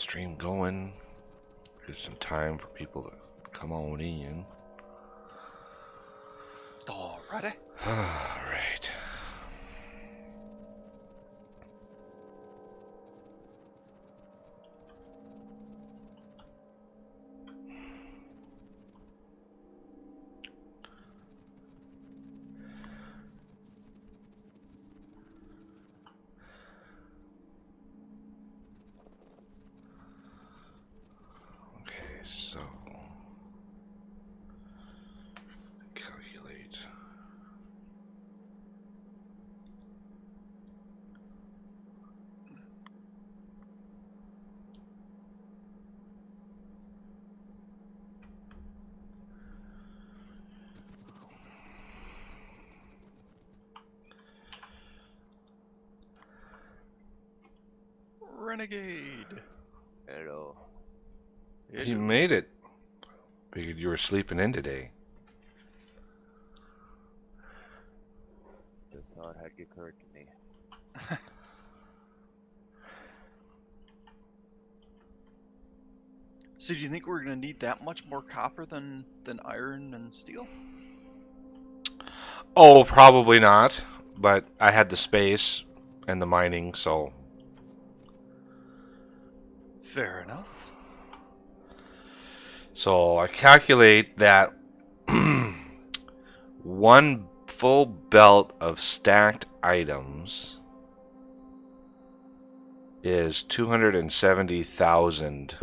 stream going. There's some time for people to come on in. Alrighty. Alright. So, calculate. Renegade. Hello. You made it. Figured you were sleeping in today. The thought had occurred to me. So do you think we're going to need that much more copper than iron and steel? Oh, probably not. But I had the space and the mining, so... Fair enough. So I calculate that one full belt of stacked items is 270,000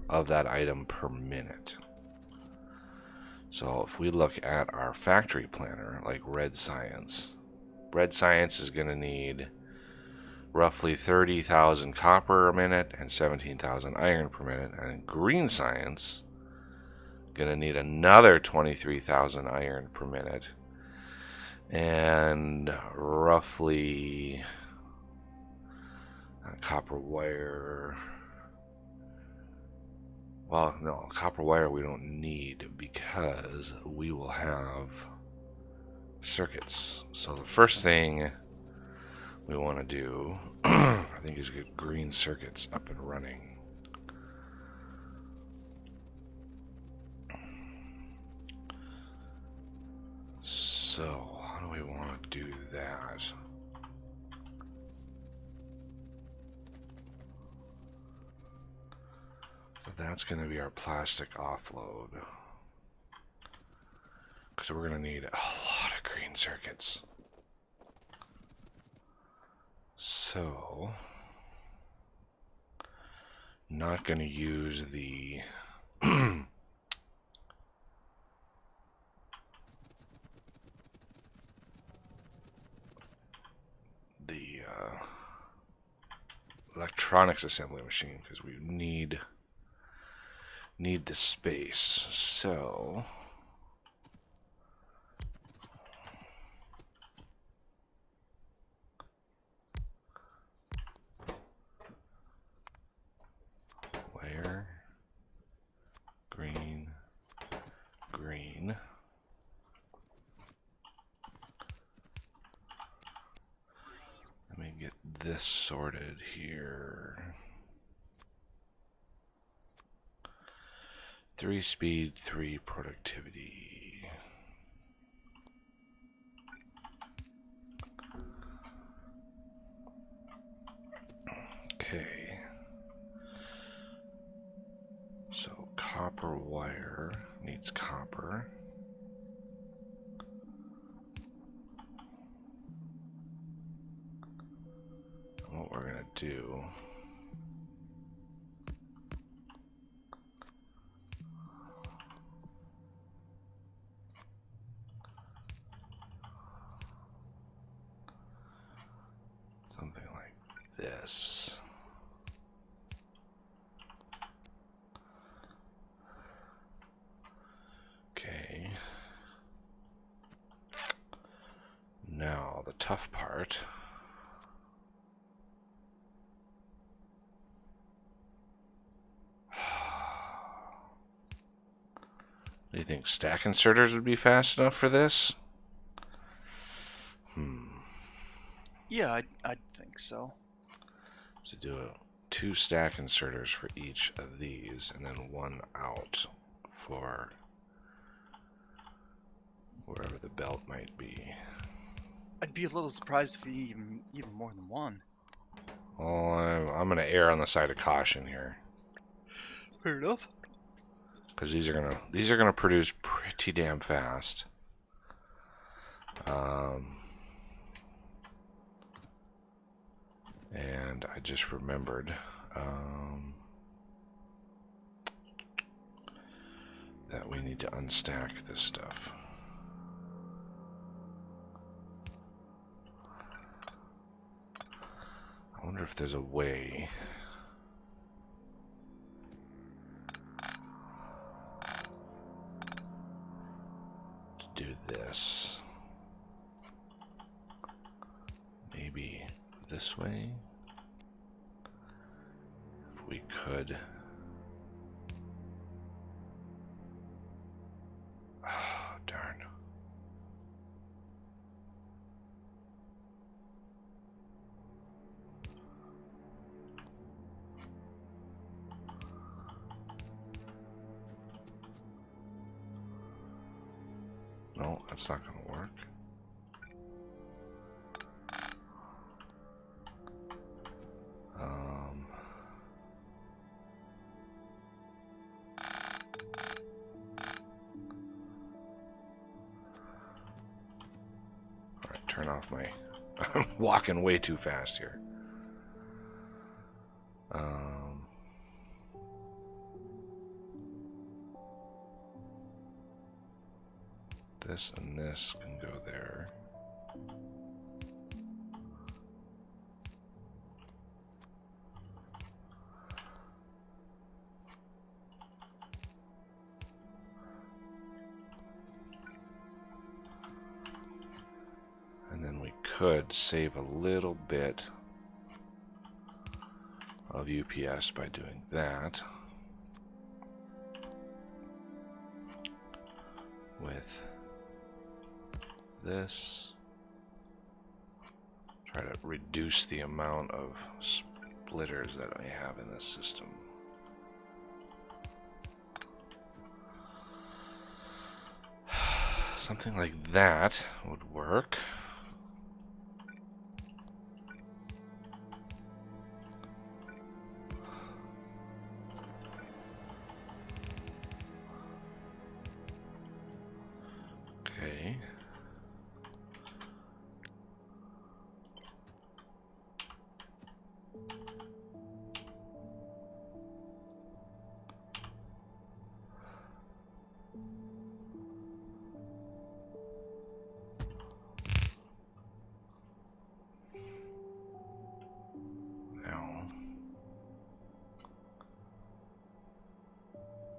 of that item per minute. So if we look at our factory planner, like Red Science is going to need roughly 30,000 copper a minute and 17,000 iron per minute, and Green Science going to need another 23,000 iron per minute and roughly copper wire. Well, no, copper wire we don't need because we will have circuits. So the first thing we want to do, I think, is get green circuits up and running. So, how do we want to do that? So that's going to be our plastic offload. Because we're going to need a lot of green circuits. So, not going to use the electronics assembly machine because we need the space. So wire, green. Let me get this sorted here. 3 speed, 3 productivity. Okay. So copper wire needs copper. What we're gonna do, something like this. Okay. Now the tough part. Do you think stack inserters would be fast enough for this? Yeah, I'd think so. To do 2 stack inserters for each of these, and then 1 out for wherever the belt might be. I'd be a little surprised if we even more than one. Oh, I'm gonna err on the side of caution here, Fair enough. because these are gonna produce pretty damn fast. And I just remembered that we need to unstack this stuff. I wonder if there's a way to do this. Maybe this way? If we could. Oh, darn. No, that's not going to work. Alright, turn off my... I'm walking way too fast here. This and this can go there. And then we could save a little bit of UPS by doing that. With this, try to reduce the amount of splitters that I have in this system. Something like that would work. Okay. Now,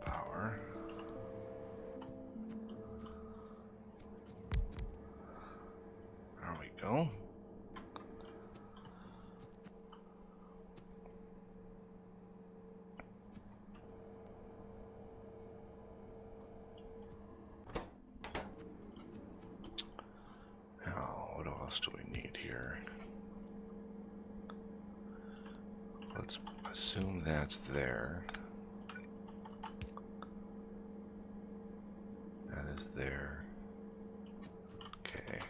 power. There we go. Now, what else do we need here? Let's assume that's there. That is there. Okay.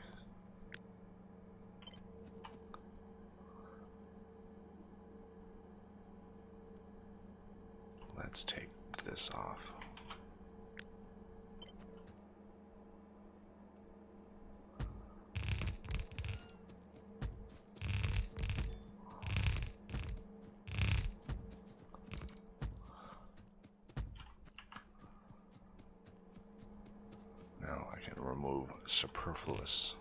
Let's take this off. Now I can remove superfluous.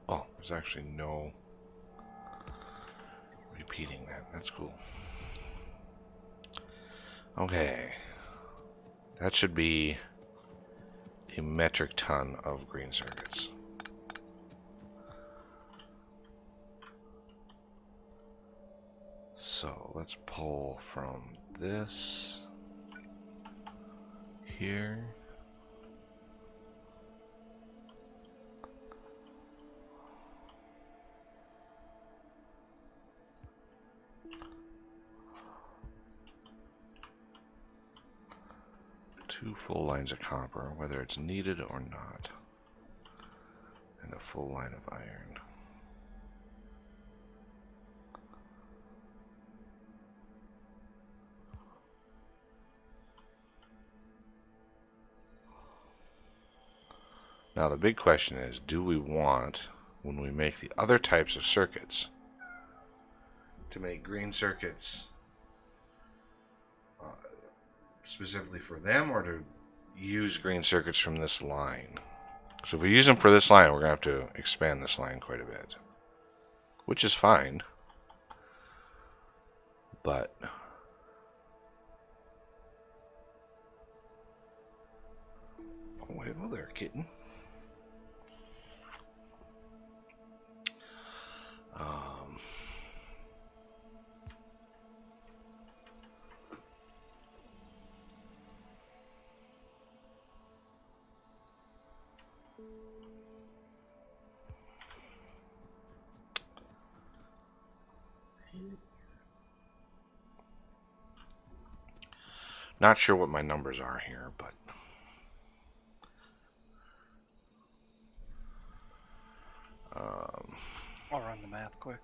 Oh, there's actually no repeating that. That's cool. Okay. That should be a metric ton of green circuits. So let's pull from this here. Two full lines of copper, whether it's needed or not, and a full line of iron. Now the big question is, do we want, when we make the other types of circuits, to make green circuits specifically for them, or to use green circuits from this line? So if we use them for this line, we're going to have to expand this line quite a bit, which is fine. But oh, wait, well there, kitten. Not sure what my numbers are here, but I'll run the math quick.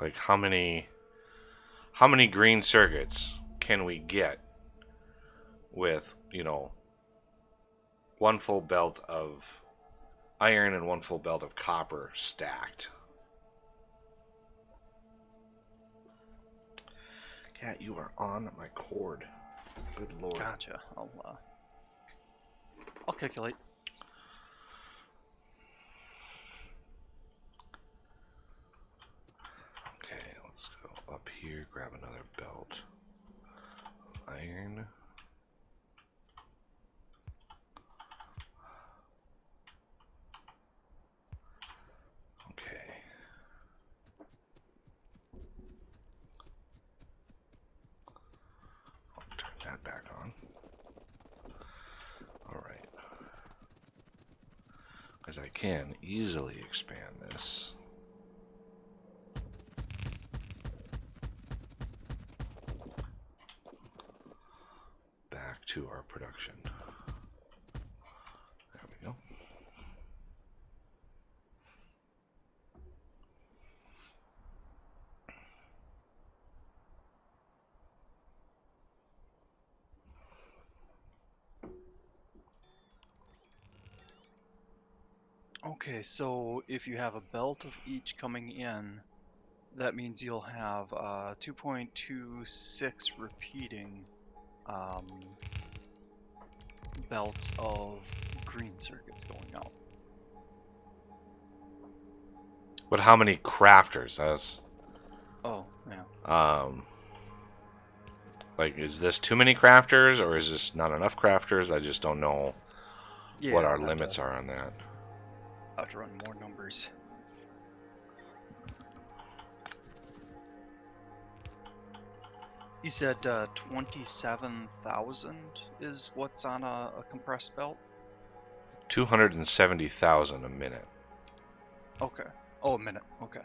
like how many green circuits can we get with, you know, one full belt of iron and one full belt of copper stacked? Cat, you are on my cord. Good lord. Gotcha. I'll calculate. Okay, let's go up here, grab another belt of iron. Okay. I'll turn that back on. Alright. Because I can easily expand this. Back to our production. There we go. Okay, so if you have a belt of each coming in, that means you'll have 2.26 repeating belts of green circuits going out. But how many crafters? That's Oh, yeah. like, is this too many crafters, or is this not enough crafters? I just don't know Yeah, what I'll our have limits to, are on that. I'll have to run more numbers. You said 27,000 is what's on a compressed belt? 270,000 a minute. Okay. Oh, a minute. Okay.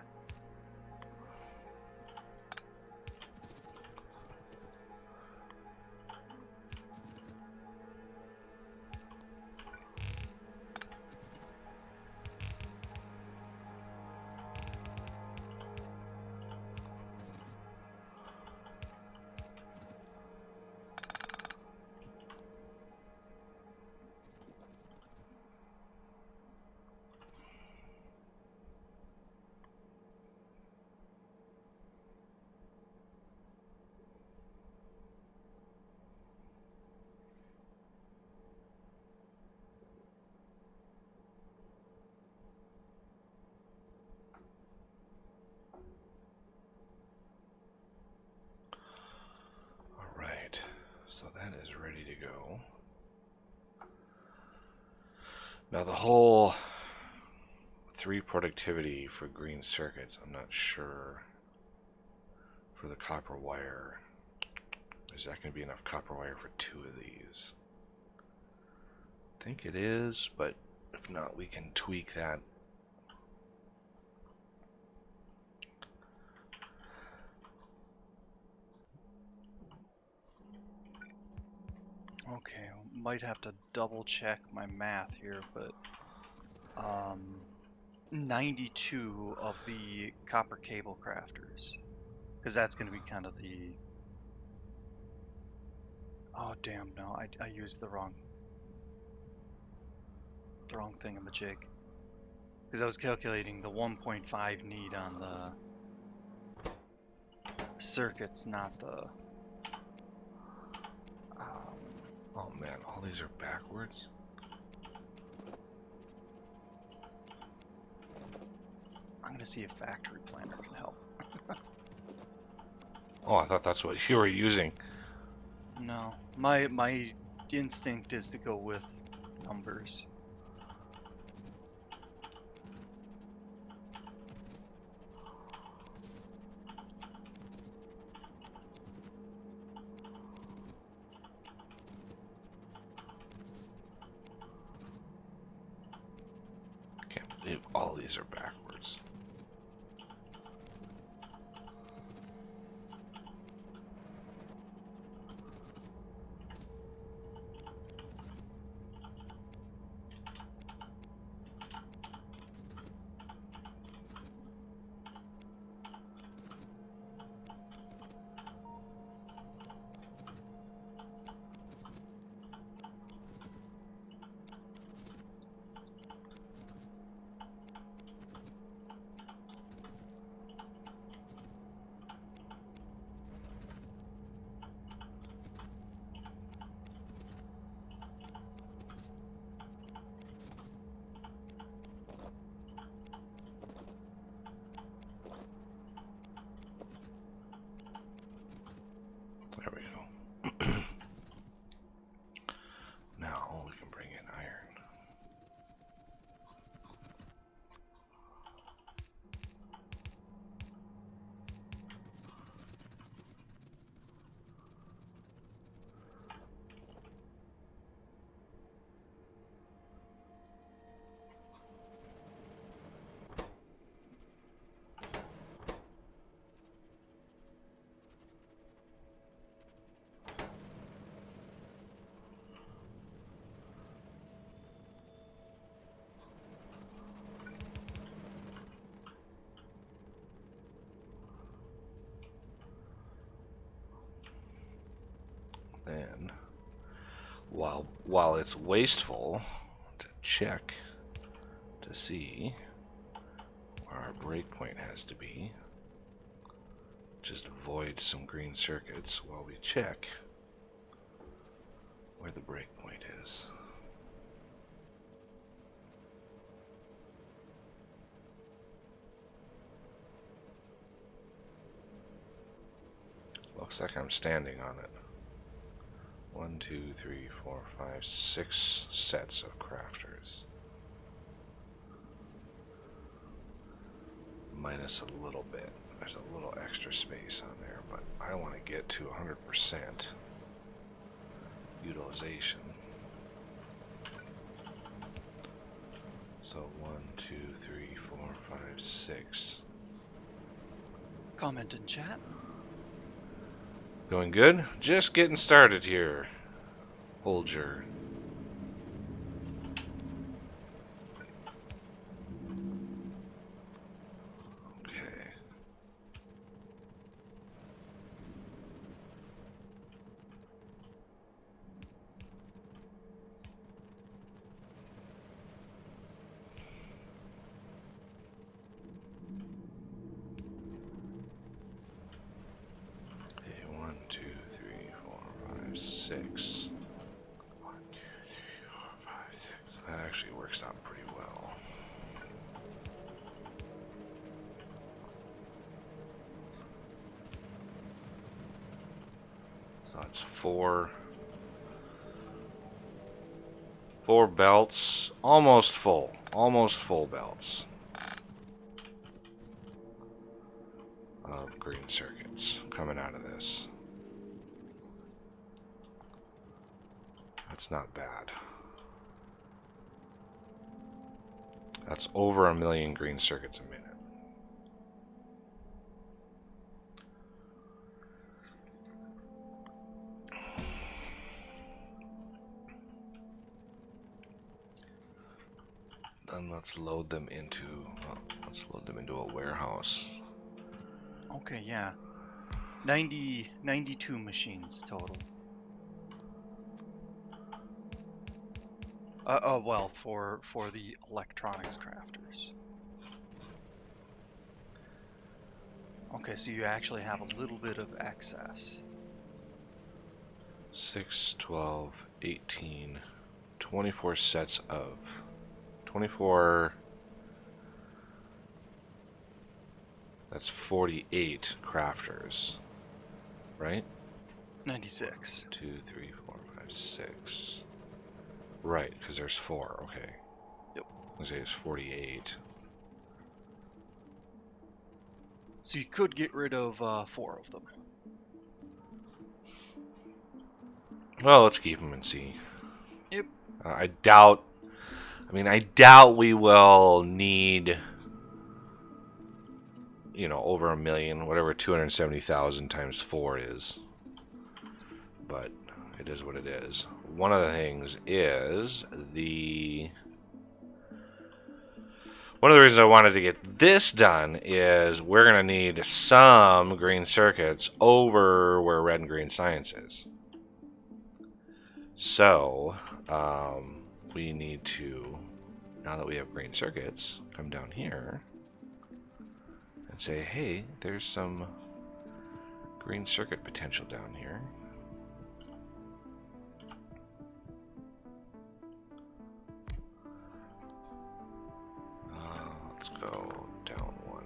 Alright, so that is ready to go. Now the whole 3 productivity for green circuits. I'm not sure for the copper wire. Is that going to be enough copper wire for 2 of these? I think it is, but if not, we can tweak that. Okay, might have to double check my math here, but 92 of the copper cable crafters, because that's going to be kind of the. Oh damn! No, I used the wrong thingamajig. Because I was calculating the 1.5 need on the circuits, not the. Oh man, all these are backwards. I'm gonna see if Factory Planner can help. Oh, I thought that's what you were using. No, my instinct is to go with numbers. Can't believe all these are backwards. There we go. Now we can bring in iron. Then, while it's wasteful to check to see where our breakpoint has to be, just avoid some green circuits while we check where the breakpoint is. Looks like I'm standing on it. 1, 2, 3, 4, 5, 6 sets of crafters. Minus a little bit. There's a little extra space on there, but I want to get to 100% utilization. So 1, 2, 3, 4, 5, 6. Comment in chat. Going good? Just getting started here. Hold your... Okay. Okay, 1, 2, 3, 4, 5, 6. 1, 2, 3, 4, 5, 6. That actually works out pretty well. So that's four belts, almost full belts. green circuits coming out of this. That's not bad. That's over 1 million green circuits a minute. Then let's load them into, well, let's load them into a warehouse. Okay, yeah. 92 machines total. Oh well, for the electronics crafters. Okay, so you actually have a little bit of excess. 6, 12, 18, 24 sets of 24. That's 48 crafters, right? 96. 2, 3, 4, 5, 6. Right, because there's 4. Okay. Yep. Let's say it's 48. So you could get rid of 4 of them. Well, let's keep them and see. Yep. I doubt. I mean, I doubt we will need, you know, over 1 million, whatever 270,000 times 4 is. But it is what it is. One of the things is one of the reasons I wanted to get this done is we're going to need some green circuits over where red and green science is. So, we need to, now that we have green circuits, come down here and say, hey, there's some green circuit potential down here. Let's go down 1.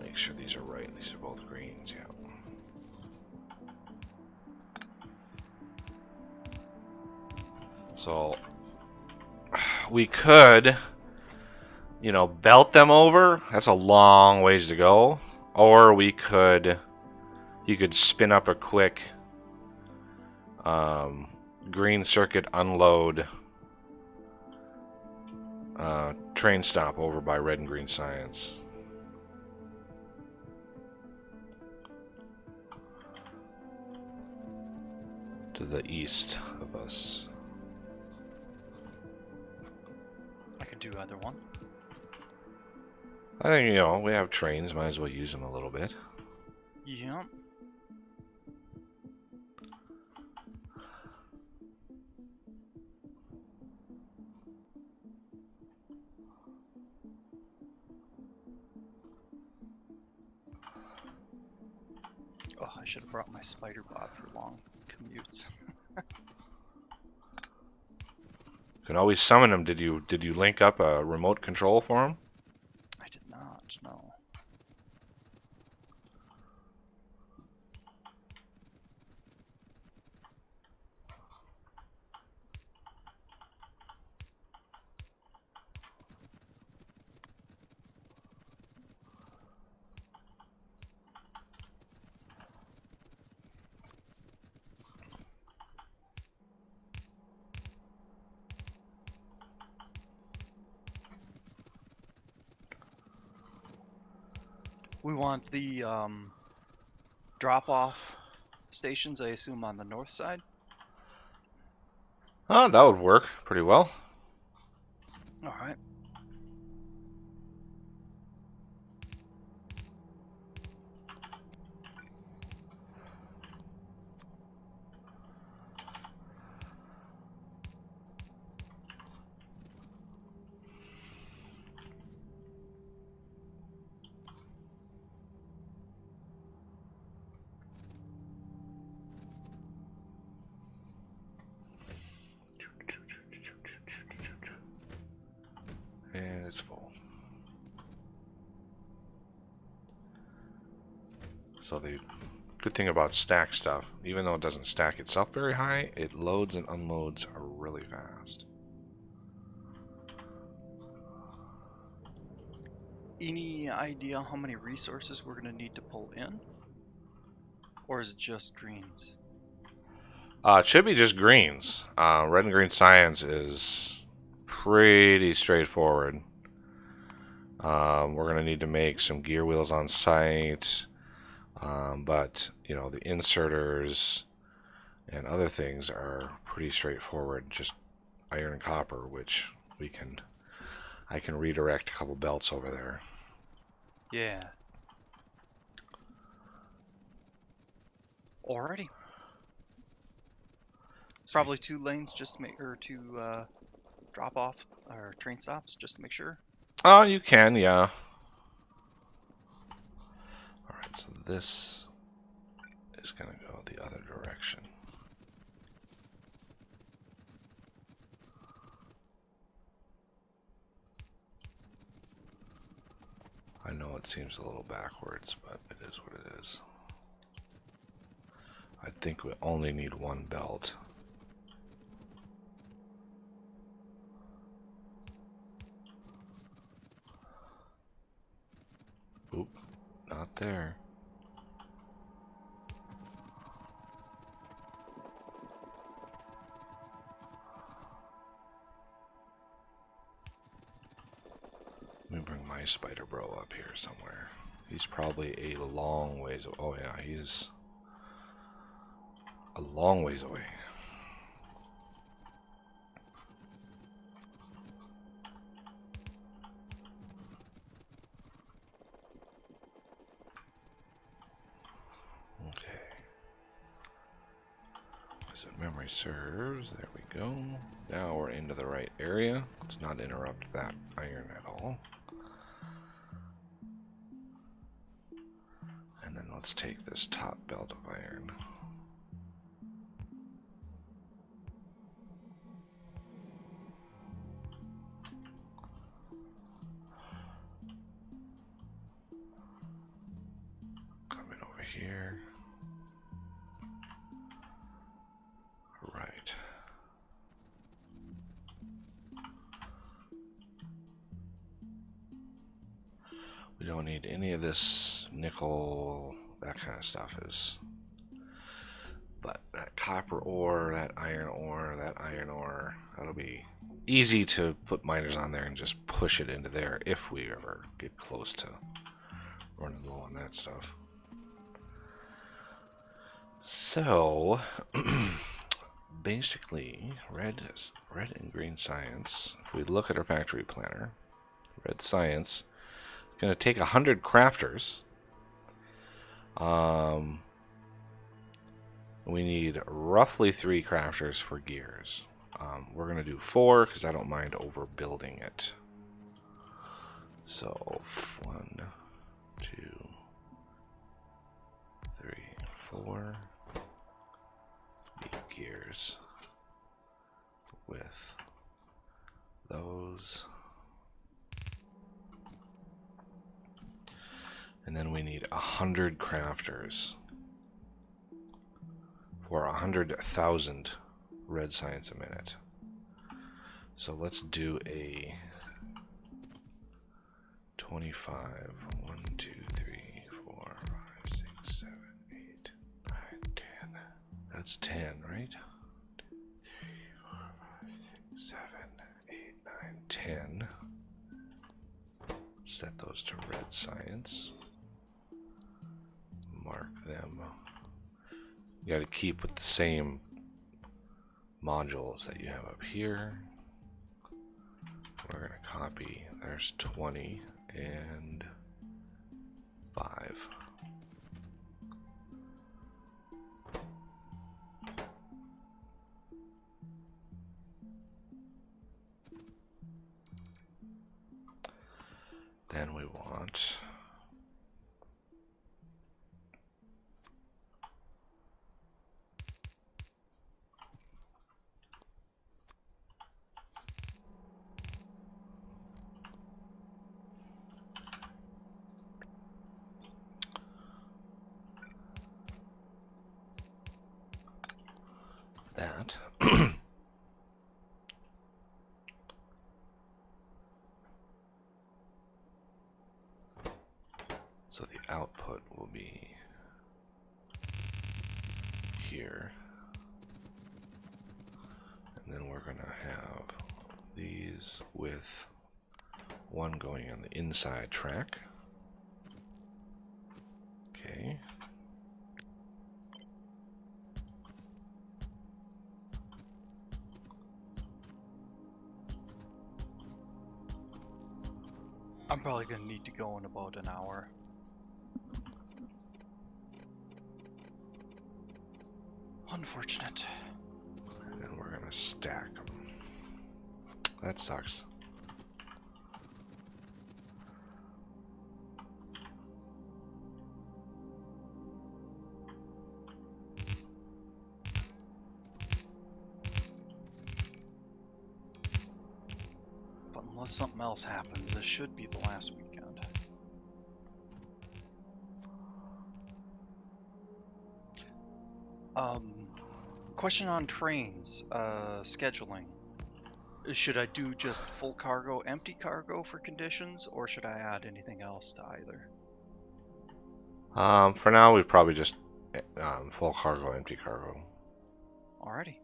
Make sure these are right. These are both greens, yeah. So we could, you know, belt them over. That's a long ways to go. Or we could, you could spin up a quick green circuit unload train stop over by red and green science. To the east of us. I could do either one. I think, you know, we have trains, might as well use them a little bit. Yep. Oh, I should have brought my spider bot for long commutes. Can always summon them. Did you link up a remote control for them? I did not, no. We want the drop-off stations, I assume, on the north side. Oh, that would work pretty well. All right. And it's full. So the good thing about stack stuff, even though it doesn't stack itself very high, it loads and unloads really fast. Any idea how many resources we're going to need to pull in? Or is it just greens? It should be just greens. Red and green science is pretty straightforward. We're going to need to make some gear wheels on site. But, you know, the inserters and other things are pretty straightforward. Just iron and copper, which I can redirect a couple belts over there. Yeah. Alrighty. Probably 2 lanes just to make, or 2 drop off or train stops just to make sure. Oh, you can, yeah. Alright, so this is going to go the other direction. I know it seems a little backwards, but it is what it is. I think we only need 1 belt. Oop, not there. Let me bring my spider bro up here somewhere. He's probably a long ways. Oh yeah, he's a long ways away. Okay. So memory serves. There we go. Now we're into the right area. Let's not interrupt that iron at all. And then let's take this top belt of iron. Coming over here. Right. We don't need any of this nickel, that kind of stuff is. But that copper ore, that iron ore, that'll be easy to put miners on there and just push it into there if we ever get close to running low on that stuff. So, basically, red and green science, if we look at our factory planner, red science is going to take 100 crafters. We need roughly 3 crafters for gears. We're going to do 4 because I don't mind overbuilding it. So 1, 2, 3, 4 gears with those. And then we need 100 crafters for 100,000 red science a minute. So let's do a 25. 1, 2, 3, 4, 5, 6, 7, 8, 9, 10. That's 10, right? 2, 3, 4, 5, 6, 7, 8, 9, 10. Set those to red science. Mark them. You got to keep with the same modules that you have up here. We're going to copy. There's 20 and 5. Then we want will be here. And then we're going to have these with one going on the inside track. Okay. I'm probably going to need to go in about an hour. Unfortunate. And then we're going to stack them. That sucks. But unless something else happens, this should be the last weekend. Question on trains, scheduling. Should I do just full cargo, empty cargo for conditions, or should I add anything else to either? For now, we probably just full cargo, empty cargo. Alrighty.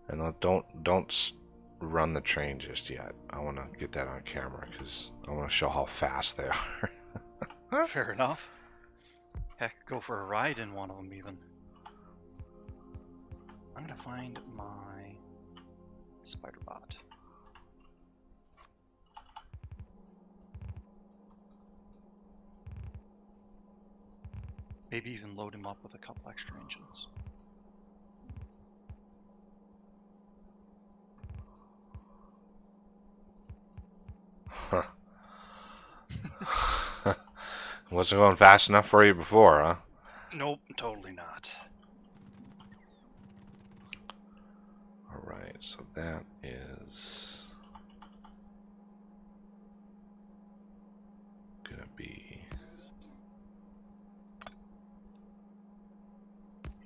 And don't run the train just yet. I want to get that on camera because I want to show how fast they are. Fair enough. Heck, go for a ride in one of them even. I'm gonna find my spider bot. Maybe even load him up with a couple extra engines. Huh. Wasn't going fast enough for you before, huh? Nope, totally not. Alright, so that is gonna be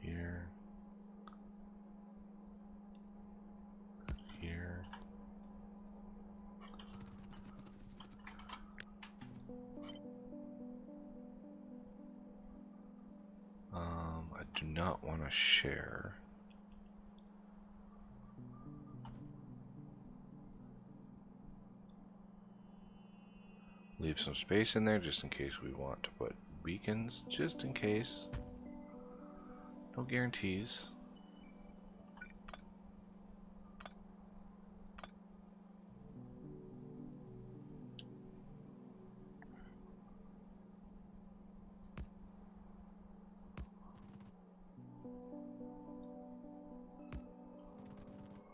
here, here. I do not want to share. Leave some space in there just in case we want to put beacons, just in case. No guarantees.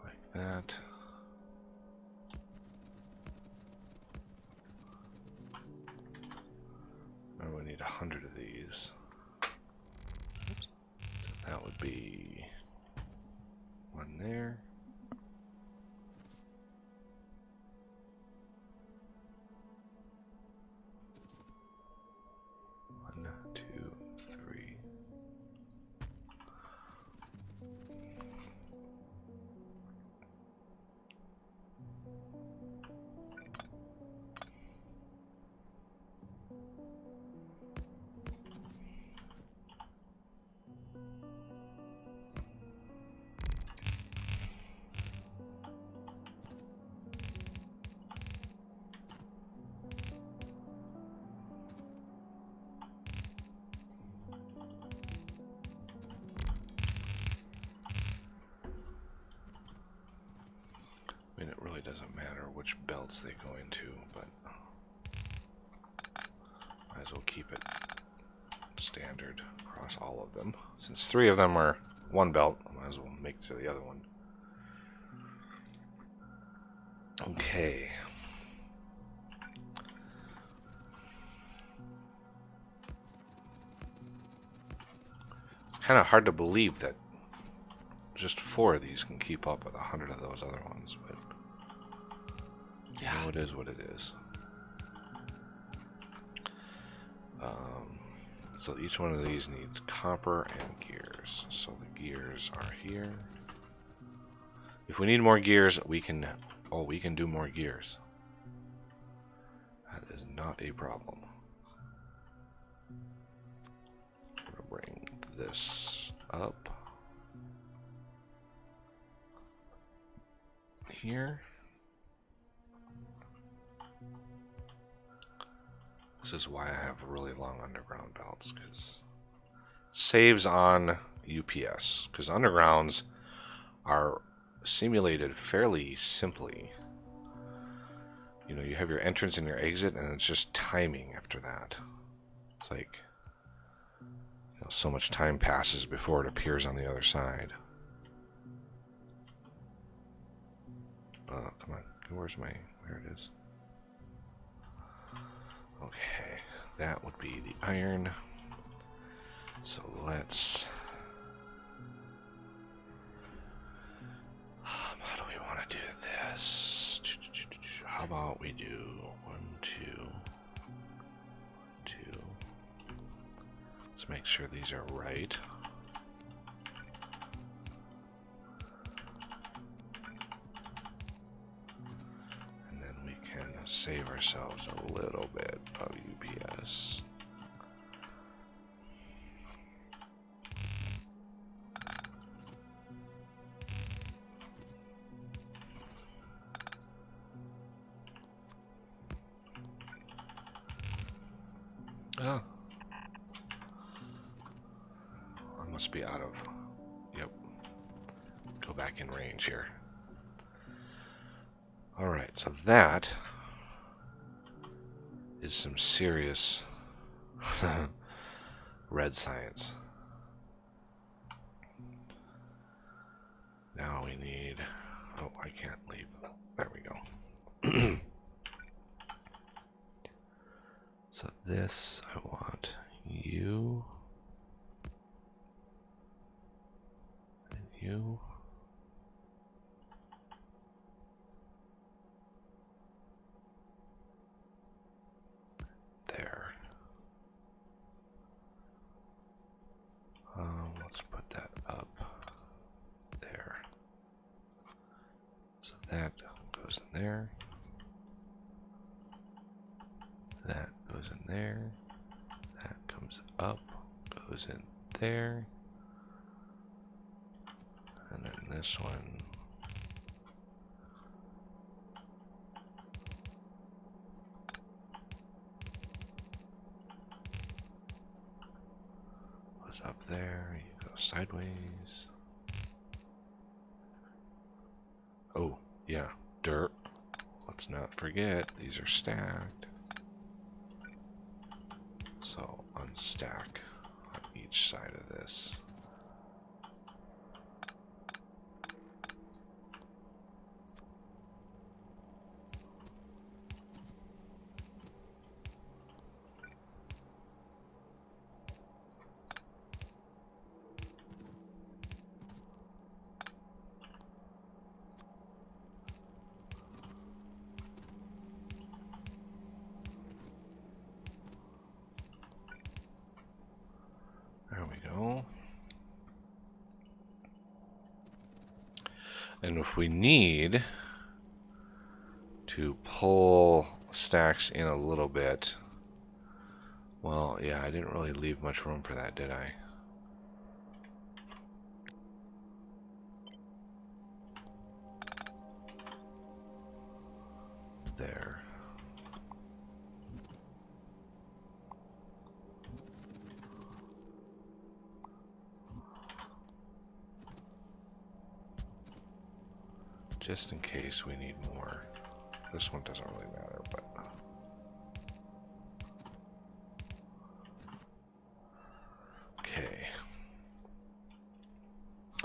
Like that. And we need 100 of these. Oops. That would be one there. One, two, three. I mean, it really doesn't matter which belts they go into, but might as well keep it standard across all of them. Since 3 of them are one belt, I might as well make it to the other one. Okay. It's kind of hard to believe that just 4 of these can keep up with 100 of those other ones, but Yeah. it is what it is. So each one of these needs copper and gears. So the gears are here. If we need more gears, we can do more gears. That is not a problem. this up here. This is why I have really long underground belts, because saves on UPS, because undergrounds are simulated fairly simply. You know, you have your entrance and your exit, and it's just timing after that. It's like, you know, so much time passes before it appears on the other side. Oh, come on. Where's my... There it is. Okay. That would be the iron. So let's... how do we want to do this? How about we do 1, 2, 2. Let's make sure these are right. And then we can save ourselves a little bit of UPS. Oh. I must be out of... Yep. Go back in range here. Alright, so that is some serious red science. Now we need... Oh, I can't leave. There we go. So this, I want you and you. There. Let's put that up there. So that goes in there. That goes in there. That comes up, goes in there. And then this one. Was up there. You go sideways. Oh, yeah, dirt. Let's not forget, these are stacked. So unstack on each side of this. There we go. And if we need to pull stacks in a little bit, well, yeah, I didn't really leave much room for that, did I? There. Just in case we need more. This one doesn't really matter, but... Okay.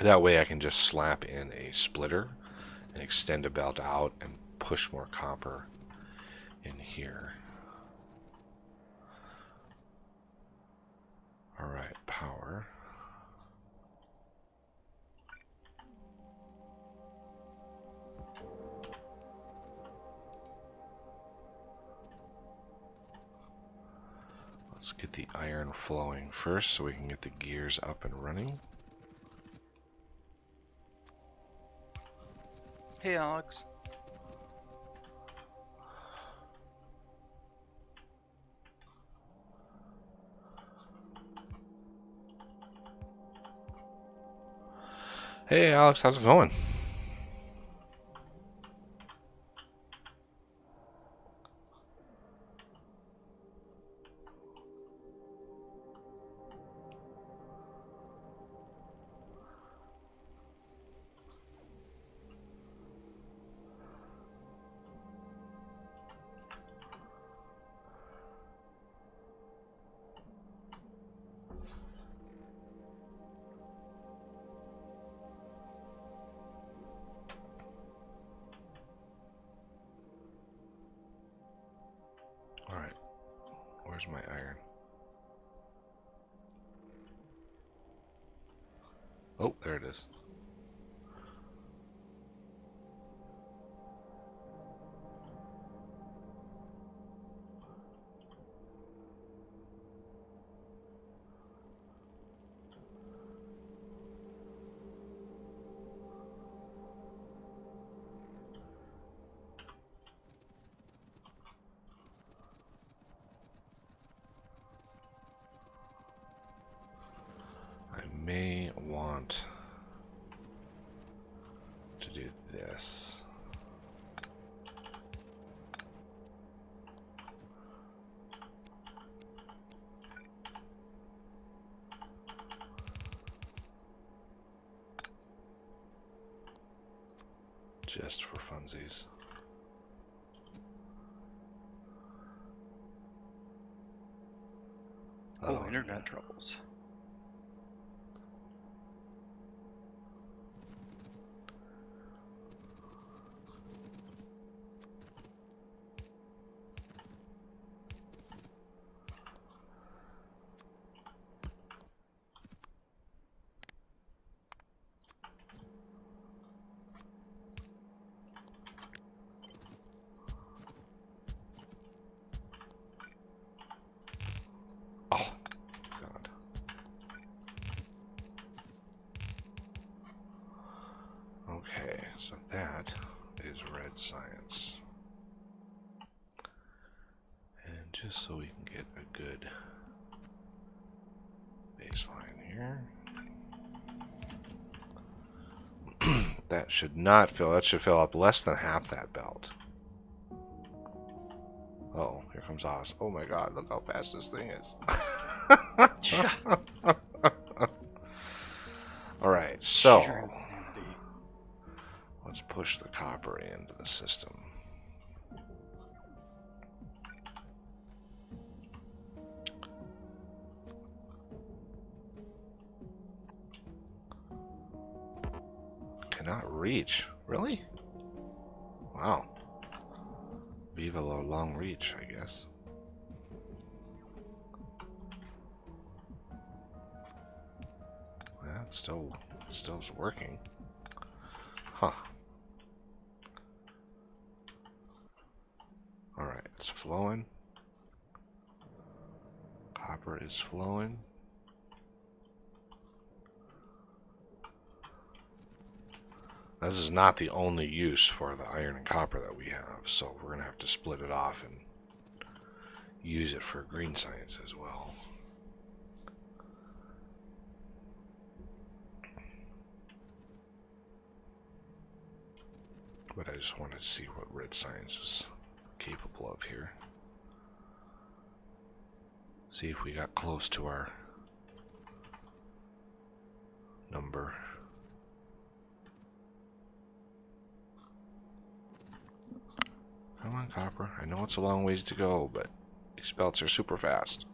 That way I can just slap in a splitter and extend a belt out and push more copper in here. Alright, power. Let's get the iron flowing first so we can get the gears up and running. Hey, Alex. Hey Alex, how's it going? Alright, where's my iron? Oh, there it is. I may want to do this. Just for funsies. Oh, internet troubles. Oh, God. Okay, so that is red science. And just so we can get a good baseline here. That should not fill, that should fill up less than half that belt. Oh, here comes Oz. Oh my God, look how fast this thing is. Alright, so Sheer insanity. let's push the copper into the system. Cannot reach. Really? Wow. Viva la long reach, I guess. Well, it's still's working. Huh. Alright, it's flowing. Copper is flowing. This is not the only use for the iron and copper that we have, so we're going to have to split it off and use it for green science as well. But I just wanted to see what red science is capable of here. See if we got close to our number. Come on, copper. I know it's a long ways to go, but these belts are super fast.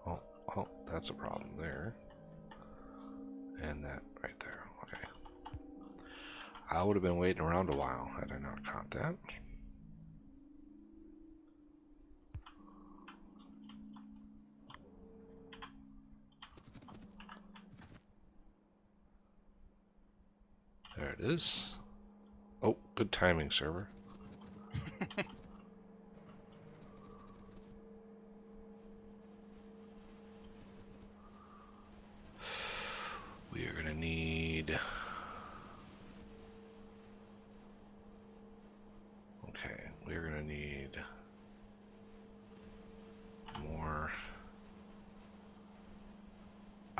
Oh, that's a problem there. And that right there. Okay. I would have been waiting around a while had I not caught that. There it is. Oh, good timing, server.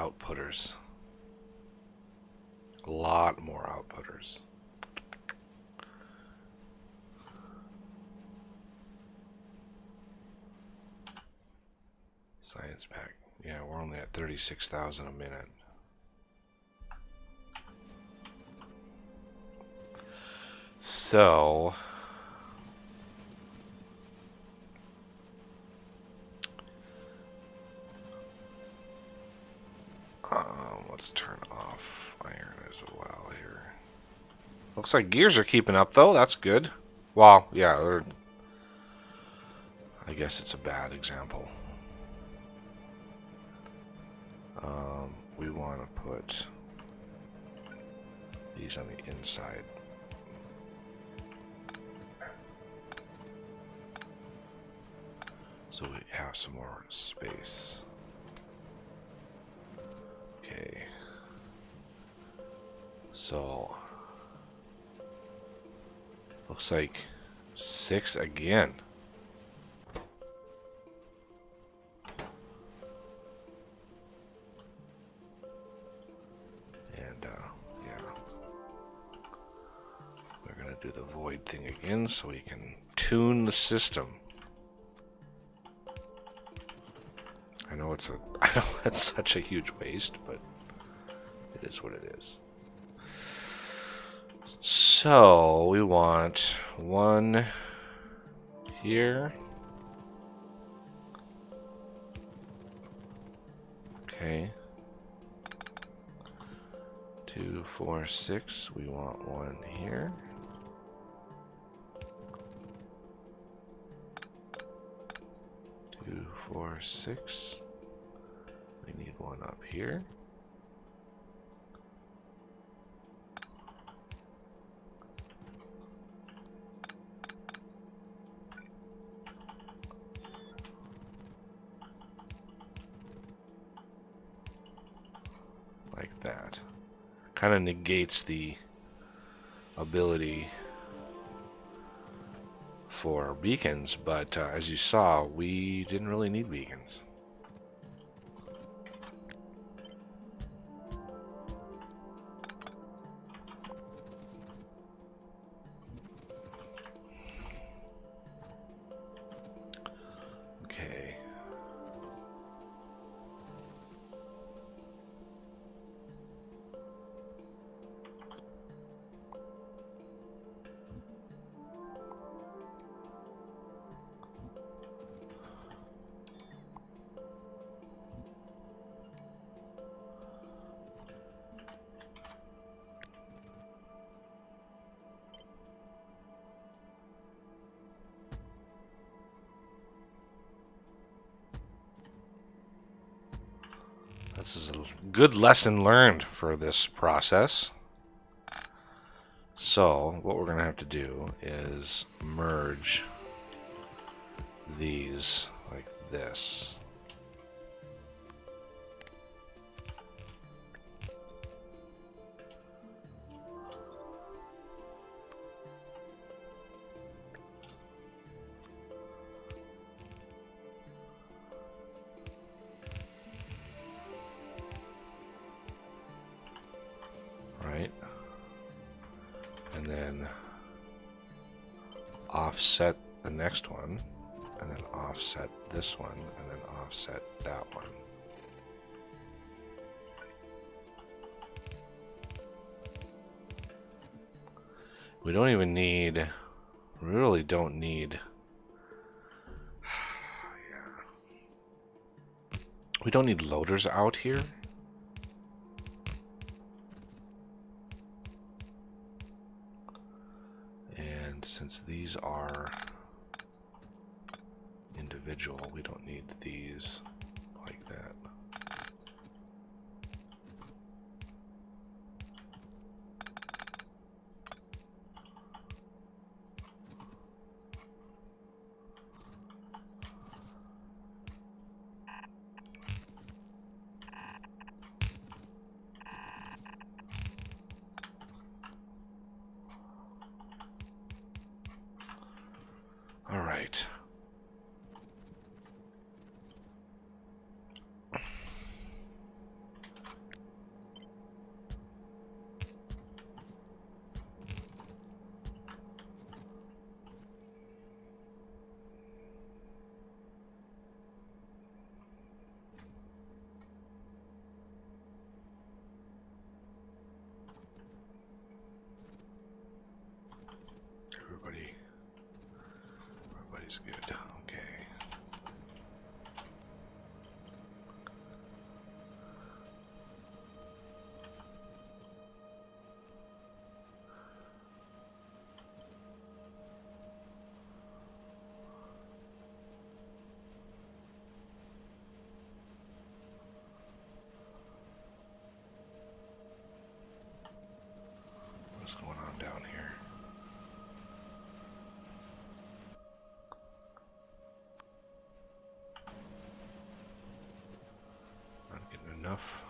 outputters. A lot more outputters. Science pack. Yeah, we're only at 36,000 a minute. So let's turn off iron as well here. Looks like gears are keeping up though. That's good. Well, yeah, I guess it's a bad example. We want to put these on the inside. So we have some more space. Okay. So looks like 6 again. And yeah. We're gonna do the void thing again so we can tune the system. I know it's such a huge waste, but it is what it is. So we want 1 here. Okay. 2, 4, 6. We want 1 here. 2, 4, 6. We need 1 up here. Like that. Kind of negates the ability for beacons, but as you saw, we didn't really need beacons. Okay. This is a good lesson learned for this process. So what we're going to have to do is merge these like this. Right? And then offset the next one, and then offset this one, and then offset that one. We don't even need, we really don't need, we don't need loaders out here. And since these are individual, we don't need these like that. All right. Always good. Okay. What's going on down here? Not getting enough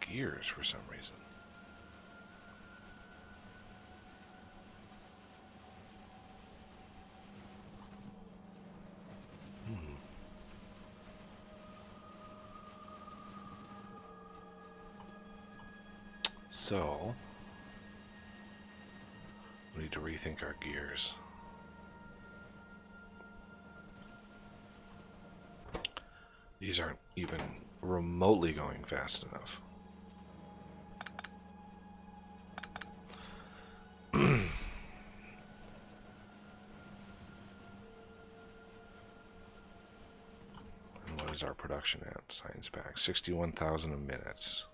gears for some reason. So, we need to rethink our gears. These aren't even remotely going fast enough. And what is our production at? Science pack 61,000 a minute.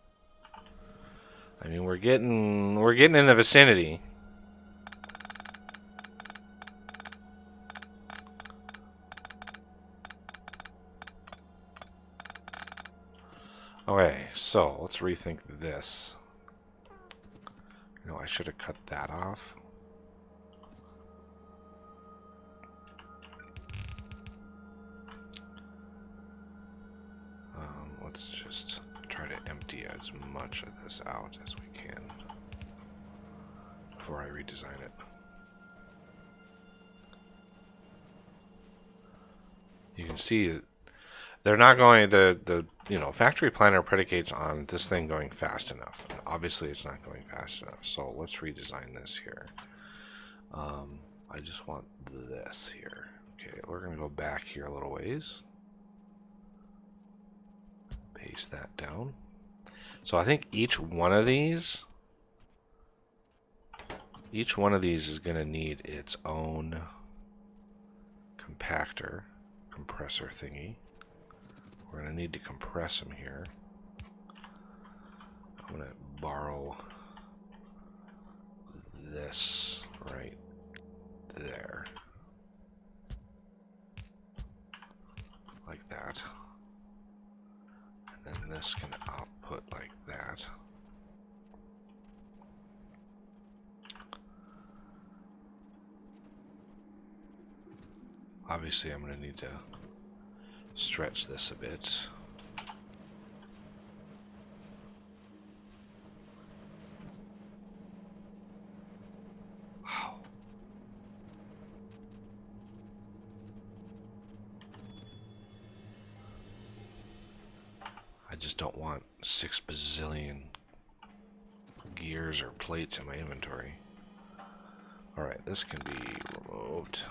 I mean, we're getting in the vicinity. Okay, so let's rethink this. You know, I should have cut that off. Let's just try to empty as much of this out as we can before I redesign it. You can see they're not going, the you know, factory planner predicates on this thing going fast enough. And obviously it's not going fast enough. So let's redesign this here. I just want this here. Okay, we're going to go back here a little ways. Paste that down. So I think each one of these is going to need its own compactor, compressor thingy. We're going to need to compress them here. I'm going to borrow this right there. Like that. And then this can output like that. Obviously, I'm going to need to stretch this a bit. Wow. I just don't want 6 bazillion gears or plates in my inventory. Alright, this can be removed.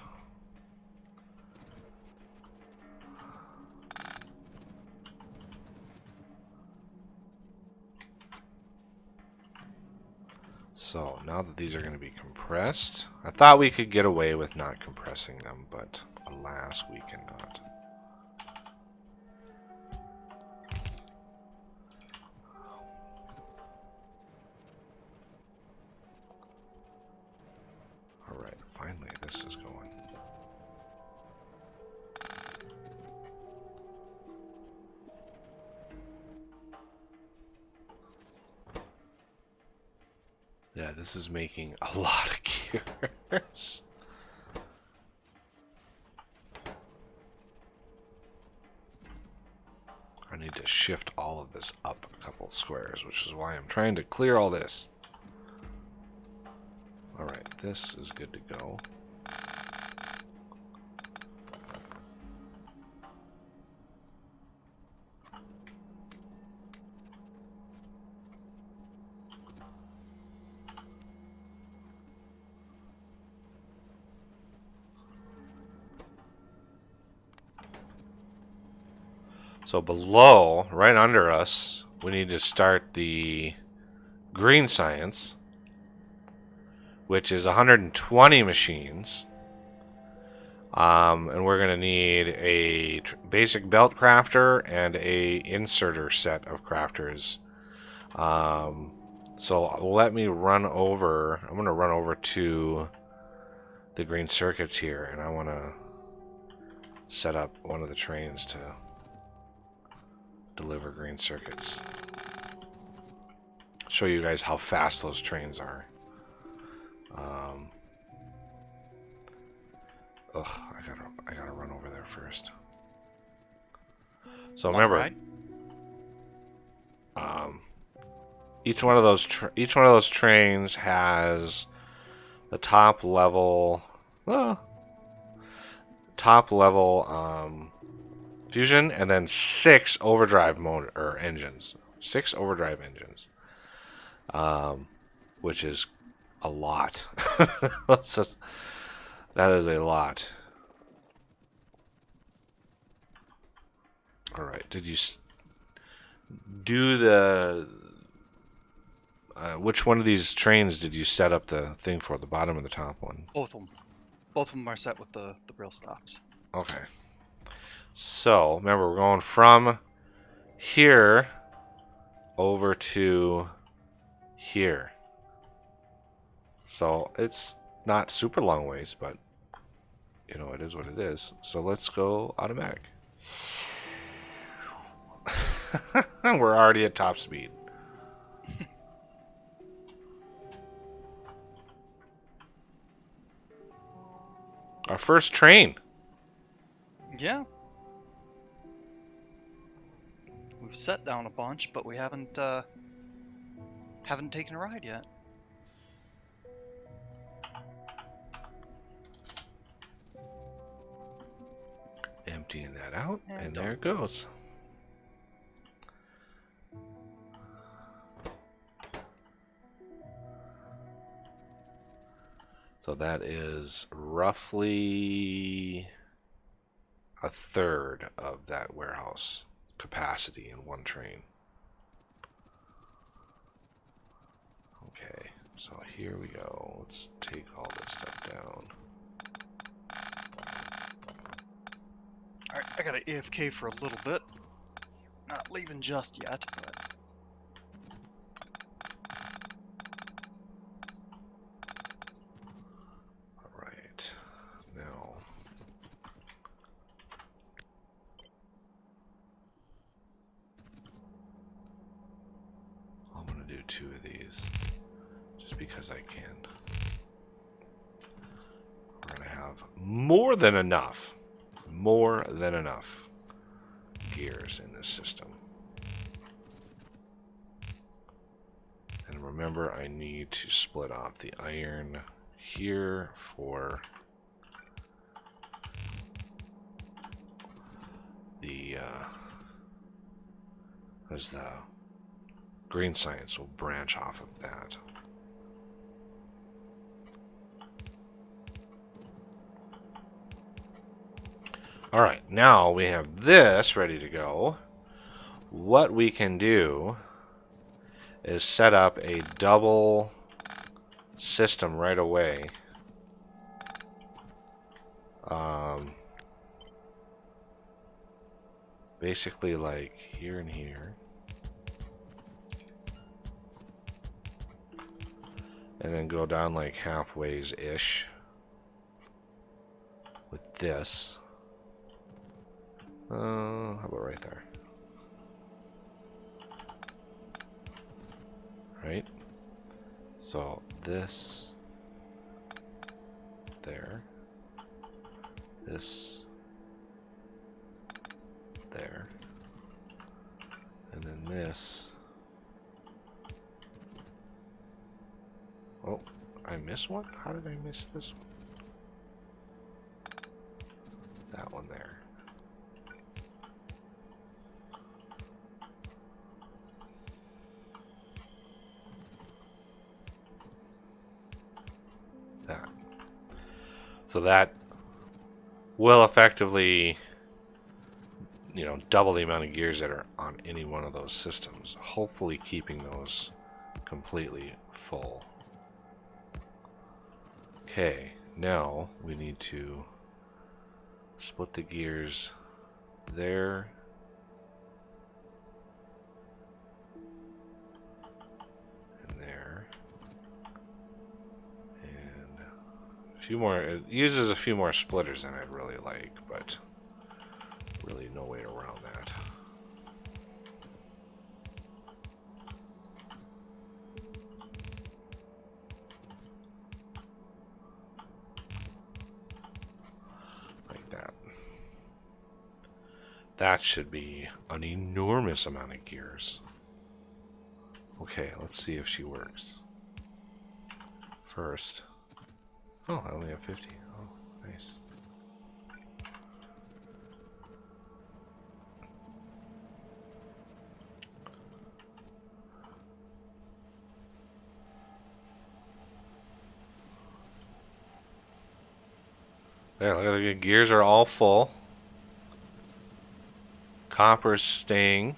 So now that these are going to be compressed, I thought we could get away with not compressing them, but alas, we cannot. Alright, finally this is going. Yeah, this is making a lot of gears. I need to shift all of this up a couple squares, which is why I'm trying to clear all this. Alright, this is good to go. So below, right under us, we need to start the green science, which is 120 machines. And we're going to need a basic belt crafter and a inserter set of crafters. So let me run over. I'm going to run over to the green circuits here, and I want to set up one of the trains to deliver green circuits. Show you guys how fast those trains are. I gotta run over there first. So Long remember, ride? each one of those trains has the top level fusion, and then 6 overdrive motor or engines. 6 overdrive engines, which is a lot. That is a lot. All right. Did you do the? Which one of these trains did you set up the thing for? The bottom or the top one? Both of them. Both of them are set with the rail stops. Okay. So remember, we're going from here over to here. So it's not super long ways, but you know, it is what it is. So let's go automatic. We're already at top speed. Our first train. Yeah. We've set down a bunch, but we haven't taken a ride yet. Emptying that out, and done. there it goes. So that is roughly a third of that warehouse capacity in one train. Okay, so here we go. Let's take all this stuff down. Alright, I gotta AFK for a little bit. Not leaving just yet, but... Alright, now... I'm gonna do 2 of these, just because I can. We're gonna have more than enough gears in this system. And remember, I need to split off the iron here for the as the green science will branch off of that. Alright, now we have this ready to go. What we can do is set up a double system right away. Basically like here and here. And then go down like halfways-ish with this. How about right there? Right? So this, there, this, there, and then this. Oh, I missed one? How did I miss this one? That one there. That. So that will effectively, you know, double the amount of gears that are on any one of those systems, hopefully keeping those completely full. Okay, now we need to Split the gears there. And there. And a few more. It uses a few more splitters than I'd really like, but really no way around that. That should be an enormous amount of gears. Okay, let's see if she works. First. Oh, I only have 50. Oh, nice. There, look at the gears are all full. Copper's staying.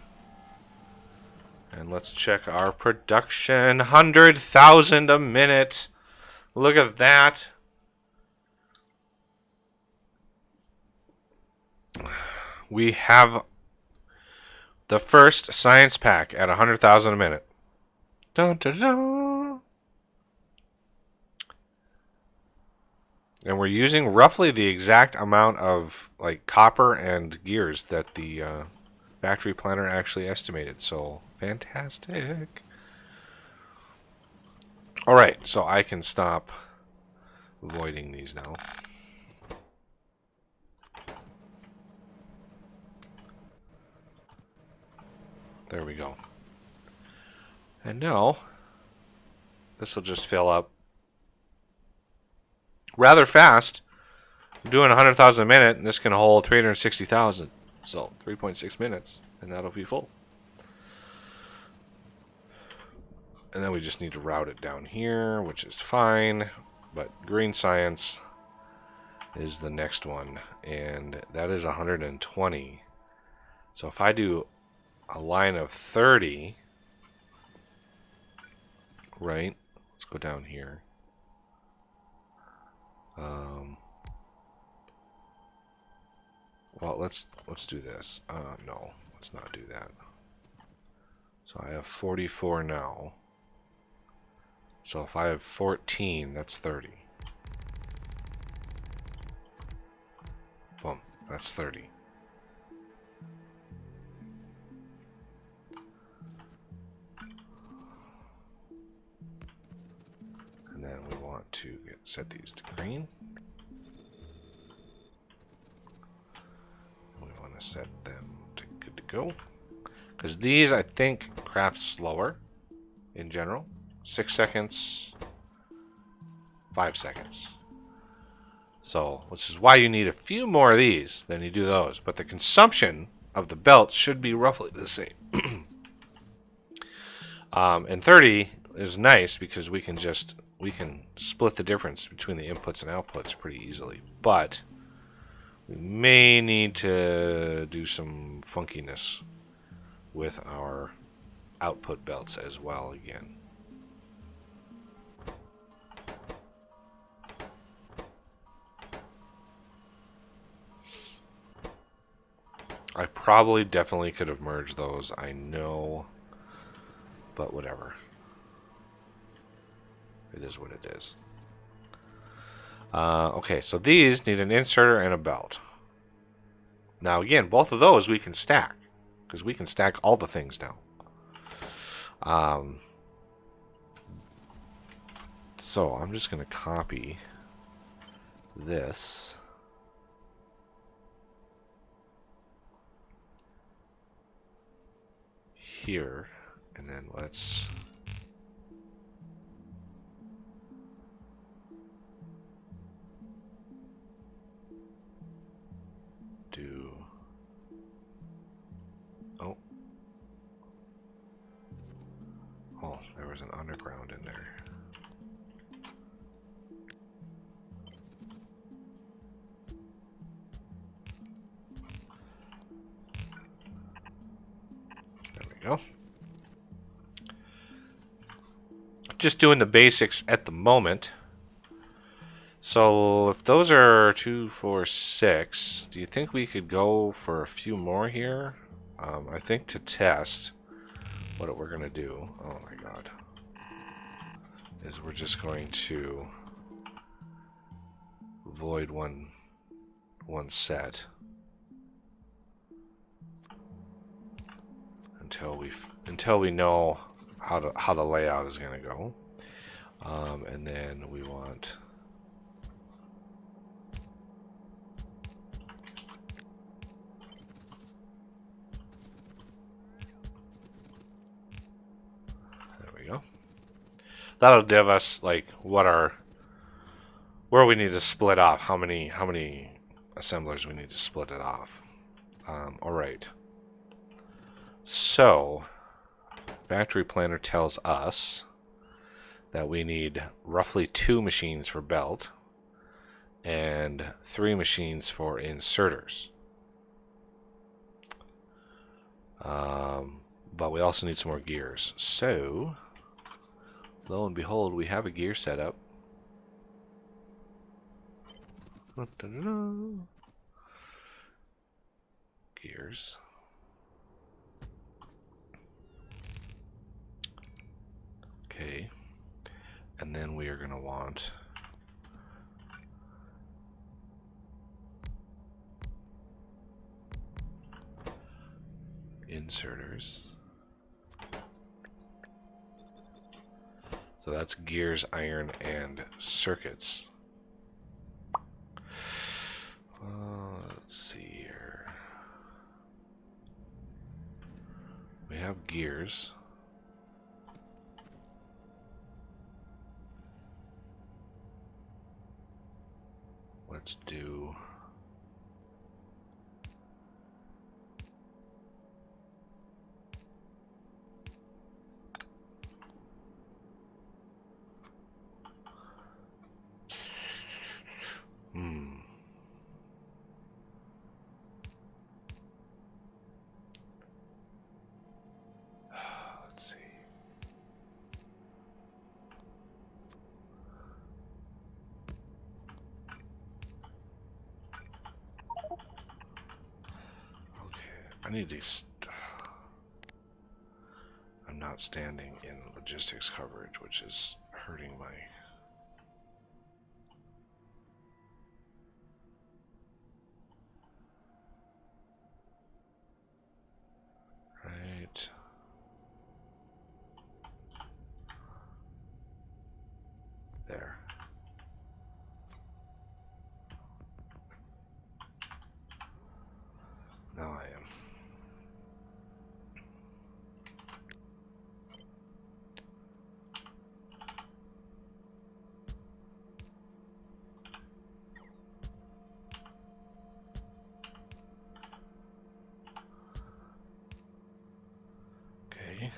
And let's check our production. 100,000 a minute. Look at that. We have the first science pack at 100,000 a minute. Dun, dun, dun. And we're using roughly the exact amount of like copper and gears that the factory planner actually estimated. So fantastic. All right, so I can stop voiding these now. There we go. And now this will just fill up rather fast. I'm doing 100,000 a minute, and this can hold 360,000. So 3.6 minutes, and that'll be full. And then we just need to route it down here, which is fine. But green science is the next one, and that is 120. So if I do a line of 30, right? Let's go down here. Well, let's do this. No, let's not do that. So I have 44 now. So if I have 14, that's 30. Boom, that's 30. And then we want to set these to green. We want to set them to good to go. Because these, I think, craft slower in general. 6 seconds, 5 seconds. So, which is why you need a few more of these than you do those. But the consumption of the belt should be roughly the same. And 30 is nice because we can split the difference between the inputs and outputs pretty easily. But we may need to do some funkiness with our output belts as well again. I probably definitely could have merged those, I know, but whatever. It is what it is. Okay, so these need an inserter and a belt. Now again, both of those we can stack, because we can stack all the things now. So I'm just going to copy this. Here, and then let's do oh, there was an underground in there. Go. Just doing the basics at the moment. So if those are 2, 4, 6, do you think we could go for a few more here? I think to test what we're going to do, oh my god, is we're just going to void one set until we know how the layout is going to go, and then we want go. That'll give us like where we need to split off, how many assemblers we need to split it off. All right. So, Factory Planner tells us that we need roughly 2 machines for belt and 3 machines for inserters. But we also need some more gears. So, lo and behold, we have a gear setup. Gears. Okay. And then we are going to want inserters. So that's gears, iron, and circuits. Let's see here. We have gears. Let's do let's see. I need to. I'm not standing in logistics coverage, which is hurting my. Right. There. Now I am. Okay.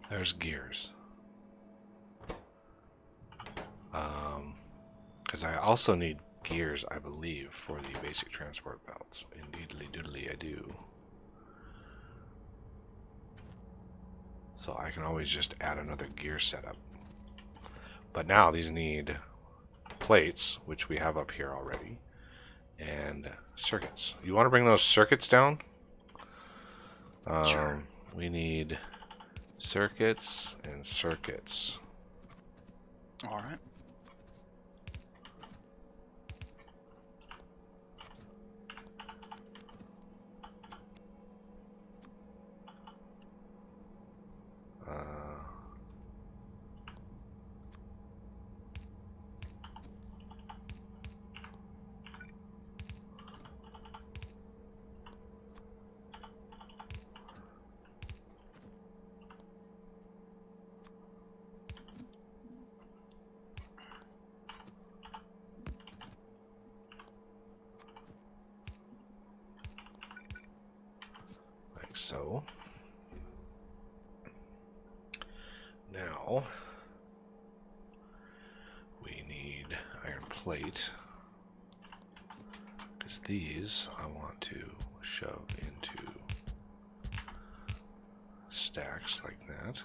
There's gears. Because I also need gears, I believe, for the basic transport belts. Indeedly doodly I do. So I can always just add another gear setup. But now these need plates, which we have up here already, and circuits. You want to bring those circuits down? Sure. We need circuits and circuits. All right. So now plate, because these I want to shove into stacks like that.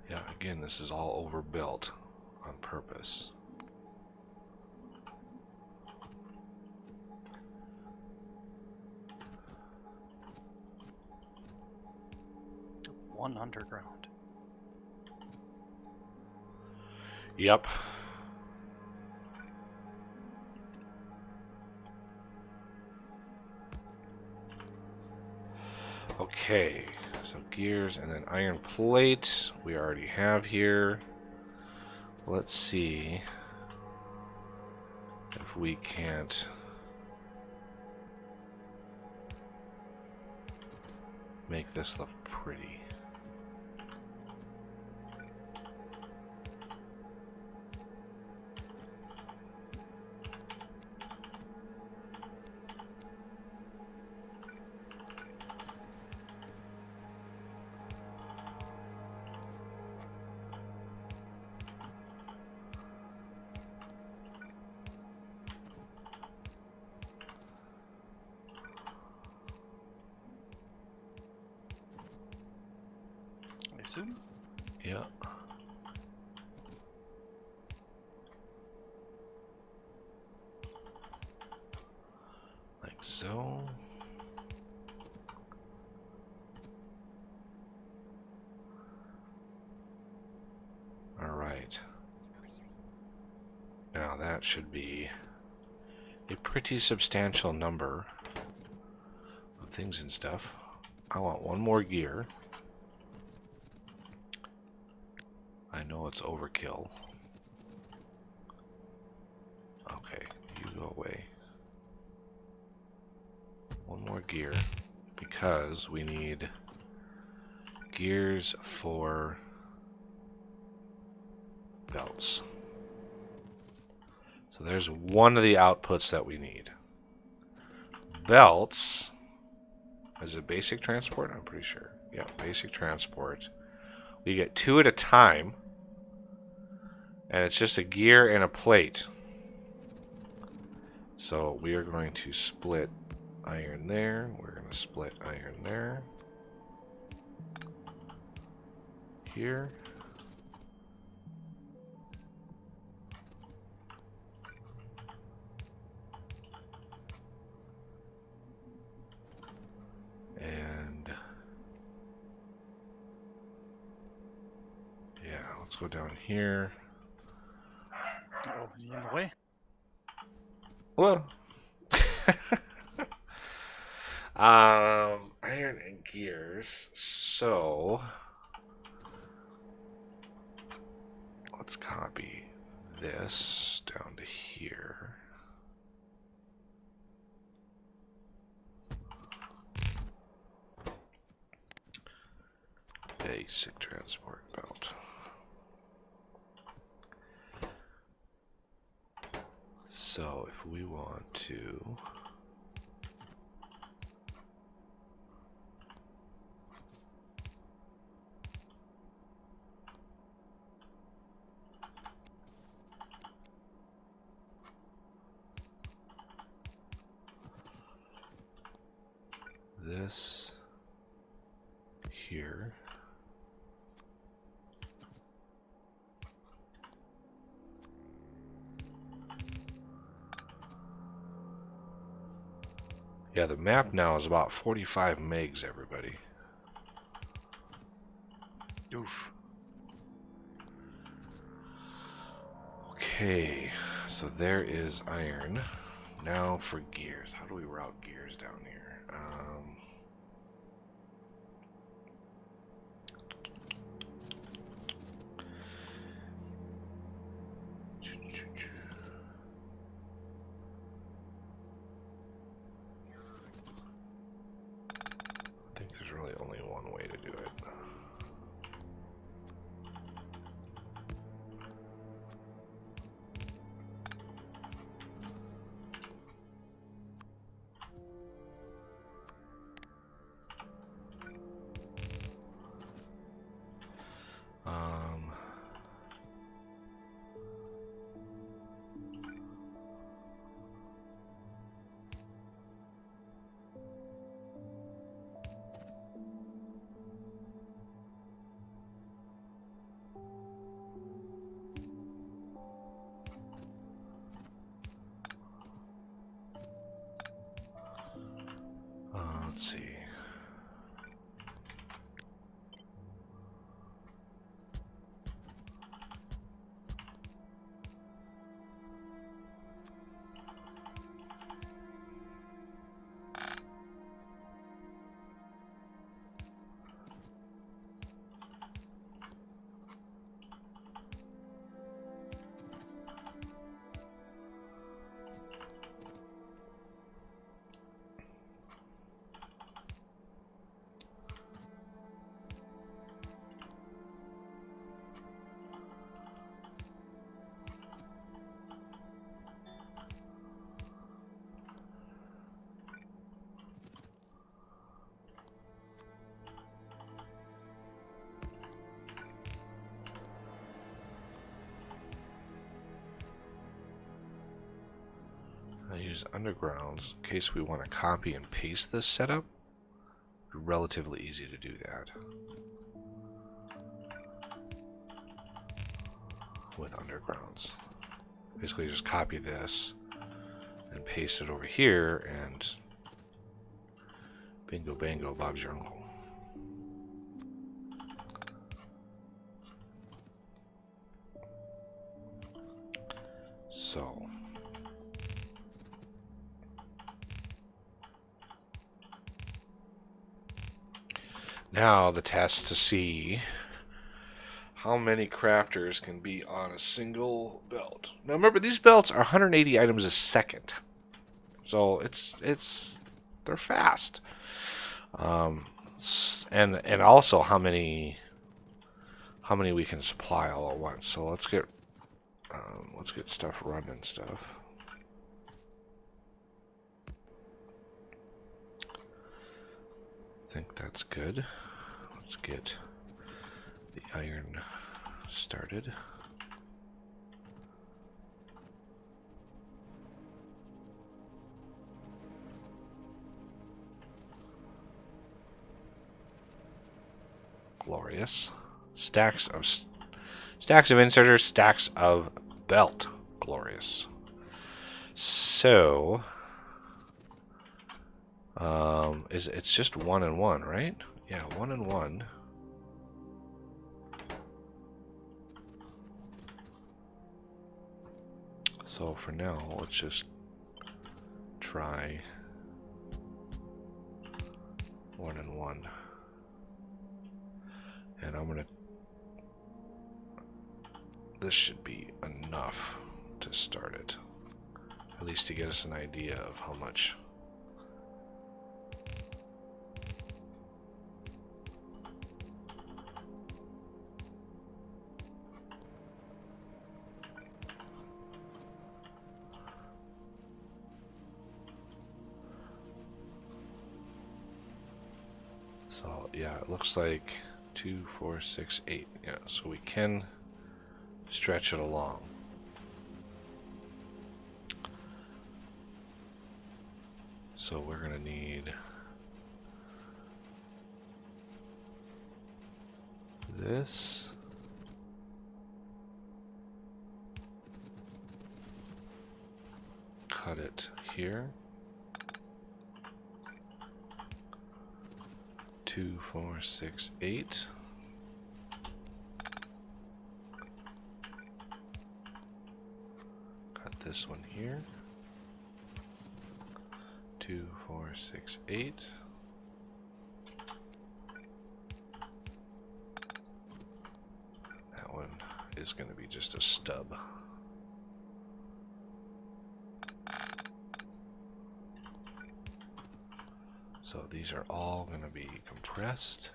Yeah, again, this is all overbuilt on purpose. One underground. Yep. Okay, so gears and then iron plate we already have here. Let's see if we can't make this look pretty. I assume? Yeah. Like so. All right. Now that should be a pretty substantial number of things and stuff. I want one more gear. I know it's overkill. Okay, you go away. One more gear, because we need gears for belts. So there's one of the outputs that we need. Belts, is it basic transport? I'm pretty sure. Yeah, basic transport. We get 2 at a time, and it's just a gear and a plate. So we are going to split iron there. We're going to split iron there. Here. And yeah, let's go down here. Oh, is he in the way? Well, iron and gears. So let's copy this down to here. Basic transport belt. So if we want to this here. Yeah, the map now is about 45 megs, everybody. Oof. Okay, so there is iron. Now for gears. How do we route gears down here? I think there's really only one way to do it. let's see. I use undergrounds in case we want to copy and paste this setup. Relatively easy to do that with undergrounds. Basically just copy this and paste it over here, and bingo bango, Bob's your uncle. So now the test to see how many crafters can be on a single belt. Now remember, these belts are 180 items a second, so they're fast. And also how many we can supply all at once. So let's get stuff running and stuff. I think that's good. Let's get the iron started. Glorious. Stacks of inserters, stacks of belt. Glorious. So it's just 1 and 1, right? Yeah, 1 and 1. So for now, let's just try 1 and 1. And I'm gonna... This should be enough to start it. At least to get us an idea of how much. So yeah, it looks like 2, 4, 6, 8. Yeah, so we can stretch it along. So we're gonna need this. Cut it here. 2, 4, 6, 8. Cut this one here. 2, 4, 6, 8. That one is going to be just a stub. So these are all going to be compressed.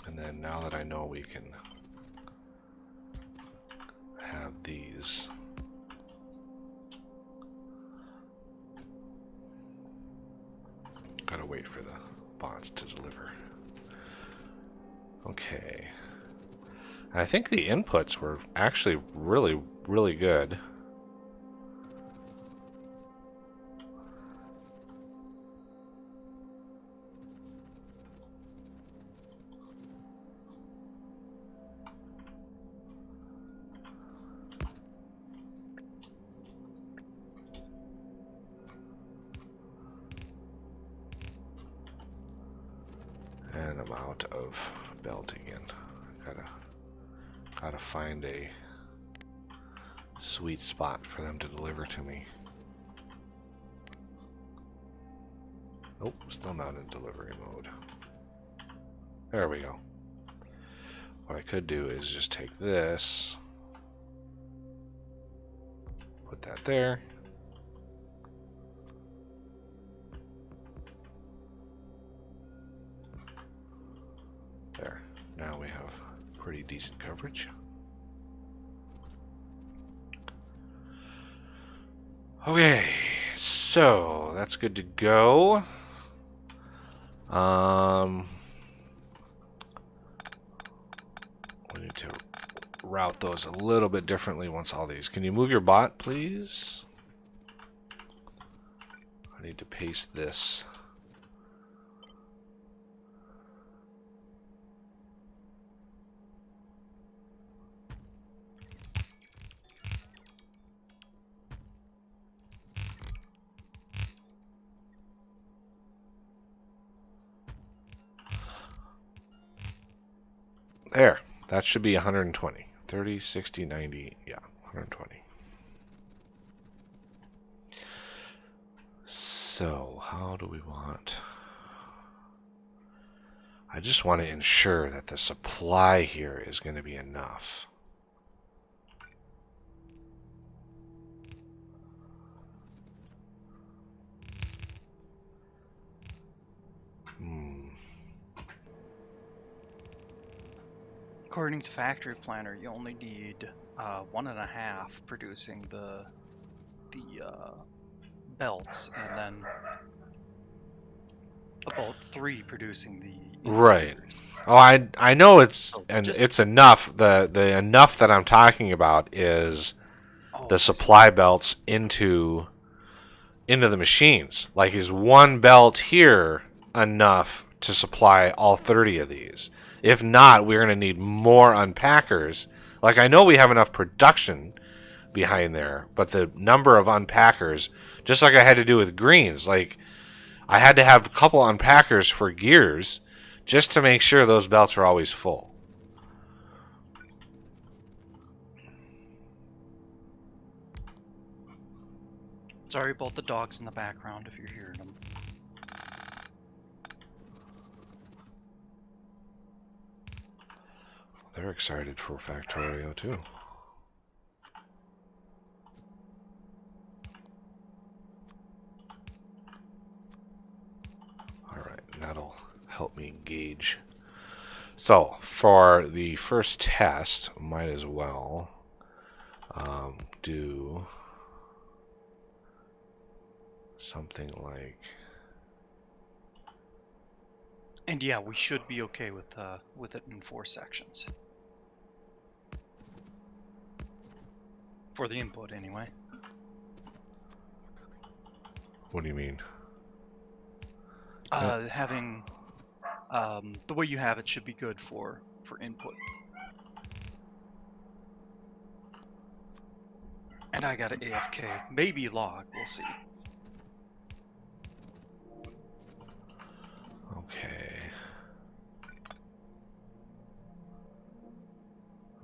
And then now that I know we can have these, gotta wait for the bots to deliver. Okay. And I think the inputs were actually really, really good. And I'm out of belt again. Gotta find a sweet spot for them to deliver to me. Nope, still not in delivery mode. There we go. What I could do is just take this, put that there. There. Now we have pretty decent coverage. Okay, so that's good to go. We need to route those a little bit differently once all these. Can you move your bot, please? I need to paste this. There. That should be 120. 30, 60, 90. Yeah, 120. So, how do we want... I just want to ensure that the supply here is going to be enough. According to Factory Planner, you only need 1.5 producing the belts, and then about 3 producing the Right. inserters. Oh, I know it's and just- it's enough. The enough that I'm talking about is the supply belts into the machines. Like, is one belt here enough to supply all 30 of these? If not, we're going to need more unpackers. Like, I know we have enough production behind there, but the number of unpackers, just like I had to do with greens, like I had to have a couple unpackers for gears just to make sure those belts are always full. Sorry about the dogs in the background if you're hearing them. They're excited for Factorio too. Alright, that'll help me gauge. So, for the first test, might as well do something like... And yeah, we should be okay with it in 4 sections. For the input, anyway. What do you mean? Having the way you have it should be good for input. And I got an AFK, maybe log. We'll see. Okay.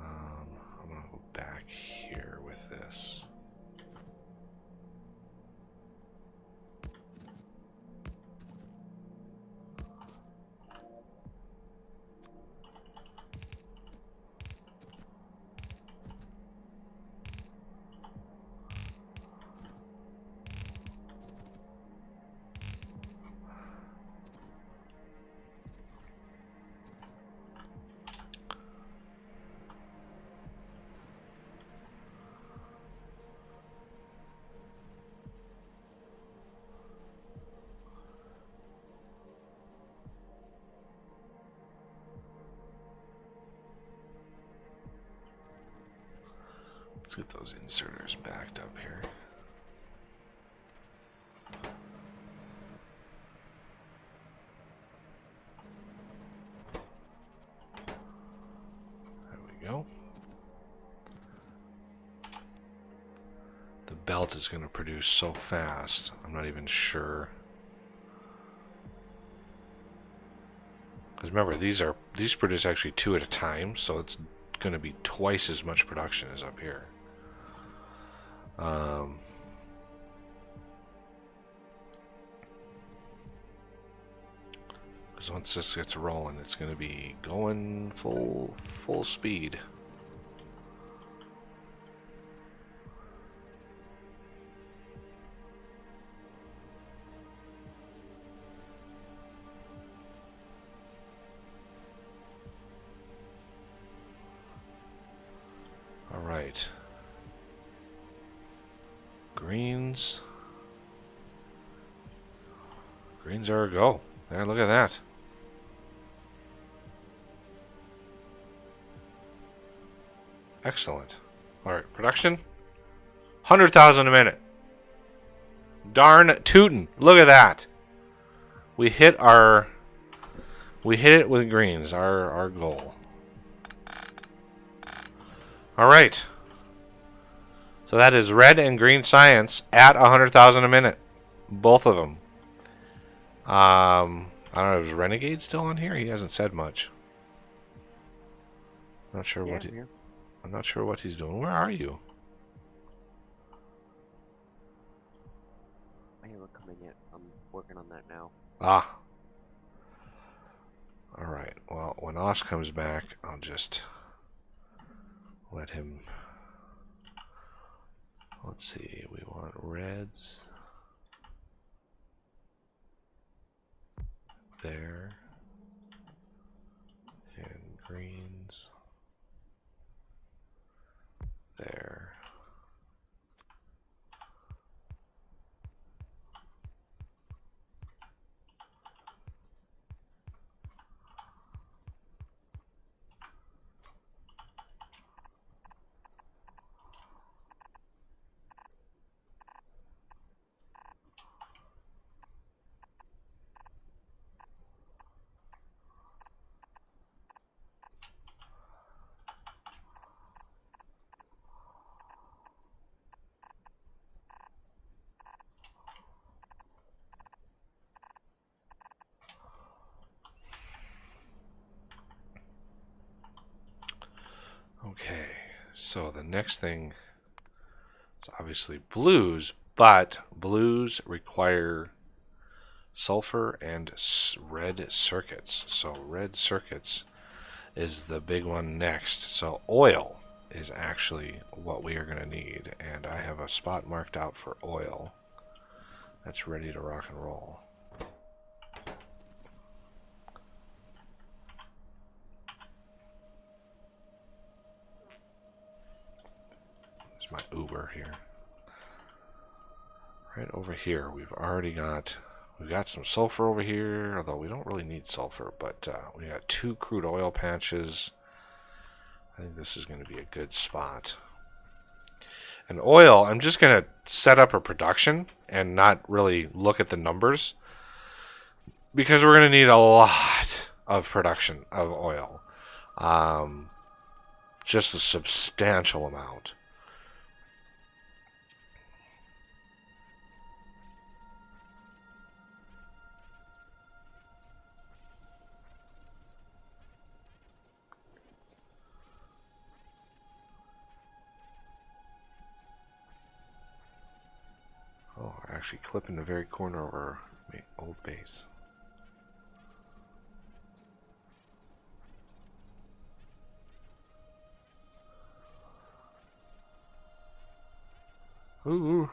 I'm gonna go back here with this. Let's get those inserters backed up here. There we go. The belt is going to produce so fast, I'm not even sure. Because remember, these produce actually 2 at a time, so it's going to be twice as much production as up here. Because once this gets rolling, it's going to be going full speed. All right. Greens. Greens are a go. There, look at that. Excellent. Alright, production. 100,000 a minute. Darn tootin'. Look at that. We hit it with greens, our goal. Alright. So that is red and green science at 100,000 a minute. Both of them. I don't know, is Renegade still on here? He hasn't said much. Not sure what I'm not sure what he's doing. Where are you? I haven't come in yet. I'm working on that now. Ah. Alright, well, when Os comes back, I'll just let him... Let's see, we want reds. There. And greens. There. Okay, so the next thing is obviously blues, but blues require sulfur and red circuits. So red circuits is the big one next. So oil is actually what we are going to need, and I have a spot marked out for oil that's ready to rock and roll. My Uber here. Right over here, we've got some sulfur over here, although we don't really need sulfur, but we got 2 crude oil patches. I think this is going to be a good spot. And oil, I'm just going to set up a production and not really look at the numbers, because we're going to need a lot of production of oil. Just a substantial amount. Oh, we're actually clipping the very corner of our old base. Ooh.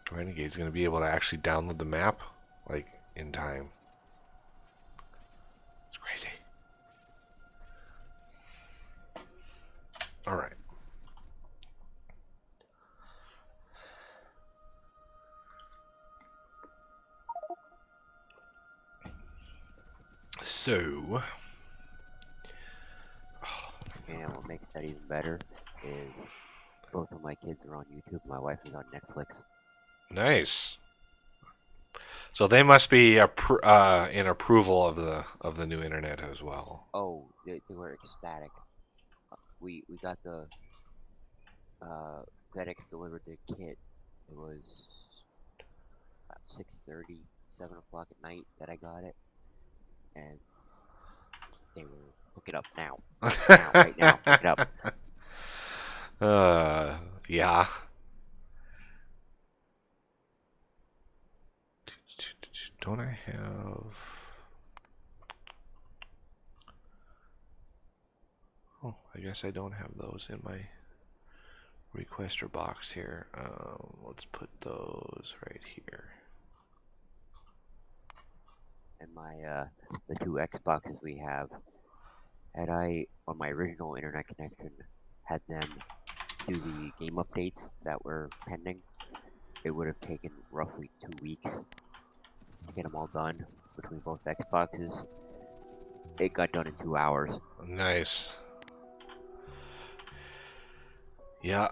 Renegade's going to be able to actually download the map, like, in time. It's crazy. Alright. So, And what makes that even better is both of my kids are on YouTube. My wife is on Netflix. nice. So they must be in approval of the new internet as well. Oh, they were ecstatic. We got the FedEx delivered the kit. It was about 6:30, 7 o'clock at night that I got it. and they were hook it up now, now, right now, hook it up. Yeah. Don't I have... Oh, I guess I don't have those in my requester box here. Let's put those right here. And my the 2 Xboxes we have, had I on my original internet connection had them do the game updates that were pending, it would have taken roughly 2 weeks to get them all done between both Xboxes. It got done in 2 hours. Nice. Yeah,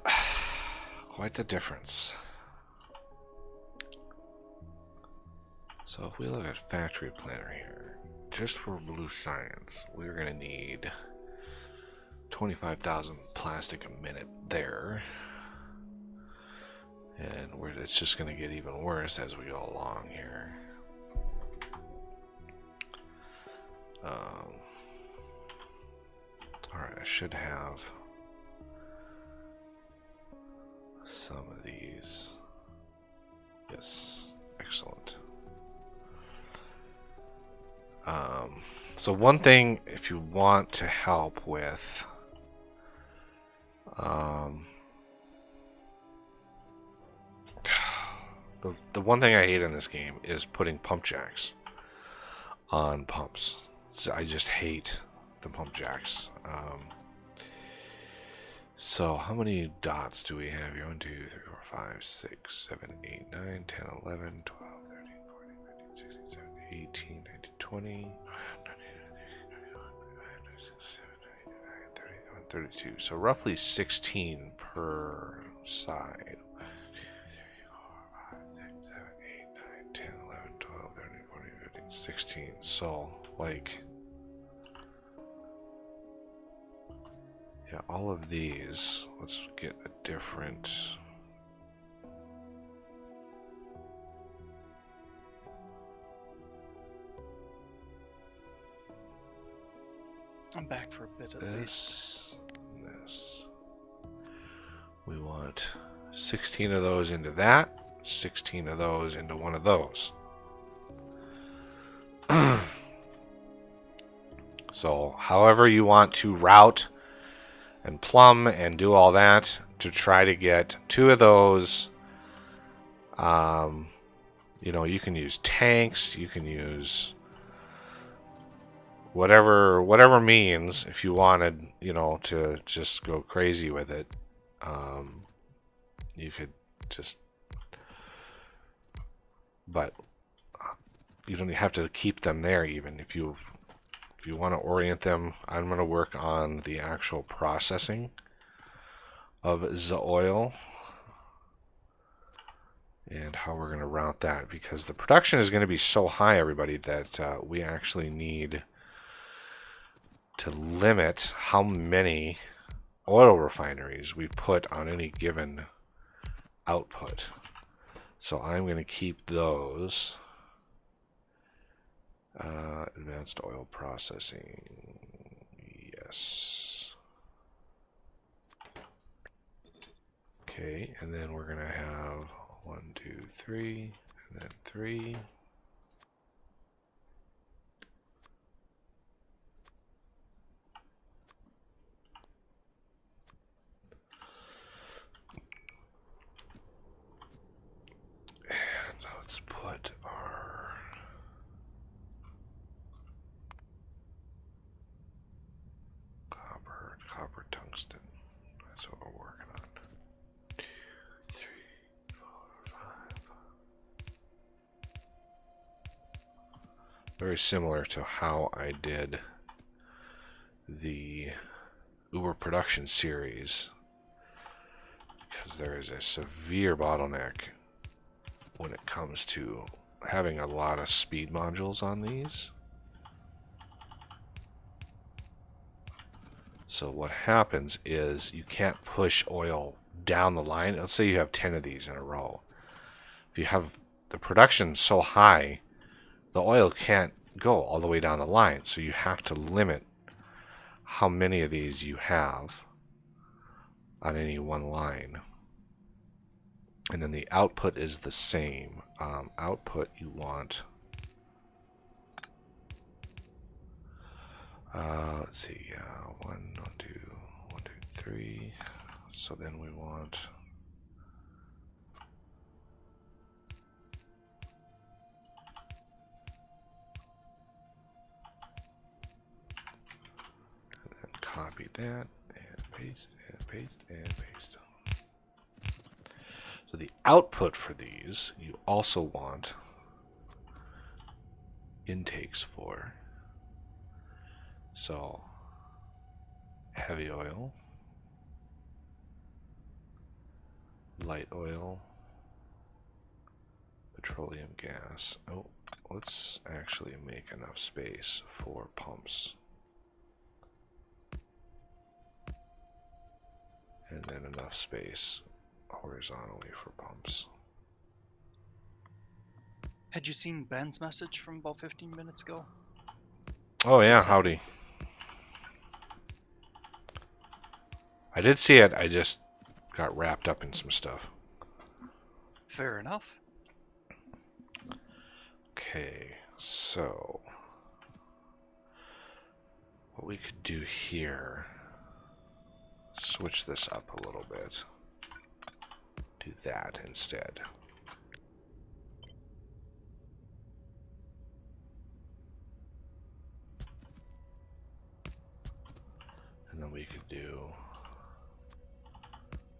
quite the difference. So if we look at factory planner here, just for blue science, we're going to need 25,000 plastic a minute there. And it's just going to get even worse as we go along here. Alright, I should have some of these. Yes, excellent. So one thing, if you want to help with the one thing I hate in this game is putting pump jacks on pumps. So I just hate the pump jacks. So how many dots do we have here? 1, 2, 3, 4, 5, 6, 7, 8, 9, 10, 11, 12, 13, 14, 15, 16, 17, 18, 19, 20, 32. So roughly 16 per side. 16. So, like, yeah, all of these, let's get a different. I'm back for a bit at least. This. We want 16 of those into that, 16 of those into one of those. So, however you want to route and plumb and do all that to try to get 2 of those. You know, you can use tanks, you can use whatever means if you wanted, you know, to just go crazy with it. You could just, but you don't have to keep them there. Even if you want to orient them, I'm going to work on the actual processing of the oil and how we're going to route that, because the production is going to be so high, everybody, that we actually need to limit how many oil refineries we put on any given output. So I'm going to keep those. Advanced oil processing, yes. Okay, and then we're going to have 1, 2, 3, and then 3. And let's put our copper tungsten. That's what we're working on. 2, 3, 4, 5. Very similar to how I did the Uber production series, because there is a severe bottleneck when it comes to having a lot of speed modules on these. So what happens is you can't push oil down the line. Let's say you have 10 of these in a row. If you have the production so high, the oil can't go all the way down the line. So you have to limit how many of these you have on any one line. And then the output is the same. Output you want, let's see, 1, 2, 3. So then we want copy that and paste and paste and paste. So the output for these you also want intakes for. So heavy oil, light oil, petroleum gas. Oh, let's actually make enough space for pumps. And then enough space horizontally for pumps. Had you seen Ben's message from about 15 minutes ago? Oh yeah, Just howdy. I did see it, I just got wrapped up in some stuff. Fair enough. Okay, so what we could do here, switch this up a little bit. Do that instead. And then we could do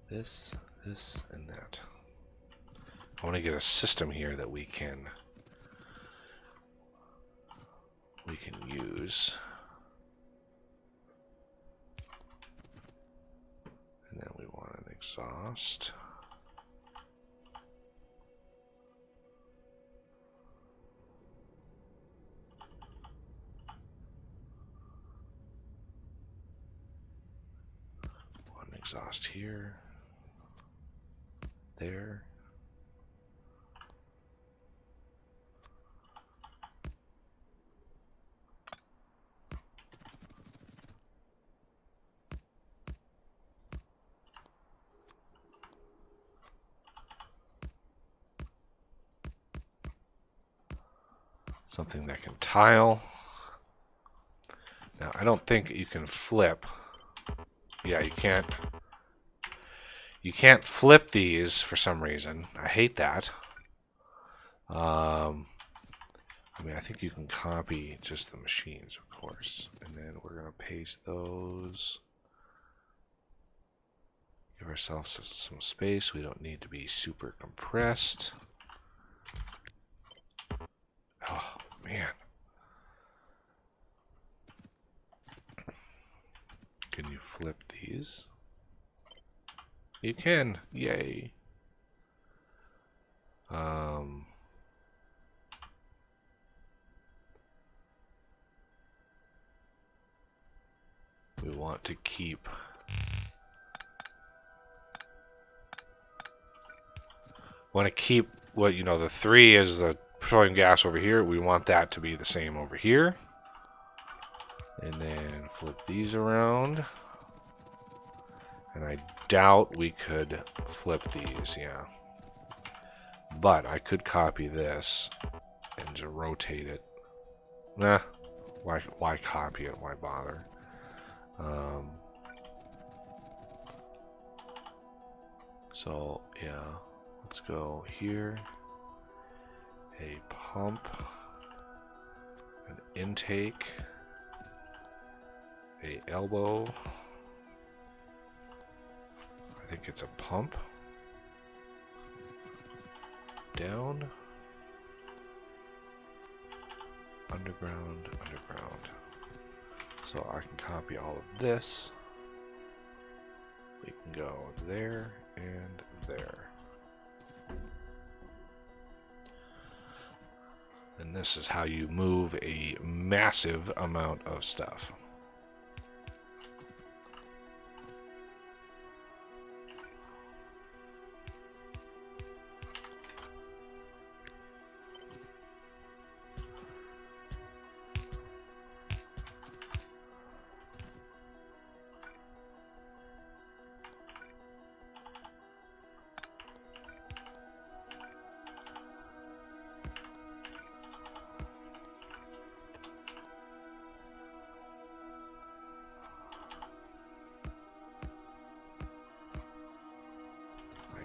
this, this, and that. I want to get a system here that we can use. And then we want an exhaust. One exhaust here. There. Something that can tile. Now, I don't think you can flip. Yeah, you can't. You can't flip these for some reason. I hate that. I mean, I think you can copy just the machines, of course. And then we're going to paste those. Give ourselves some space. We don't need to be super compressed. Oh, man. Can you flip these? You can. Yay. We want to keep what, you know, the 3 is the petroleum gas over here. We want that to be the same over here. And then flip these around. And I doubt we could flip these, yeah. But I could copy this and just rotate it. Nah, why copy it? Why bother? So, yeah, let's go here. A pump, an intake, a elbow. I think it's a pump. Down. Underground, underground. So I can copy all of this. We can go there and there. And this is how you move a massive amount of stuff.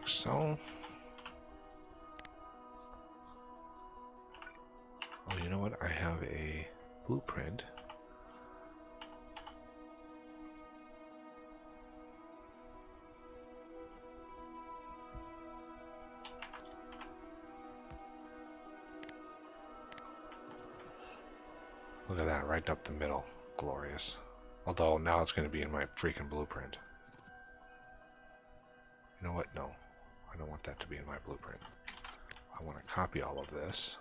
like so. Oh, you know what? I have a blueprint. Look at that, right up the middle. Glorious. Although now it's going to be in my freaking blueprint. You know what? No. I don't want that to be in my blueprint. I want to copy all of this.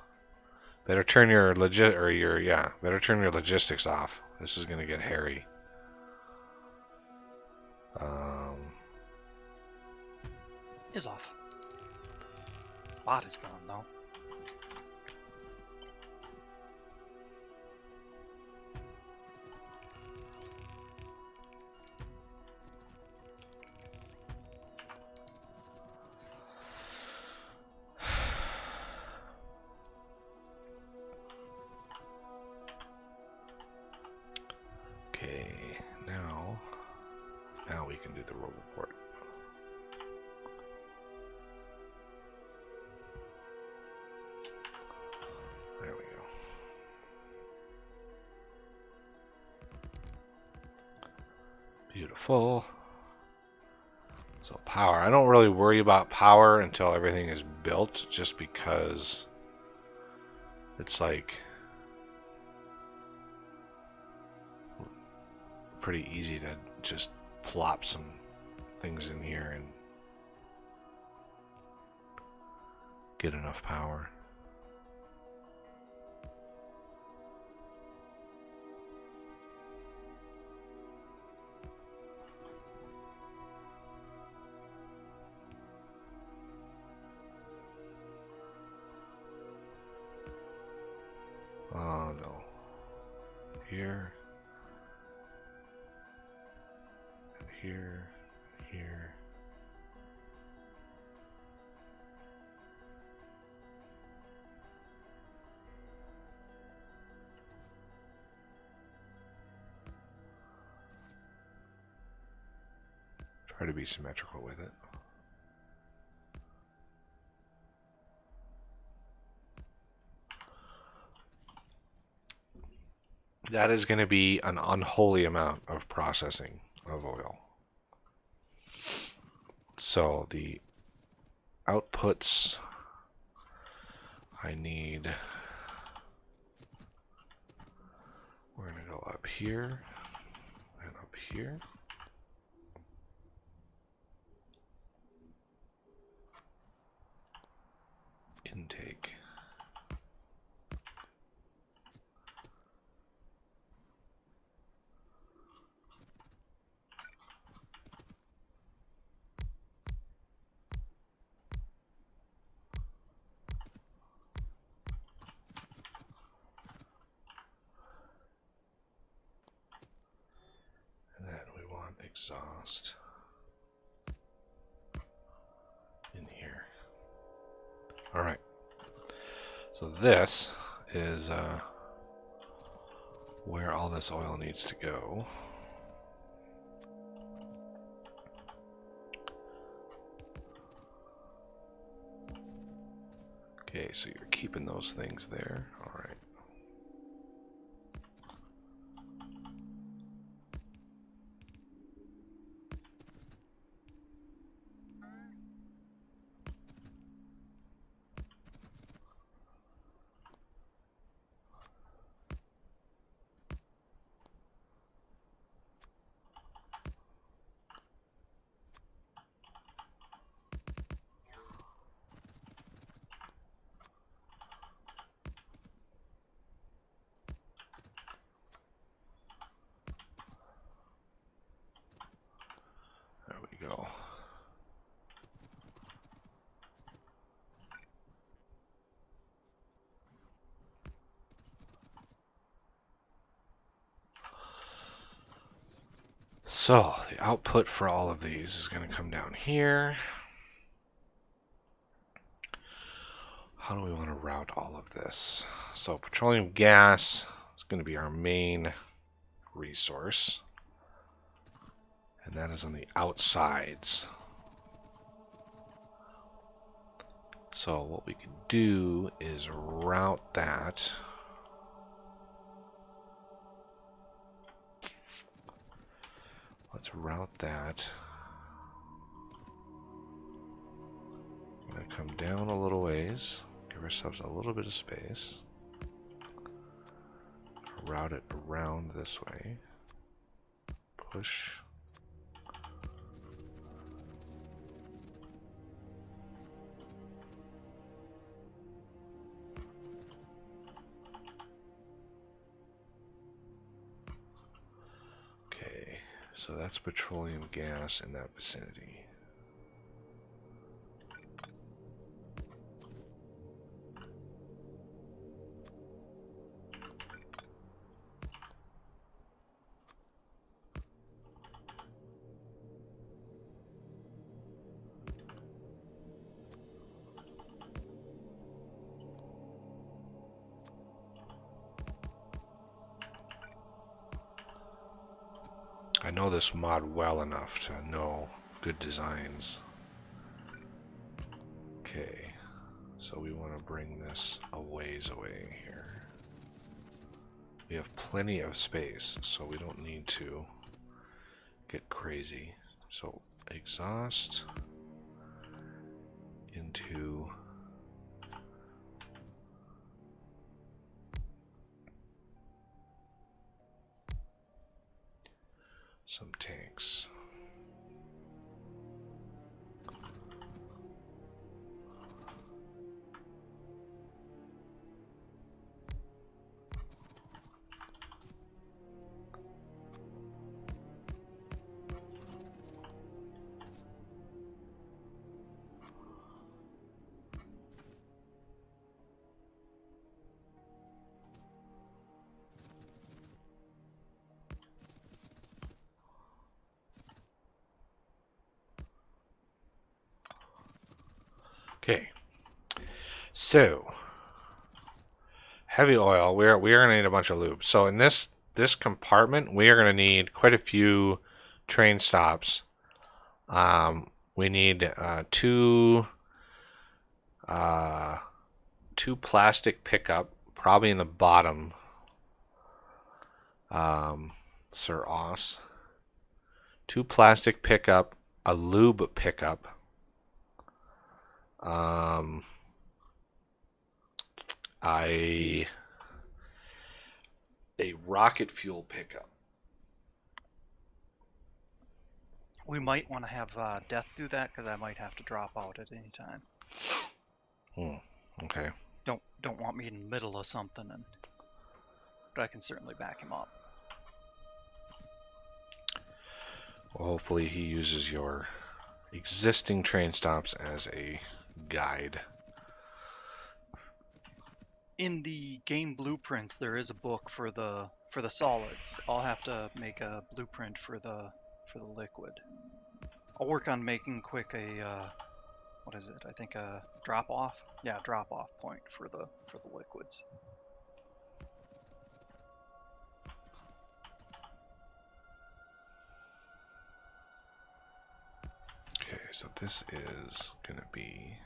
Better turn your better turn your logistics off. This is going to get hairy. Is off. Bot is gone though. Okay, now we can do the roll report. There we go. Beautiful. So power. I don't really worry about power until everything is built, just because it's like pretty easy to just plop some things in here and get enough power. Oh no. Here. Here. Here. Try to be symmetrical with it. That is going to be an unholy amount of processing of oil. So the outputs I need, we're going to go up here and up here. Intake. And then we want exhaust in here. All right. So this is where all this oil needs to go. Okay, so you're keeping those things there. All right. There we go. So the output for all of these is going to come down here. How do we want to route all of this? So petroleum gas is going to be our main resource. And that is on the outsides. So what we could do is route that. Let's route that. I'm going to come down a little ways, give ourselves a little bit of space. Route it around this way. Push. Okay, so that's petroleum gas in that vicinity. I know this mod well enough to know good designs. Okay, so we want to bring this a ways away here. We have plenty of space, so we don't need to get crazy. So exhaust into some tanks. Okay, so heavy oil. We are going to need a bunch of lube. So in this compartment, we are going to need quite a few train stops. We need two plastic pickup, probably in the bottom. Sir Oss. Two plastic pickup, a lube pickup. A rocket fuel pickup. We might want to have Death do that because I might have to drop out at any time. Okay. Don't want me in the middle of something, but I can certainly back him up. Well, hopefully he uses your existing train stops as a guide. In the game blueprints, there is a book for the solids. I'll have to make a blueprint for the liquid. I'll work on making quick a what is it? I think a drop off. Yeah, drop off point for the liquids. Okay, so this is gonna be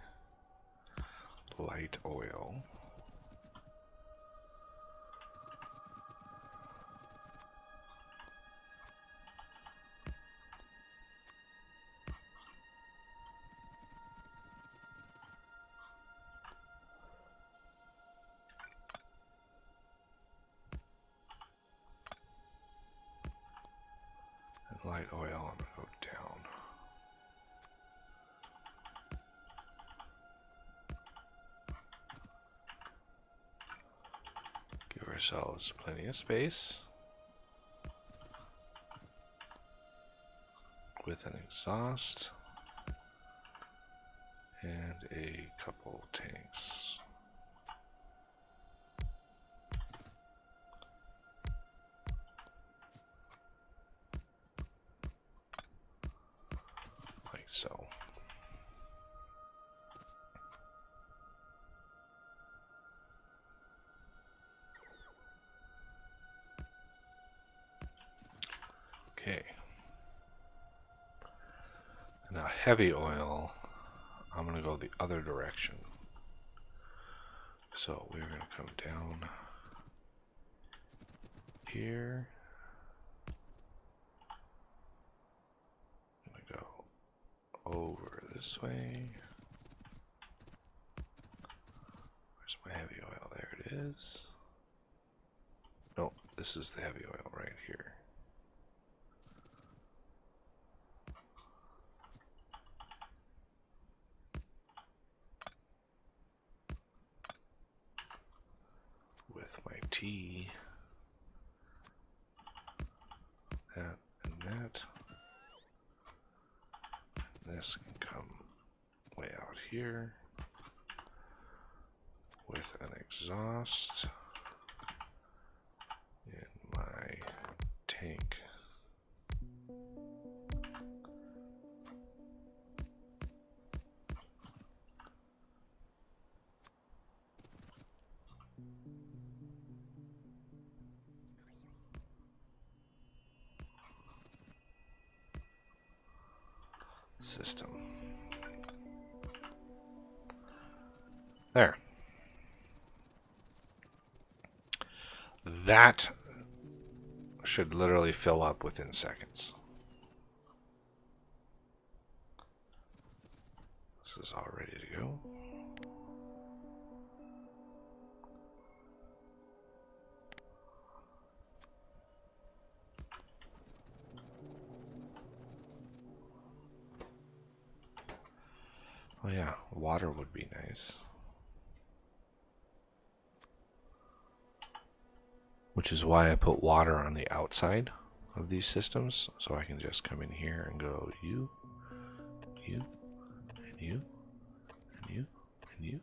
light oil. Light oil, I'm gonna go down. Give ourselves plenty of space with an exhaust and a couple tanks. Like so. Okay. Now heavy oil, I'm going to go the other direction. So we're going to come down here. I'm going to go over this way. Where's my heavy oil? There it is. No, this is the heavy oil right here. With my T, that and that. This can come way out here with an exhaust in my tank. System. There. That should literally fill up within seconds. This is all ready to go. Oh yeah, water would be nice. Which is why I put water on the outside of these systems, so I can just come in here and go you, and you, and you, and you.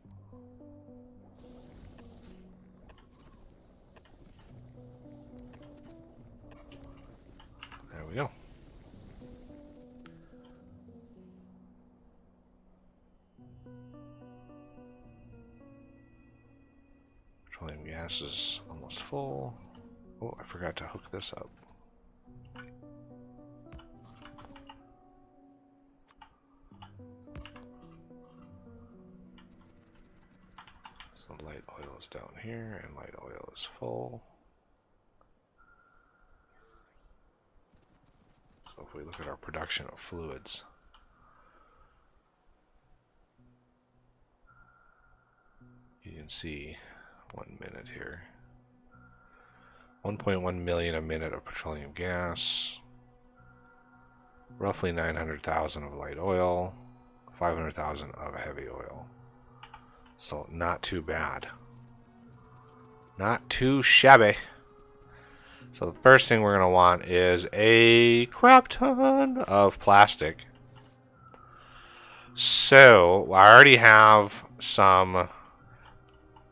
There we go. Petroleum gas is almost full. Oh, I forgot to hook this up. So light oil is down here, and light oil is full. So if we look at our production of fluids, you can see 1 minute here. 1.1 million a minute of petroleum gas, roughly 900,000 of light oil, 500,000 of heavy oil. So not too bad. Not too shabby. So the first thing we're going to want is a crap ton of plastic. So I already have some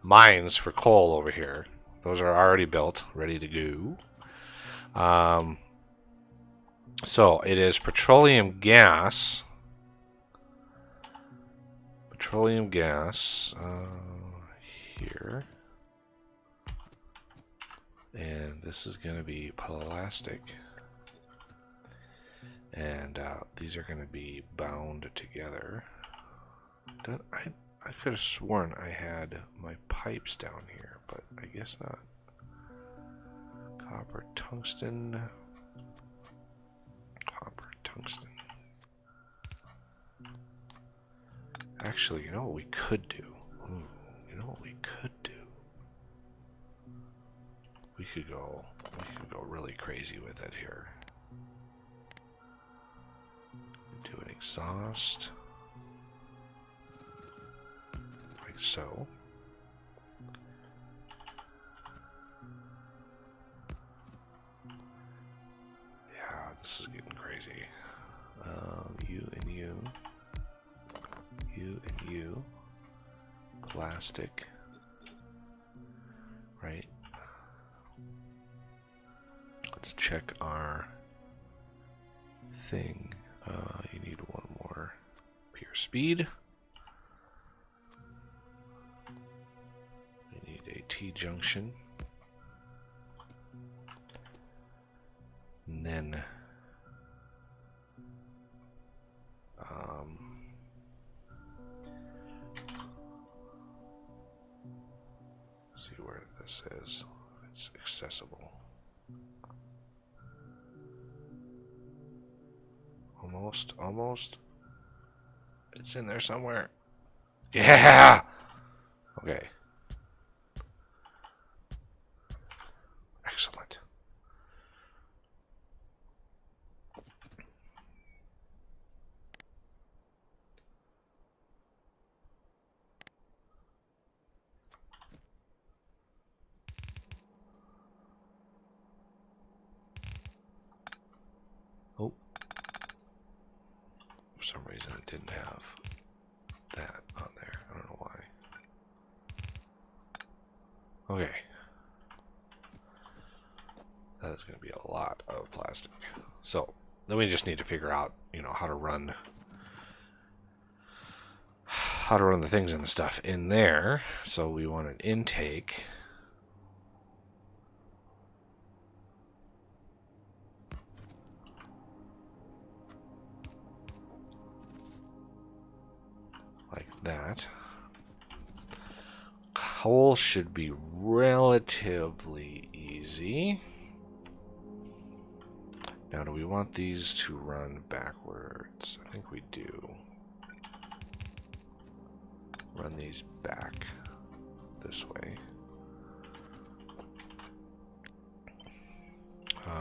mines for coal over here. Those are already built, ready to go. So it is petroleum gas. Petroleum gas here. And this is going to be plastic. And these are going to be bound together. I could have sworn I had my pipes down here, but I guess not. Copper, tungsten. Copper, tungsten. Actually, you know what we could do? Ooh, you know what we could do? We could go really crazy with it here. Do an exhaust. Like so. Yeah, this is getting crazy. You and you. You and you. Plastic. Right. Let's check our thing. You need one more pure speed. You need a T-junction. And then See where this is. It's accessible. Almost, almost. It's in there somewhere. Yeah! Okay. Excellent. Oh. For some reason it didn't have that on there. I don't know why. Okay. That is going to be a lot of plastic. So then we just need to figure out, you know, how to run the things and the stuff in there. So we want an intake. Like that. Coal should be relatively easy. Now, do we want these to run backwards? I think we do. Run these back this way.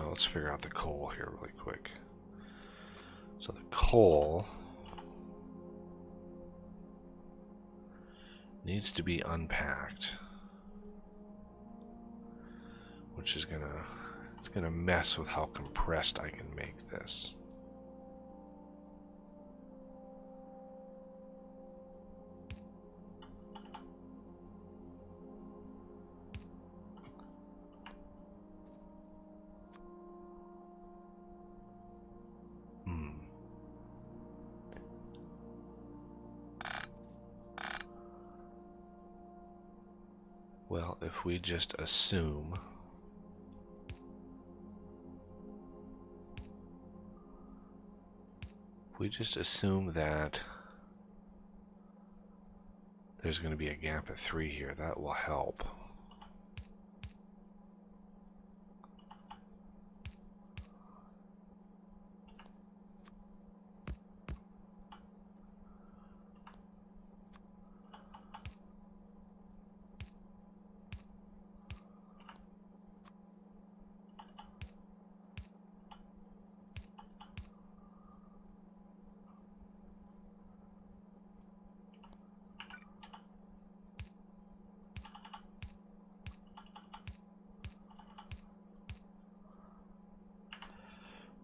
Let's figure out the coal here really quick. So the coal needs to be unpacked, which is it's gonna mess with how compressed I can make this. Well, if we just assume that there's going to be a gap of 3 here, that will help.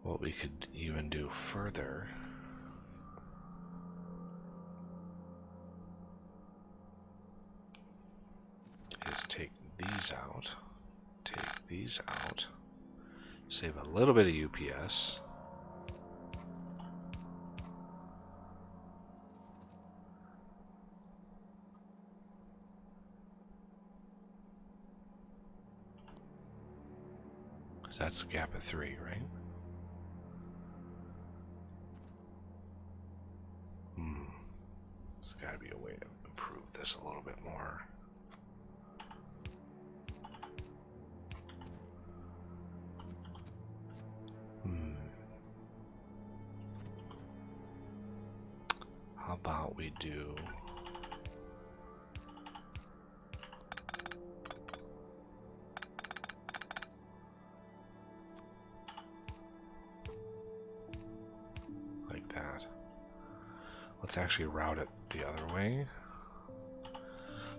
What we could even do further is take these out, save a little bit of UPS. Because that's a gap of 3, right? There's got to be a way to improve this a little bit more. How about we do like that? Let's actually route it the other way.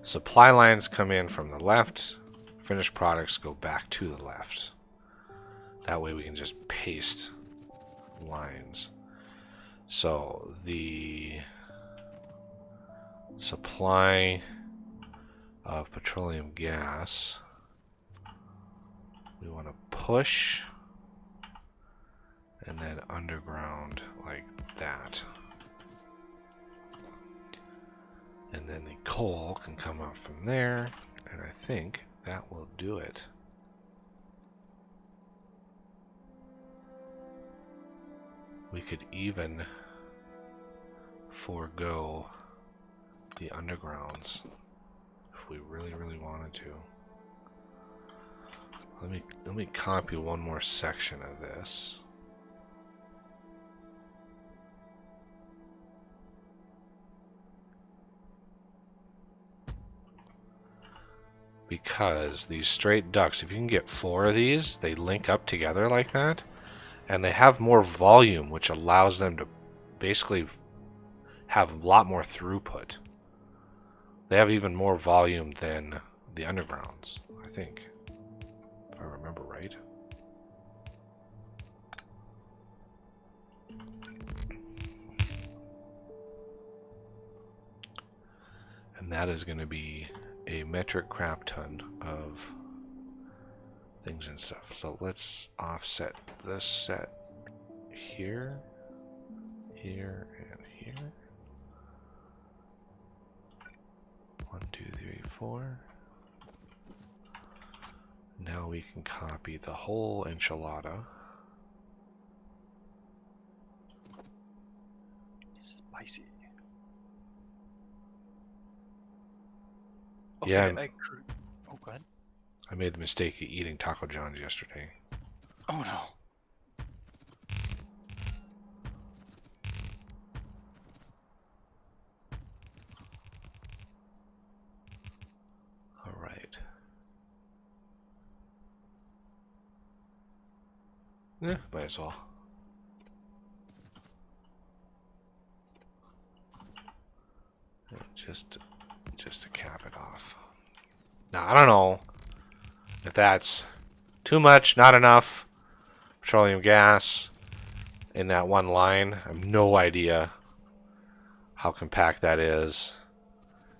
Supply lines come in from the left. Finished products go back to the left. That way we can just paste lines. So the supply of petroleum gas, we want to push and then underground like that. And then the coal can come up from there, and I think that will do it. We could even forego the undergrounds if if we really, really wanted to. Let me copy one more section of this. Because these straight ducts, if you can get 4 of these, they link up together like that, and they have more volume, which allows them to basically have a lot more throughput. They have even more volume than the undergrounds, I think, if I remember right. And that is going to be a metric crap ton of things and stuff. So let's offset this set here, here, and here. 1, 2, 3, 4. Now we can copy the whole enchilada. Spicy. Okay, Yeah, oh, go ahead. I made the mistake of eating Taco John's yesterday. Oh no. All right. Yeah, might as well. Just to cap it off. Now, I don't know if that's too much, not enough petroleum gas in that one line. I have no idea how compact that is,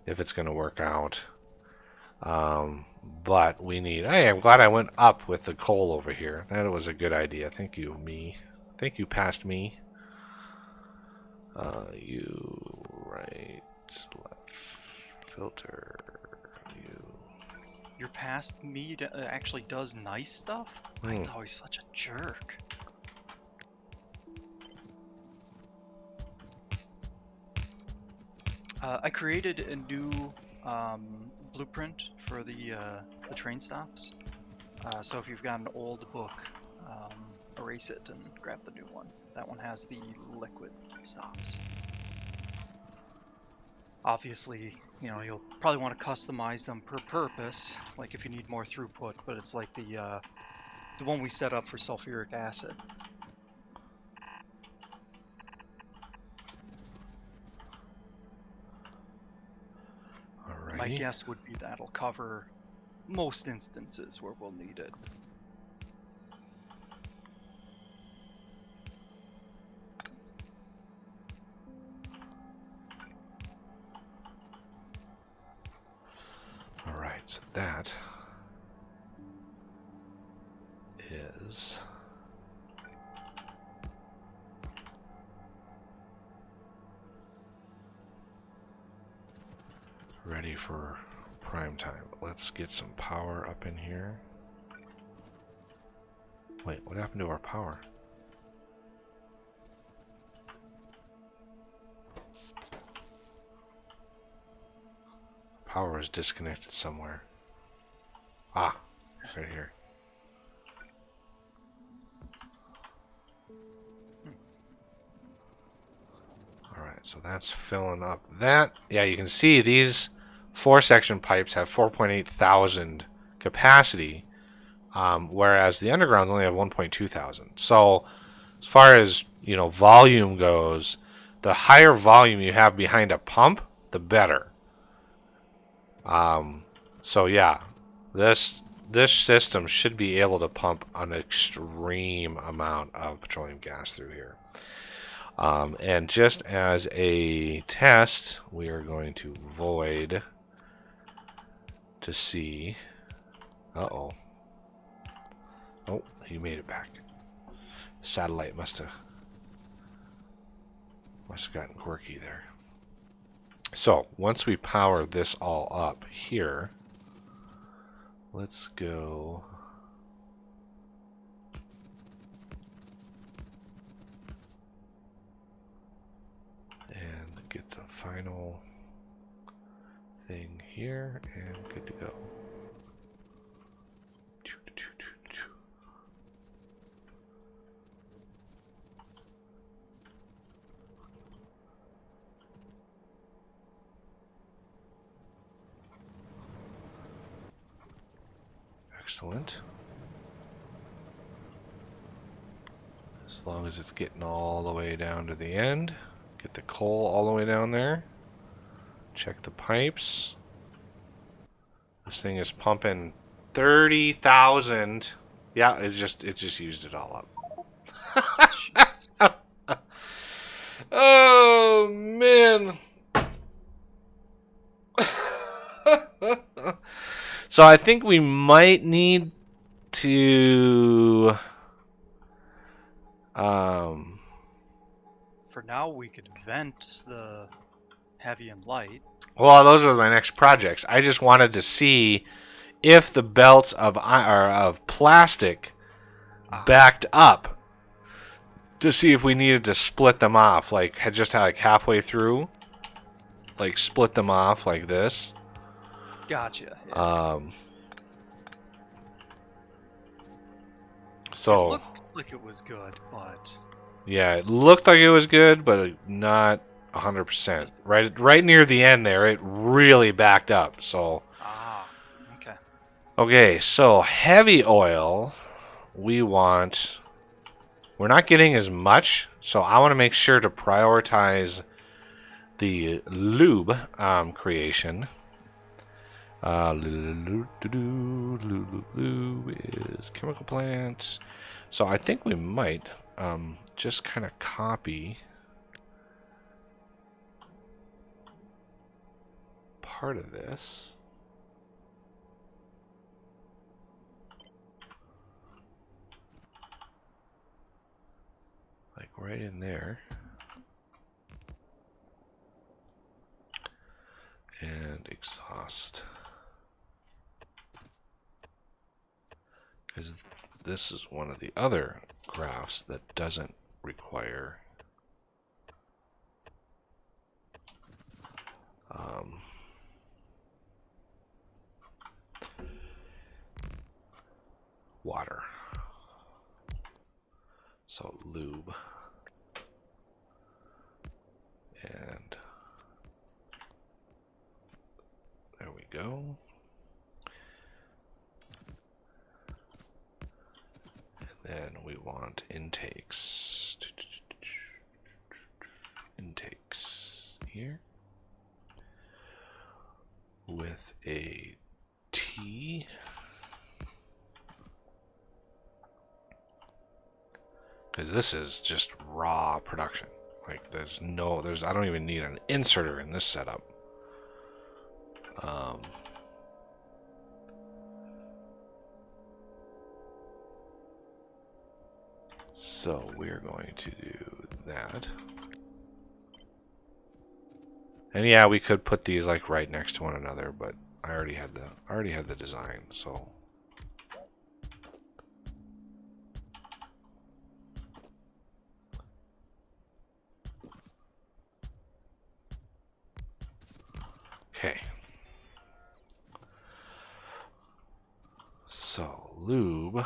if it's going to work out. But we need... Hey, I'm glad I went up with the coal over here. That was a good idea. Thank you, me. Thank you, past me. You right, left, filter, you. Your past me actually does nice stuff? Mine's always such a jerk. I created a new blueprint for the train stops. So if you've got an old book, erase it and grab the new one. That one has the liquid stops. Obviously, you know, you'll probably want to customize them per purpose, like if you need more throughput, but it's like the one we set up for sulfuric acid. Alrighty. My guess would be that'll cover most instances where we'll need it. Alright, so that is ready for prime time. Let's get some power up in here. Wait, what happened to our power? Power is disconnected somewhere. Ah, right here. Alright, so that's filling up. That, yeah, you can see these 4-section pipes have 4.8 thousand capacity, whereas the undergrounds only have 1.2 thousand. So, as far as, you know, volume goes, the higher volume you have behind a pump, the better. So yeah, this system should be able to pump an extreme amount of petroleum gas through here. And just as a test, we are going to void to see. Uh-oh. Oh, he made it back. The satellite must have gotten quirky there. So, once we power this all up here, let's go and get the final thing here and good to go. Excellent. As long as it's getting all the way down to the end. Get the coal all the way down there. Check the pipes. This thing is pumping 30,000. Yeah, it just used it all up. Oh man. So I think we might need to For now, we could vent the heavy and light. well, those are my next projects. I just wanted to see if the belts of plastic backed up to see if we needed to split them off, like halfway through, like split them off like this. Gotcha. Yeah. So it looked like it was good, but yeah, it looked like it was good, but not 100%. Right near the end there, it really backed up. So okay. okay, so heavy oil, we're not getting as much, so I want to make sure to prioritize the lube creation. Lube is chemical plants. So I think we might just kind of copy part of this. Like right in there. And exhaust. Because this is one of the other graphs that doesn't require water. So lube and there we go. Then we want intakes. Intakes here with a T. Because this is just raw production. Like I don't even need an inserter in this setup. So we're going to do that. And yeah, we could put these like right next to one another, but I already had the design, so okay. So lube.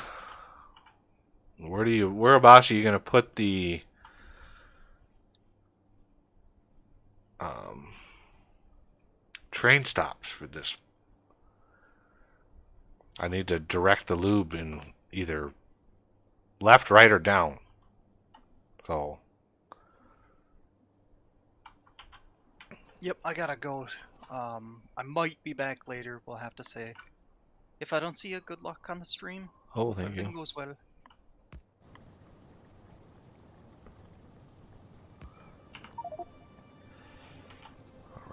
Whereabouts are you gonna put the train stops for this? I need to direct the lube in either left, right, or down. So Yep, I gotta go. I might be back later, we'll have to say. If I don't see you, good luck on the stream. oh, thank Everything you. goes well. All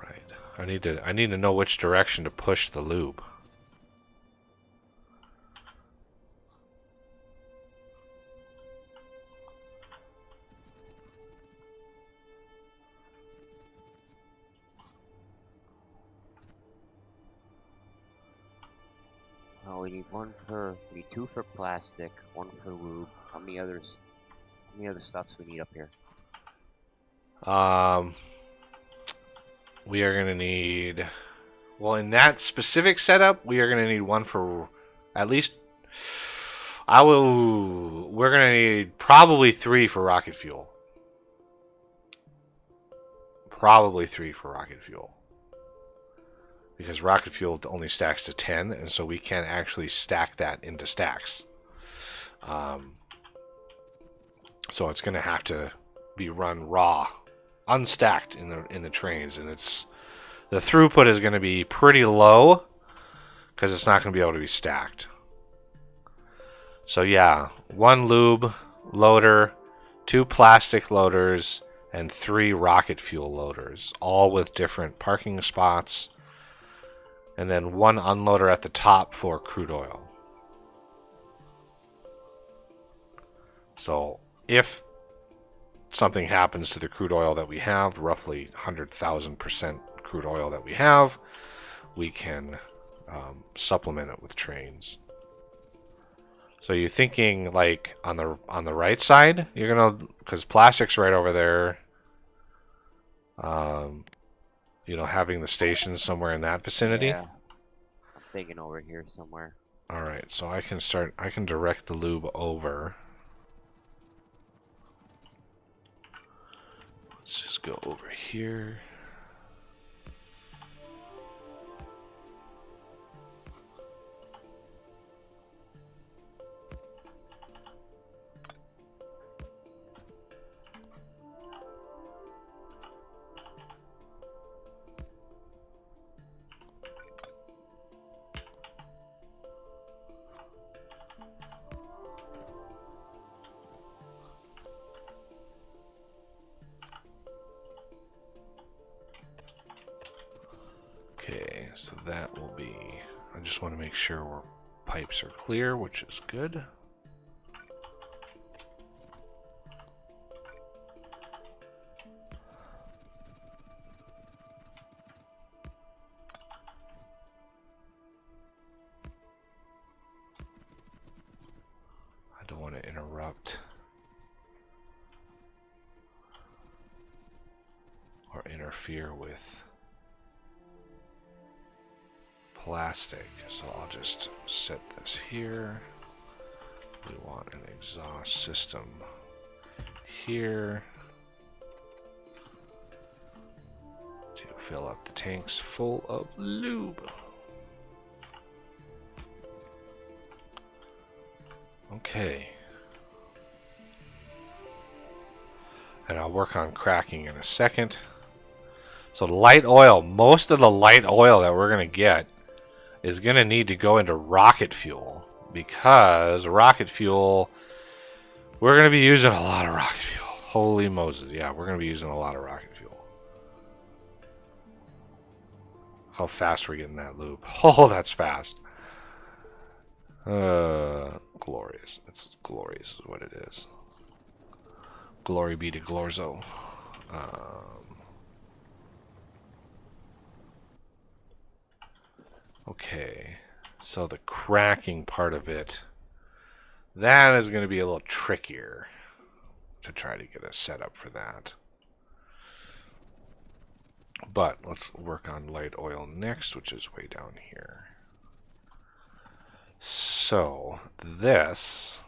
right. I need to know which direction to push the lube. Oh, we need two for plastic, one for lube. How many other stuffs we need up here? We are gonna need Well, in that specific setup, we are going to need one for at least. We're going to need probably 3 for rocket fuel. Probably 3 for rocket fuel. Because rocket fuel only stacks to 10, and so we can't actually stack that into stacks. So it's going to have to be run raw, unstacked in the trains, and the throughput is going to be pretty low because it's not going to be able to be stacked. So yeah, 1 lube loader, 2 plastic loaders, and 3 rocket fuel loaders, all with different parking spots, and then 1 unloader at the top for crude oil. So if something happens to the crude oil that we have, roughly 100,000% crude oil that we have, we can supplement it with trains. So you're thinking like on the right side, you're gonna, because plastic's right over there. You know, having the stations somewhere in that vicinity. Yeah. I'm thinking over here somewhere. All right, so I can direct the lube over. Let's just go over here. Okay, so that will be... I just want to make sure our pipes are clear, which is good. I don't want to interrupt or interfere with plastic, so I'll just set this here. We want an exhaust system here to fill up the tanks full of lube. Okay. And I'll work on cracking in a second. So light oil, most of the light oil that we're going to get is going to need to go into rocket fuel, because rocket fuel, we're going to be using a lot of rocket fuel. Holy Moses, yeah, we're going to be using a lot of rocket fuel. How fast we're getting that loop. Oh, that's fast. Glorious. It's glorious is what it is. Glory be to Glorzo. Okay, so the cracking part of it, that is going to be a little trickier to try to get us set up for that. But let's work on light oil next, which is way down here. So this,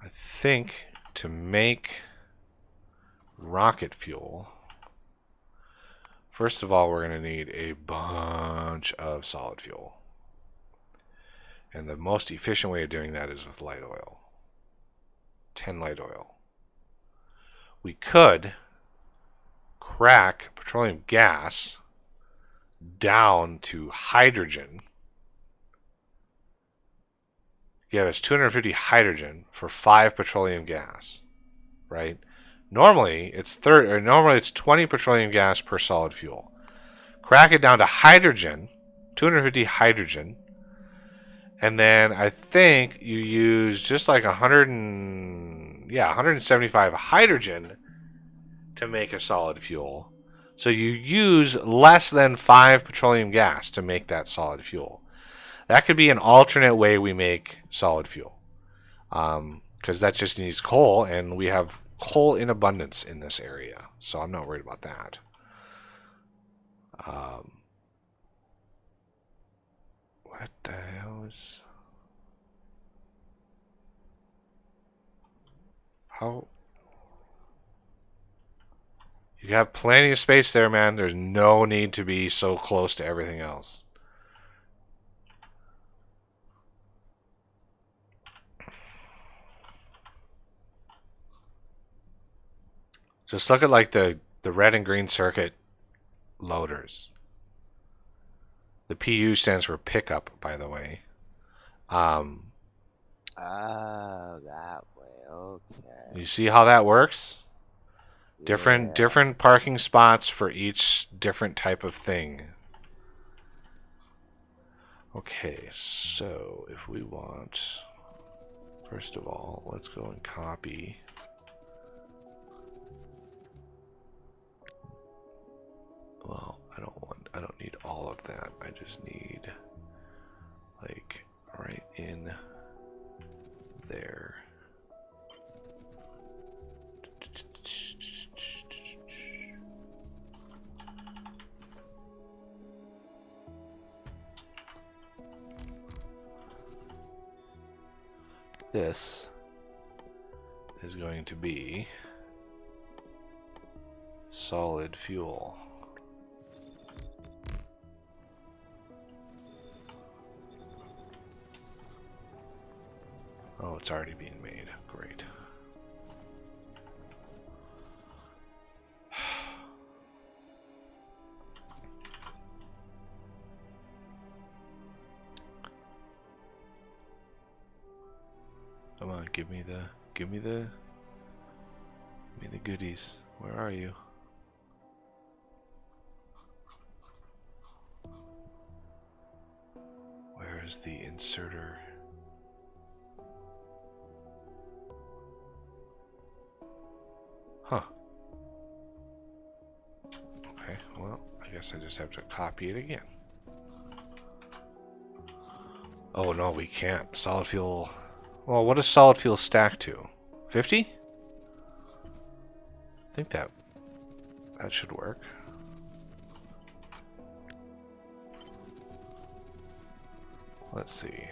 I think, to make rocket fuel, first of all, we're going to need a bunch of solid fuel. And the most efficient way of doing that is with light oil. 10 light oil. We could crack petroleum gas down to hydrogen. Give us 250 hydrogen for 5 petroleum gas, right? Normally it's 20 petroleum gas per solid fuel. Crack it down to hydrogen, 250 hydrogen, and then I think you use just like 175 hydrogen to make a solid fuel. So you use less than 5 petroleum gas to make that solid fuel. That could be an alternate way we make solid fuel, because that just needs coal, and we have coal in abundance in this area, so I'm not worried about that. What the hell is... How... You have plenty of space there, man. There's no need to be so close to everything else. Just look at like the red and green circuit loaders. The PU stands for pickup, by the way. Oh, that way. Okay. You see how that works? Yeah. Different parking spots for each different type of thing. Okay, so if we want, first of all, let's go and copy. Well, I don't need all of that. I just need like right in there. This is going to be solid fuel. Oh, it's already being made. Great. Come on, give me the goodies. Where are you? Where is the inserter? Huh. Okay, well, I guess I just have to copy it again. Oh no, we can't. Solid fuel. Well, what does solid fuel stack to? 50? I think that should work. Let's see.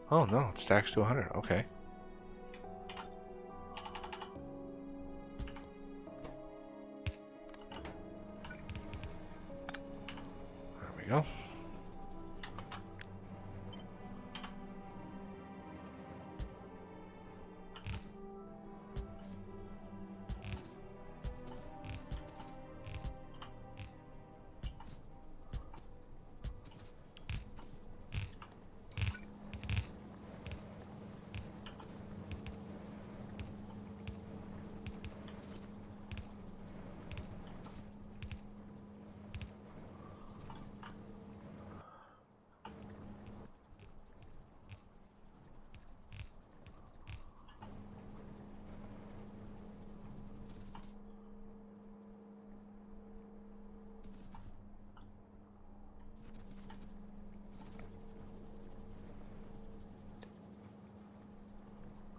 Oh no, it stacks to 100. Okay. There we go.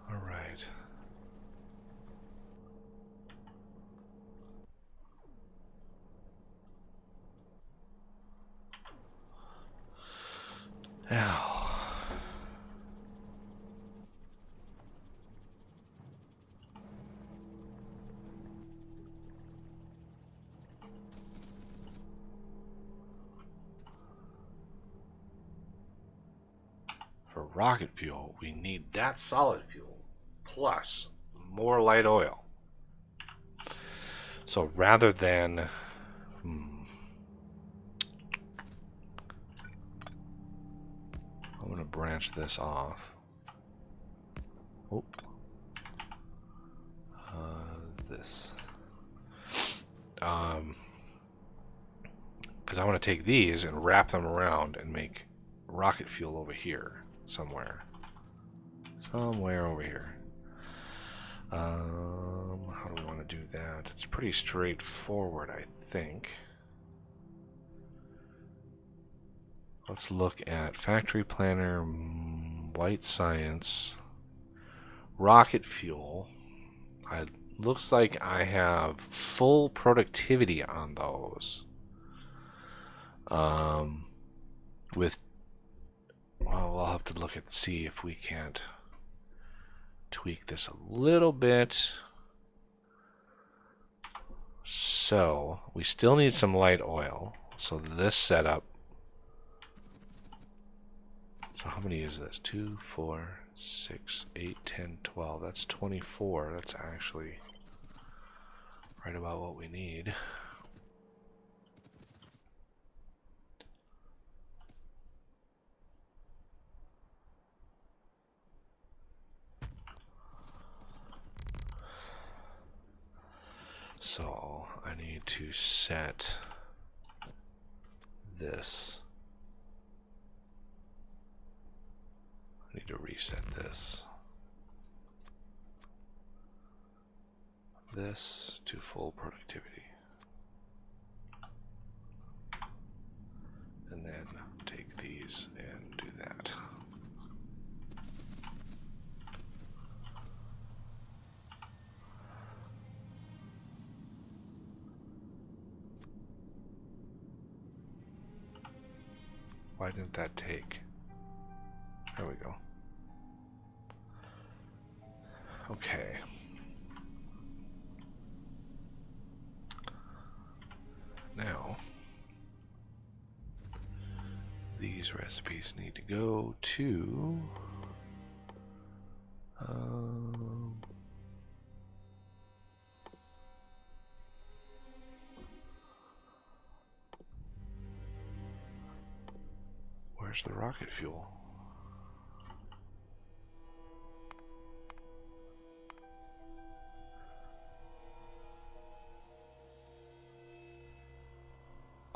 All right. Now, for rocket fuel, we need that solid fuel plus more light oil. So rather than I'm going to branch this off. Oh. This. Because I want to take these and wrap them around and make rocket fuel over here somewhere. Somewhere over here. How do we want to do that? It's pretty straightforward, I think. Let's look at factory planner, white science, rocket fuel. It looks like I have full productivity on those. With, well, we'll have to look at, see if we can't tweak this a little bit. So we still need some light oil. So this setup. So how many is this? 2, 4, 6, 8, 10, 12. That's 24. That's actually right about what we need. So I need to set this. I need to reset this. This to full productivity. And then take these and do that. Why didn't that take? There we go. Okay. Now, these recipes need to go to where's the rocket fuel?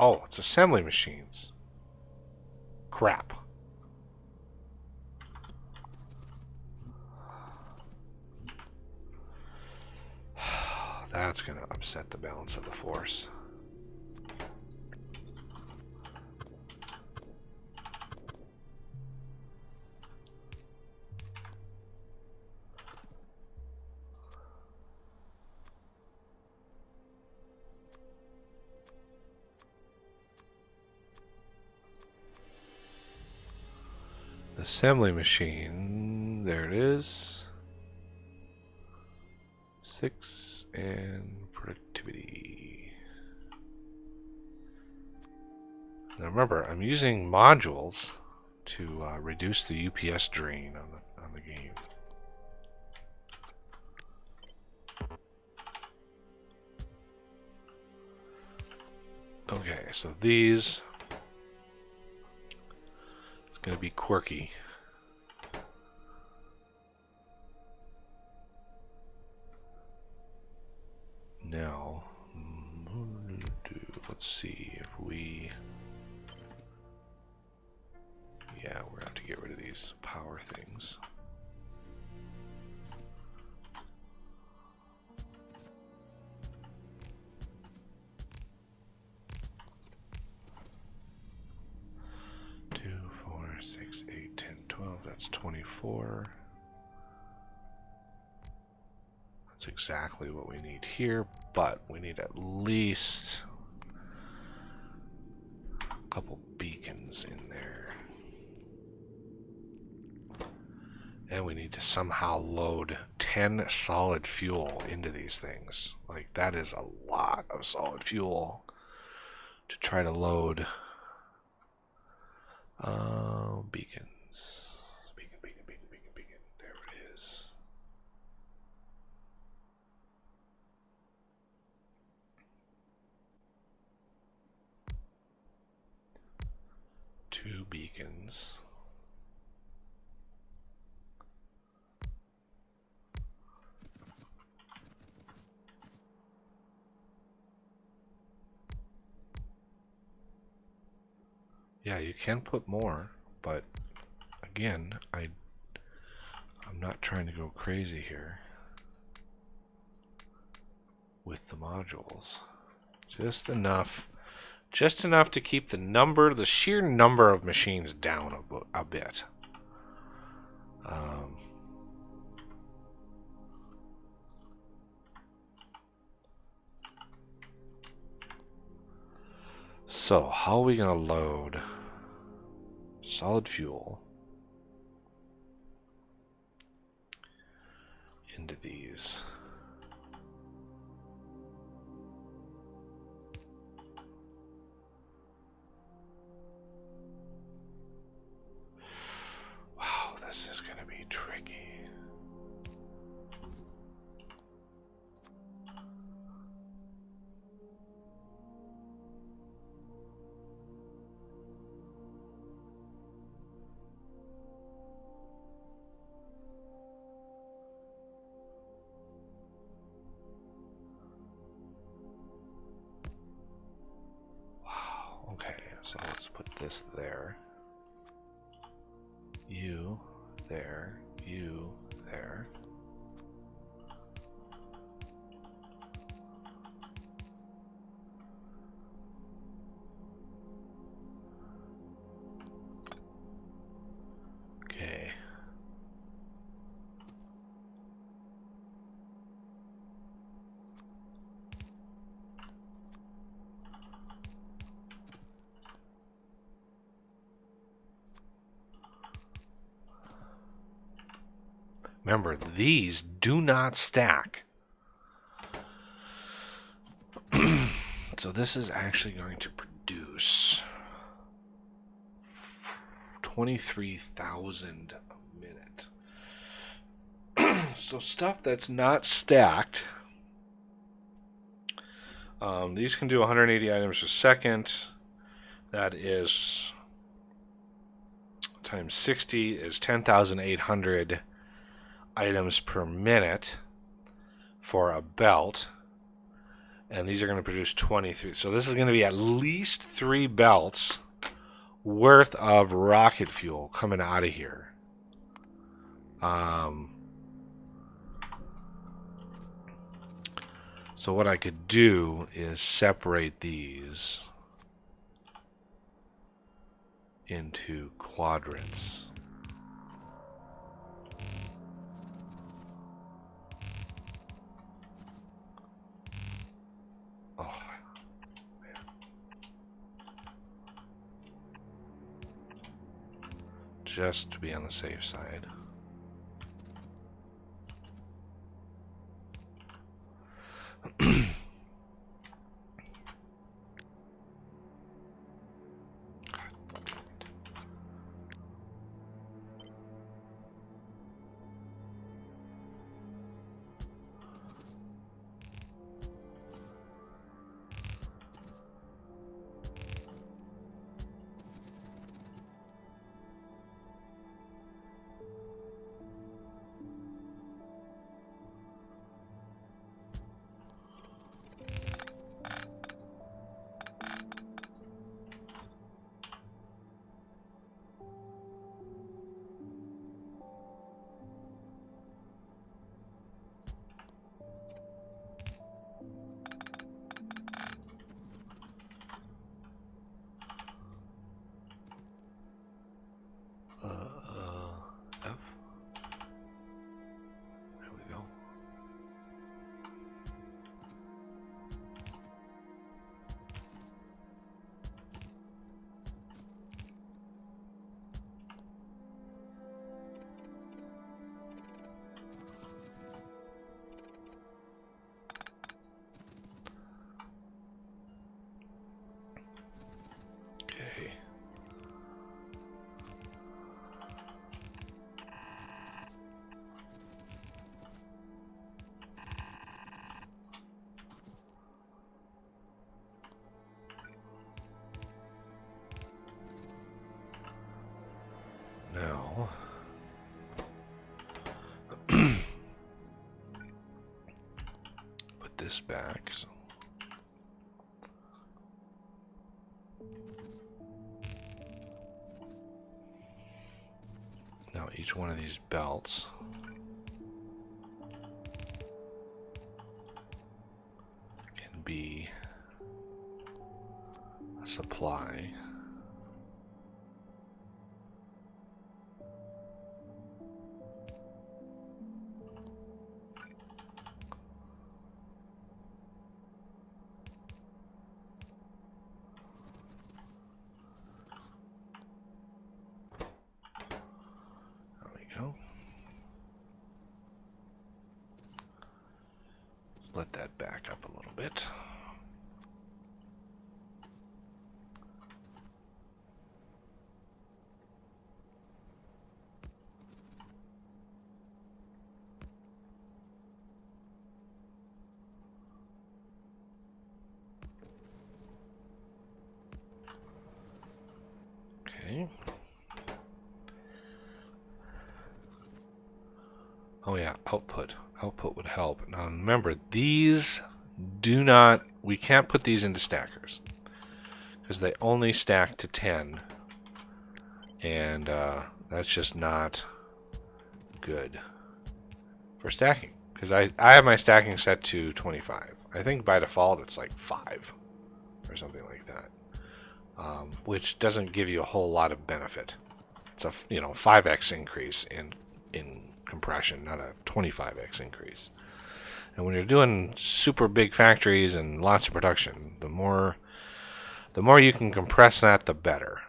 Oh, it's assembly machines. Crap. That's gonna upset the balance of the force. Assembly machine, there it is. 6 and productivity. Now remember, I'm using modules to reduce the UPS drain on the game. Okay, so these. Going to be quirky. Now, let's see if we... Yeah, we're going to have to get rid of these power things. Six, 8, 10, 12, that's 24. That's exactly what we need here, but we need at least a couple beacons in there. And we need to somehow load 10 solid fuel into these things. Like, that is a lot of solid fuel to try to load. Beacons. Beacon. There it is. Two beacons. Yeah, you can put more, but again, I'm not trying to go crazy here with the modules. Just enough to keep the sheer number of machines down a bit. So, how are we going to load solid fuel into these? Wow, this is going to be tricky. Okay, so let's put this there. You there, you there. Okay. Remember, these do not stack. So this is actually going to produce 23,000 a minute. So stuff that's not stacked. These can do 180 items a second. That is times 60 is 10,800 items per minute for a belt. And these are going to produce 23. So this is going to be at least 3 belts worth of rocket fuel coming out of here. So what I could do is separate these into quadrants. Oh, man. Just to be on the safe side. F. There we go. Okay. Now, put this back. So. Now each one of these belts can be a supply. let that back up a little bit. Okay. Oh yeah, output. Output would help. Now remember, these do not, we can't put these into stackers because they only stack to 10, and that's just not good for stacking, because I have my stacking set to 25. I think by default it's like 5 or something like that, which doesn't give you a whole lot of benefit. It's a 5x increase in compression, not a 25x increase. And when you're doing super big factories and lots of production, the more you can compress that, the better.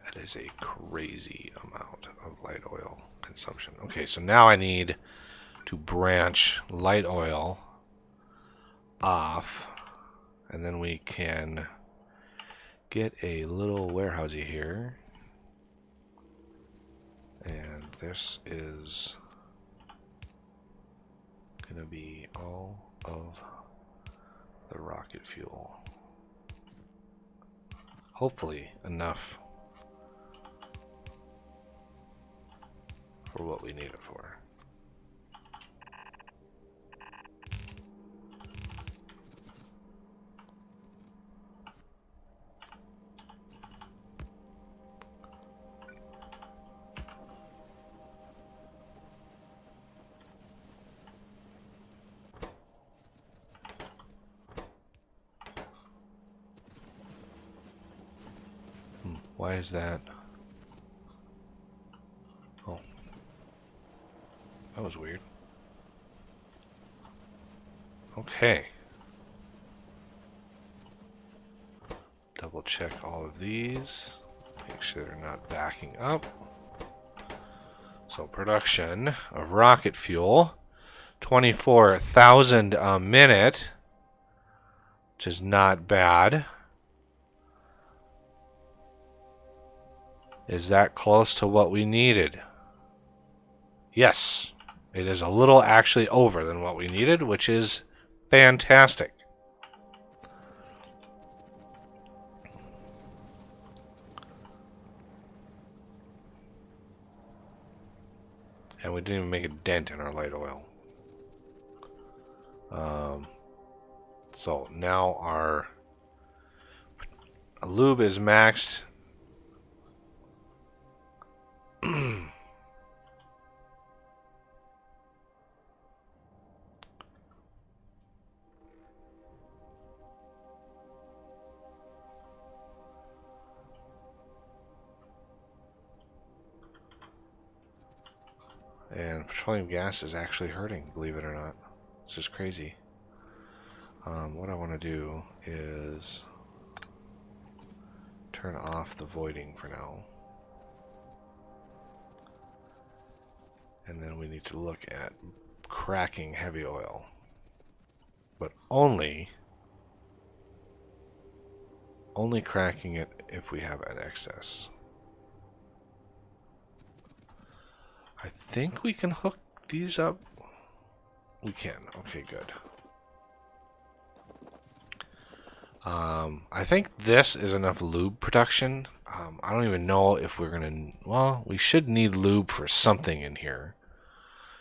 That is a crazy amount of light oil consumption. Okay, so now I need to branch light oil off, and then we can get a little warehousey here. And this is gonna be all of the rocket fuel. Hopefully enough for what we need it for. Why is that? Oh. That was weird. Okay. Double check all of these. Make sure they're not backing up. So production of rocket fuel, 24,000 a minute, which is not bad. Is that close to what we needed? Yes, it is a little actually over than what we needed, which is fantastic. And we didn't even make a dent in our light oil. So now our lube is maxed. And petroleum gas is actually hurting, believe it or not. It's just crazy. What I want to do is turn off the voiding for now. And then we need to look at cracking heavy oil. But only cracking it if we have an excess. I think we can hook these up. We can. Okay, good. I think this is enough lube production. I don't even know if we're gonna. Well, we should need lube for something in here.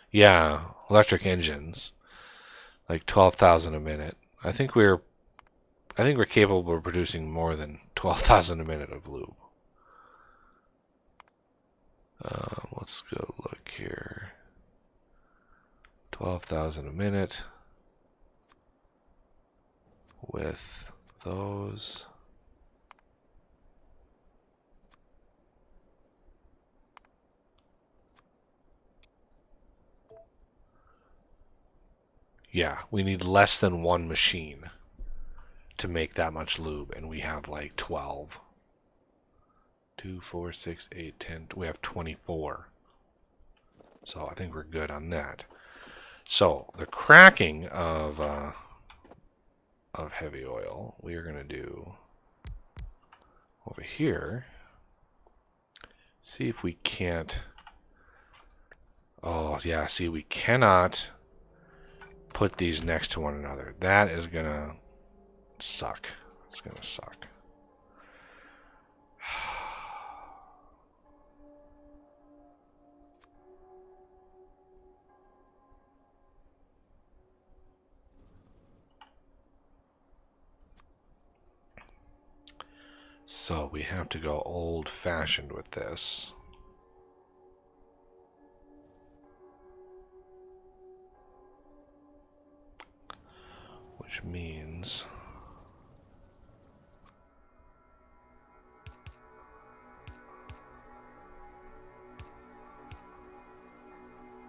Yeah, electric engines, like 12,000 a minute. I think we're capable of producing more than 12,000 a minute of lube. Let's go look here. 12,000 a minute with those. Yeah, we need less than one machine to make that much lube, and we have like 12. 2, 4, 6, 8, 10. We have 24. So I think we're good on that. So the cracking of heavy oil, we are going to do over here. See if we can't. Oh yeah, see, we cannot put these next to one another. That is going to suck. It's going to suck. So we have to go old-fashioned with this. Which means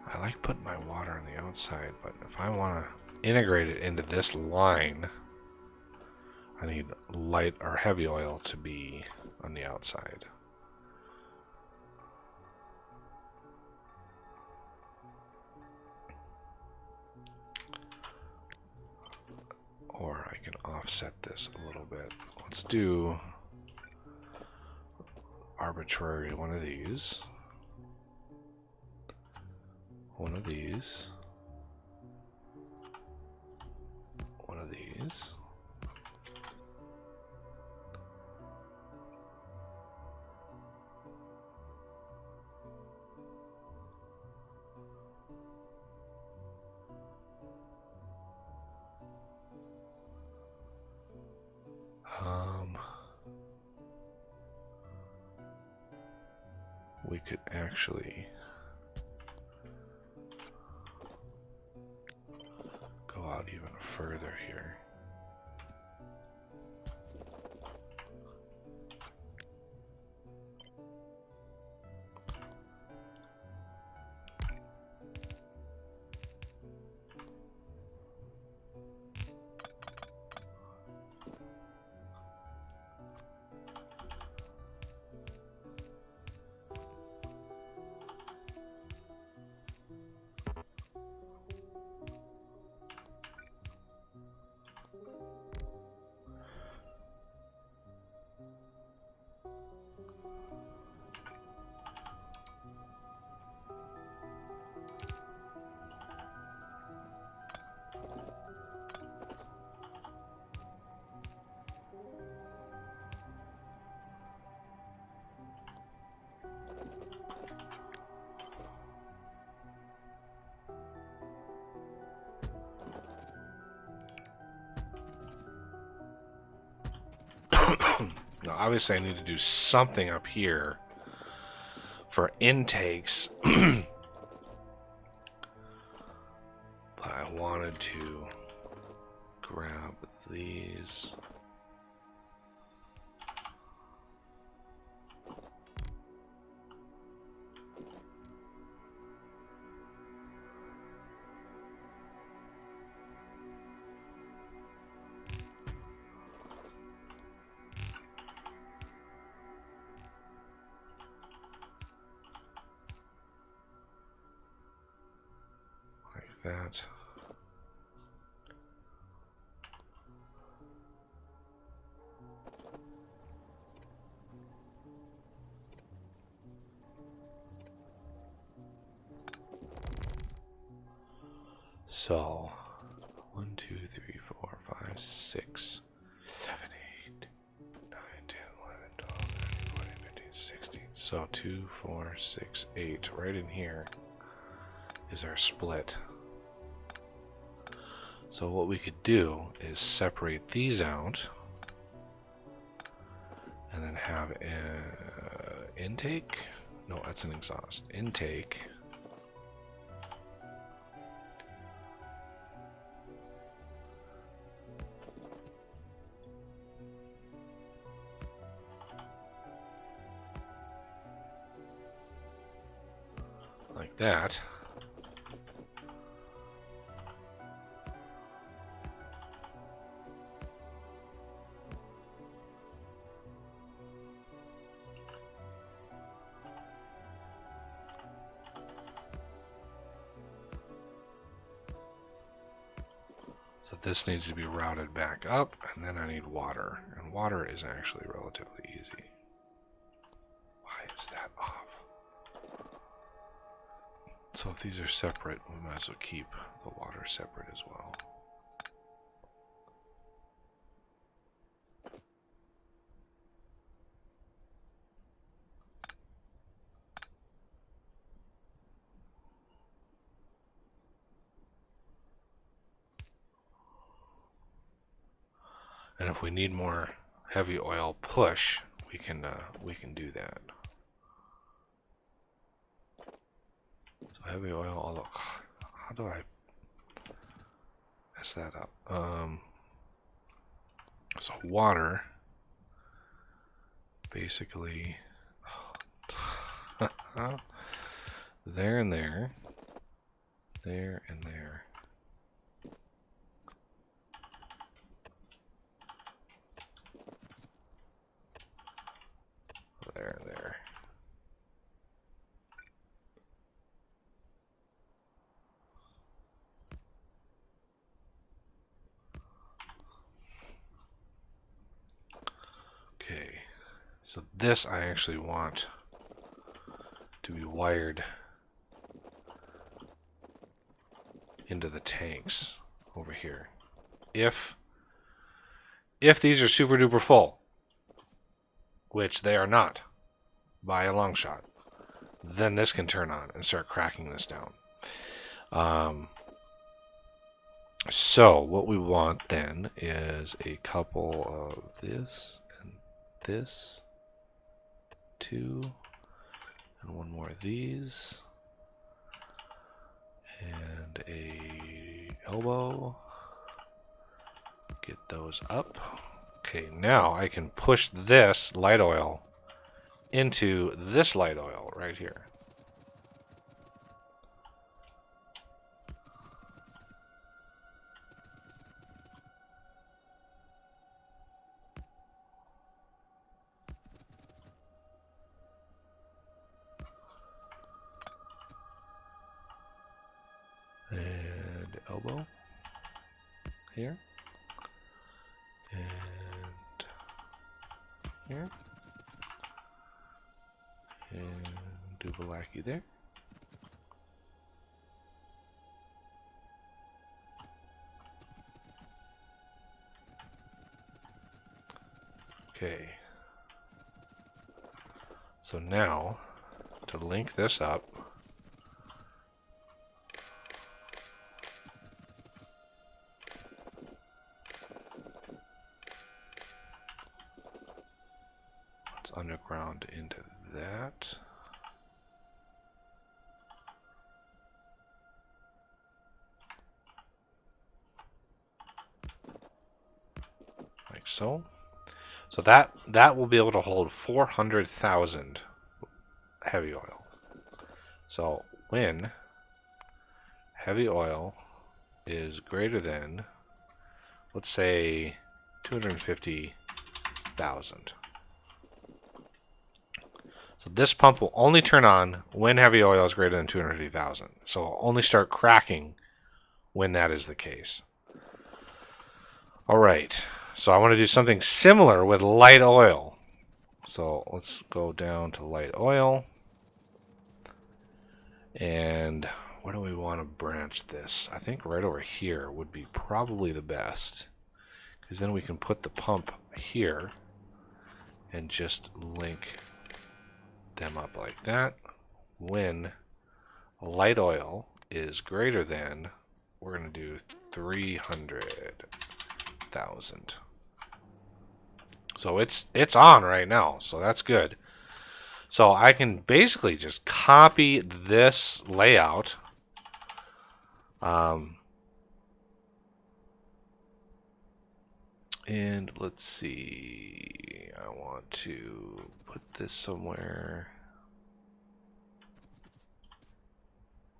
I like putting my water on the outside, but if I want to integrate it into this line, I need light or heavy oil to be on the outside. Or I can offset this a little bit. Let's do arbitrary one of these. One of these. One of these. We could actually go out even further here. Now, obviously, I need to do something up here for intakes, but I wanted to grab these. That. So 1, 2, 3, 4, 5, 6, 7, 8, 9, 10, 11, 12, 13, 14, 15, 16. So 2, 4, 6, 8. Right in here is our split. So what we could do is separate these out and then have an intake. No, that's an exhaust. Intake. Like that. So this needs to be routed back up, and then I need water. And water is actually relatively easy. Why is that off? So if these are separate, we might as well keep the water separate as well. And if we need more heavy oil push, we can do that. So heavy oil, although how do I mess that up? So water, basically, there and there, there and there. There and there. Okay, so this I actually want to be wired into the tanks over here. If these are super duper full, which they are not by a long shot, then this can turn on and start cracking this down. So what we want then is a couple of this and this, two, and one more of these, and a elbow. Get those up. Okay, now I can push this light oil into this light oil right here. And elbow here. And here. And do Valaki there. Okay. So now, to link this up, let's underground into that. Like so. So that will be able to hold 400,000 heavy oil. So when heavy oil is greater than, let's say, 250,000. So this pump will only turn on when heavy oil is greater than 250,000. So it'll only start cracking when that is the case. All right. So I want to do something similar with light oil. So let's go down to light oil. And where do we want to branch this? I think right over here would be probably the best, because then we can put the pump here and just link them up like that. When light oil is greater than, we're going to do 300,000. So it's on right now, so that's good. So I can basically just copy this layout, and let's see, I want to put this somewhere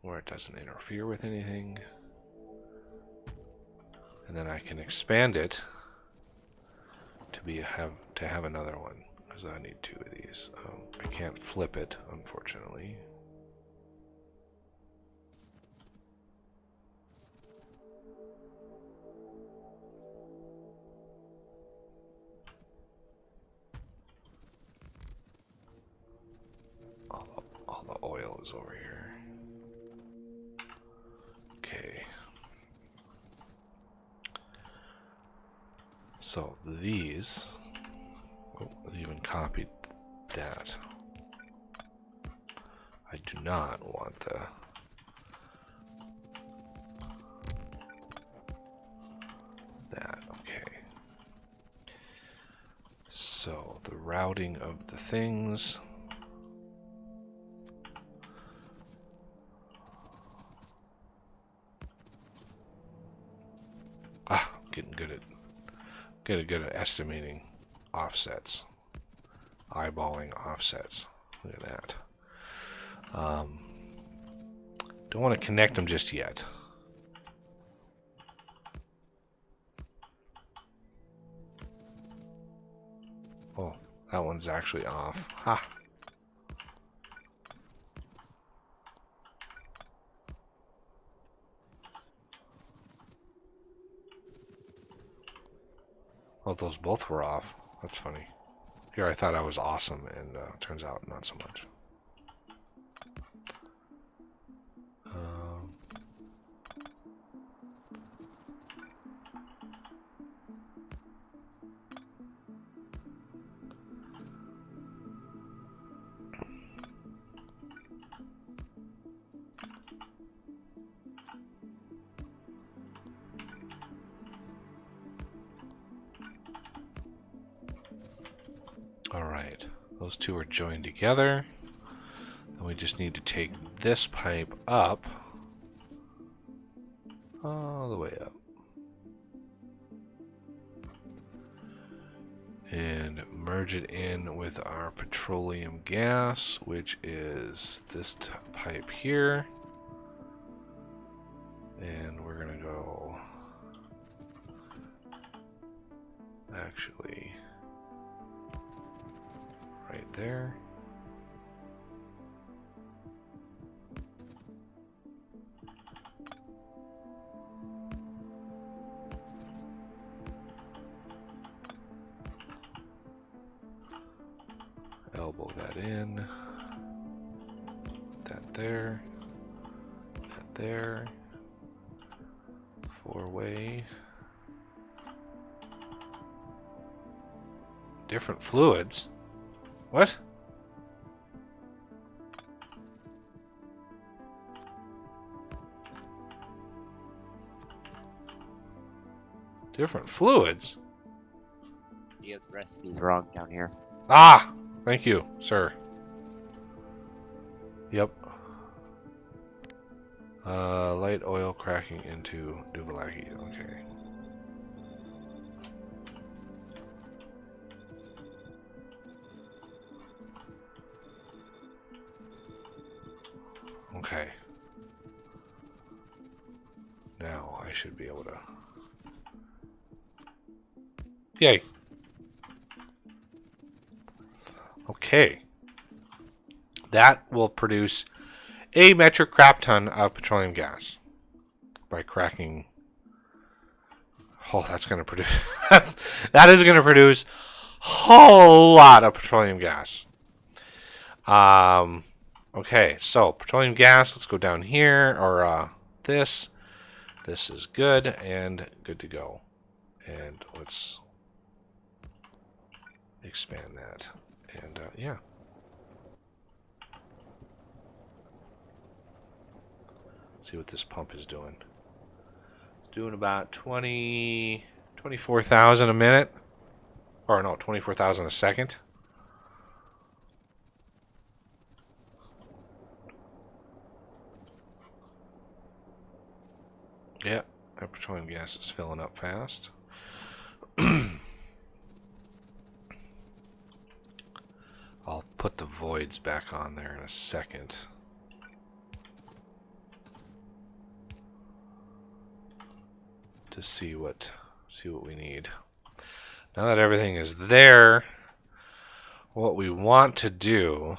where it doesn't interfere with anything, and then I can expand it to have another one, because I need two of these. I can't flip it, unfortunately. goes over here. Okay. So these, oh, I even copied that. I do not want that. Okay. So the routing of the things. Getting good at estimating offsets, eyeballing offsets. Look at that. Don't want to connect them just yet. Oh, that one's actually off. Ha! Oh, those both were off. That's funny. Here I thought I was awesome, and turns out not so much. Alright, those two are joined together. Then we just need to take this pipe up, all the way up. And merge it in with our petroleum gas, which is this pipe here. And we're gonna go, actually, right there. Elbow that in. That there. That there. Four-way. Different fluids. What? Different fluids? You have the recipes wrong down here. Ah! Thank you, sir. Yep. Light oil cracking into Duvalaki. Okay. Okay. Now I should be able to... Yay! Okay. That will produce a metric crap ton of petroleum gas by cracking. Oh, that's going to produce... that is going to produce a whole lot of petroleum gas. Okay, so petroleum gas, let's go down here, or this. This is good and good to go. And let's expand that. And yeah. Let's see what this pump is doing. It's doing about 24,000 a minute. Or no, 24,000 a second. Yeah, our petroleum gas is filling up fast. I'll put the voids back on there in a second. To see what we need. Now that everything is there, what we want to do,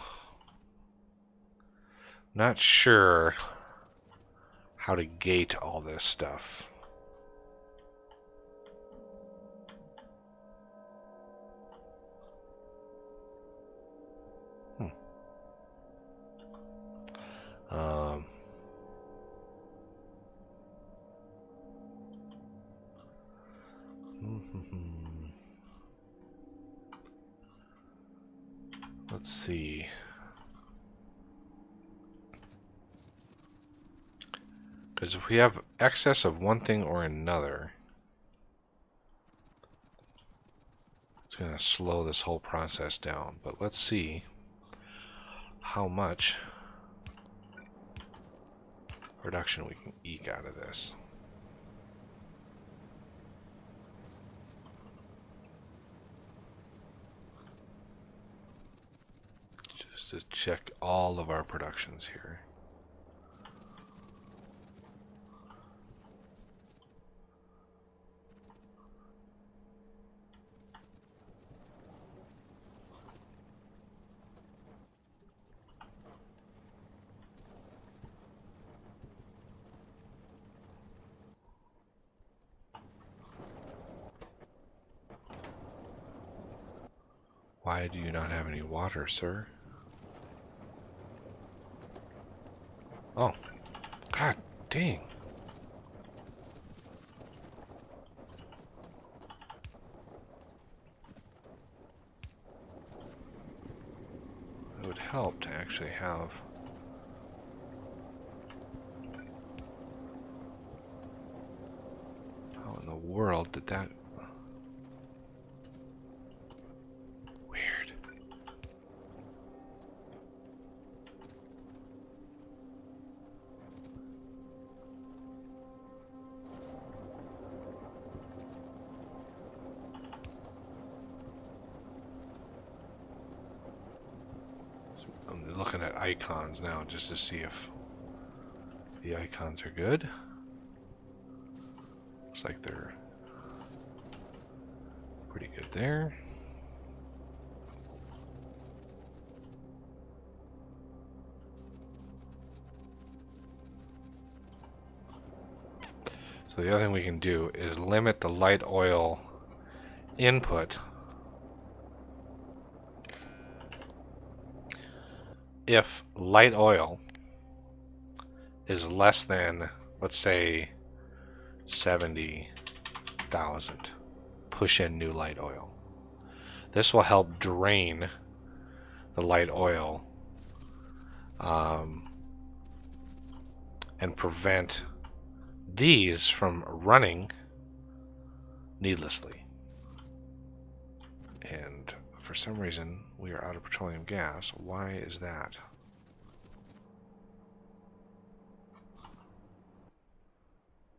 not sure how to gate all this stuff. let's see. Because if we have excess of one thing or another, it's going to slow this whole process down. But let's see how much reduction we can eke out of this. Just to check all of our productions here. Why do you not have any water, sir? Oh, god dang. It would help to actually have... How in the world did that... Weird. I'm looking at icons now just to see if the icons are good. Looks like they're pretty good there. So the other thing we can do is limit the light oil input if light oil is less than, let's say, 70,000. Push in new light oil. This will help drain the light oil and prevent these from running needlessly. And for some reason, we are out of petroleum gas. Why is that?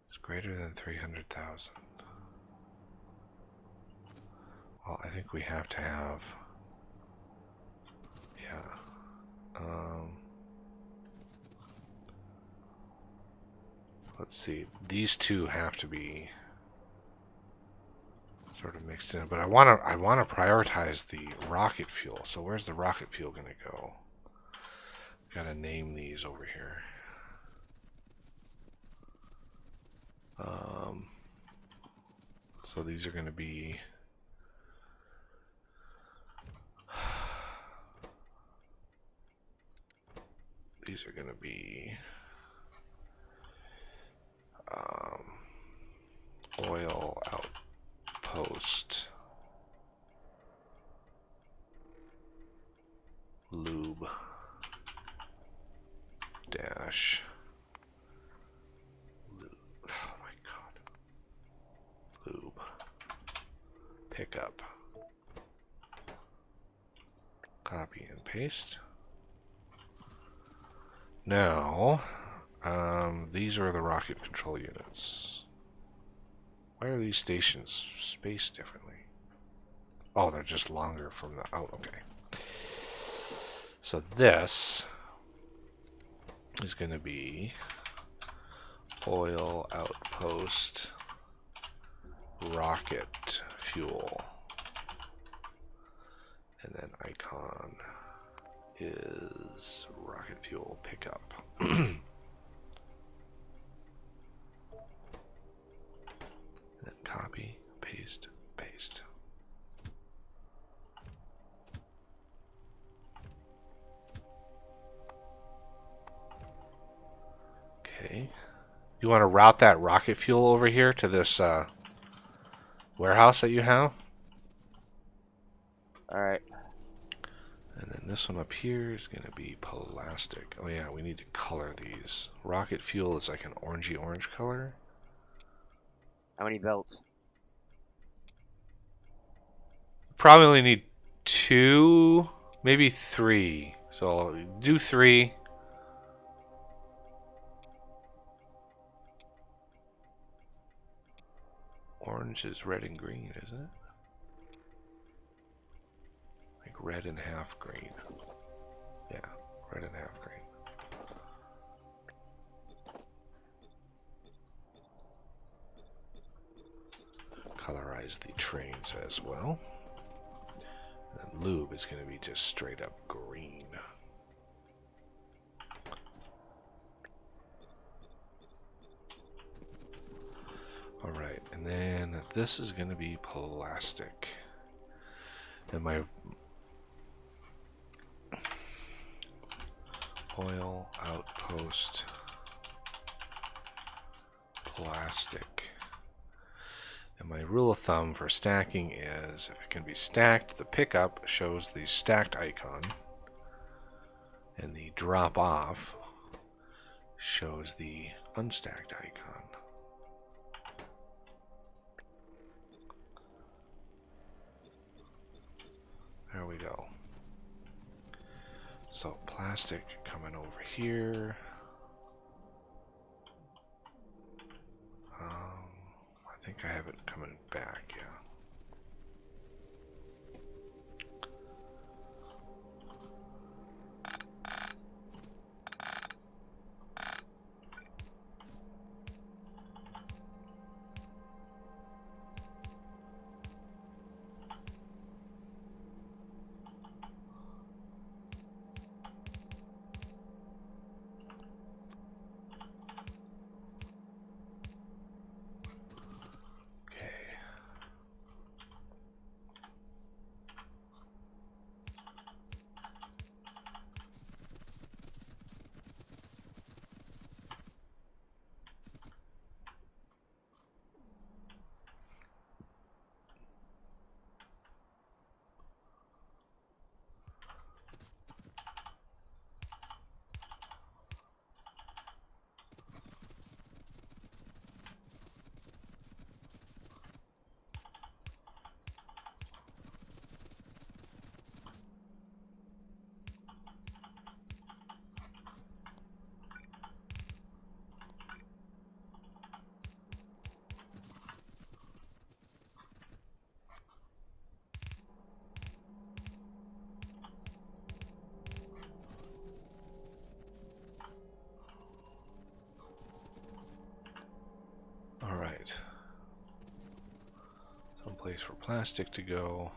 It's greater than 300,000. Well, I think we have to have... Yeah. Let's see. These two have to be sort of mixed in, but I want to prioritize the rocket fuel. So where's the rocket fuel going to go? Got to name these over here. So these are going to be oil outpost lube dash lube. Oh my god. Lube pickup. Copy and paste. Now, these are the rocket control units. Why are these stations spaced differently? Oh, they're just longer from the... Oh, okay. So this is going to be oil outpost rocket fuel. And then icon is rocket fuel pickup. And then copy, paste, paste. Okay. You want to route that rocket fuel over here to this warehouse that you have? Alright. And then And this one up here is going to be plastic. Oh yeah, we need to color these. Rocket fuel is like an orangey orange color. How many belts? Probably only need 2, maybe 3. So I'll do 3. Orange is red and green, isn't it? Like red and half green. Yeah, red and half green. Colorize the trains as well. And lube is going to be just straight up green. Alright, and then this is going to be plastic. And my oil outpost plastic. And my rule of thumb for stacking is if it can be stacked, the pickup shows the stacked icon, and the drop off shows the unstacked icon. There we go. So plastic coming over here. I think I have it coming back, yeah. Alright. Some place for plastic to go.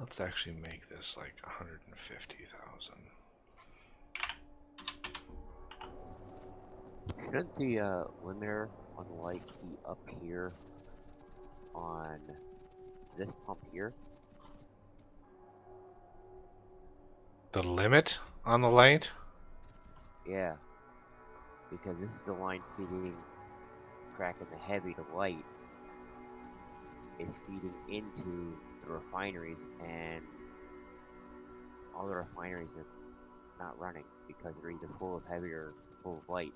Let's actually make this like 150,000. Shouldn't the limiter on the light be up here on this pump here? The limit on the light? Yeah. Because this is the line feeding cracking the heavy, the light is feeding into the refineries, and all the refineries are not running because they're either full of heavy or full of light.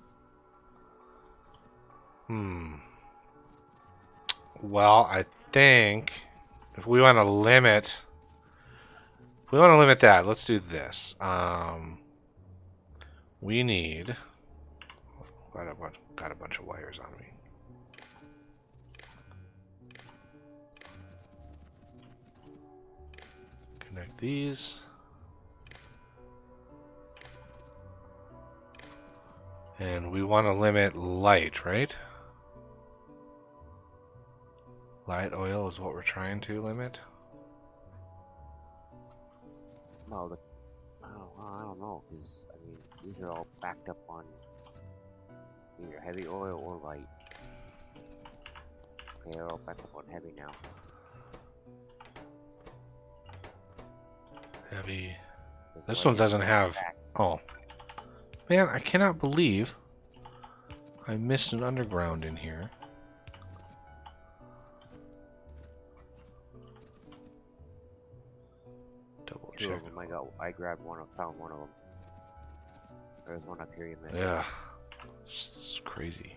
Well, I think if we want to limit that, let's do this. We need got a bunch of wires on me. Connect these. And we want to limit light, right? Light oil is what we're trying to limit. No, I don't know, because I mean these are all backed up on either heavy oil or light. Okay, they're all backed up on heavy now. Heavy. Because This light one is doesn't still have. back. Oh. Man, I cannot believe I missed an underground in here. two check. of them. I grabbed one. Found one of them. There's one up here you missed. Yeah, it's crazy.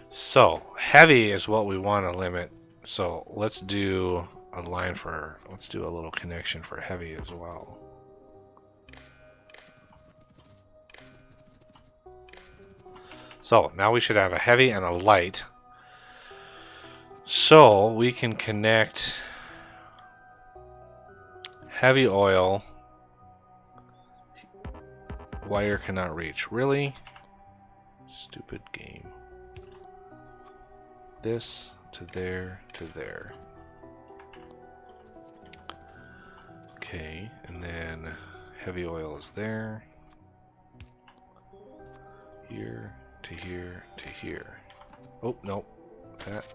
So heavy is what we want to limit. So let's do a line for. Let's do a little connection for heavy as well. So now we should have a heavy and a light. So we can connect heavy oil. Wire cannot reach. Really? Stupid game. This to there to there. Okay, and then heavy oil is there. Here to here to here. Oh, no. That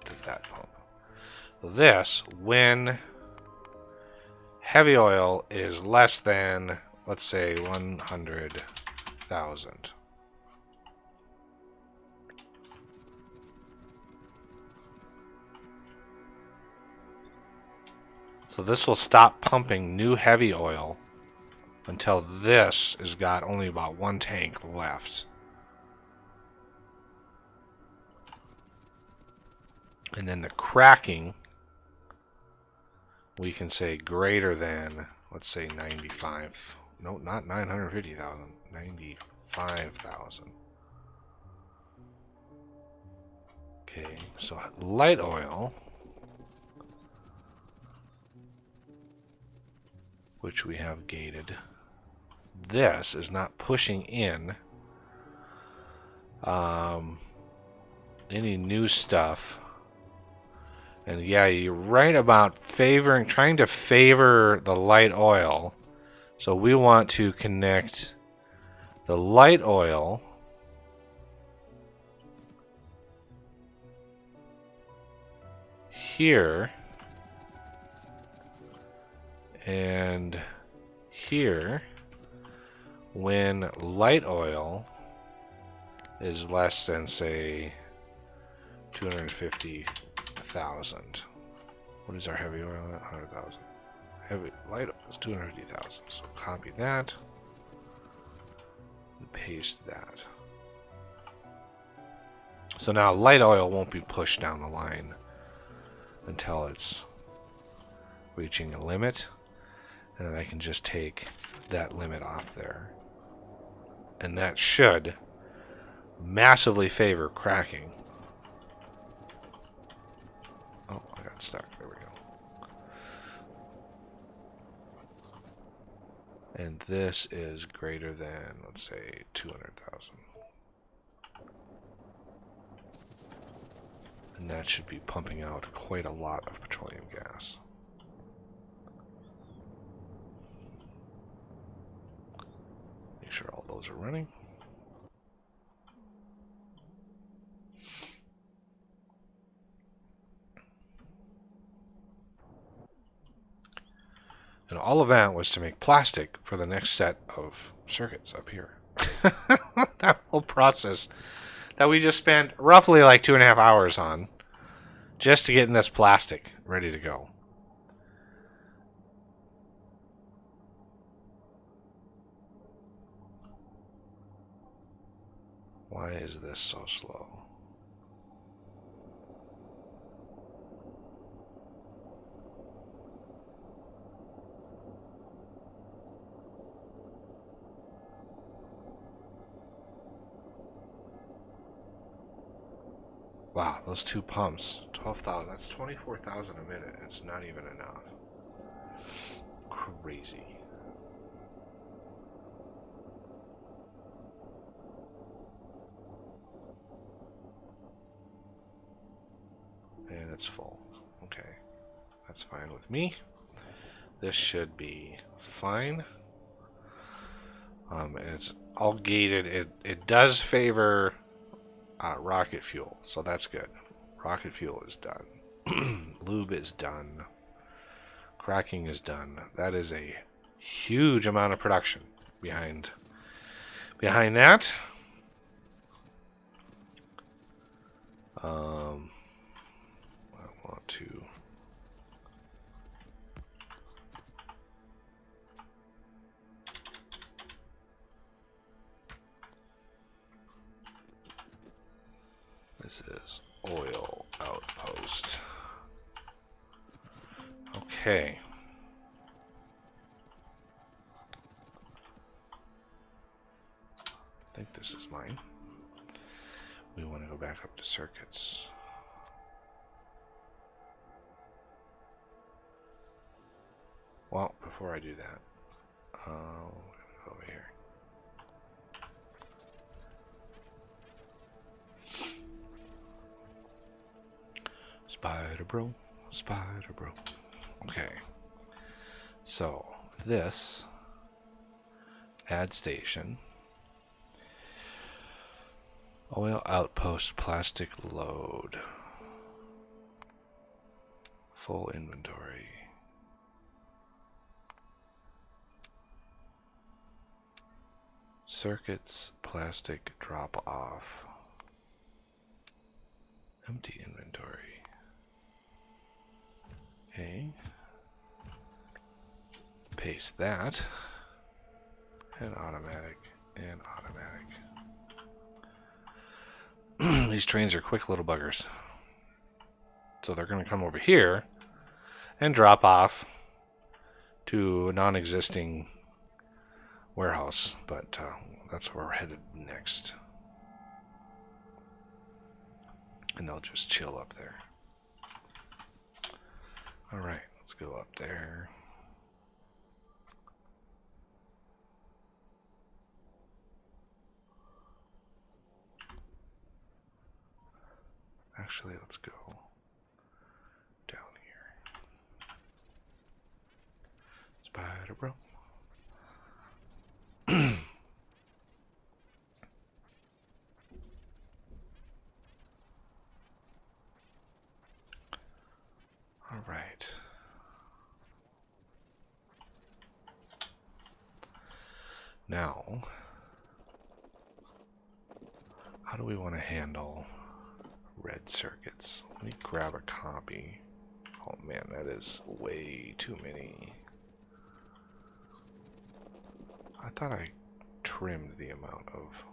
to that pump. So this, when heavy oil is less than, let's say, 100,000. So this will stop pumping new heavy oil until this has got only about one tank left. And then the cracking, we can say greater than, let's say 95. No, not 950,000. 95,000. Okay, so light oil, which we have gated. This is not pushing in any new stuff. And yeah, you're right about trying to favor the light oil. So we want to connect the light oil here and here when light oil is less than, say, 250,000. What is our heavy oil at? 100,000. Heavy light oil is 250,000. So copy that and paste that. So now light oil won't be pushed down the line until it's reaching a limit, and then I can just take that limit off there. And that should massively favor cracking. Oh, I got stuck. There we go. And this is greater than, let's say, 200,000. And that should be pumping out quite a lot of petroleum gas. Make sure all those are running. And all of that was to make plastic for the next set of circuits up here. That whole process that we just spent roughly like 2.5 hours on just to get in this plastic ready to go. Why is this so slow? Wow, those two pumps, 12,000, that's 24,000 a minute. It's not even enough. Crazy. And it's full. Okay, that's fine with me. This should be fine. And it's all gated. It does favor rocket fuel, so that's good. Rocket fuel is done. Lube is done. Cracking is done. That is a huge amount of production behind that. I want to This is oil outpost. Okay. I think this is mine. We want to go back up to circuits. Well, before I do that, we're gonna go over here. Spider bro, spider bro. Okay. So this add station, oil outpost, plastic load, full inventory. Circuits, plastic drop off, empty inventory. Okay. Paste that. And automatic. And automatic. These trains are quick little buggers. So they're going to come over here and drop off to a non-existing warehouse. But that's where we're headed next. And they'll just chill up there. Alright, let's go up there. Actually, let's go down here. Spider bro. All right. Now, how do we want to handle red circuits? Let me grab a copy. Oh man, that is way too many. I thought I trimmed the amount of...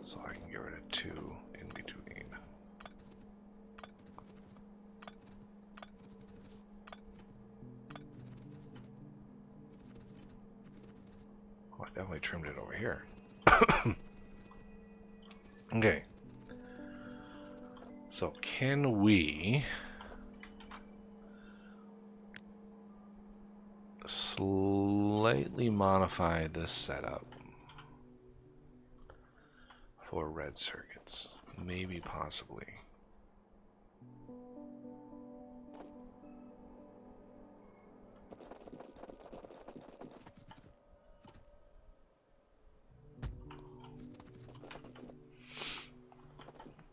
So I can get rid of 2 in between. Oh, I definitely trimmed it over here. Okay. So can we slightly modify this setup for red circuits? Maybe, possibly.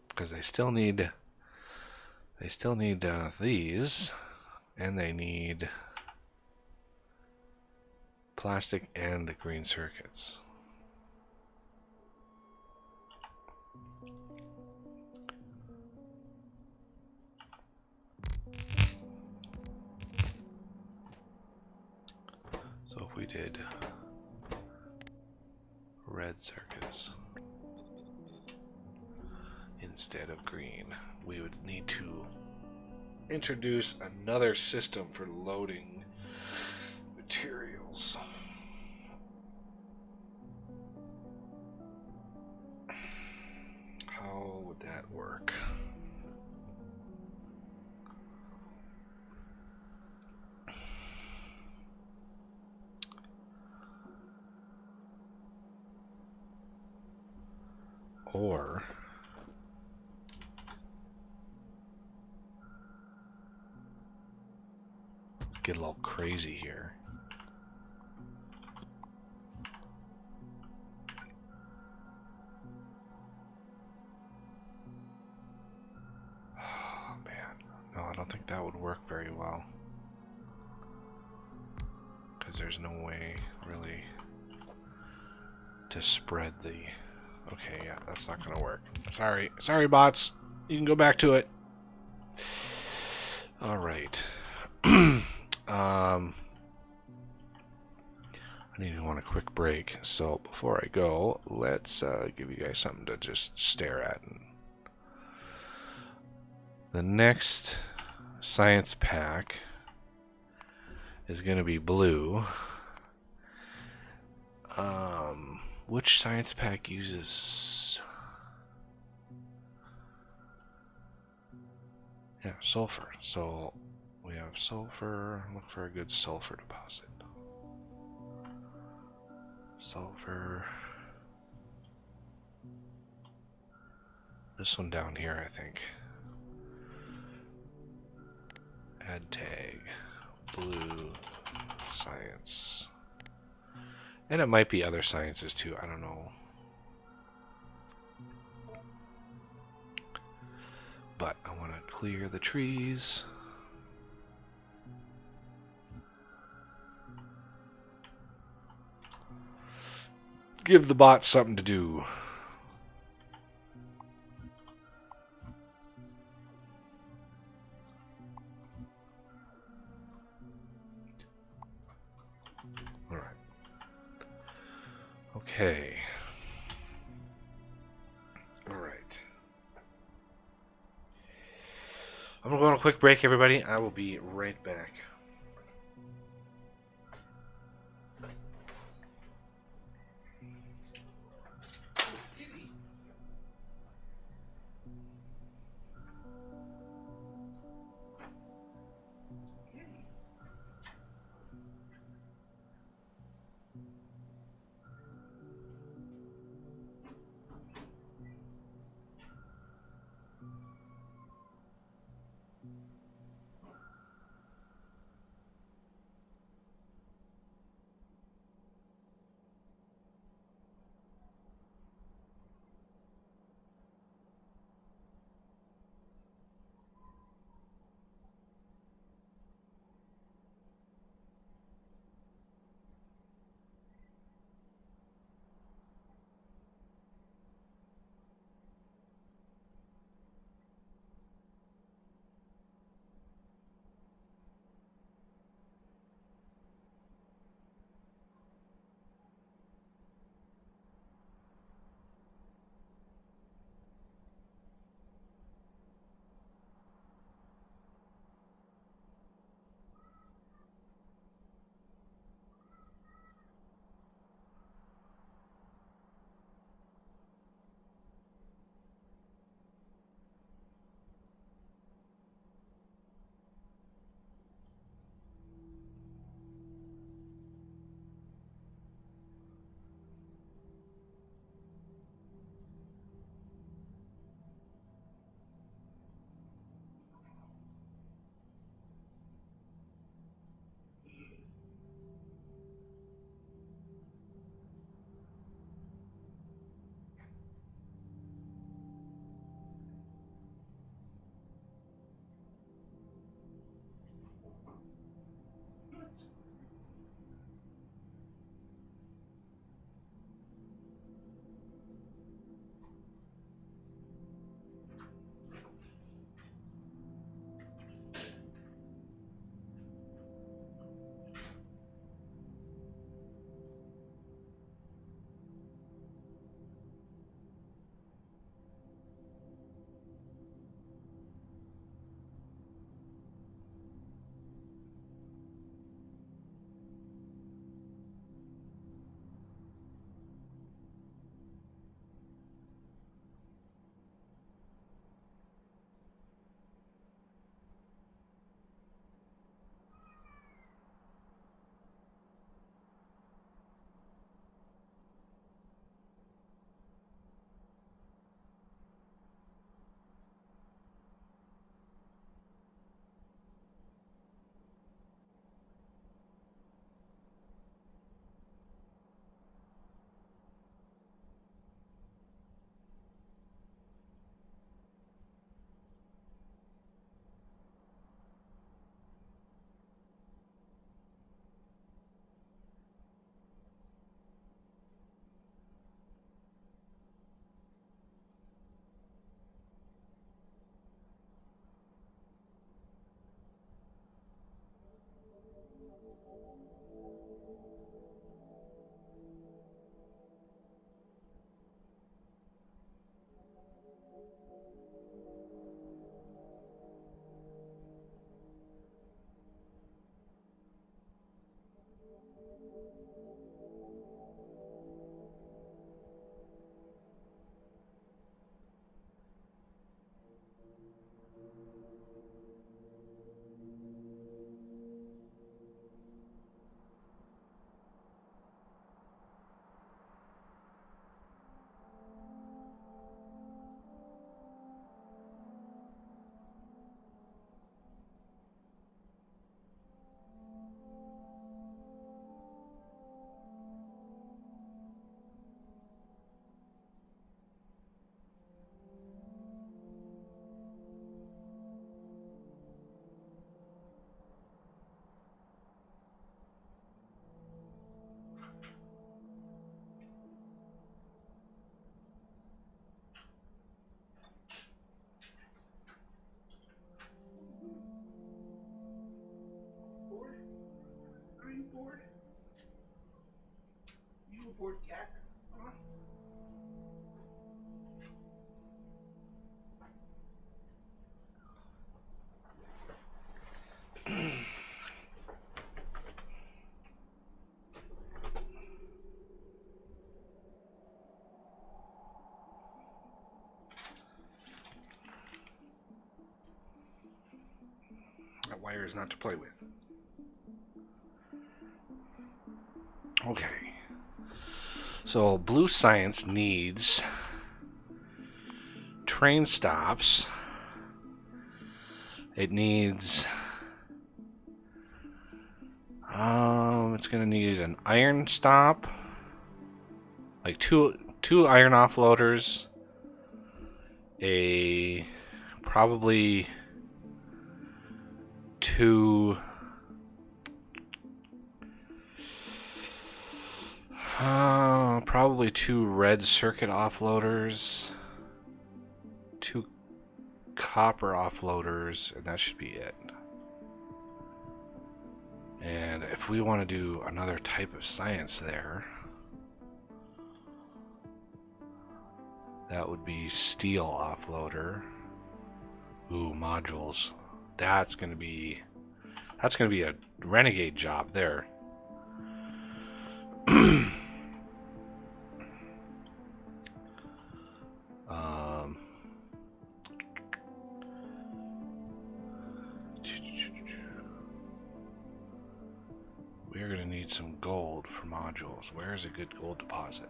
Because they still need these, and they need plastic and green circuits. So if we did red circuits instead of green, we would need to introduce another system for loading materials. How would that work? Or let's get a little crazy here. Oh man, no, I don't think that would work very well, because there's no way really to spread the... Okay, yeah, that's not gonna work. Sorry, bots. You can go back to it. All right. I need to want a quick break. So before I go, let's give you guys something to just stare at. The next science pack is going to be blue. Which science pack uses... Yeah, sulfur. So we have sulfur. Look for a good sulfur deposit. Sulfur. This one down here, I think. Add tag. Blue science. And it might be other sciences too. I don't know. But I want to clear the trees. Give the bot something to do. All right. Okay. All right. I'm going to go on a quick break, everybody. I will be right back. bored yet? That wire is not to play with. Okay. So Blue Science needs train stops. It needs it's gonna need an iron stop, like two iron offloaders, a probably two red circuit offloaders, two copper offloaders, and that should be it. And if we want to do another type of science there, that would be steel offloader. Ooh, modules. That's gonna be a renegade job there. We're gonna need some gold for modules. Where's a good gold deposit?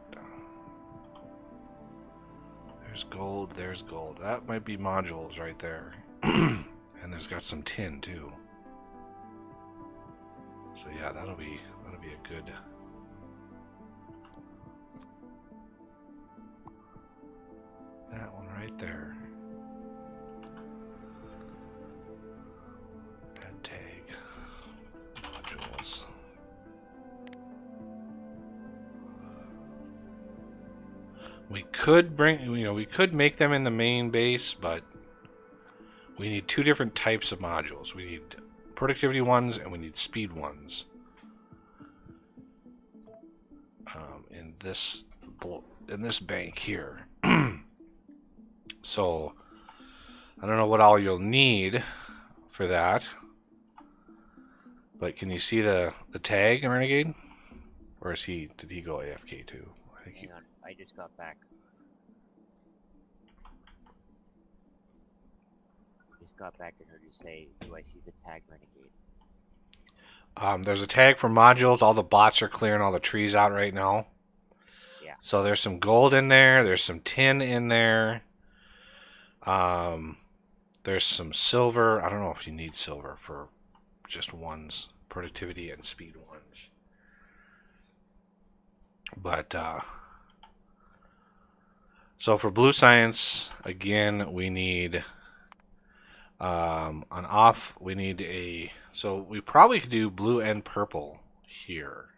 There's gold, there's gold. That might be modules right there. And there's got some tin too. So yeah, that'll be a good that one right there. Bed tag. Modules. We could we could make them in the main base, but we need two different types of modules. We need productivity ones and we need speed ones. In this bank here. So I don't know what all you'll need for that, but can you see the tag, Renegade? Or did he go AFK too? I think Hang on, I just got back. Just got back and heard you say, do I see the tag, Renegade? There's a tag for modules. All the bots are clearing all the trees out right now. Yeah. So there's some gold in there. There's some tin in there. There's some silver. I don't know if you need silver for just ones, productivity and speed ones. But so for blue science, again, we need we need a, so we probably could do blue and purple here.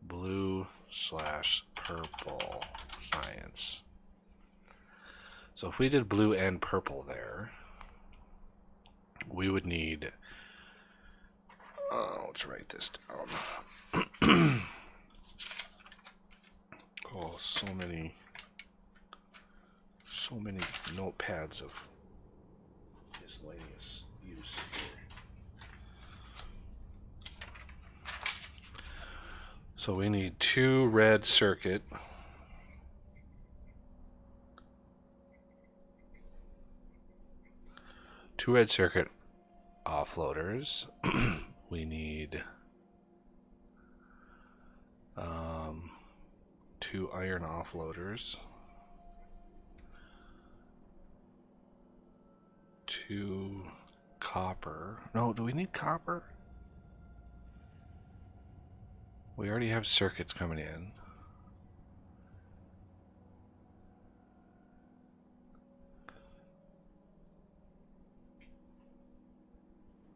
Blue/purple science. So if we did blue and purple there, we would need, let's write this down. Oh, so many notepads of miscellaneous use here. So we need two red circuit. Two red circuit offloaders. We need two iron offloaders. Two copper. No, do we need copper? We already have circuits coming in.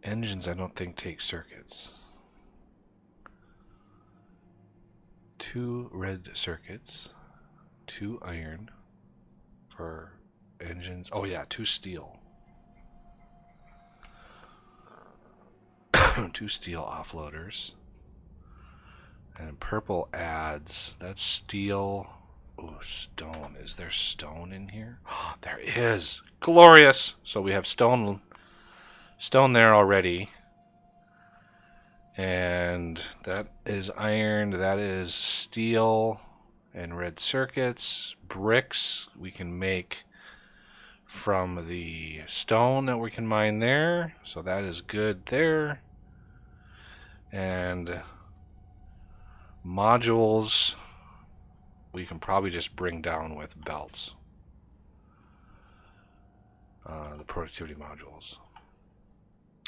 Engines, I don't think, take circuits. Two red circuits, two iron for engines. Oh yeah, two steel. Two steel offloaders. And purple adds, that's steel. Oh, stone. Is there stone in here? Oh, there is. Glorious. So we have stone there already. And that is iron, that is steel and red circuits. Bricks we can make from the stone that we can mine there. So that is good there. And modules we can probably just bring down with belts. The productivity modules.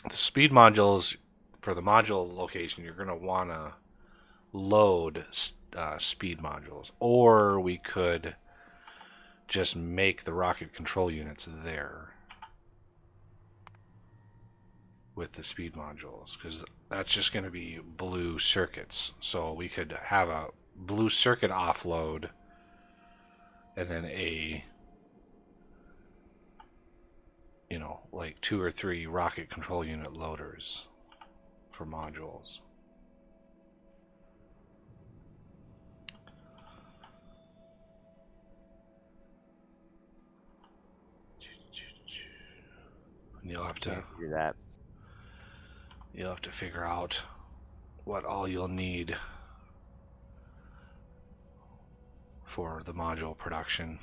The speed modules, for the module location, you're going to want to load speed modules. Or we could just make the rocket control units there with the speed modules, because that's just going to be blue circuits. So we could have a blue circuit offload and then a, you know, like 2 or 3 rocket control unit loaders for modules. And you'll have to do that. You'll have to figure out what all you'll need for the module production.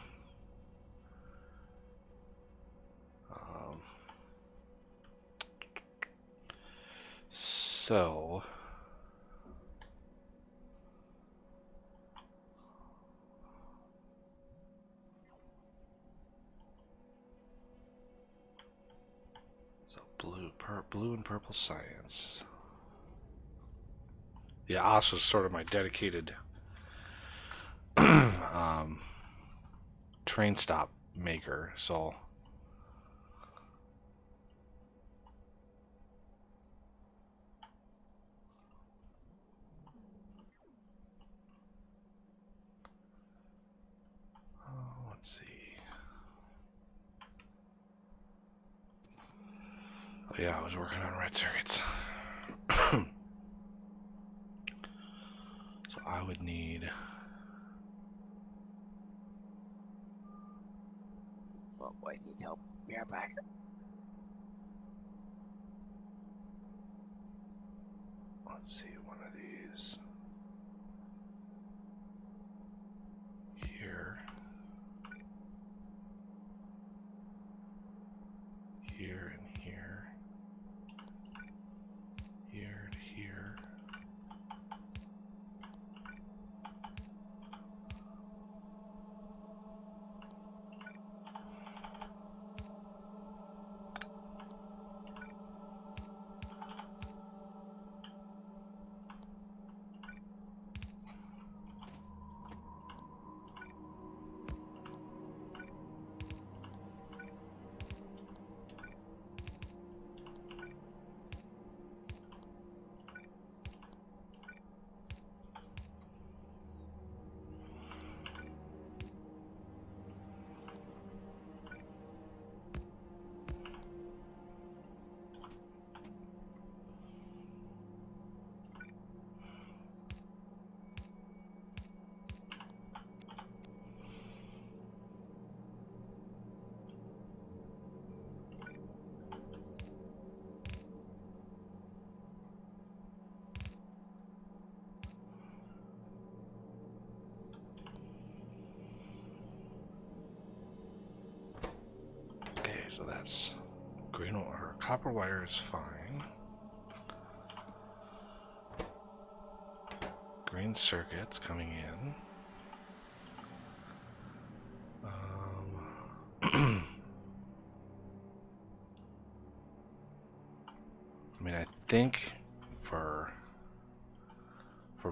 So blue and purple science. Yeah, also sort of my dedicated train stop maker. So let's see. Oh yeah, I was working on red circuits. So I would need. Well, boy, needs help. We are back. Let's see, one of these here, here, and here, here to here. Okay, so that's green or copper wire is fine. Green circuits coming in. I mean, I think for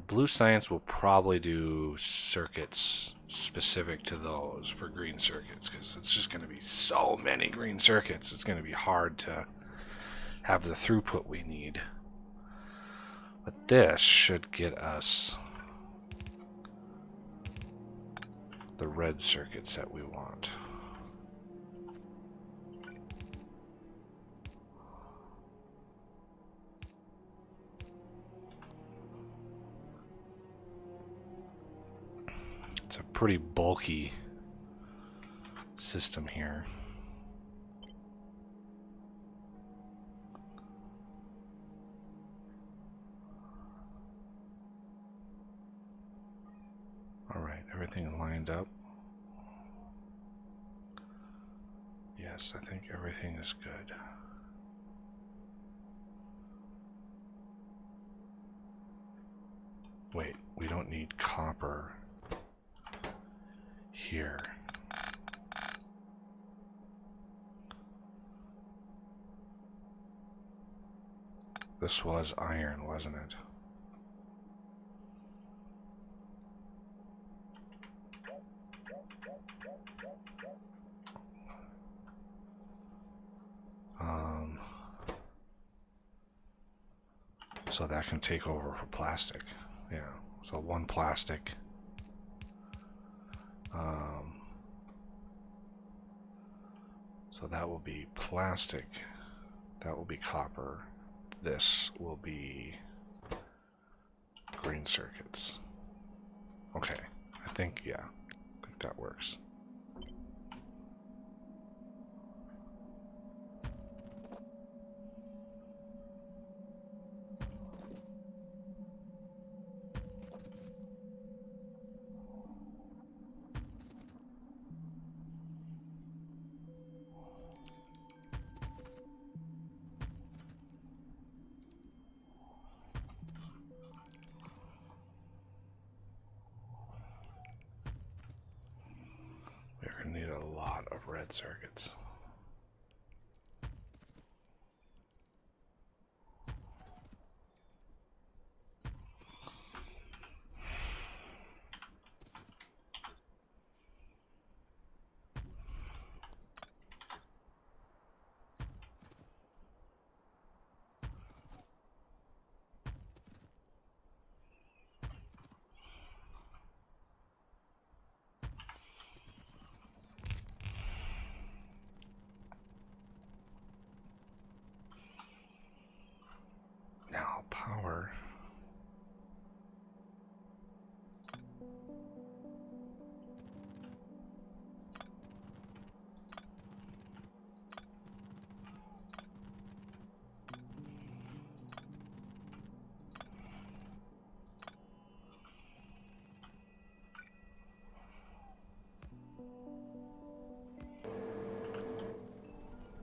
blue science, we'll probably do circuits specific to those for green circuits, because it's just going to be so many green circuits. It's going to be hard to have the throughput we need. But this should get us the red circuits that we want. It's a pretty bulky system here. All right, everything lined up. Yes, I think everything is good. Wait, we don't need copper here. This was iron, wasn't it? So that can take over for plastic. Yeah, so one plastic. So that will be plastic. That will be copper. This will be green circuits. Okay, I think that works. We're going to need a lot of red circuits. Now power.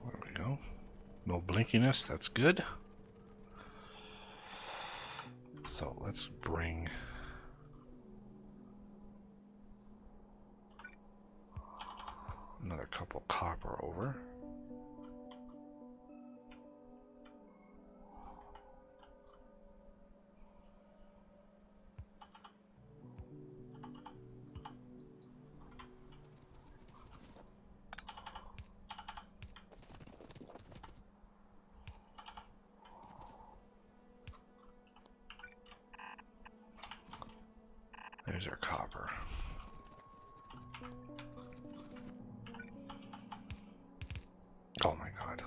There we go. No blinkiness, that's good. So let's bring another couple copper over. There's our copper. Oh my god.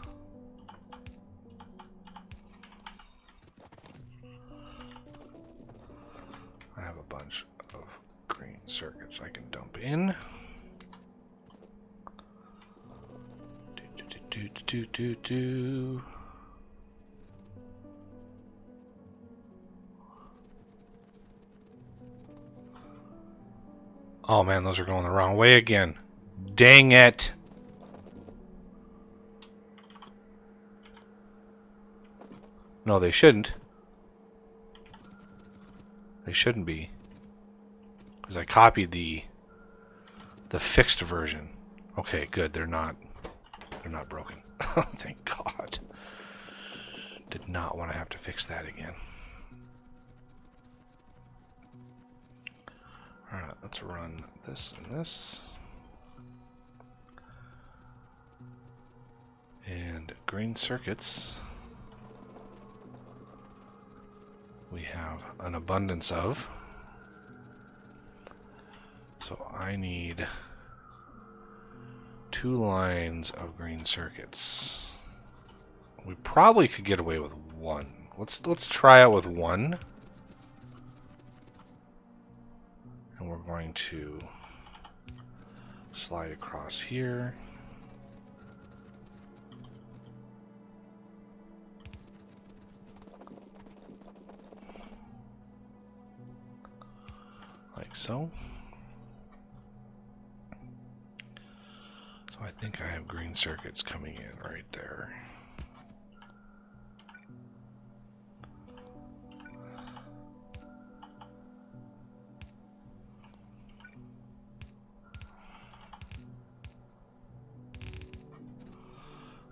I have a bunch of green circuits I can dump in. Do. Oh man, those are going the wrong way again. Dang it. No, they shouldn't. They shouldn't be. Because I copied the fixed version. Okay, good. They're not broken. Thank God. Did not want to have to fix that again. Alright, let's run this and this. And green circuits we have an abundance of. So I need 2 lines of green circuits. We probably could get away with 1. Let's try it with 1. And we're going to slide across here. Like so. So I think I have green circuits coming in right there.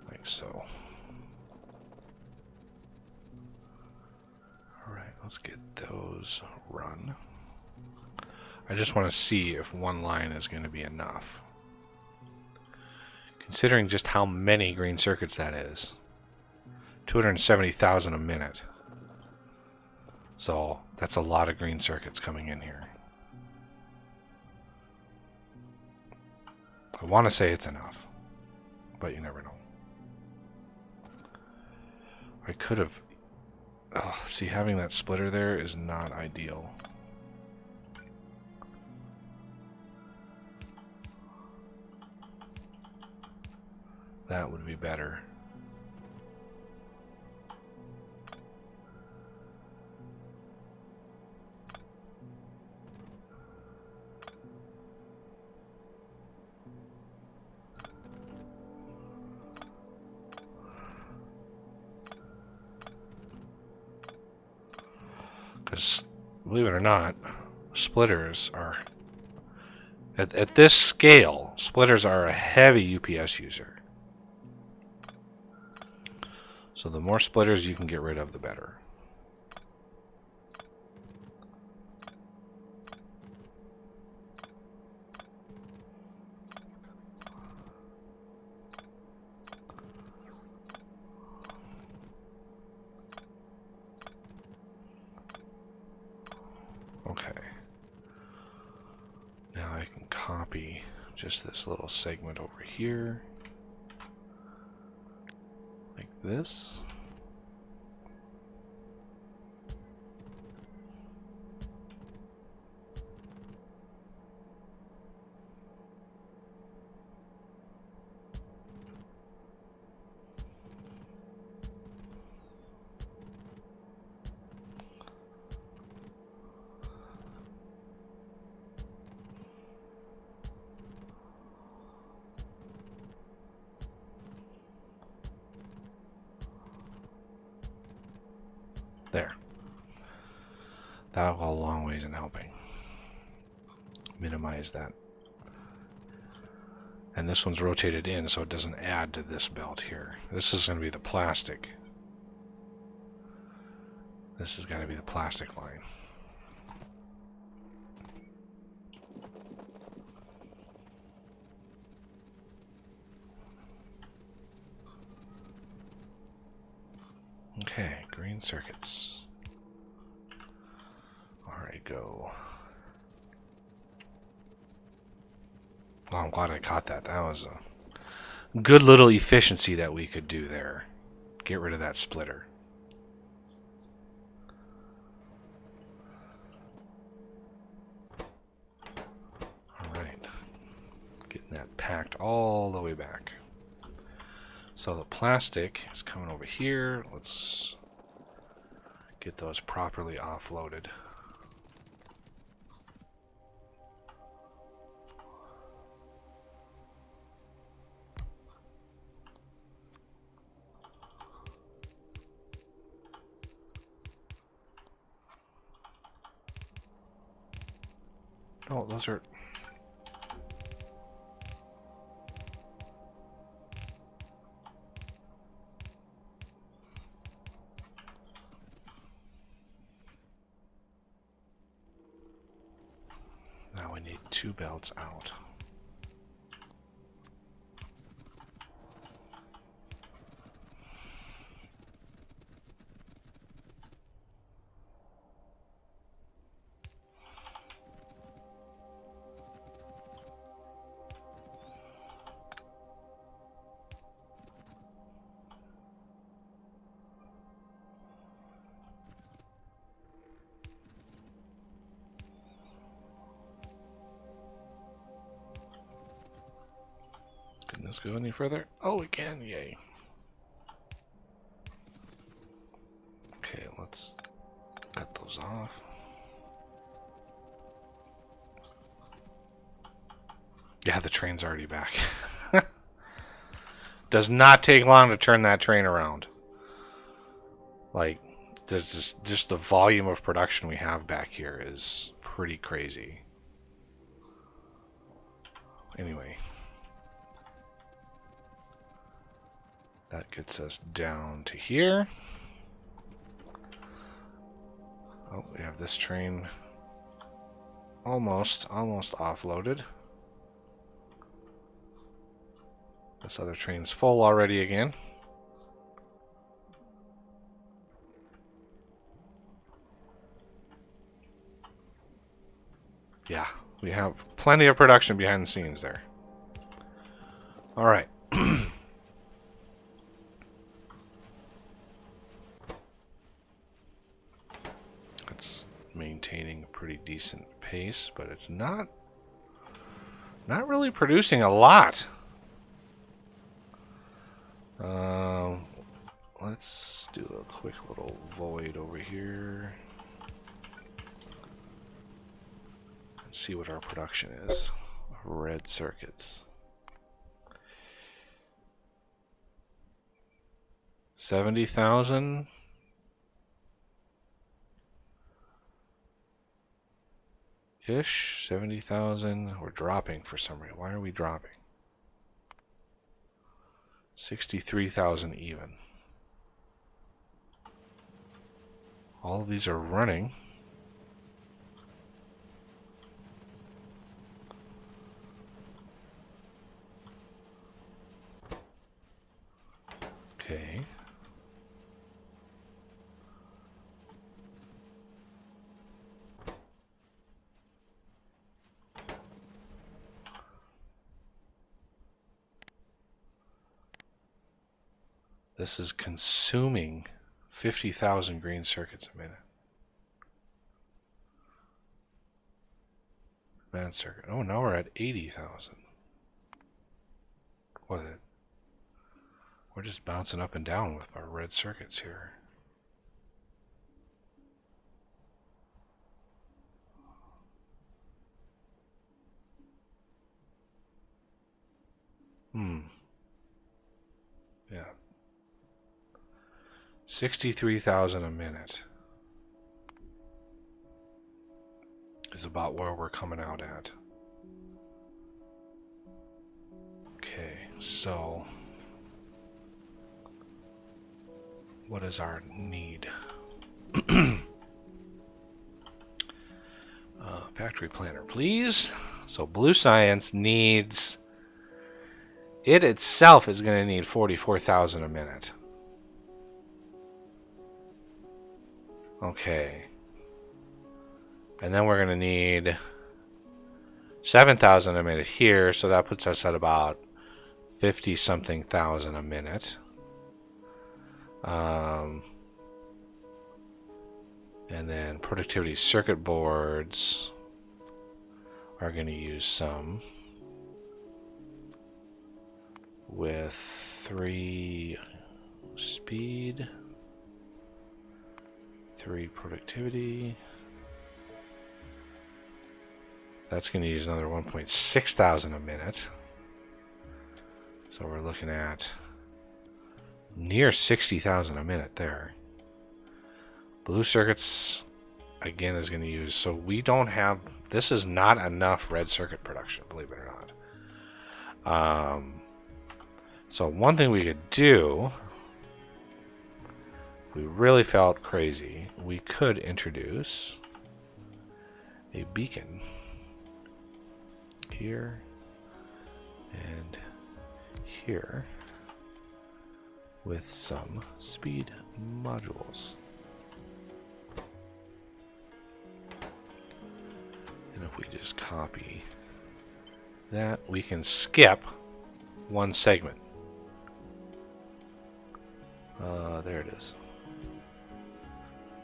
Like so. Alright, let's get those run. I just want to see if one line is going to be enough. Considering just how many green circuits that is. 270,000 a minute. So that's a lot of green circuits coming in here. I want to say it's enough, but you never know. I could have... see, having that splitter there is not ideal. That would be better. Because, believe it or not, splitters are... At this scale, splitters are a heavy UPS user. So the more splitters you can get rid of, the better. Okay. Now I can copy just this little segment over here. Like this. There. That'll go a long ways in helping. Minimize that. And this one's rotated in so it doesn't add to this belt here. This is going to be the plastic. This is going to be the plastic line. Okay, green circuits. Alright, go. Well, I'm glad I caught that. That was a good little efficiency that we could do there. Get rid of that splitter. Alright. Getting that packed all the way back. So the plastic is coming over here. Let's get those properly offloaded. Oh, those are... Now we need 2 belts out. Can this go any further? Oh, it can, yay. Okay, let's cut those off. Yeah, the train's already back. Does not take long to turn that train around. Like, there's just the volume of production we have back here is pretty crazy. Anyway. That gets us down to here. Oh, we have this train almost offloaded. This other train's full already again. Yeah, we have plenty of production behind the scenes there. All right. It's maintaining a pretty decent pace, but it's not really producing a lot. Let's do a quick little void over here. Let's see what our production is. Red circuits. 70,000. Ish. 70,000. We're dropping for some reason. Why are we dropping? 63,000 even. All of these are running. Okay. This is consuming 50,000 green circuits a minute. Advanced circuit. Oh, now we're at 80,000. What? We're just bouncing up and down with our red circuits here. Yeah. 63,000 a minute is about where we're coming out at. Okay, so what is our need? Factory planner, please. So Blue Science needs... It itself is going to need 44,000 a minute. Okay. And then we're going to need 7,000 a minute here, so that puts us at about 50-something thousand a minute. And then productivity circuit boards are going to use some with 3 speed, 3 productivity. That's going to use another 1.6 thousand a minute. So we're looking at near 60,000 a minute there. Blue circuits, again, is going to use... So we don't have... This is not enough red circuit production, believe it or not. So one thing we could do, if we really felt crazy, we could introduce a beacon here and here with some speed modules. And if we just copy that, we can skip one segment. There it is.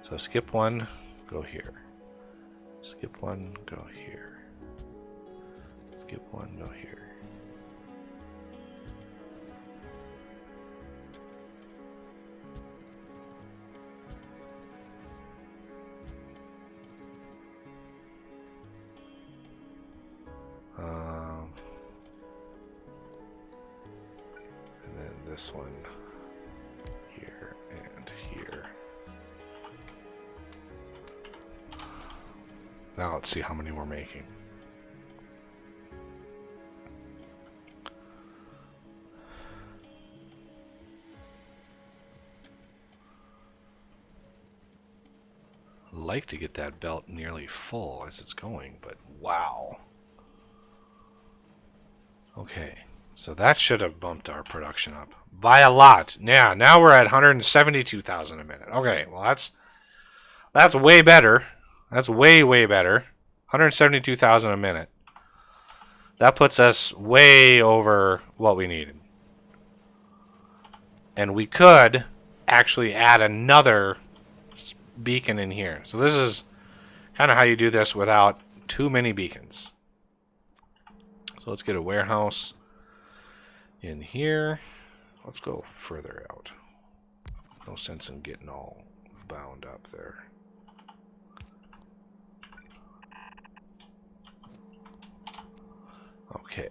So skip one, go here. Skip one, go here. Skip one, go here. this one here and here. Now let's see how many we're making. Like to get that belt nearly full as it's going, but wow. Okay, so that should have bumped our production up by a lot. Yeah, now we're at 172,000 a minute. Okay, well that's way better. That's way better. 172,000 a minute. That puts us way over what we needed. And we could actually add another beacon in here. So this is kind of how you do this without too many beacons. So let's get a warehouse in here. Let's go further out. No sense in getting all bound up there. Okay.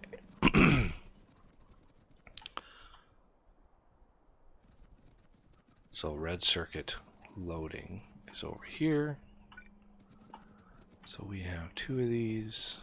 So red circuit loading is over here. So we have 2 of these.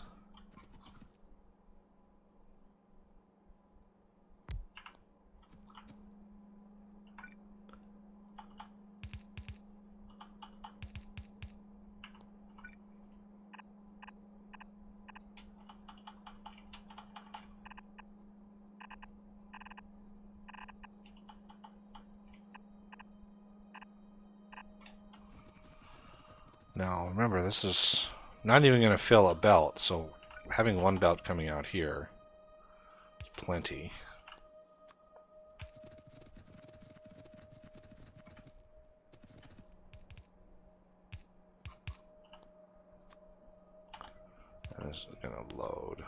Now, remember, this is not even going to fill a belt, so having one belt coming out here is plenty. And this is going to load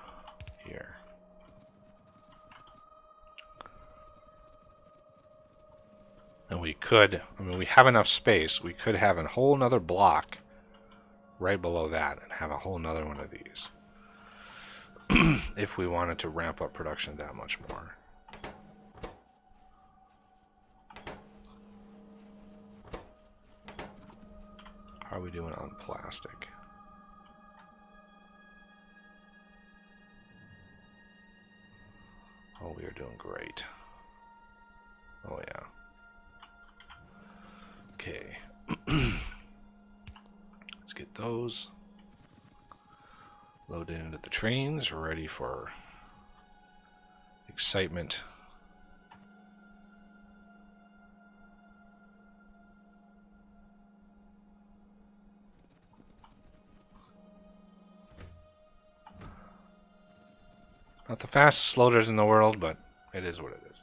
here. And we could, I mean, we have enough space, we could have a whole nother block right below that and have a whole nother one of these if we wanted to ramp up production that much more. How are we doing on plastic? Oh, we are doing great. Oh yeah. Okay. Let's get those loaded into the trains, ready for excitement. Not the fastest loaders in the world, but it is what it is.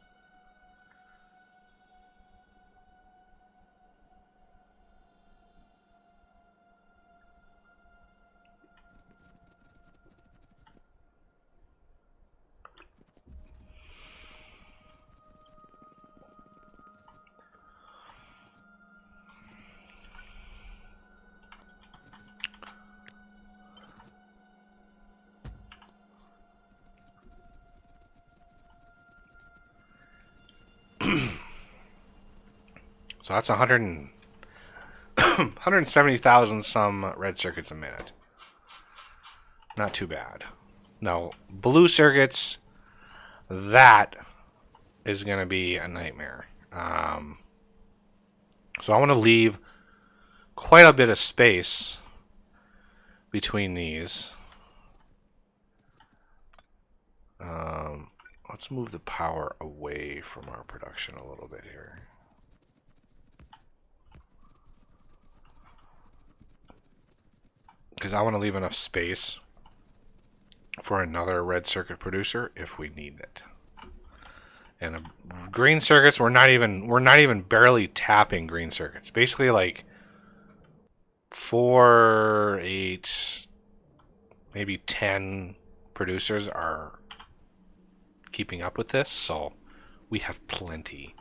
So that's 170,000 some red circuits a minute. Not too bad. Now, blue circuits, that is going to be a nightmare. So I want to leave quite a bit of space between these. Let's move the power away from our production a little bit here. Because I want to leave enough space for another red circuit producer if we need it. And green circuits, we're not even barely tapping green circuits. Basically, like 4, 8, maybe 10 producers are keeping up with this, so we have plenty.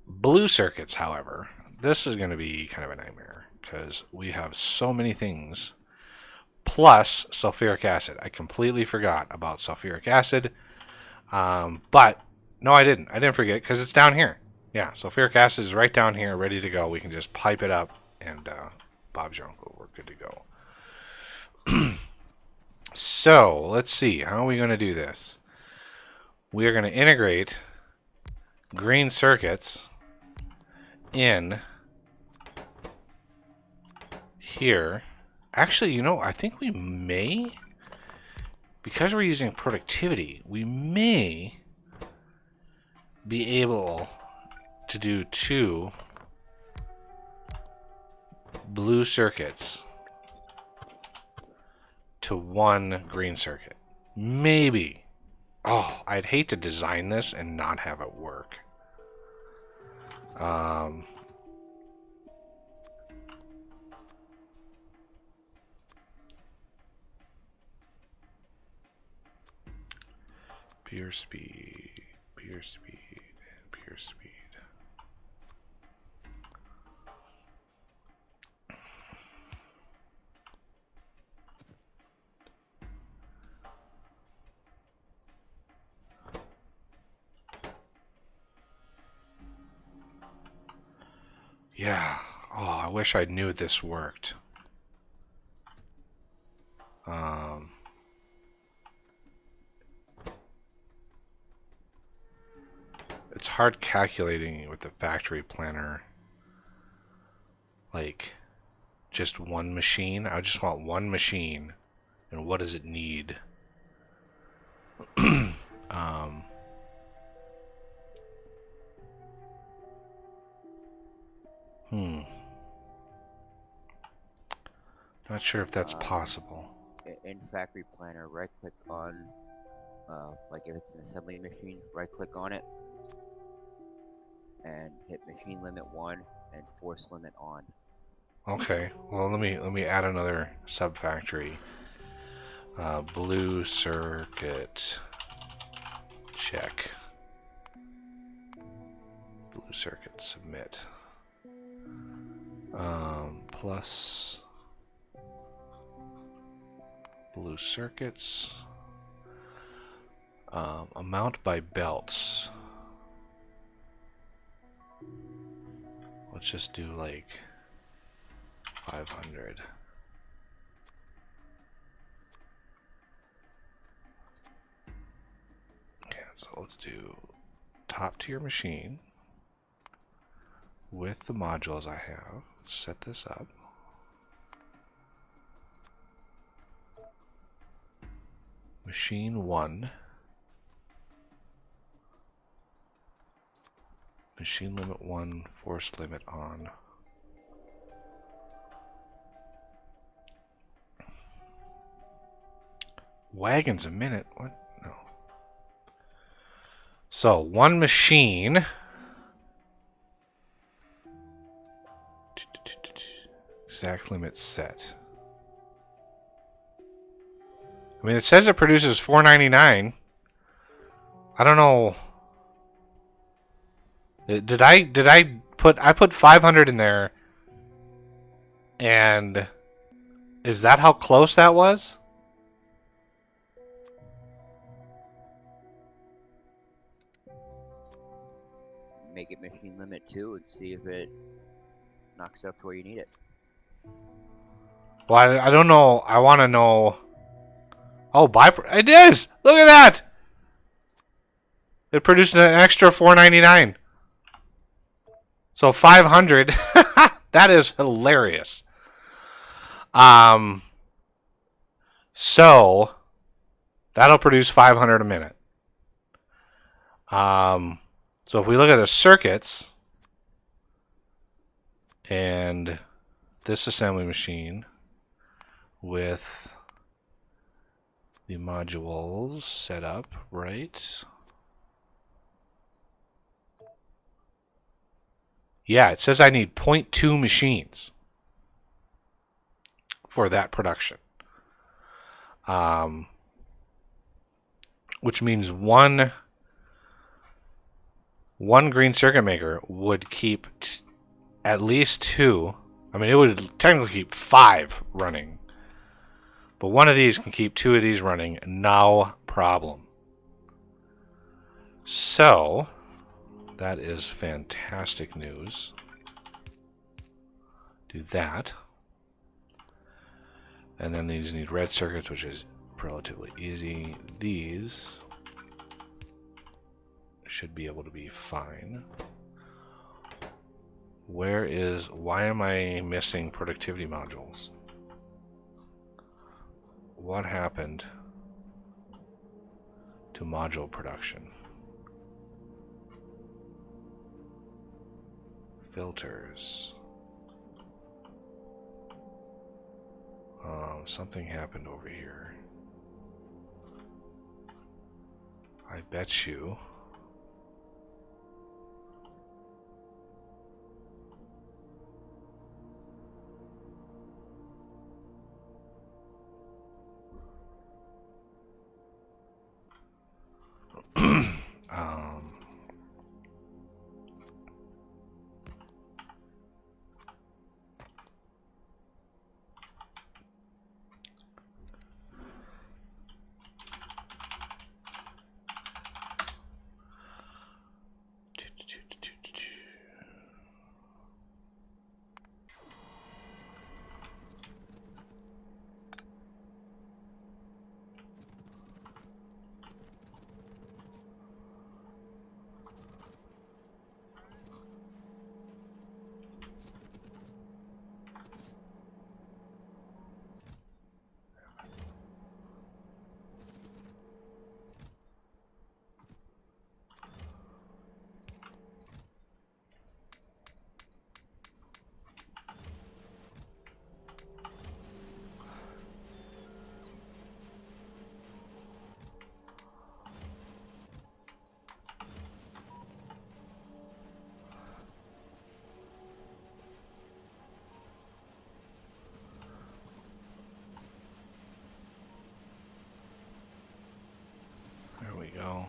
Blue circuits, however, this is going to be kind of a nightmare because we have so many things. Plus sulfuric acid. I completely forgot about sulfuric acid. But No, I didn't. I didn't forget because it's down here. Yeah, sulfuric acid is right down here, ready to go. We can just pipe it up, and Bob's your uncle. We're good to go. So, let's see. How are we going to do this? We are going to integrate green circuits in here. Actually, you know, I think we may, because we're using productivity, we may be able to do 2 blue circuits to 1 green circuit. Maybe. Oh, I'd hate to design this and not have it work. Pure speed, pure speed, pure speed. Yeah. Oh, I wish I knew this worked. It's hard calculating with the factory planner. Like, just one machine. I just want one machine. And what does it need? Not sure if that's possible. In Factory Planner, right-click on, like if it's an assembly machine, right-click on it, and hit Machine Limit 1 and Force Limit on. Okay. Well, let me add another subfactory. Blue circuit. Check. Blue circuit. Submit. Plus blue circuits. Amount by belts. Let's just do like 500. Okay, so let's do top tier machine with the modules I have. Let's set this up. Machine 1. Machine limit 1, force limit on. Wagons a minute? What? No. So, one machine. Exact limit set. I mean, it says it produces $4.99. I don't know. Did I put 500 in there? And is that how close that was? Make it machine limit 2 and see if it knocks it up to where you need it. Well, I don't know. I want to know. Oh, it is! Look at that! It produced an extra $4.99. So 500. That is hilarious. So that'll produce 500 a minute. So if we look at the circuits and this assembly machine with the modules set up right. Yeah, it says I need 0.2 machines for that production. Which means one green circuit maker would keep at least 2. I mean, it would technically keep 5 running. But one of these can keep 2 of these running, no problem. So, that is fantastic news. Do that. And then these need red circuits, which is relatively easy. These should be able to be fine. Why am I missing productivity modules? What happened to module production? Filters. Something happened over here. I bet you. um, there we go.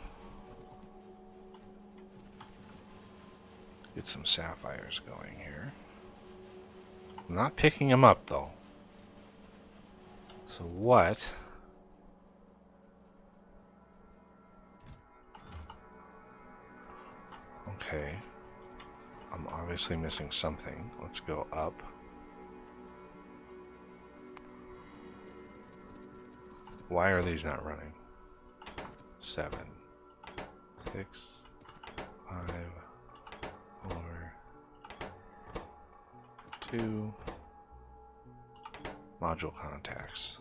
Get some sapphires going here. I'm not picking them up though. So what? Okay. I'm obviously missing something. Let's go up. Why are these not running? 7, 6, 5, 4, 2. Module contacts.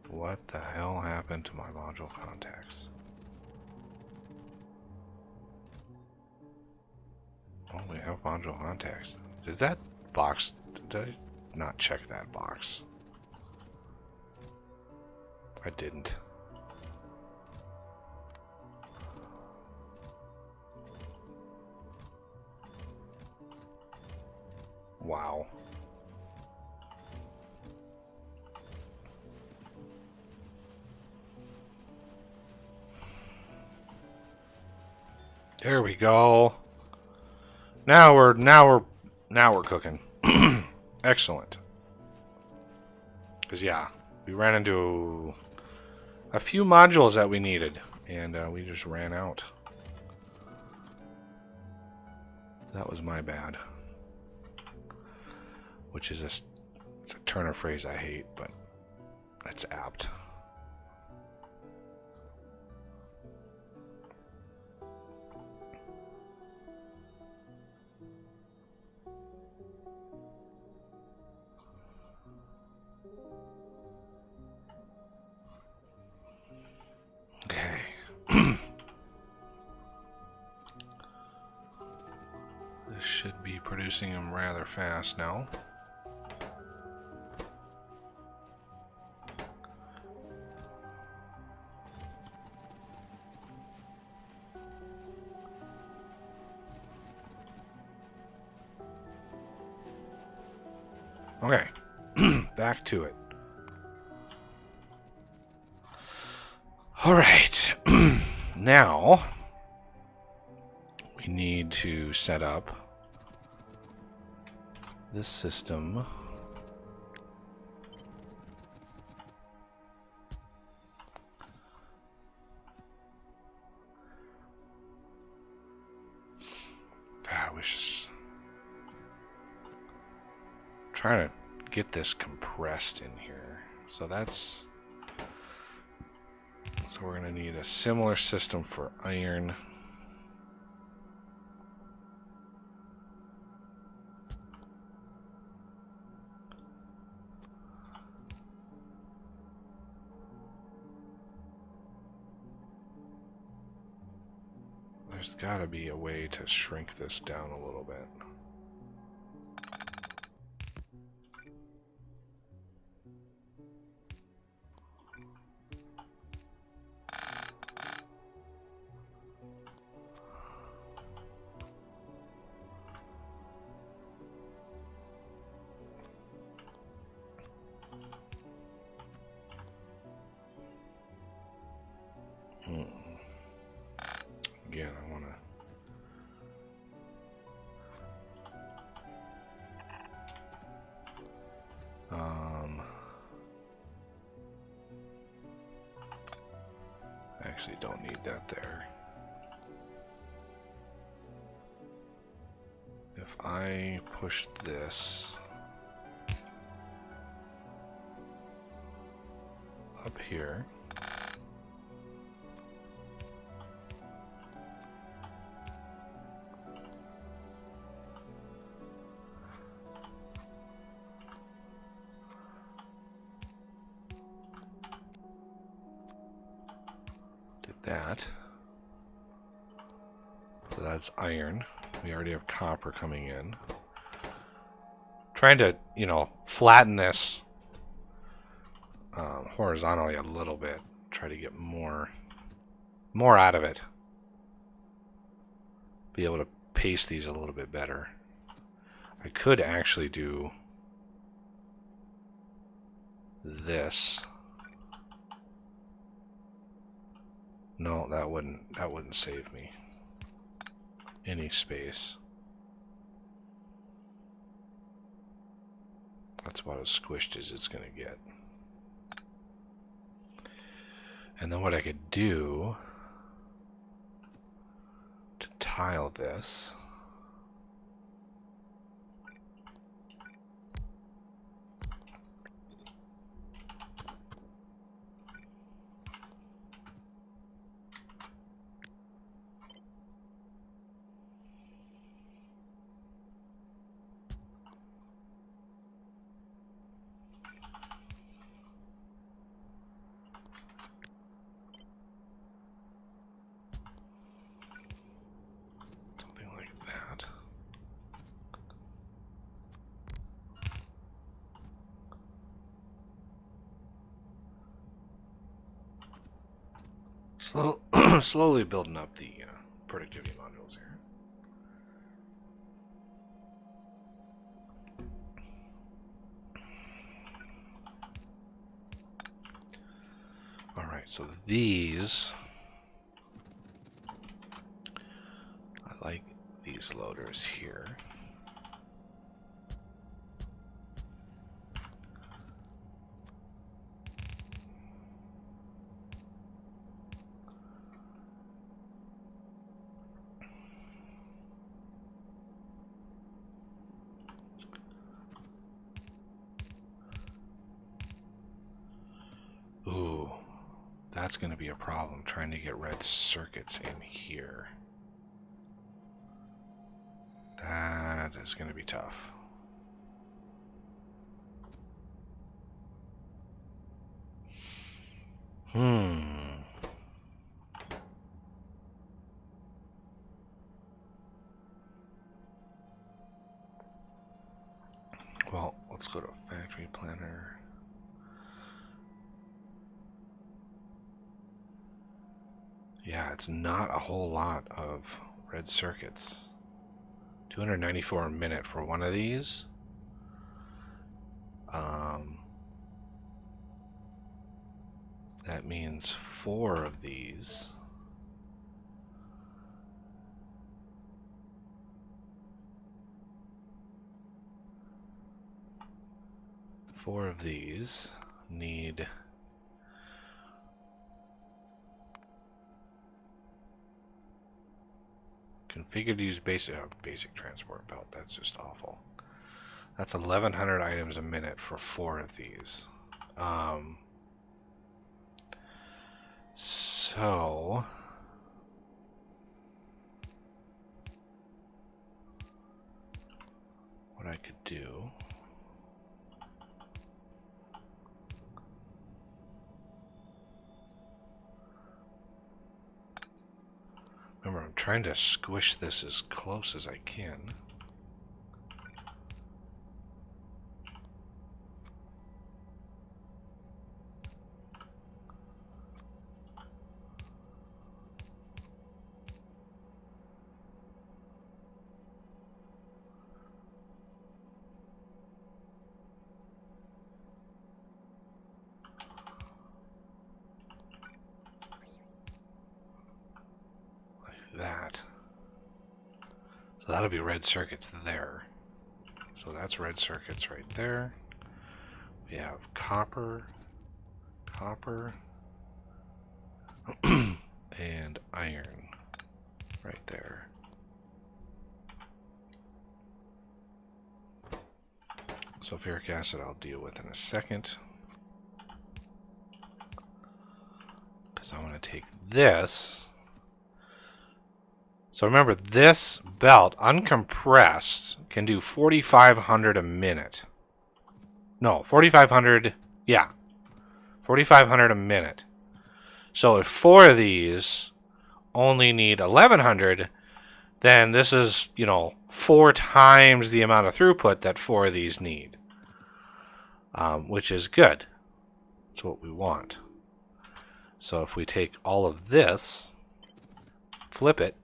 What the hell happened to my module contacts? Oh, we have module contacts. Did that box... Did I not check that box? I didn't. Wow. There we go. Now we're cooking. Excellent. Because yeah, we ran into a few modules that we needed, and we just ran out. That was my bad. Which is it's a turn of phrase I hate, but that's apt. Okay. This should be producing them rather fast now. Okay, back to it. All right, now we need to set up this system. trying to get this compressed in here. So that's... So we're going to need a similar system for iron. There's got to be a way to shrink this down a little bit. Again, I want to... actually don't need that there. If I push this up here, that. So that's iron. We already have copper coming in. Trying to, you know, flatten this horizontally a little bit. Try to get more out of it. Be able to paste these a little bit better. I could actually do this. No, that wouldn't save me any space. That's about as squished as it's going to get. And then what I could do to tile this, slowly building up the productivity modules here. All right, so these, I like these loaders here. Ooh, that's going to be a problem, trying to get red circuits in here. That is going to be tough. Well, let's go to Factory Planner. Yeah, it's not a whole lot of red circuits. 294 a minute for one of these. That means 4 of these. Four of these need configured to use basic transport belt. That's just awful. That's 1,100 items a minute for 4 of these. So what I could do, remember, I'm trying to squish this as close as I can. That. So that'll be red circuits there. So that's red circuits right there. We have copper, copper, and iron right there. Sulfuric acid I'll deal with in a second. Because I want to take this. So remember, this belt, uncompressed, can do 4,500 a minute. No, 4,500, yeah. 4,500 a minute. So if 4 of these only need 1,100, then this is, 4 times the amount of throughput that 4 of these need. Which is good. That's what we want. So if we take all of this, flip it,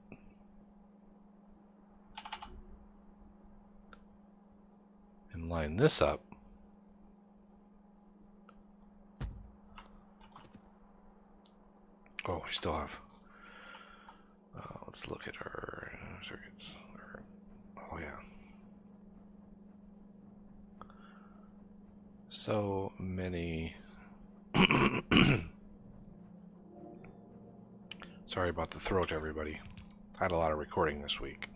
and line this up, oh, we still have, let's look at our circuits. Oh yeah. So many. Sorry about the throat, everybody. I had a lot of recording this week.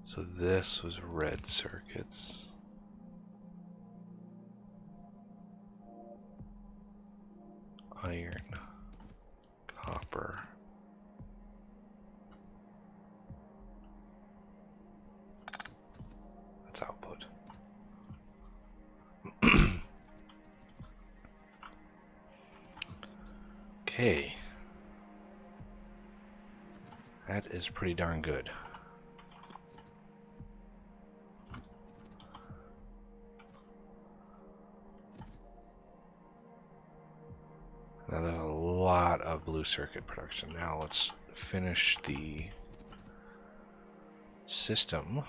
So this was red circuits. Iron, copper. That's output. Okay. That is pretty darn good. That is a lot of blue circuit production. Now let's finish the system.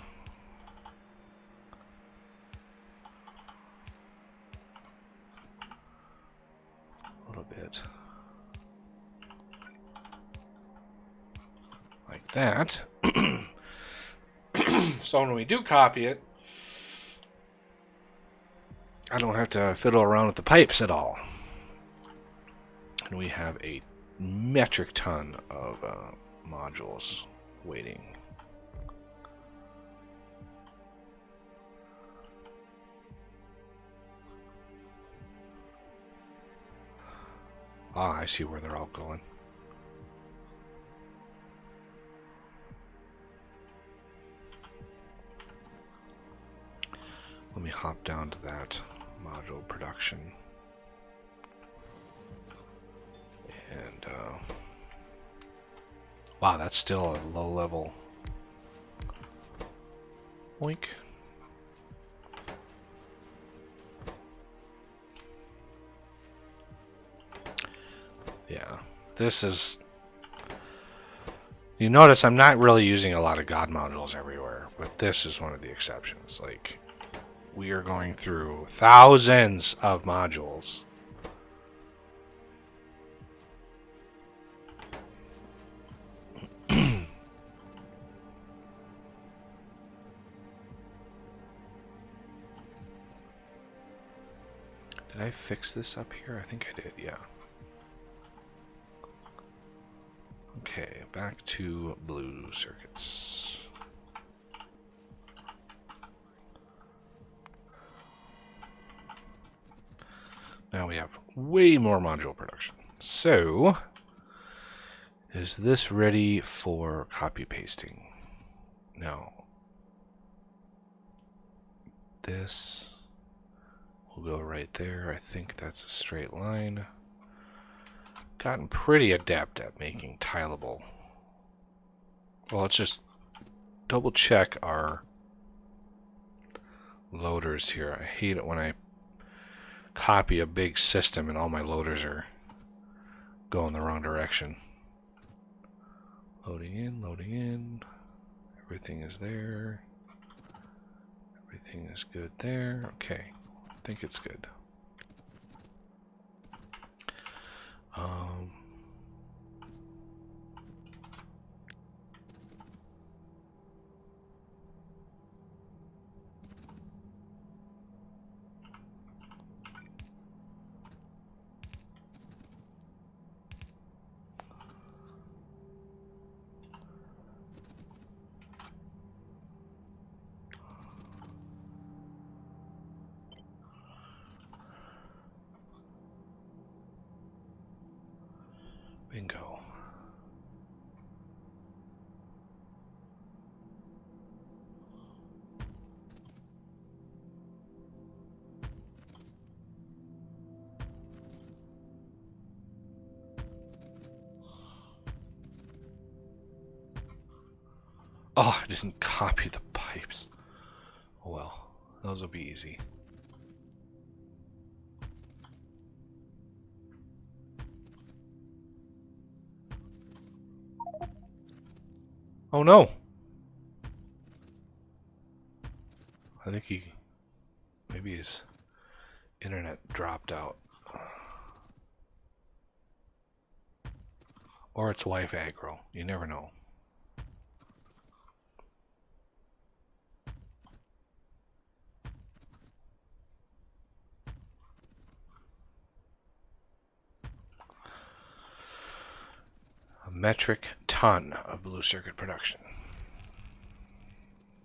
A little bit. Like that. So when we do copy it, I don't have to fiddle around with the pipes at all. And we have a metric ton of modules waiting. Ah, I see where they're all going. Let me hop down to that module production. And, wow, that's still a low level. Oink. Yeah, this is... You notice I'm not really using a lot of God modules everywhere, but this is one of the exceptions. Like, we are going through thousands of modules. Did I fix this up here? I think I did, yeah. Okay, back to blue circuits. Now we have way more module production. So, is this ready for copy pasting? No. This will go right there. I think that's a straight line. Gotten pretty adept at making tileable. Well, let's just double check our loaders here. I hate it when I copy a big system and all my loaders are going the wrong direction. Loading in, loading in. Everything is there. Everything is good there. Okay, I think it's good. Bingo. Oh, I didn't copy the pipes. Oh well, those will be easy. Oh no! I think maybe his internet dropped out. Or it's wife aggro. You never know. A metric ton of blue circuit production.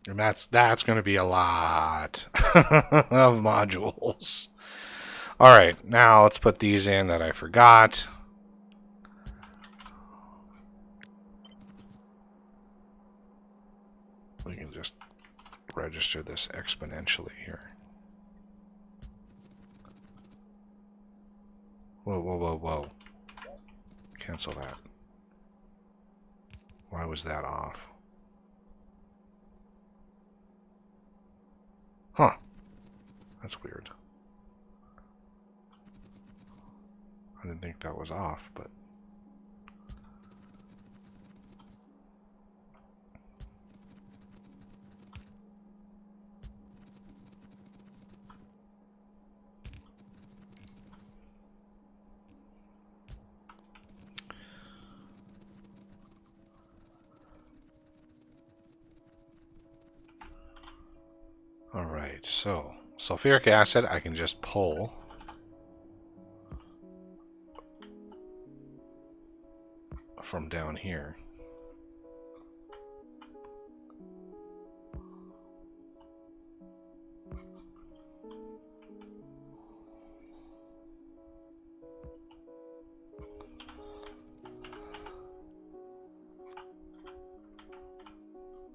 And that's going to be a lot of modules. All right, now let's put these in that I forgot. We can just register this exponentially here. Whoa, whoa, whoa, whoa. Cancel that. Why was that off? Huh. That's weird. I didn't think that was off, but... Alright, so sulfuric acid I can just pull. From down here.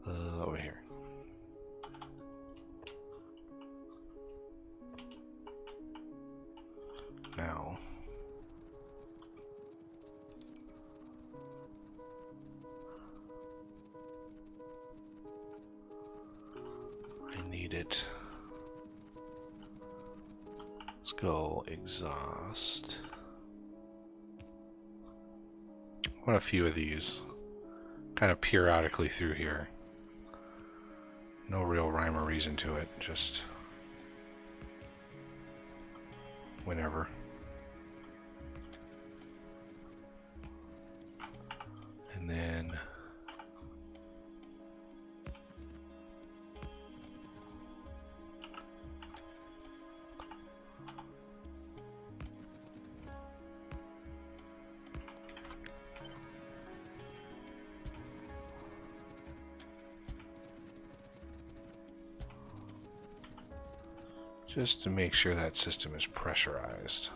Over here. Now I need it. Let's go exhaust. I want a few of these kind of periodically through here. No real rhyme or reason to it, just whenever. And then just to make sure that system is pressurized.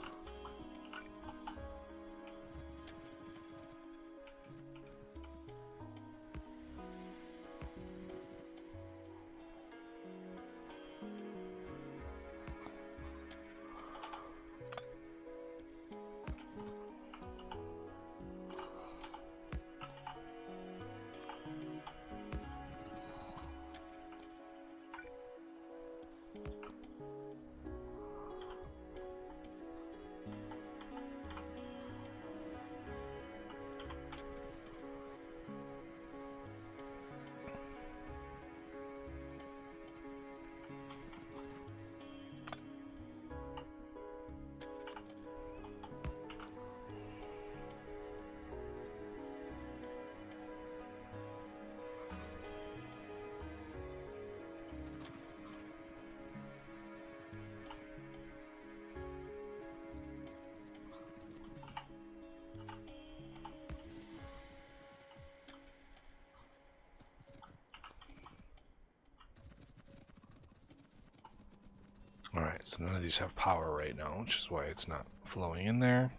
Alright, so none of these have power right now, which is why it's not flowing in there.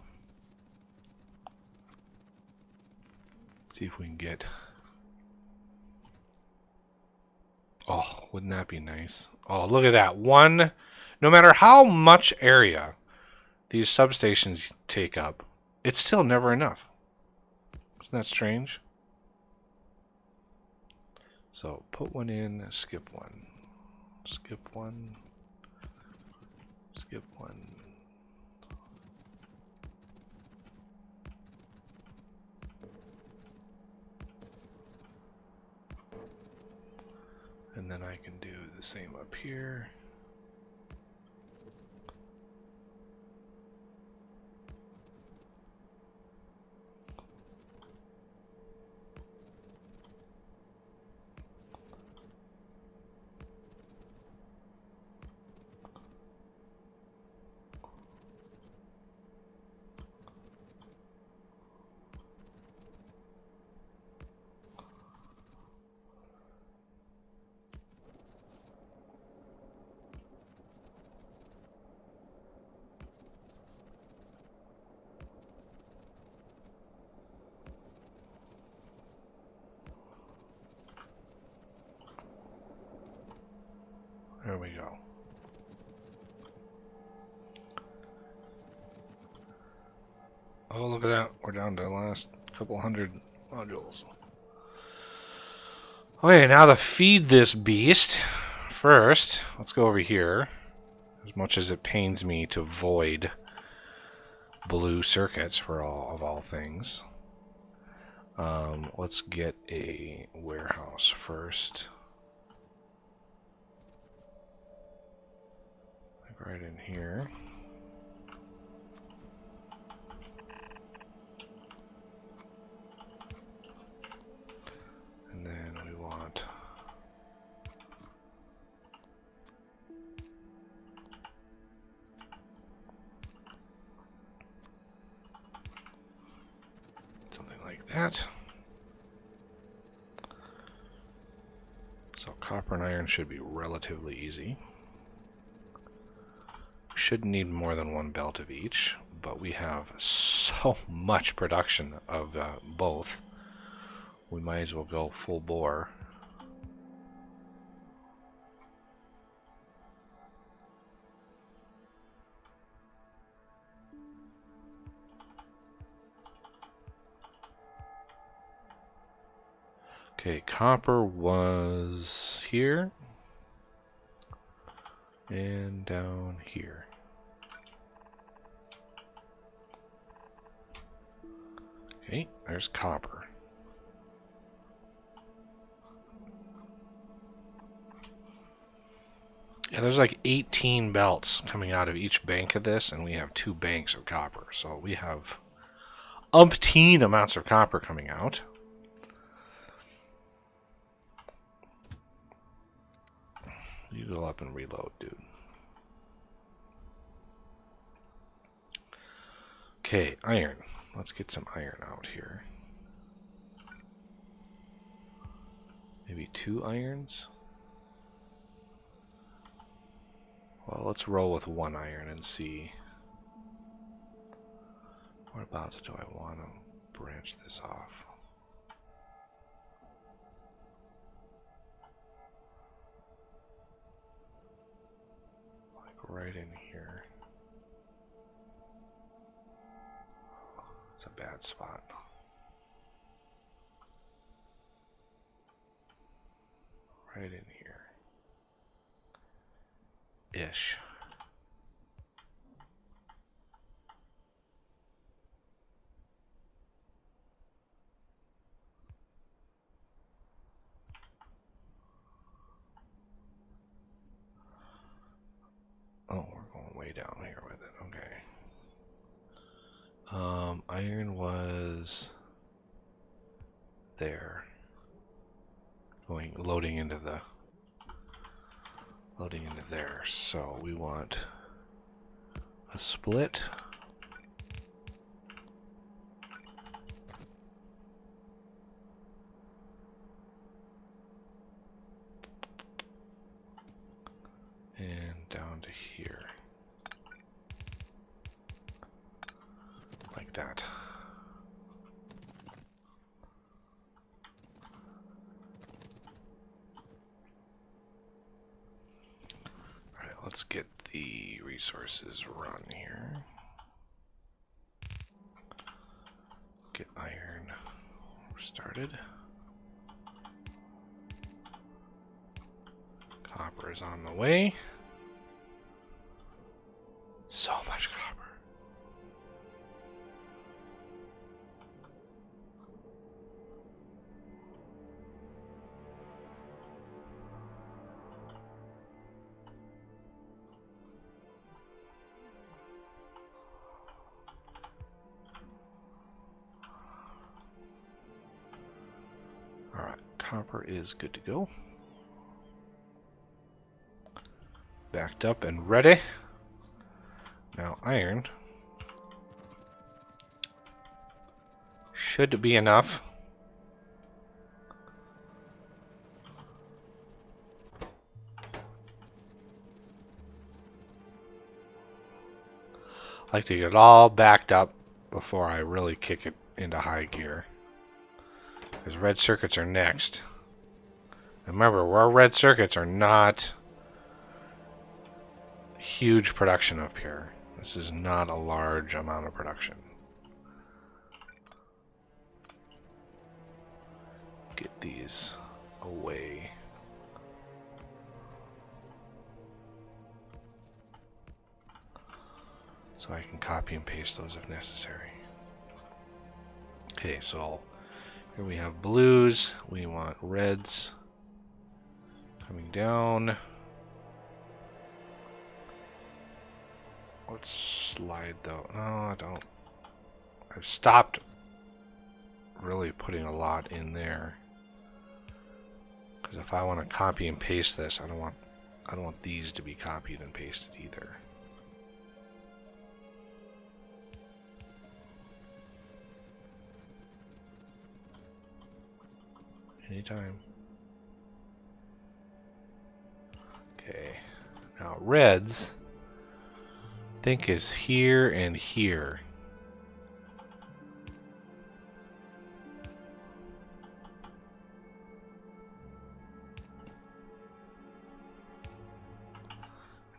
See if we can get... Oh, wouldn't that be nice? Oh, look at that. One... No matter how much area these substations take up, it's still never enough. Isn't that strange? So, put one in, skip one. Skip one. Skip one. And then I can do the same up here. There we go. Oh, look at that. We're down to the last couple hundred modules. Okay, now to feed this beast. First, let's go over here. As much as it pains me to void blue circuits for all things. Let's get a warehouse first. Like right in here. And then we want something like that. So copper and iron should be relatively easy. We shouldn't need more than one belt of each, but we have so much production of both. We might as well go full bore. Okay, copper was here and down here. Okay, there's copper. Yeah, there's like 18 belts coming out of each bank of this, and we have 2 banks of copper. So we have umpteen amounts of copper coming out. You go up and reload, dude. Okay, iron. Let's get some iron out here. Maybe 2 irons? Well, let's roll with 1 iron and see. What about do I want to branch this off? Like right in here. It's a bad spot. Right in here. Ish. Oh, we're going way down here with it. Okay. Iron was there. Loading into there. So we want a split. And down to here. Like that. Alright, let's get the resources run here. Get iron started. Copper is on the way. So much copper. All right, copper is good to go. Backed up and ready. Now iron should be enough. I like to get it all backed up before I really kick it into high gear. Because red circuits are next. And remember, our red circuits are not huge production up here. This is not a large amount of production. Get these away. So I can copy and paste those if necessary. Okay, so here we have blues. We want reds coming down. Let's slide though. No, I don't. I've stopped really putting a lot in there. Because if I want to copy and paste this, I don't want these to be copied and pasted either. Anytime. Okay. Now reds, I think is here and here.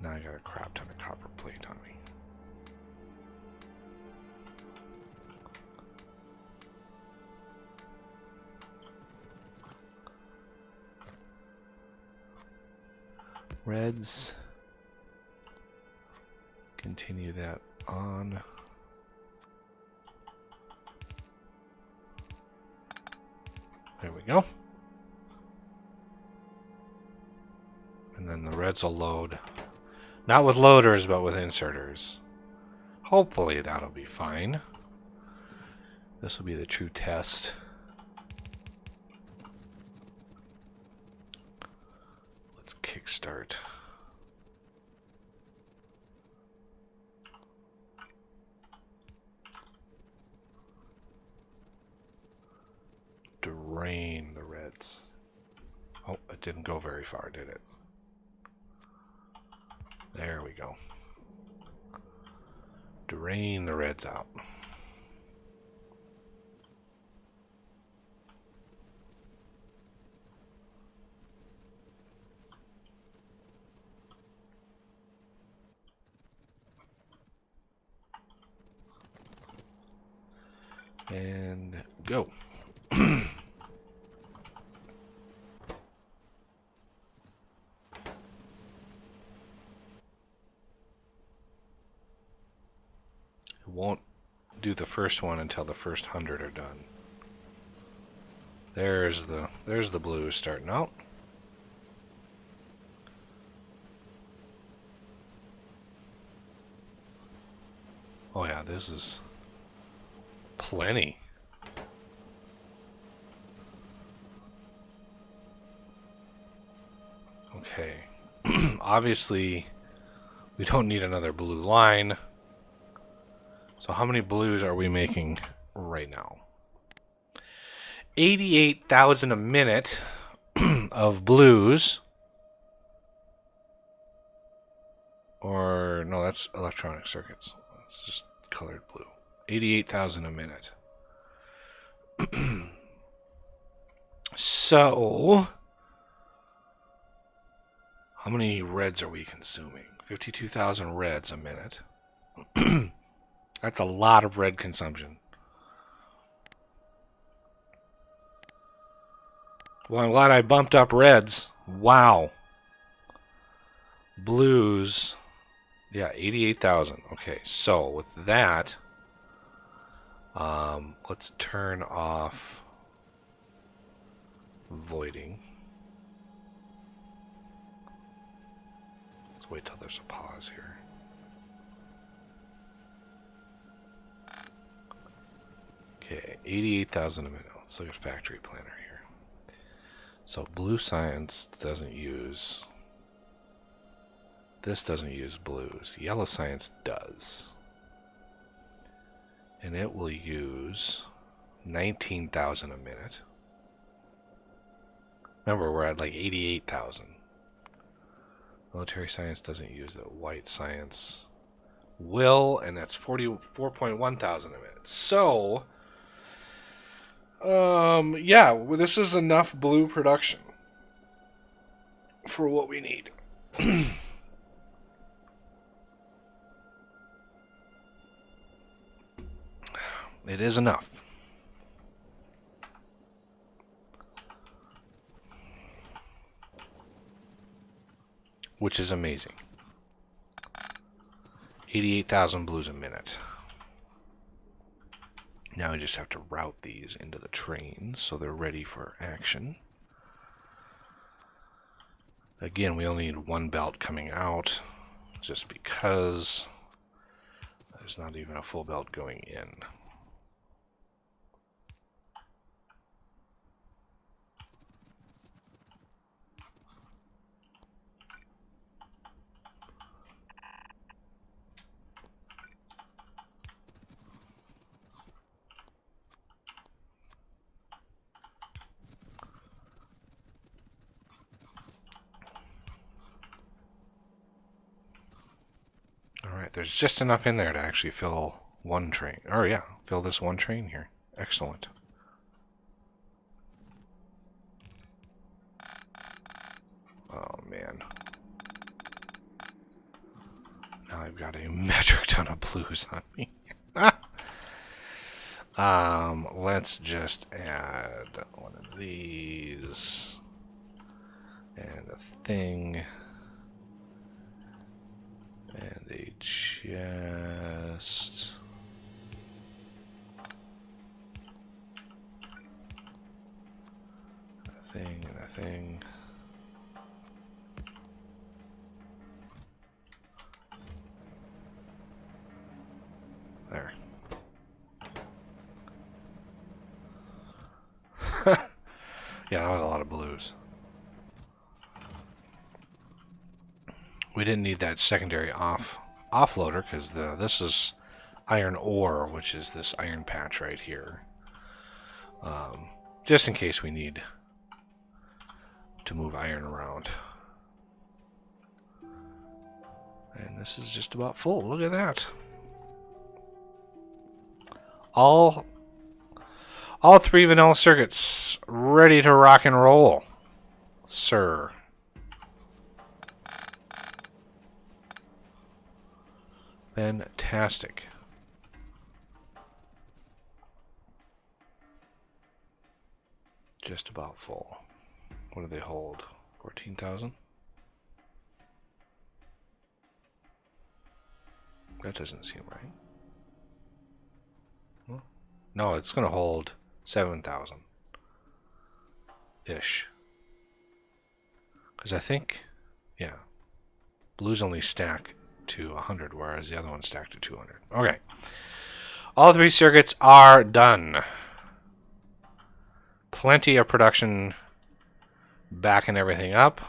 Now I got a crap ton of copper plate on me. Reds. Continue that on. There we go. And then the reds will load. Not with loaders, but with inserters. Hopefully that'll be fine. This will be the true test. Let's kickstart. Drain the reds. Oh, it didn't go very far, did it? There we we go. Drain the reds out. And go. Won't do the first one until the first 100 are done. There's the blues starting out. Oh yeah, this is plenty. Okay. Obviously, we don't need another blue line. So how many blues are we making right now? 88,000 a minute of blues. Or, no, that's electronic circuits. That's just colored blue. 88,000 a minute. So, how many reds are we consuming? 52,000 reds a minute. That's a lot of red consumption. Well, I'm glad I bumped up reds. Wow. Blues. Yeah, 88,000. Okay, so with that, let's turn off voiding. Let's wait till there's a pause here. Okay, 88,000 a minute. Let's look at factory planner here. So blue science doesn't use... This doesn't use blues. Yellow science does. And it will use 19,000 a minute. Remember, we're at like 88,000. Military science doesn't use it. White science will, and that's 44.1 thousand a minute. So, yeah, well, this is enough blue production for what we need. It is enough. Which is amazing. 88,000 blues a minute. Now we just have to route these into the trains so they're ready for action. Again, we only need one belt coming out just because there's not even a full belt going in. Alright, there's just enough in there to actually fill one train. Oh yeah, fill this one train here. Excellent. Oh man. Now I've got a metric ton of blues on me. Let's just add one of these and a thing and a chest. A thing and a thing. There. Yeah, that was a lot of blues. We didn't need that secondary offloader because this is iron ore, which is this iron patch right here. Just in case we need to move iron around. And this is just about full. Look at that. All 3 vanilla circuits ready to rock and roll, sir. Fantastic. Just about full. What do they hold? 14,000? That doesn't seem right. Well, no, it's going to hold 7,000 ish. Because I think, yeah, blues only stack to 100, whereas the other one stacked to 200. Okay. All 3 circuits are done. Plenty of production backing everything up.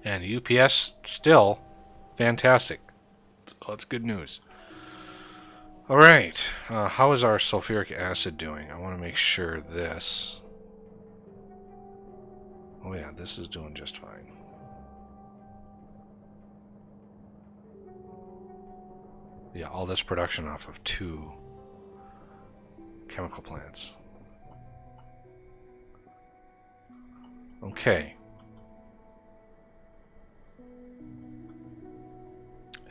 And UPS still fantastic. So that's good news. All right. How is our sulfuric acid doing? I want to make sure this. Oh yeah, this is doing just fine. Yeah, all this production off of 2 chemical plants. Okay.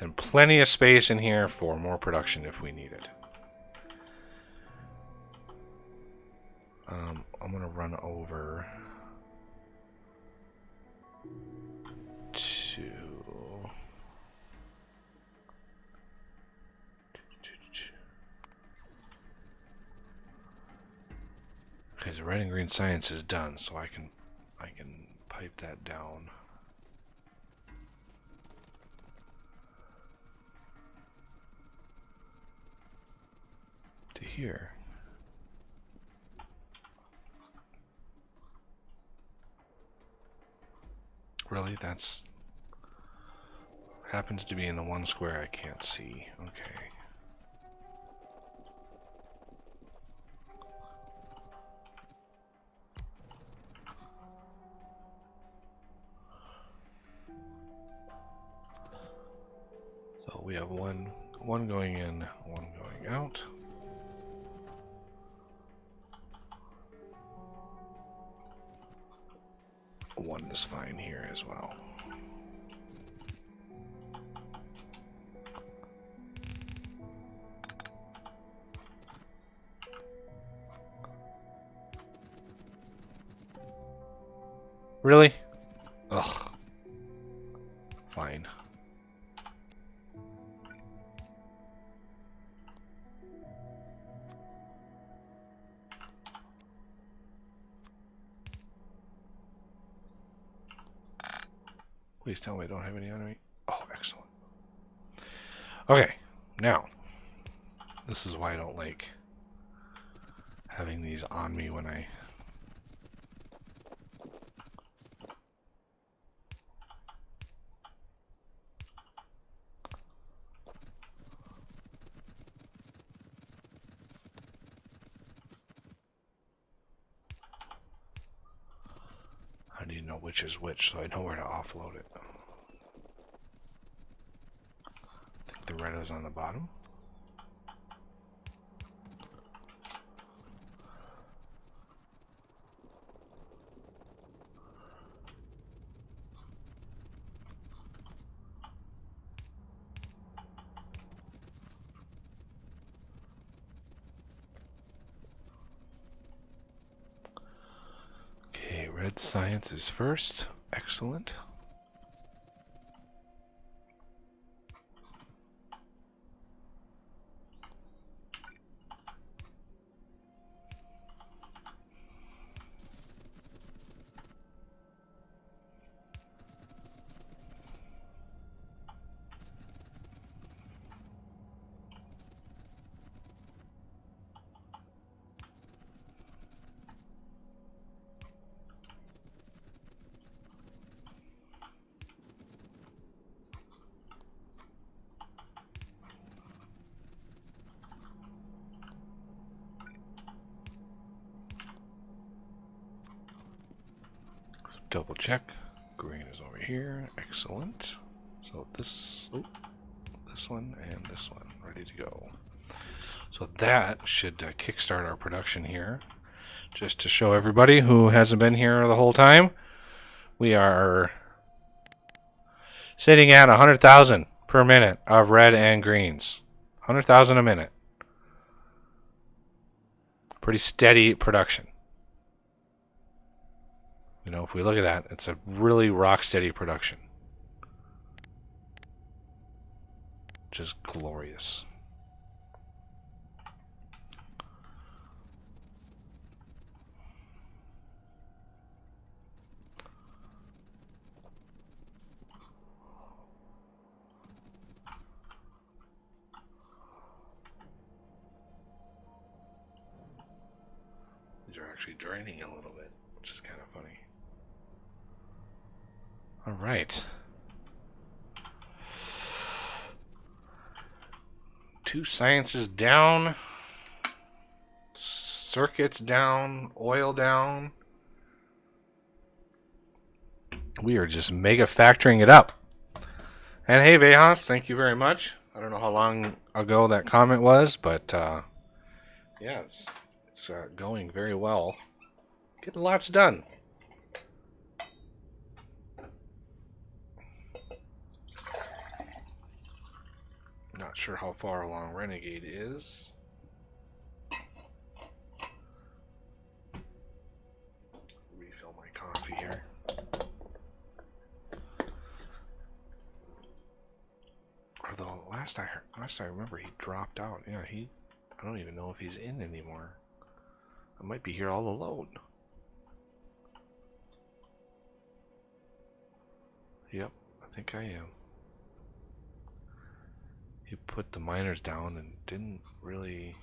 And plenty of space in here for more production if we need it. I'm going to run over to... Okay, the red and green science is done, so I can pipe that down. To here. Really? That's happens to be in the one square I can't see. Okay. So we have one going in, one going out. One is fine here as well. Really? Ugh. Fine. Please tell me I don't have any on me. Oh, excellent. Okay, now, this is why I don't like having these on me when I... I need to know which is which so I know where to offload it. I think the red is on the bottom. Okay, red science is first. Excellent. double check. Green is over here. Excellent. So this one and this one ready to go. So that should kickstart our production here. Just to show everybody who hasn't been here the whole time, we are sitting at 100,000 per minute of red and greens. 100,000 a minute. Pretty steady production. You know, if we look at that, it's a really rock steady production. Just glorious. These are actually draining a little bit, which is kind of funny. All right. 2 sciences down. Circuits down. Oil down. We are just mega factoring it up. And hey, Vejas, thank you very much. I don't know how long ago that comment was, but yeah, it's going very well. Getting lots done. Not sure how far along Renegade is. Refill my coffee here. Although last I remember he dropped out. Yeah, I don't even know if he's in anymore. I might be here all alone. Yep, I think I am. He put the miners down and didn't really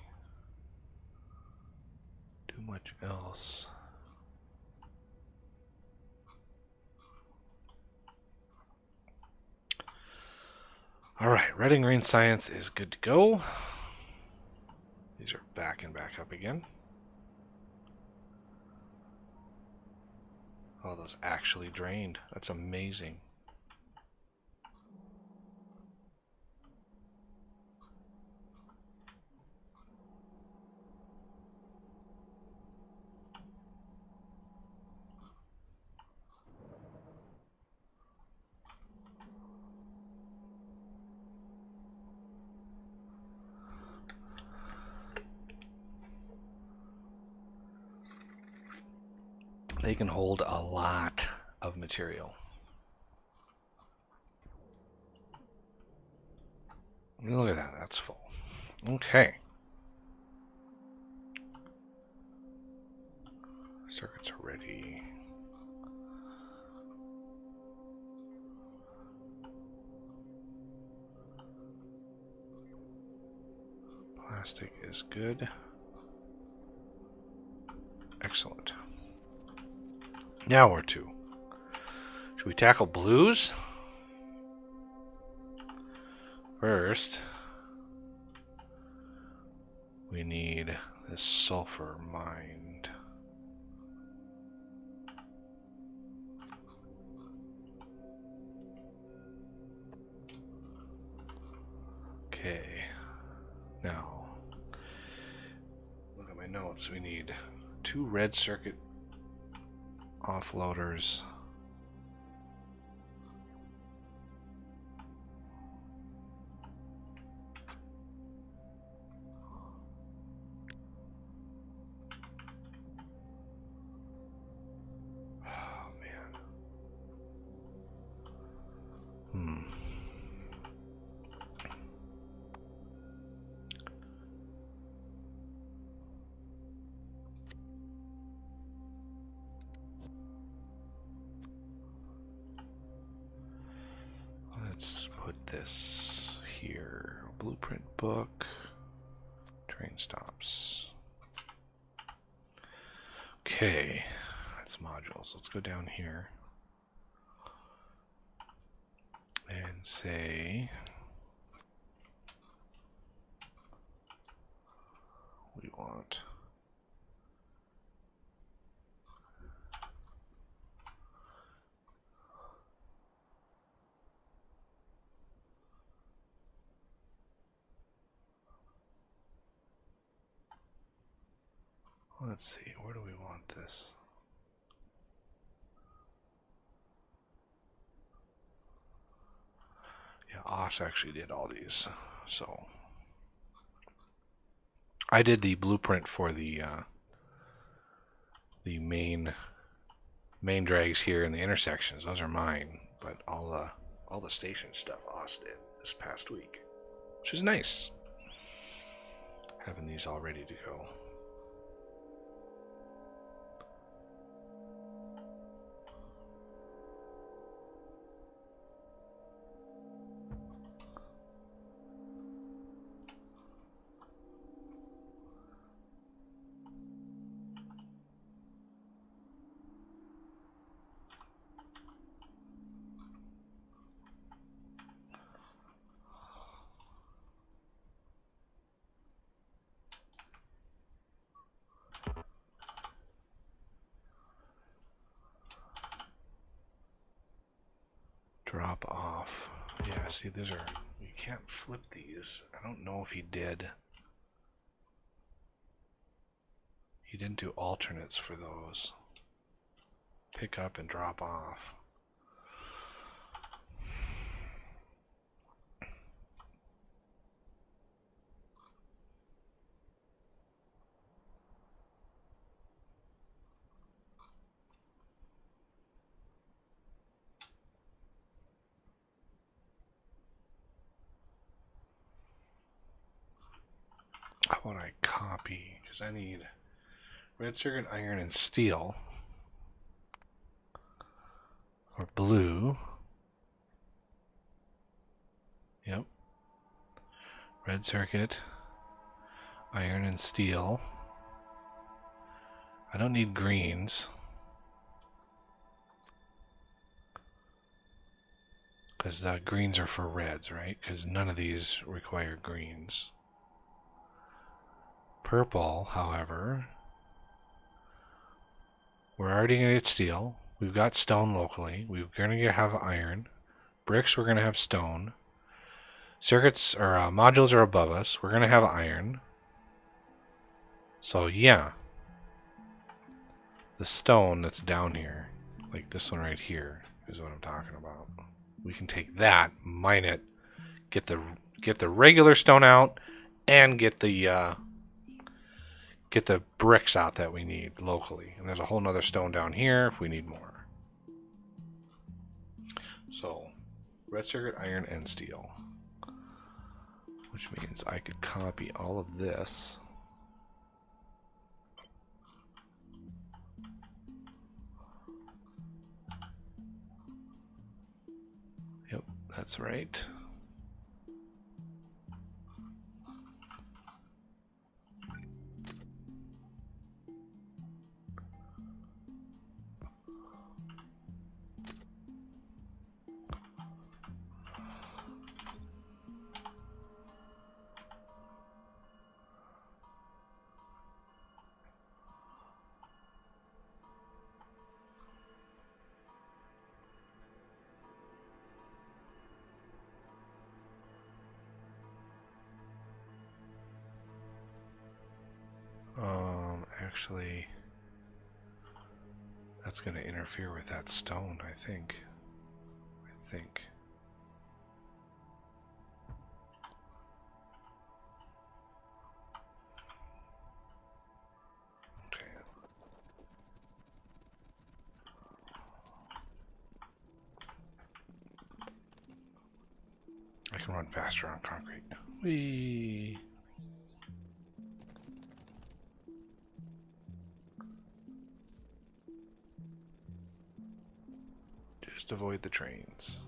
do much else. Alright, red and green science is good to go. These are back and back up again. Oh, those actually drained. That's amazing. They can hold a lot of material. Look at that, that's full. Okay. Circuits are ready. Plastic is good. Excellent. Now where to? Should we tackle blues? First, we need this sulfur mined. Okay. Now, look at my notes. We need 2 red circuit offloaders. Oh man. Let's put this here. Blueprint book. Train stops. Okay. That's modules. Let's go down here and say we want let's see, where do we want this? Yeah, Oss actually did all these, so I did the blueprint for the main drags here in the intersections. Those are mine, but all the station stuff Oss did this past week, which is nice. Having these all ready to go. Drop off. Yeah, see, these are, you can't flip these. I don't know if he did. He didn't do alternates for those. Pick up and drop off. How about I copy? Because I need red circuit, iron, and steel. Or blue. Yep. Red circuit, iron, and steel. I don't need greens. Because greens are for reds, right? Because none of these require greens. Purple, however, we're already going to get steel. We've got stone locally. We're going to have iron. Bricks, we're going to have stone. Circuits or modules are above us. We're going to have iron. So yeah, the stone that's down here, like this one right here, is what I'm talking about. We can take that, mine it, get the regular stone out, and get the bricks out that we need locally. And there's a whole nother stone down here if we need more. So, red circuit, iron, and steel. Which means I could copy all of this. Yep, that's right. Actually, that's going to interfere with that stone, I think. Okay. I can run faster on concrete. Whee! Just avoid the trains.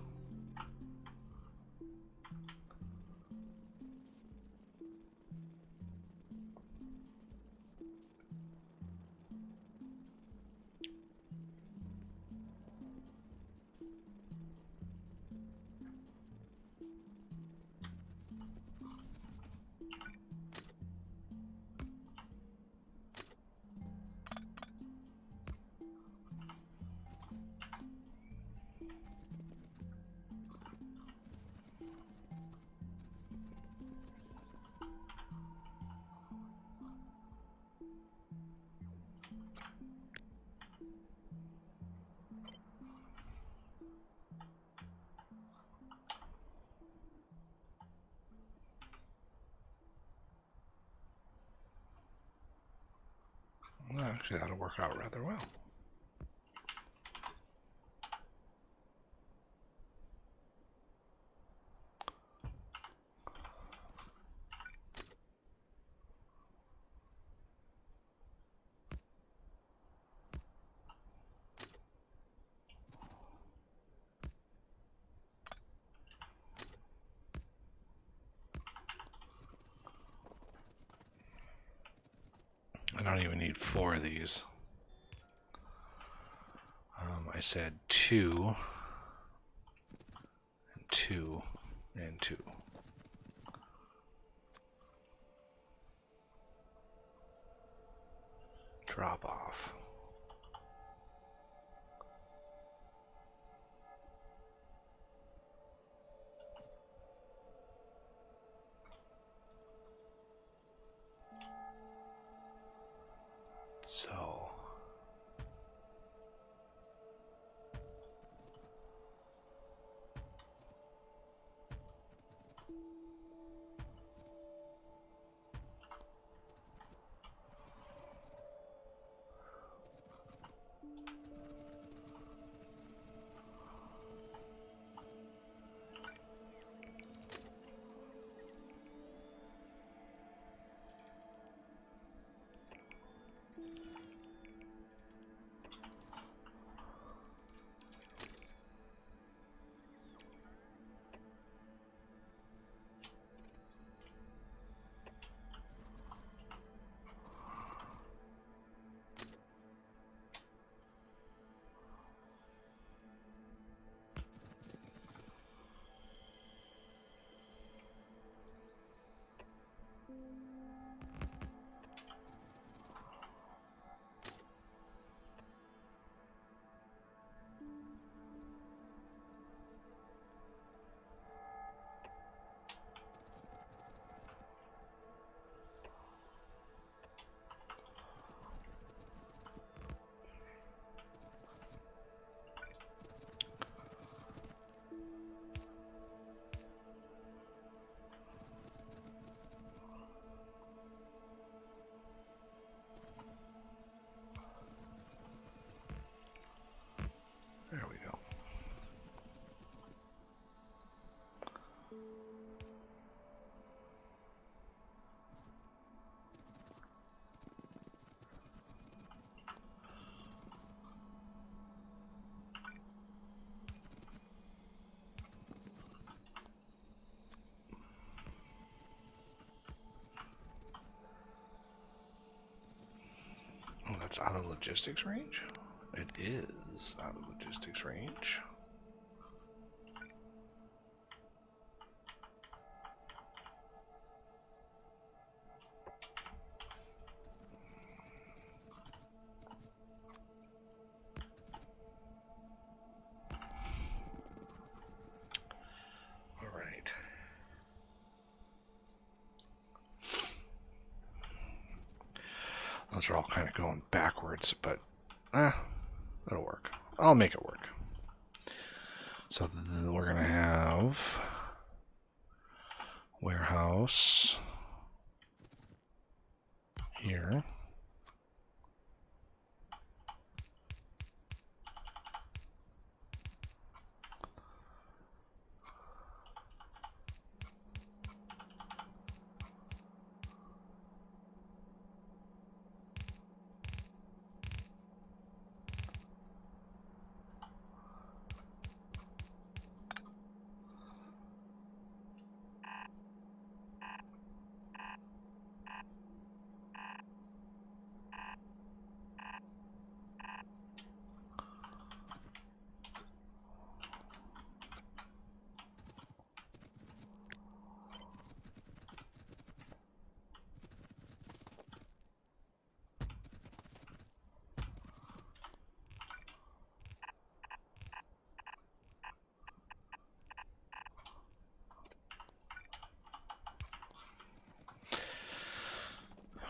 Actually, that'll work out rather well. I don't even need 4 of these. I said 2, and 2, and 2. Drop off. So there we go. Oh, that's out of logistics range? It is out of logistics range. All right. Those are all kind of going backwards, but that'll work. I'll make it work. So we're going to have warehouse here.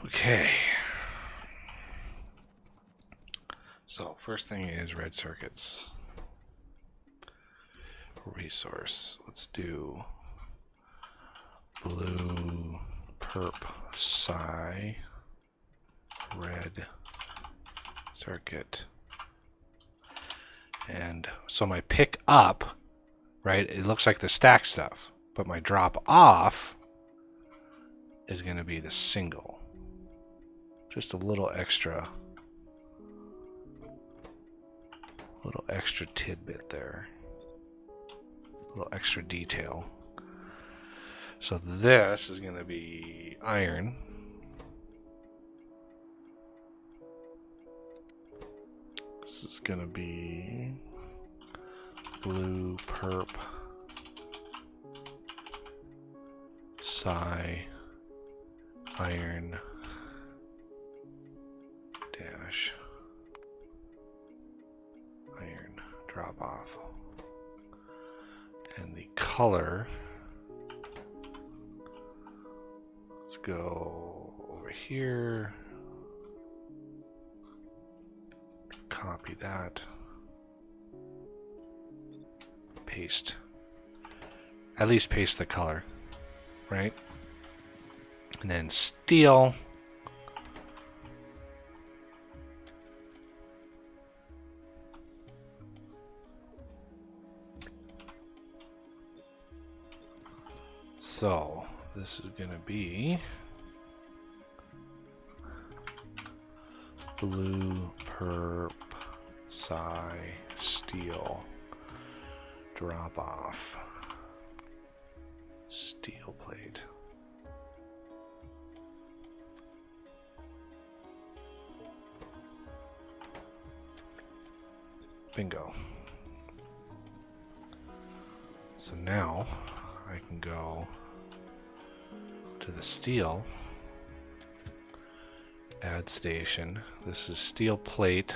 Okay. So first thing is red circuits. Resource. Let's do blue, perp, psi, red, circuit. And so my pick up, right, it looks like the stack stuff, but my drop off is going to be the single. Just a little extra tidbit there. A little extra detail. So this is going to be iron. This is going to be blue, perp, psi, iron, dash, iron, drop off. And the color, let's go over here, copy that, paste, at least paste the color, right? And then steel, so this is going to be blue, perp, psi, steel, drop off, steel plate. Bingo. So now I can go to the steel, add station. This is steel plate,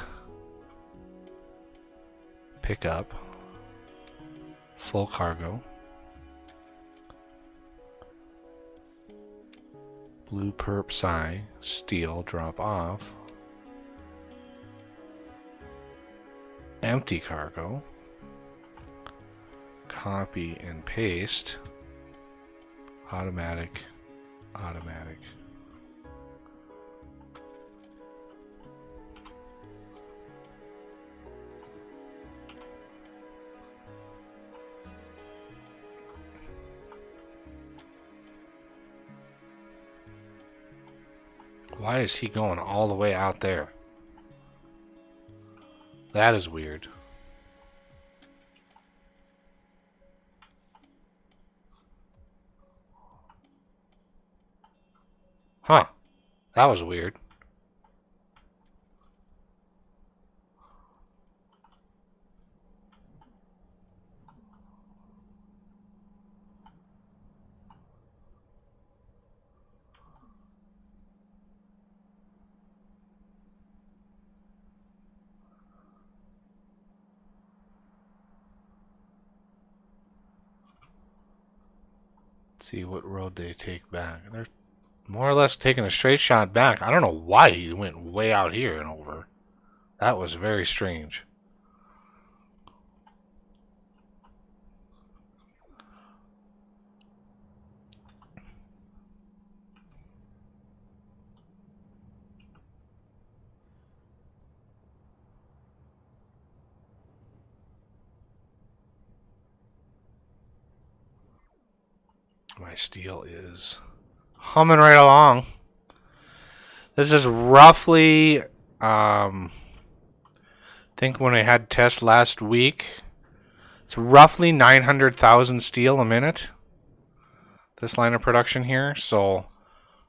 pickup, full cargo, blue perp psi, steel drop off, empty cargo, copy and paste, automatic, automatic. Why is he going all the way out there? That is weird. Huh. That was weird. See what road they take back. They're more or less taking a straight shot back. I don't know why he went way out here and over. That was very strange. My steel is humming right along. This is roughly, I think when I had tests last week, it's roughly 900,000 steel a minute. This line of production here, so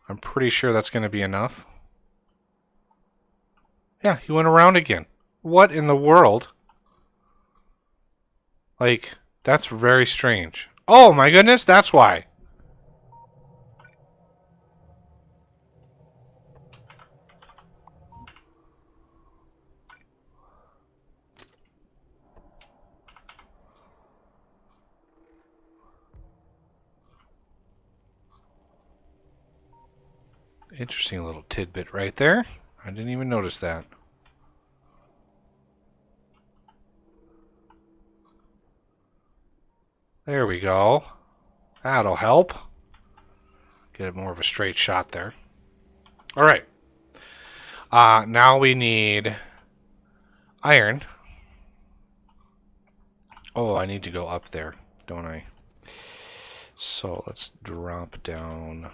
I'm pretty sure that's going to be enough. Yeah, he went around again. What in the world? Like, that's very strange. Oh my goodness, that's why. Interesting little tidbit right there. I didn't even notice that. There we go. That'll help. Get it more of a straight shot there. All right. Now we need iron. Oh, I need to go up there, don't I? So let's drop down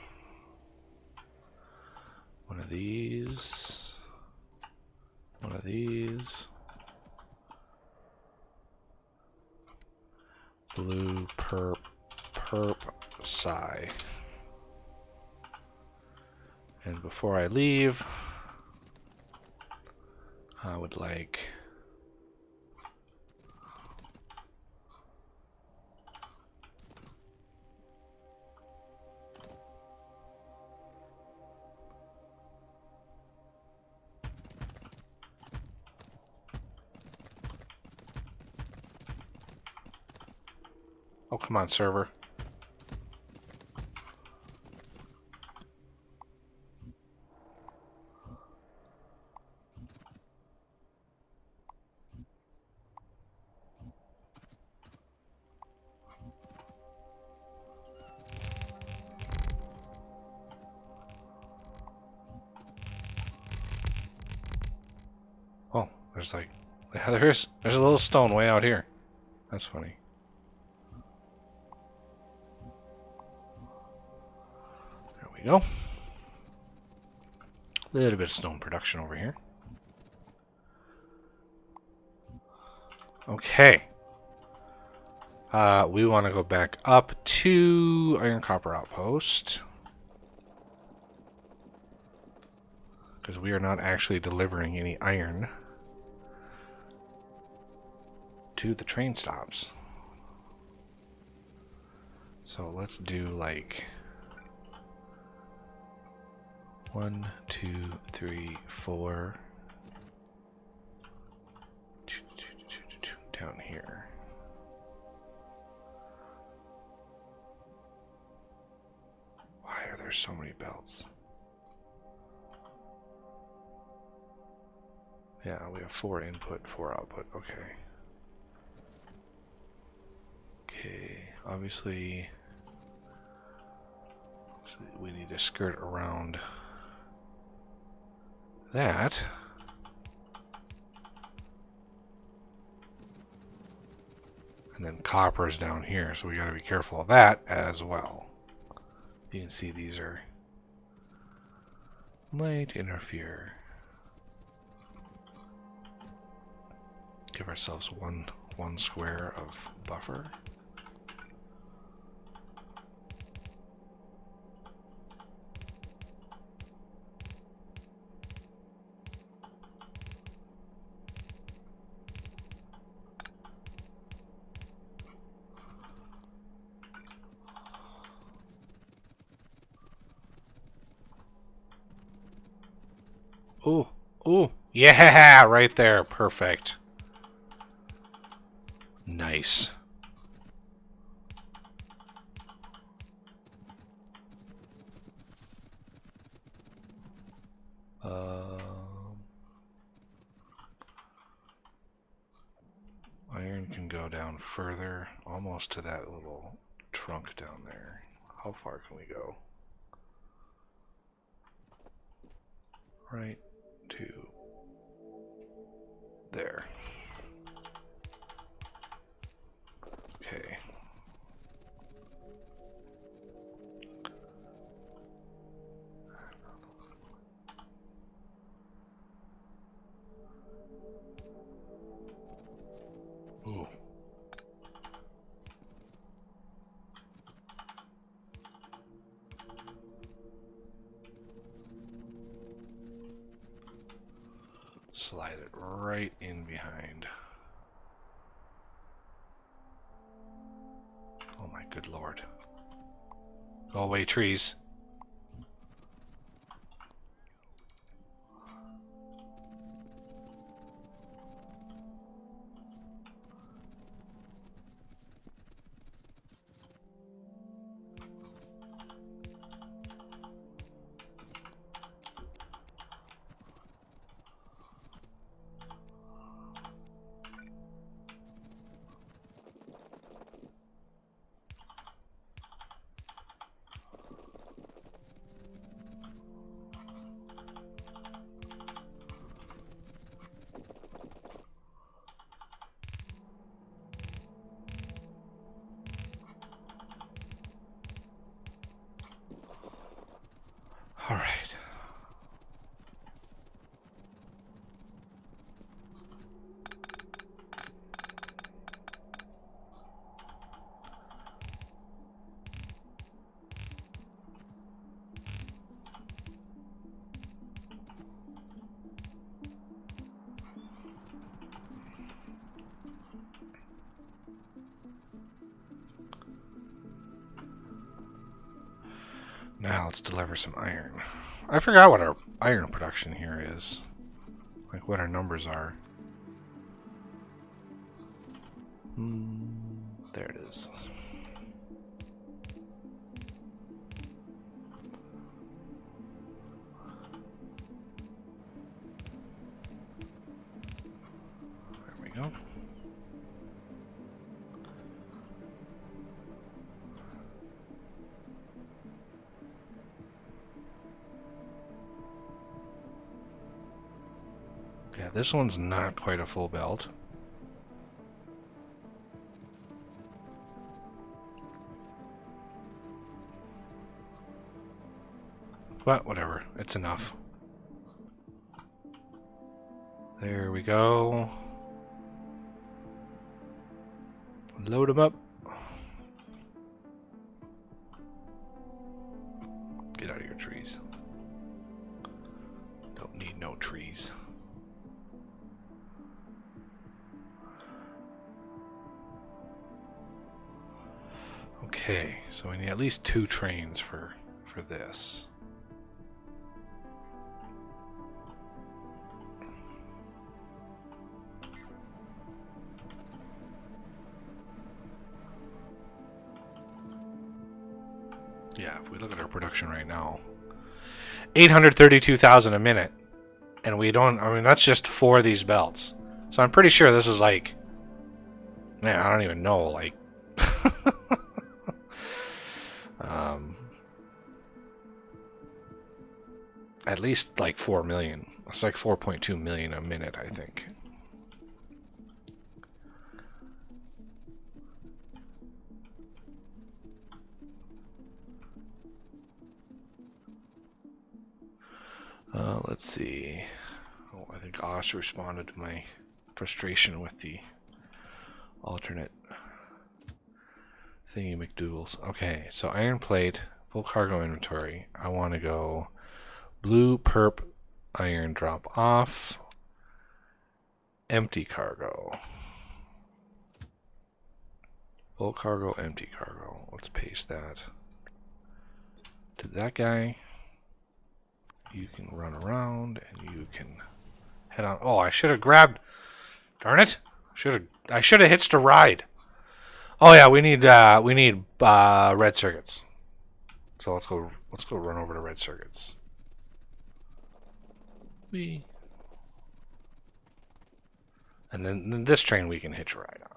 one of these. One of these. Blue, perp, psi. And before I leave, I would like oh, come on, server. Oh, there's like, there's a little stone way out here. That's funny. There we go. A little bit of stone production over here. Okay. We want to go back up to Iron Copper Outpost. Because we are not actually delivering any iron to the train stops. So let's do like 1, 2, 3, 4 down here. Why are there so many belts? Yeah, we have 4 input, 4 output. Okay. Okay, obviously we need to skirt around that. And then copper's down here, so we gotta be careful of that as well. You can see these are might interfere. Give ourselves one square of buffer. Ooh, ooh, yeah, right there, perfect. Nice. Iron can go down further, almost to that little trunk down there. How far can we go? Right to there. Okay. Ooh. Slide it right in behind. Oh my good lord. Go away, trees. right. Now let's deliver some iron. I forgot what our iron production here is. Like what our numbers are. There it is. There we go. Yeah, this one's not quite a full belt. But whatever, it's enough. There we go. Load them up. Get out of your trees. Don't need no trees. Okay, so we need at least 2 trains for this. Yeah, if we look at our production right now, 832,000 a minute, and we don't. I mean, that's just for these belts. So I'm pretty sure this is like, man, I don't even know, like. At least like 4 million. It's like 4.2 million a minute, I think. Let's see. Oh, I think Osh responded to my frustration with the alternate thingy McDougal's. Okay, so iron plate, full cargo inventory. I want to go blue perp iron drop off, empty cargo. Full cargo, empty cargo. Let's paste that to that guy. You can run around and you can head on. Oh, I should have grabbed. Darn it! I should have hitched a ride. Oh yeah, we need red circuits. So let's go run over to red circuits. And then this train we can hitch a ride on.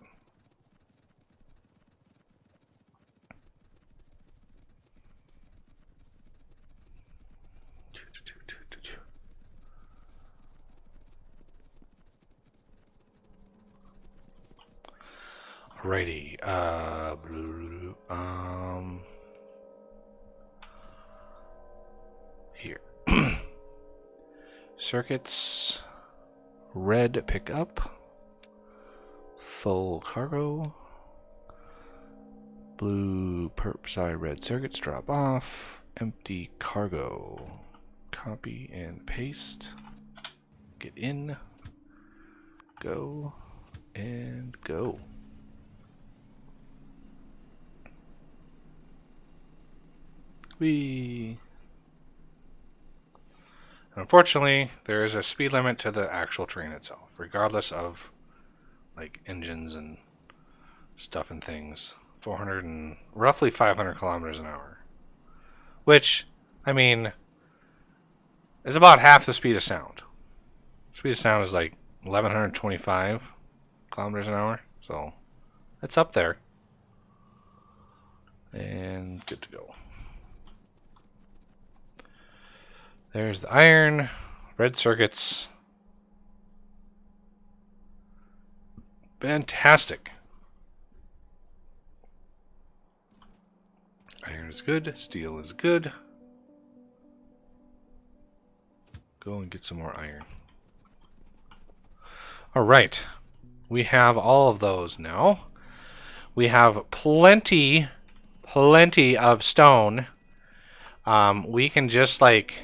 Alrighty. Here. Circuits. Red pickup. Full cargo. Blue perp side red circuits drop off. Empty cargo. Copy and paste. Get in. Go. And go. Unfortunately, there is a speed limit to the actual train itself, regardless of like engines and stuff and things. 400 and roughly 500 kilometers an hour, which, I mean, is about half the speed of sound. Speed of sound is like 1125 kilometers an hour, so it's up there. And good to go. There's the iron, red circuits. Fantastic. Iron is good, steel is good. Go and get some more iron. All right. We have all of those now. We have plenty of stone. We can just like,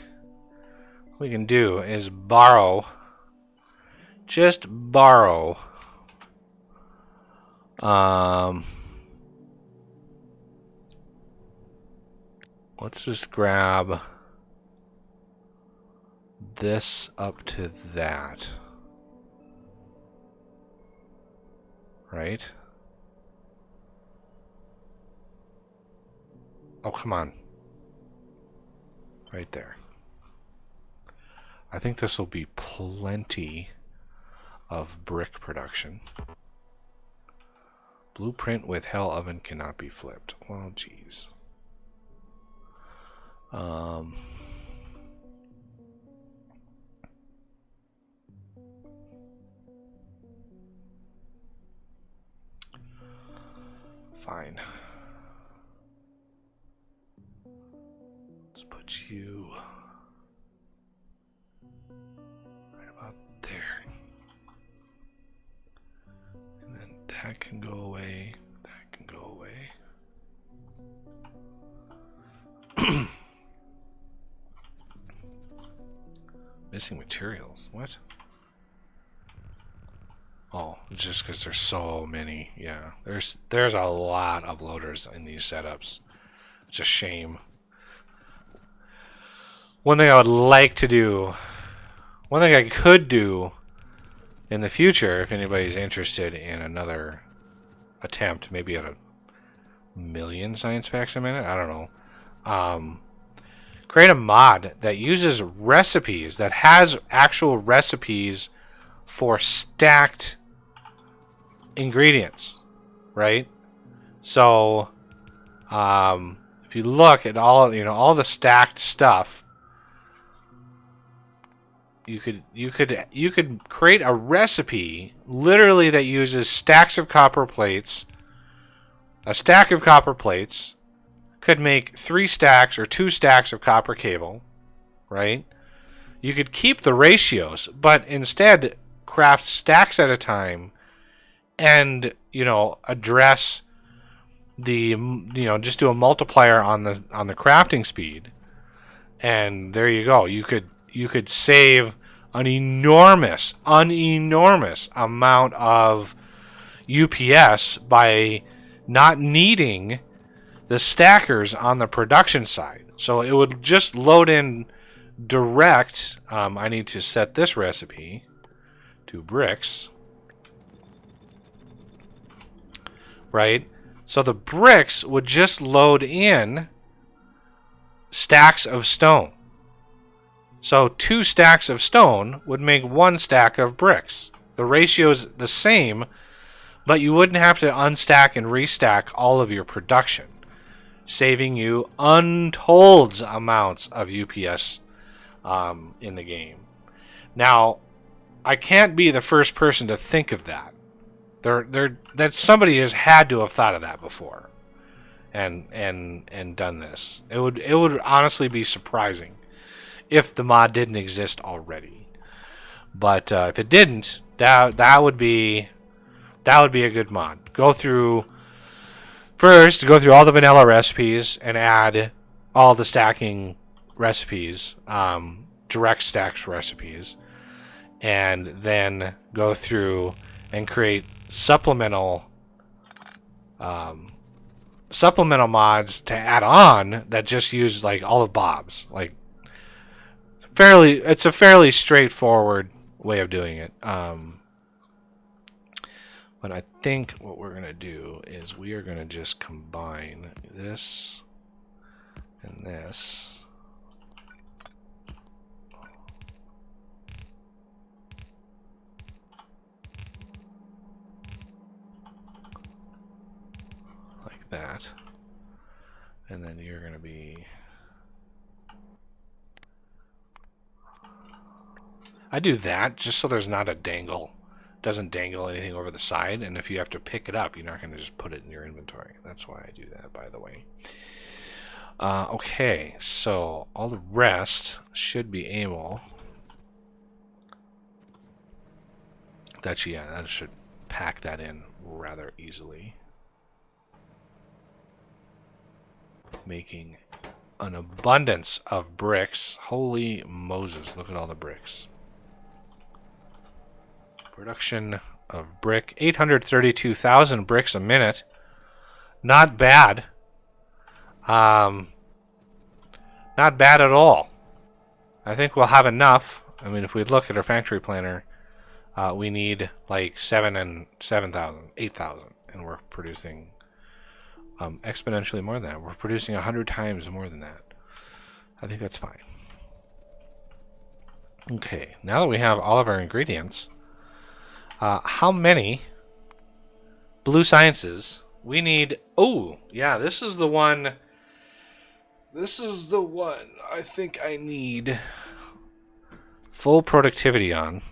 what we can do is borrow. Just borrow. Let's just grab this up to that. Right? Oh, come on. Right there. I think this will be plenty of brick production. Blueprint with hell oven cannot be flipped. Well, geez. Fine. Let's put you right about there. And then that can go away. That can go away. Missing materials. What? Oh, it's just because there's so many. Yeah, there's a lot of loaders in these setups. It's a shame. One thing I would like to do, one thing I could do in the future, if anybody's interested in another attempt, maybe at 1,000,000 science packs a minute, I don't know. Create a mod that uses recipes, that has actual recipes for stacked ingredients, right? So, if you look at all, all the stacked stuff, you could create a recipe literally that uses stacks of copper plates. A stack of copper plates could make 3 stacks or 2 stacks of copper cable, right? You could keep the ratios, but instead craft stacks at a time and, address the, just do a multiplier on the crafting speed. And there you go. You could save an enormous amount of UPS by not needing the stackers on the production side. So it would just load in direct. I need to set this recipe to bricks. Right? So the bricks would just load in stacks of stone. So 2 stacks of stone would make 1 stack of bricks. The ratio is the same, but you wouldn't have to unstack and restack all of your production, saving you untold amounts of UPS in the game. Now, I can't be the first person to think of that. That somebody has had to have thought of that before, and done this. It would honestly be surprising if the mod didn't exist already. But if it didn't, that would be a good mod. Go through all the vanilla recipes and add all the stacking recipes, direct stacks recipes, and then go through and create supplemental mods to add on that just use like all of Bob's. Like it's a fairly straightforward way of doing it. But I think what we're gonna do is we are gonna just combine this and this. That, and then you're going to be, I do that just so there's not a dangle, doesn't dangle anything over the side, and if you have to pick it up, you're not going to just put it in your inventory. That's why I do that, by the way. Okay, so all the rest should be able that should pack that in rather easily. Making an abundance of bricks. Holy Moses, look at all the bricks. Production of brick, 832,000 bricks a minute. Not bad. Not bad at all. I think we'll have enough. I mean, if we look at our factory planner, we need like 7,000, 8,000, and we're producing exponentially more than that. We're producing 100 times more than that. I think that's fine. Okay, now that we have all of our ingredients, how many blue sciences we need? Oh, yeah, this is the one. This is the one I think I need full productivity on.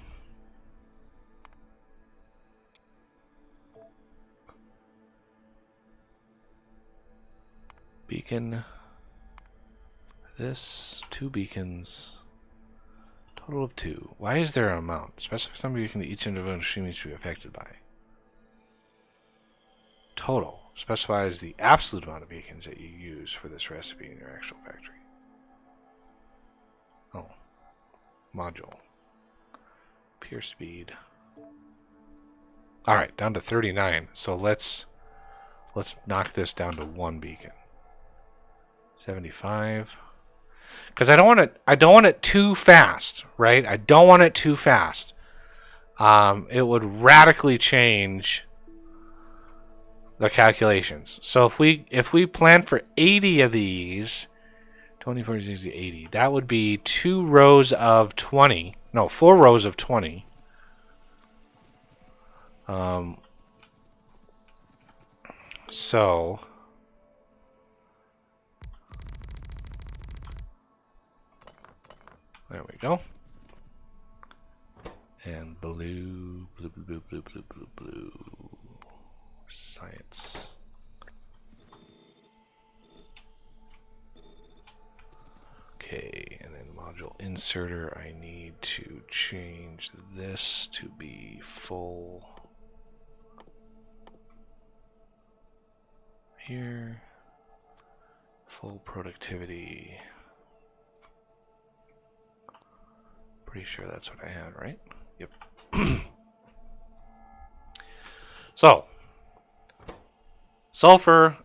Beacon. This, 2 beacons. Total of 2. Why is there an amount? Specify some beacon that each individual stream needs to be affected by. Total specifies the absolute amount of beacons that you use for this recipe in your actual factory. Oh. Module. Pure speed. Alright, down to 39. So let's knock this down to 1 beacon. 75. Because I don't want it too fast, right? I don't want it too fast. It would radically change the calculations. So if we plan for 80 of these, 24, 60, 80, that would be 2 rows of 20. No, 4 rows of 20. So there we go. And blue. Science. Okay, and then module inserter, I need to change this to be full. Here. Full productivity. Pretty sure that's what I had, right? Yep. So, sulfur,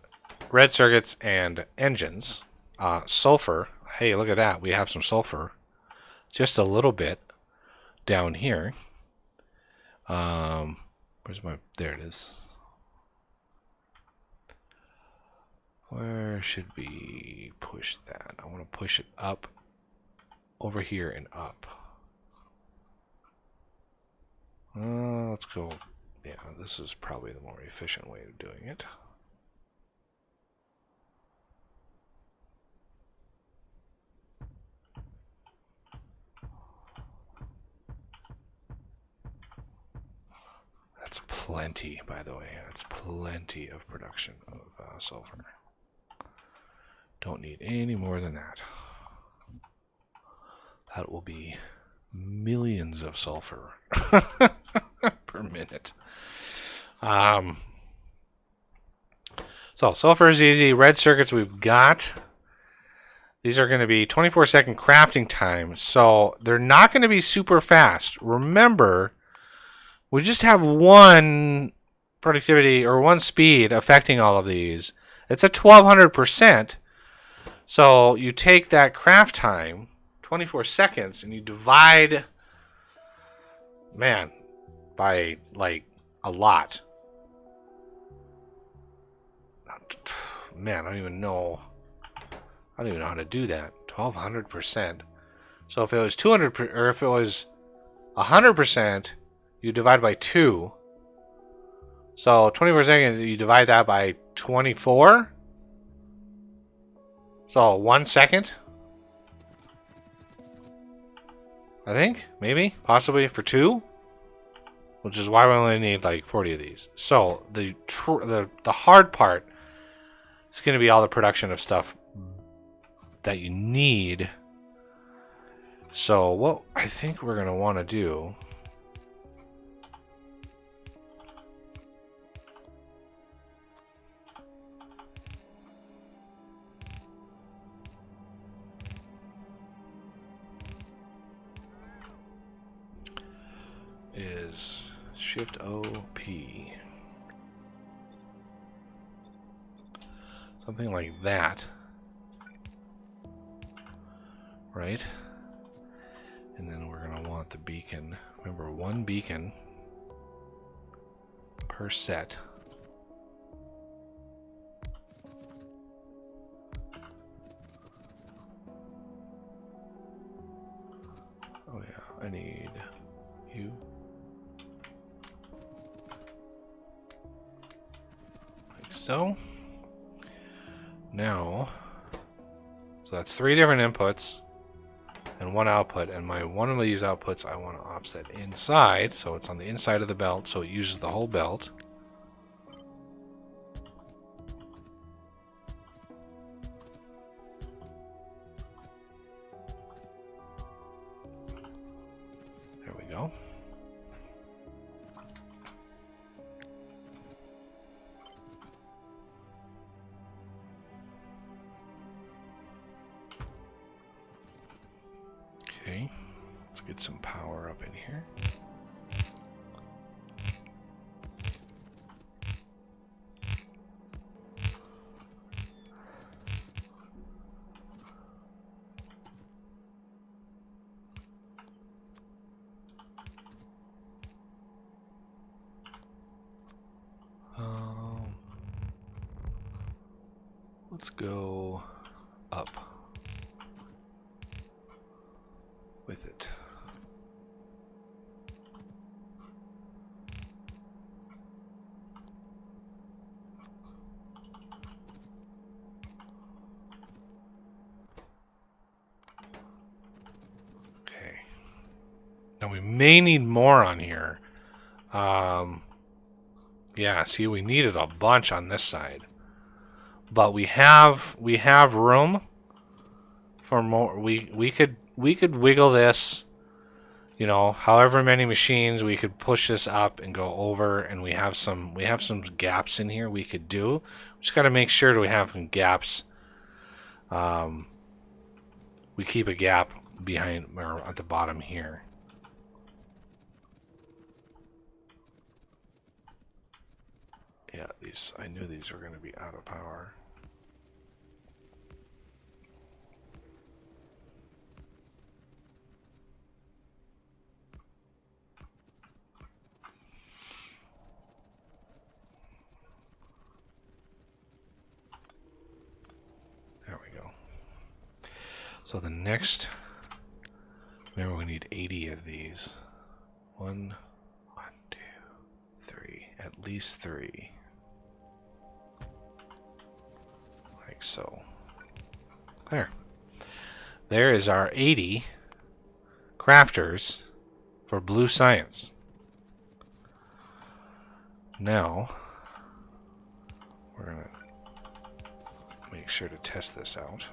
red circuits, and engines. Sulfur, hey, look at that. We have some sulfur. Just a little bit down here. Where's my... There it is. Where should we push that? I want to push it up, over here, and up. Let's go. Yeah, this is probably the more efficient way of doing it. That's plenty, by the way. That's plenty of production of sulfur. Don't need any more than that. That will be millions of sulfur per minute. So sulfur is easy. Red circuits we've got. These are going to be 24-second crafting time, so they're not going to be super fast. Remember, we just have one productivity or one speed affecting all of these. It's a 1200%. So you take that craft time, 24 seconds, and you divide, man, by like a lot. Man, I don't even know how to do that. 1200%. So if it was 200, or if it was 100%, you divide by 2. So 24 seconds, you divide that by 24. So 1 second. I think, maybe, possibly for 2, which is why we only need like 40 of these. So the hard part is going to be all the production of stuff that you need. So what I think we're going to want to do Shift O P. Something like that. Right? And then we're going to want the beacon. Remember, one beacon per set. Oh yeah, I need you. Like so. Now, so that's 3 different inputs and 1 output, and one of these outputs I want to offset inside, so it's on the inside of the belt, so it uses the whole belt. There we go. Okay, let's get some power up in here. Let's go up with it. Okay. Now we may need more on here. Yeah, see, we needed a bunch on this side. But we have room for more. We could wiggle this, you know, however many machines. We could push this up and go over, and we have some gaps in here we could do. We just got to make sure that we have some gaps. We keep a gap behind or at the bottom here. Yeah, I knew these were going to be out of power. There we go. So the next, remember we need 80 of these. 1, 2, 3, at least 3. Like so. There is our 80 crafters for blue science. Now, we're going to make sure to test this out.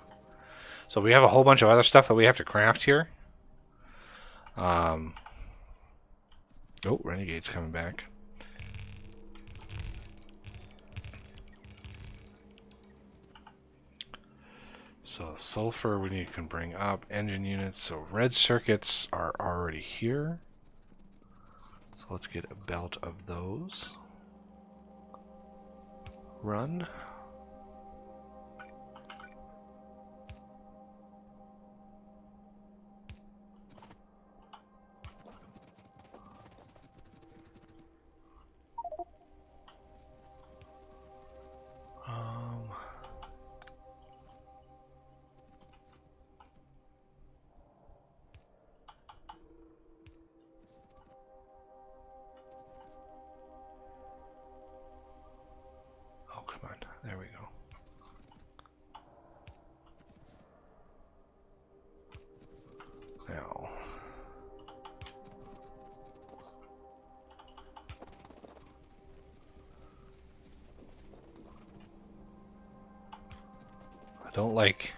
So we have a whole bunch of other stuff that we have to craft here. Oh, Renegade's coming back. So sulfur we can bring up. Engine units. So red circuits are already here. So let's get a belt of those. Run. Oh, come on. There we go. Now. I don't like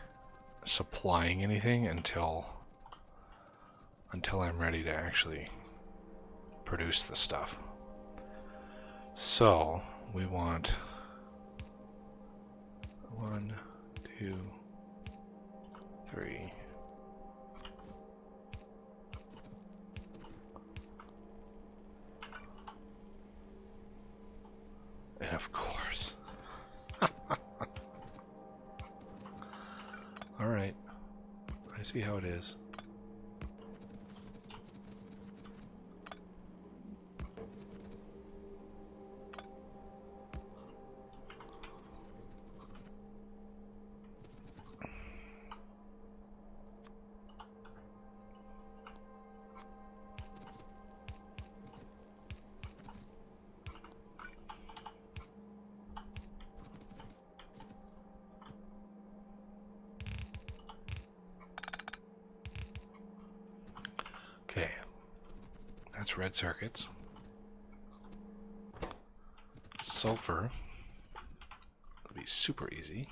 supplying anything until I'm ready to actually produce the stuff. So we want 1, 2, 3. of course. Alright. I see how it is. Okay, that's red circuits. Sulfur will be super easy.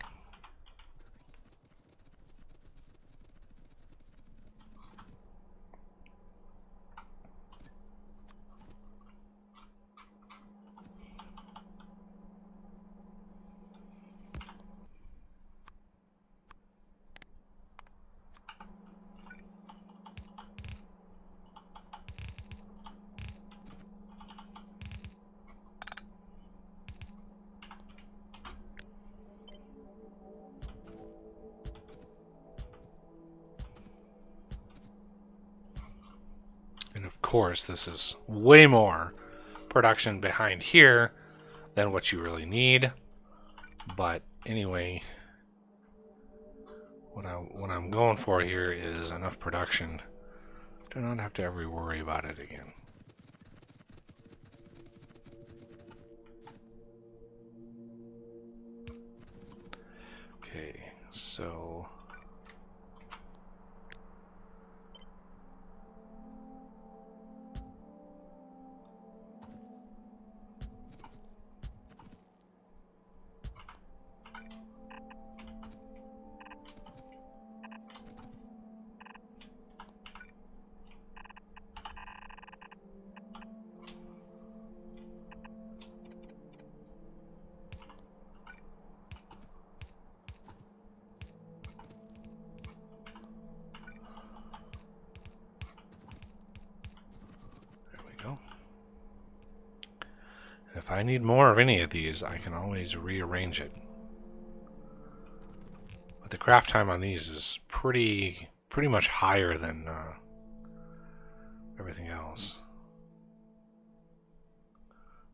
And of course, this is way more production behind here than what you really need. But anyway, what I'm going for here is enough production to not have to ever worry about it again. Okay, so if I need more of any of these, I can always rearrange it. But the craft time on these is pretty much higher than everything else.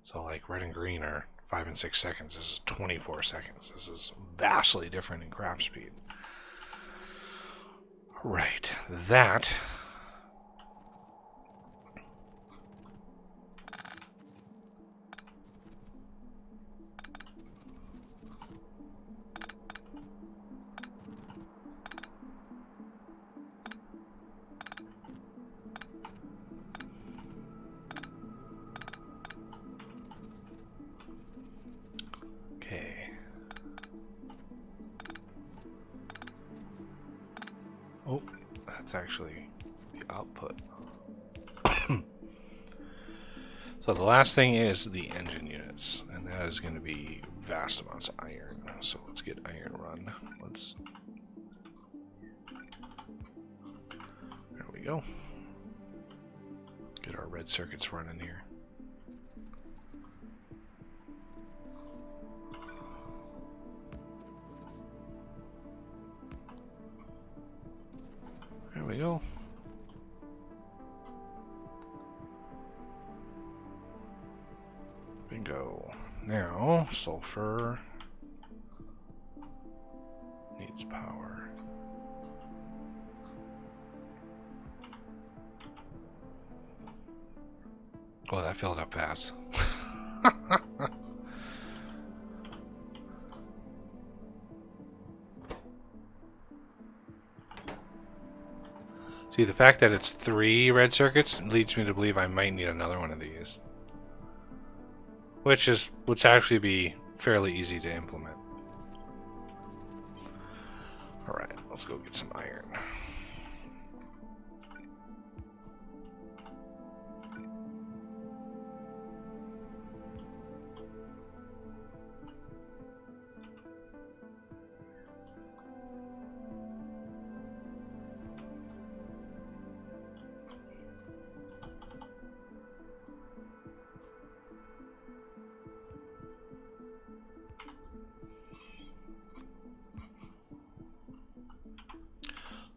So like red and green are 5 and 6 seconds. This is 24 seconds. This is vastly different in craft speed. Right, that that's actually the output. So the last thing is the engine units, and that is going to be vast amounts of iron. So let's get iron run. There we go. Get our red circuits running here. There we go. Bingo. Now, sulfur needs power. Oh, that filled up fast. See, the fact that it's 3 red circuits leads me to believe I might need another one of these. Which actually be fairly easy to implement. Alright, let's go get some iron.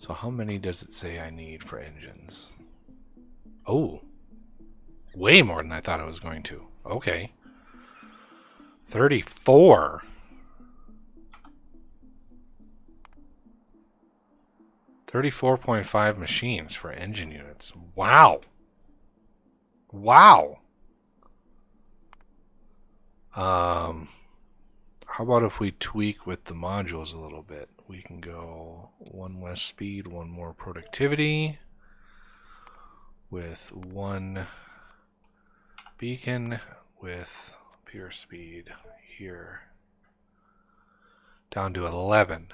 So how many does it say I need for engines? Oh, way more than I thought it was going to. Okay. 34. 34.5 machines for engine units. Wow. Wow. How about if we tweak with the modules a little bit? We can go one less speed, one more productivity with one beacon with pure speed here down to 11.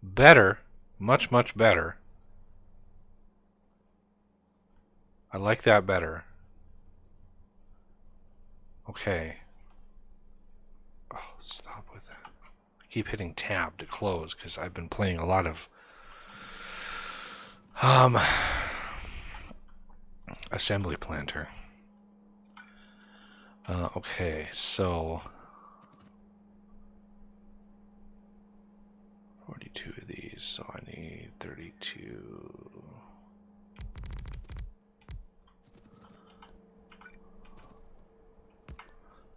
Better, much, much better. I like that better. Okay. Oh, stop with that. I keep hitting tab to close because I've been playing a lot of assembly planter. Okay, so 42 of these, so I need 32.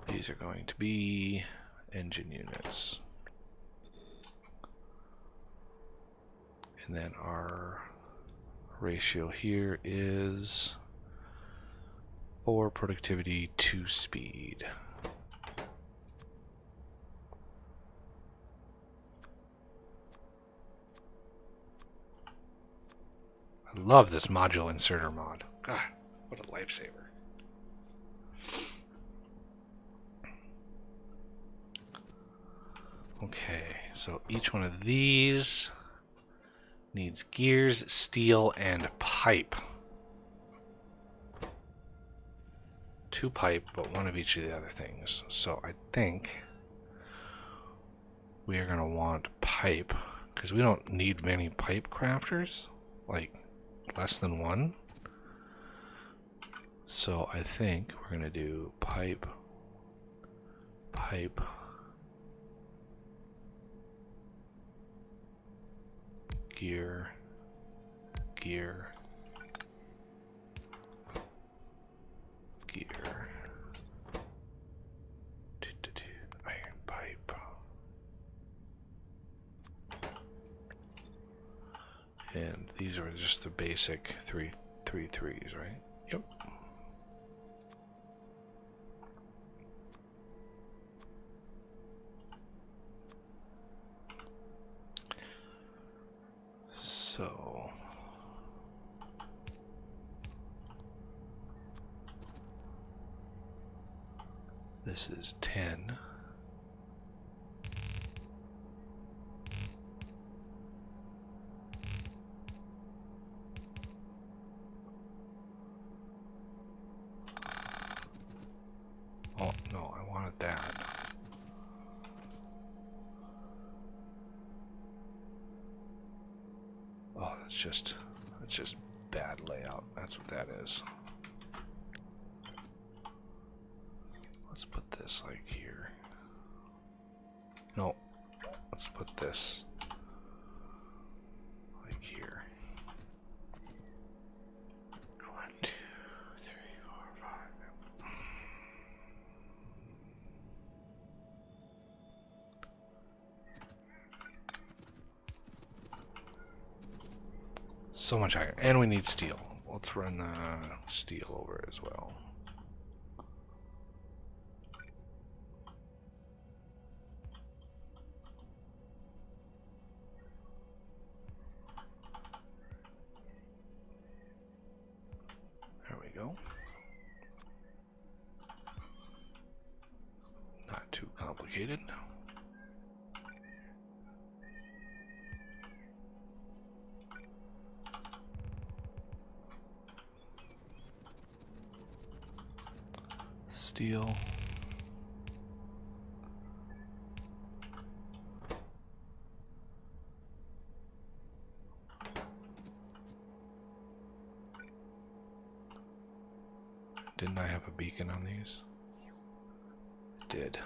These are going to be engine units. And then our ratio here is 4 productivity, 2 speed. I love this module inserter mod. God, what a lifesaver. Okay, so each one of these needs gears, steel, and pipe. 2 pipe, but 1 of each of the other things. So I think we are going to want pipe, because we don't need many pipe crafters, like less than 1. So I think we're going to do pipe, pipe, gear, gear, gear, iron pipe, and these are just the basic three threes, right? Yep. So this is 10. Oh, no, I wanted that. Oh, that's just bad layout. That's what that is. Let's put this like here. No, let's put this like here. 1, 2, 3, 4, 5. So much iron, and we need steel. Let's run steel over as well. There we go. Not too complicated. Steel. Didn't I have a beacon on these? Did.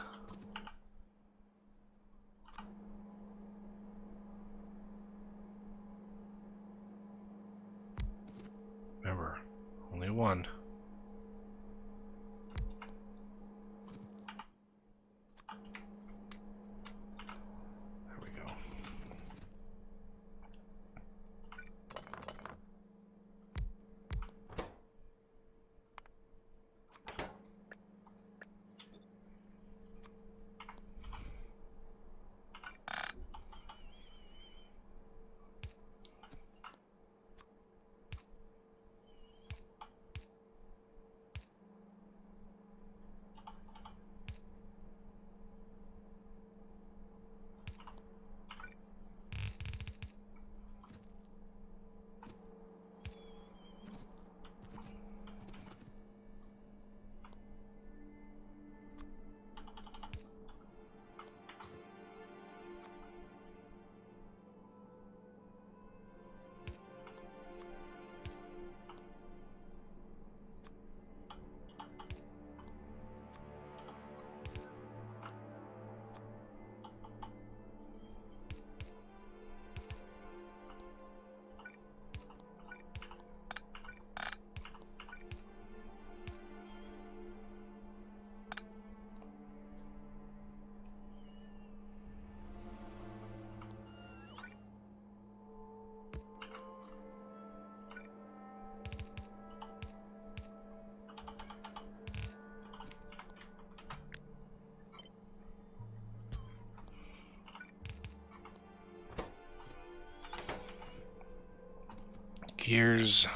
gears.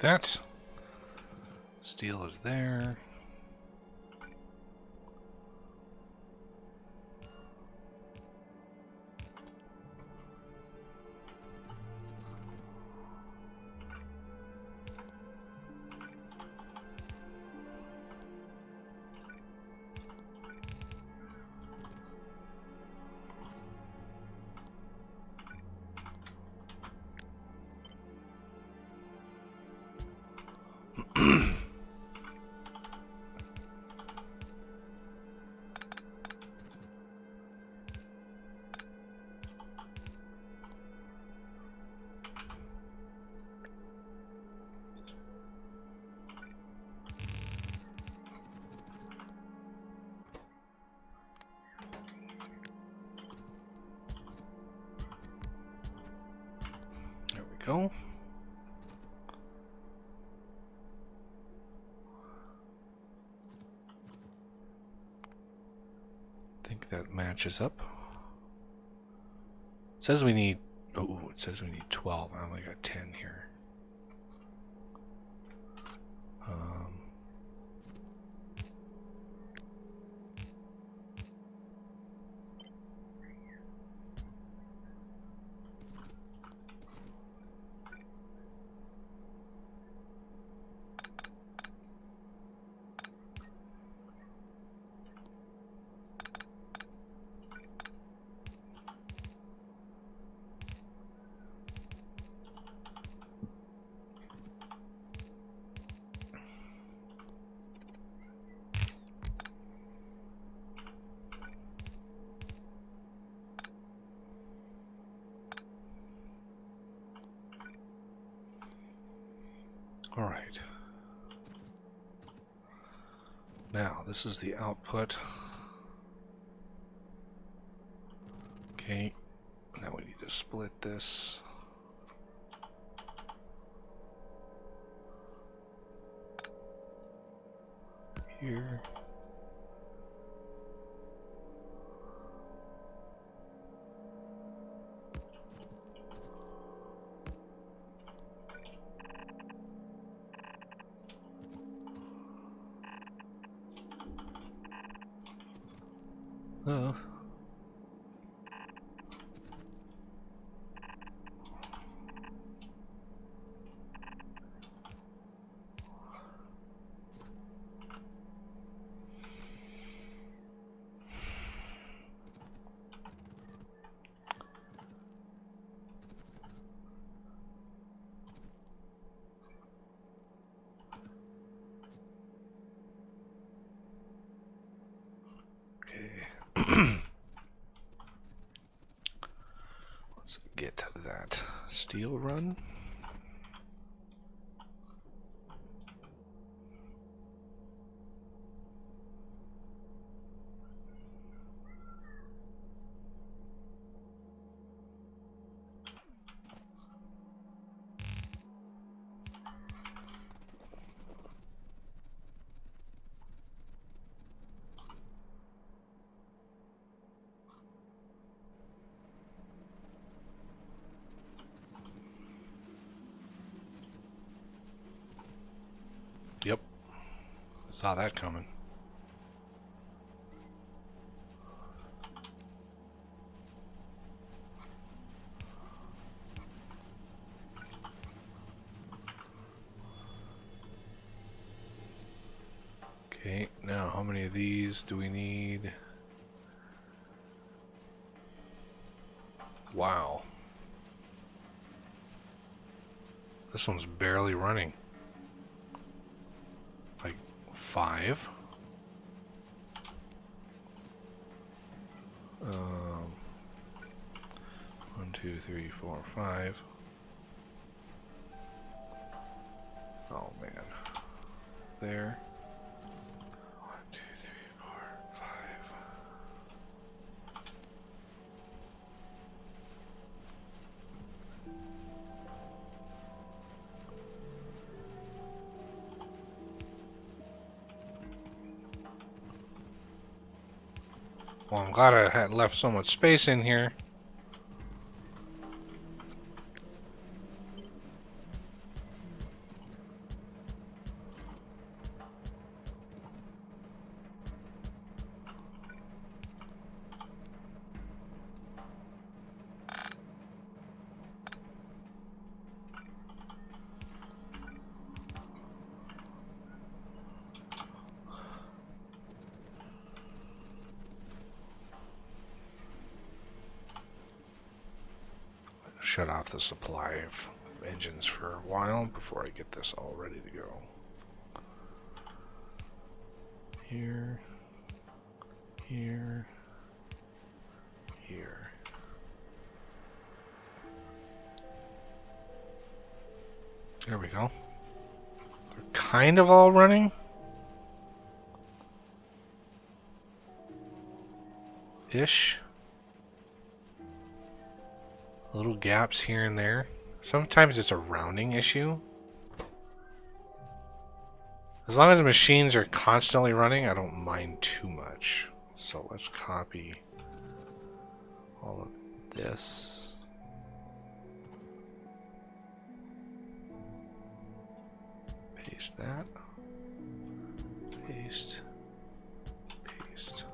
That steel is there. There we go. I think that matches up. It says we need, oh, it says we need 12. I only got 10 here. All right. Now, this is the output. Okay. Now we need to split this. Here. Oh. Let's get that steel run. Yep. Saw that coming. Okay, now how many of these do we need? Wow. This one's barely running. Like 5. 1, 2, 3, 4, 5. Oh man. There. 1, 2, 3, 4, 5. Well, I'm glad I had left so much space in here. Shut off the supply of engines for a while before I get this all ready to go. Here, here, here. There we go. They're kind of all running. Ish. Little gaps here and there. Sometimes it's a rounding issue. As long as the machines are constantly running, I don't mind too much. So let's copy all of this. Paste that. Paste. Paste.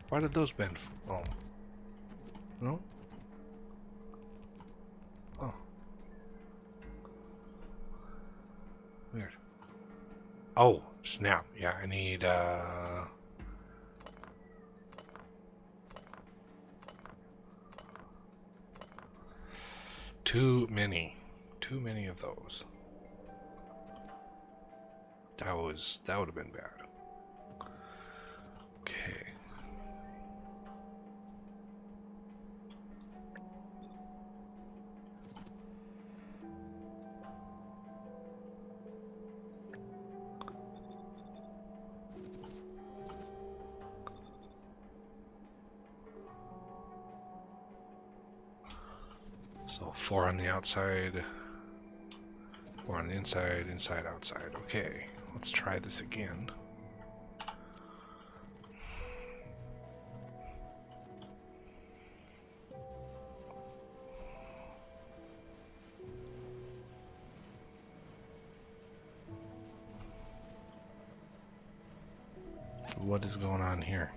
Why did those bend? Oh. No? Oh. Weird. Oh, snap. Yeah, I need, too many. Too many of those. That would have been bad. Okay. So 4 on the outside, 4 on the inside, inside, outside. Okay, let's try this again. What is going on here?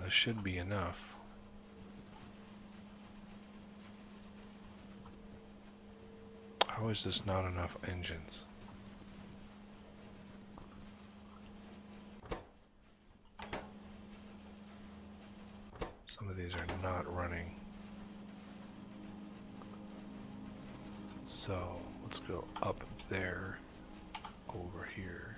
This should be enough. How is this not enough engines? Some of these are not running. So let's go up there, over here.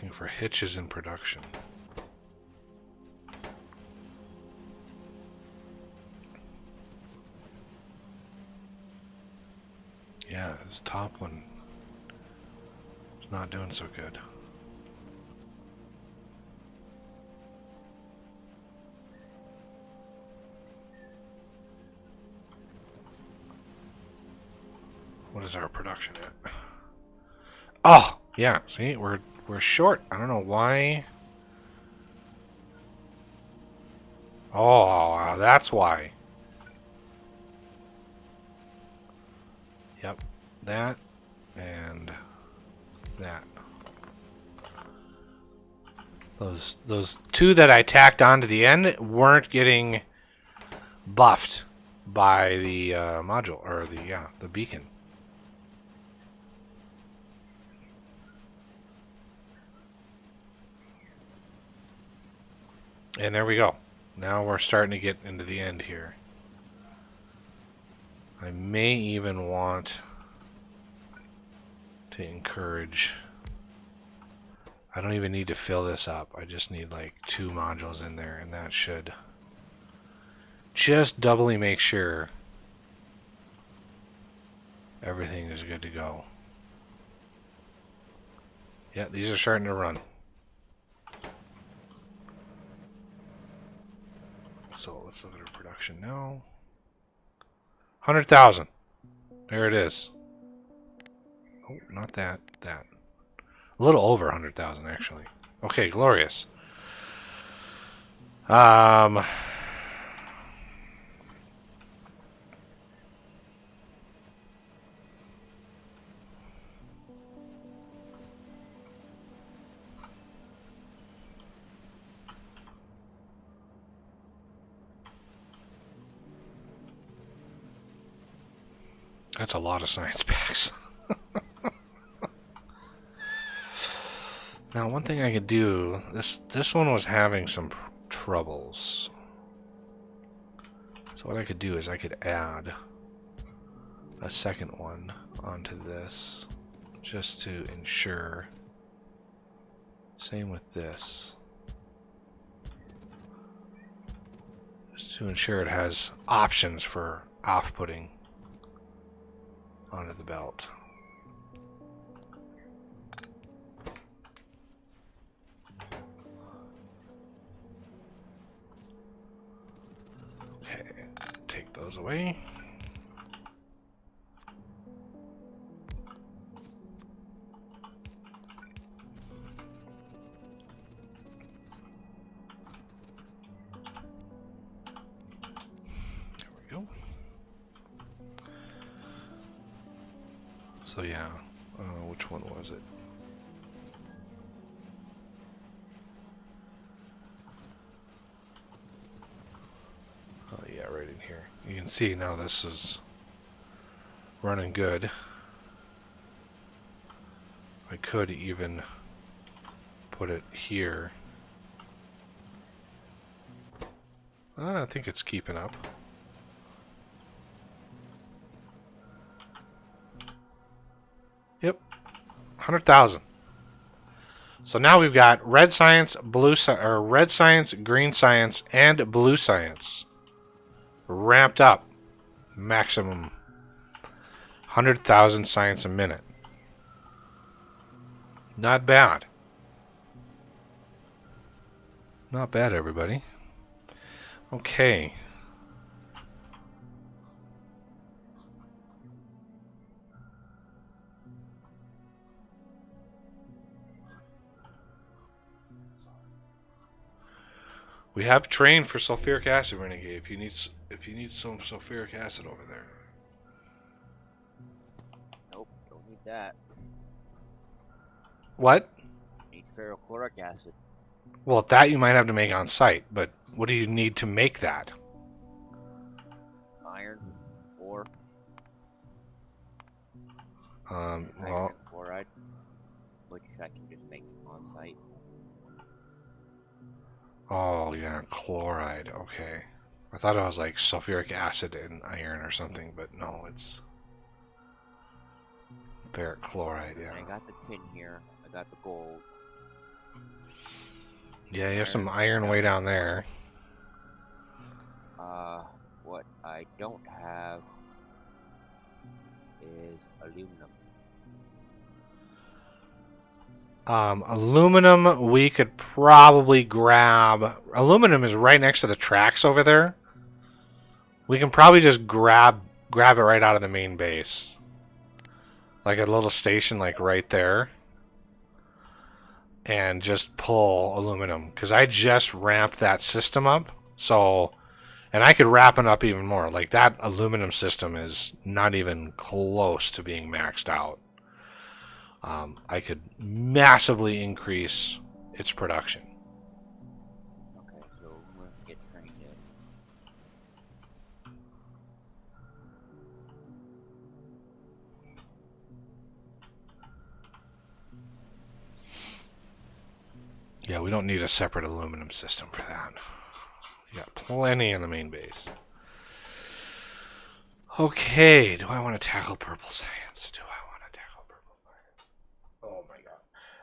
Looking for hitches in production. Yeah, this top one is not doing so good. What is our production at? Oh, yeah. See, we're short. I don't know why. Oh, that's why. Yep, that and that. Those two that I tacked onto the end weren't getting buffed by the module or the beacon. And there we go. Now we're starting to get into the end here. I may even want to encourage... I don't even need to fill this up. I just need like 2 modules in there, and that should just doubly make sure everything is good to go. Yeah, these are starting to run. So let's look at our production now. 100,000. There it is. Oh, not that. That. A little over 100,000 actually. Okay, glorious. That's a lot of science packs. Now, one thing I could do, this one was having some troubles. So what I could do is I could add a second one onto this just to ensure. Same with this. Just to ensure it has options for off-putting onto the belt. Okay, take those away. There we go. So yeah, which one was it? Oh yeah, right in here. You can see now this is running good. I could even put it here. I think it's keeping up. Yep, 100,000. So now we've got red science, red science, green science, and blue science ramped up. Maximum 100,000 science a minute. Not bad. Not bad, everybody. Okay. We have trained for sulfuric acid, Renegade. If you need some sulfuric acid over there. Nope, don't need that. What? Need ferrochloric acid. Well, that you might have to make on site, but what do you need to make that? Iron, ore, Well, iron and chloride, which I can just make on site. oh yeah, chloride. Okay, I thought it was like sulfuric acid and iron or something, but no, it's ferric chloride. Yeah. And I got the tin here. I got the gold. Yeah, you have some iron way down there. What I don't have is aluminum. Aluminum, we could probably grab. Aluminum is right next to the tracks over there. We can probably just grab it right out of the main base. Like a little station like right there. And just pull aluminum. Because I just ramped that system up. So, and I could wrap it up even more. Like that aluminum system is not even close to being maxed out. I could massively increase its production. Okay, so I'm gonna get trained in. Yeah, we don't need a separate aluminum system for that. We got plenty in the main base. Okay, do I want to tackle purple science? Oh my god.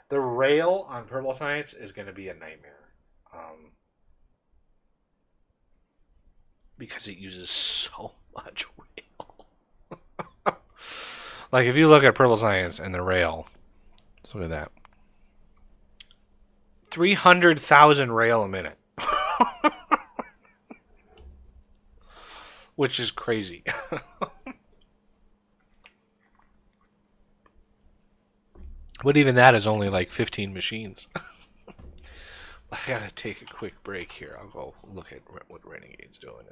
The rail on purple science is going to be a nightmare. Because it uses so much rail. Like if you look at purple science and the rail, let's look at that. 300,000 rail a minute. Which is crazy. But even that is only like 15 machines. I gotta take a quick break here. I'll go look at what Renegade's doing.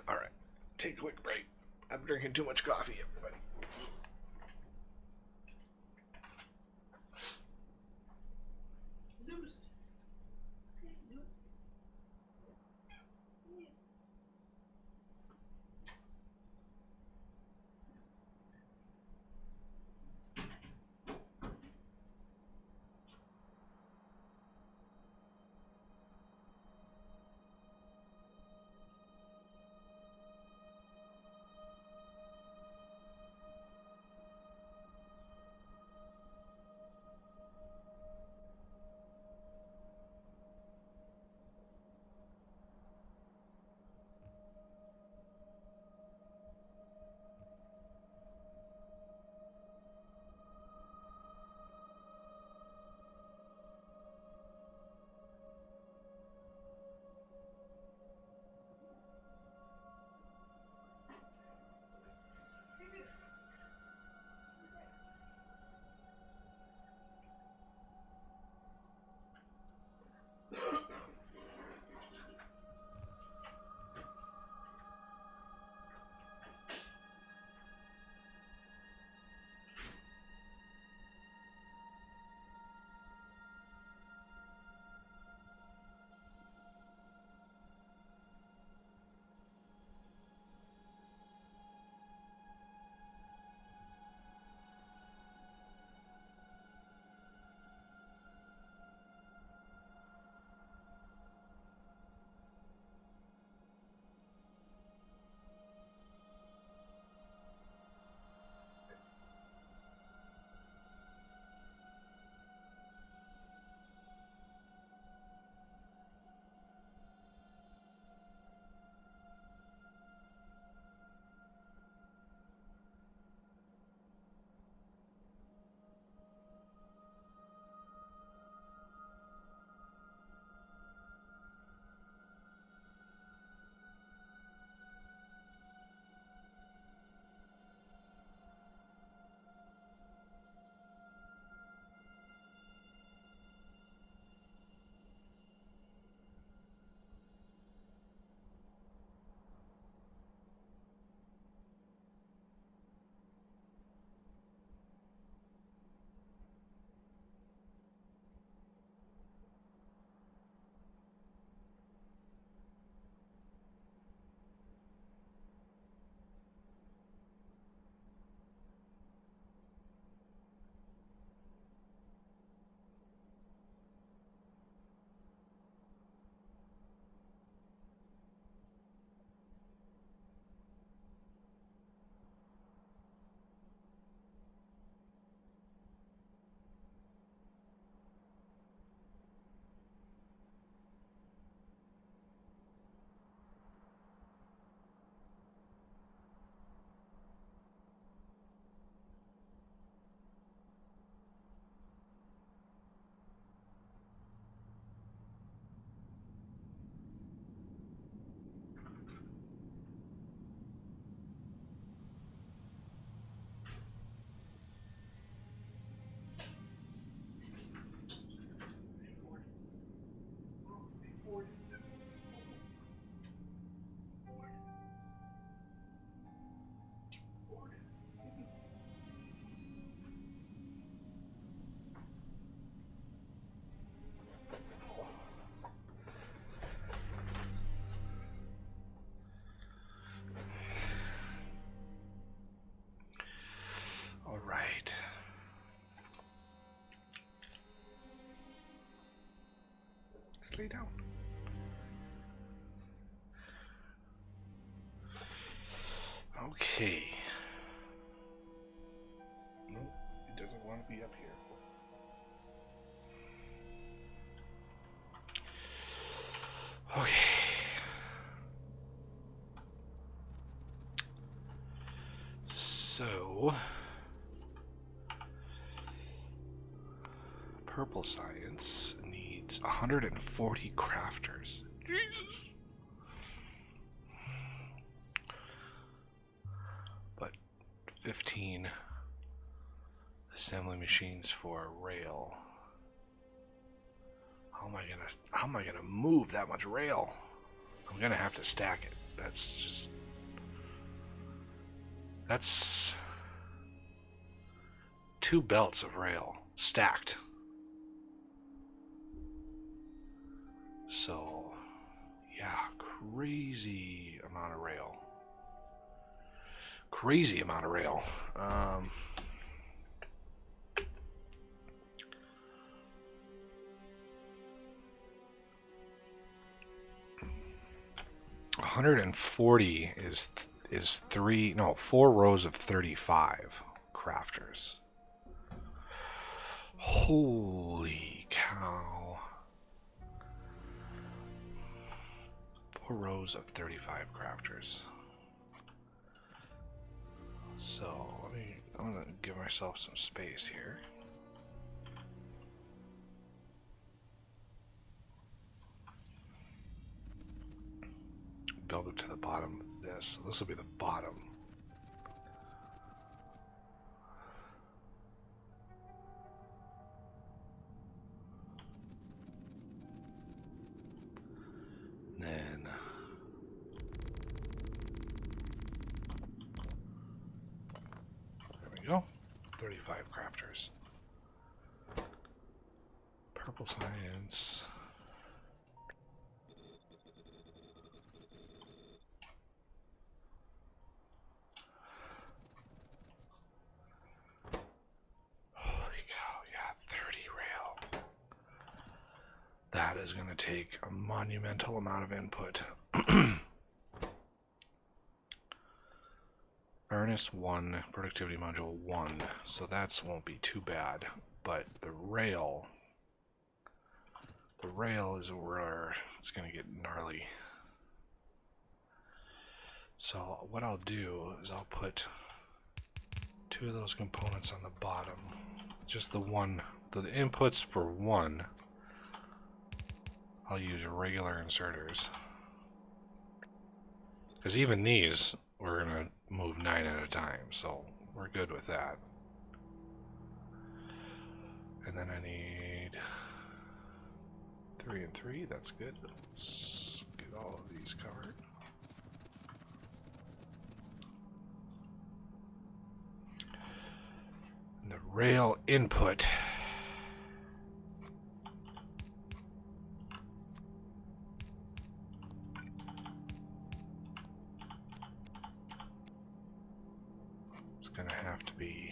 Alright, take a quick break. I'm drinking too much coffee, everybody. stay down. Okay. Nope, it doesn't want to be up here. Okay. So, Purple Science needs 140 crafters. Jesus. But 15 assembly machines for rail. How am I gonna move that much rail? I'm gonna have to stack it. That's 2 belts of rail stacked. So, yeah, crazy amount of rail. Crazy amount of rail. 140 is 4 rows of 35 crafters. Holy cow. 4 rows of 35 crafters. So I'm gonna give myself some space here. Build it to the bottom of this. So this will be the bottom. Then there we go. 35 crafters. Purple Science. That is going to take a monumental amount of input. Furnace 1, productivity module 1, so that won't be too bad. But the rail is where it's going to get gnarly. So what I'll do is I'll put 2 of those components on the bottom. Just the inputs for 1. I'll use regular inserters. Because even these, we're going to move 9 at a time, so we're good with that. And then I need 3 and 3, that's good. Let's get all of these covered. And the rail input. Gonna have to be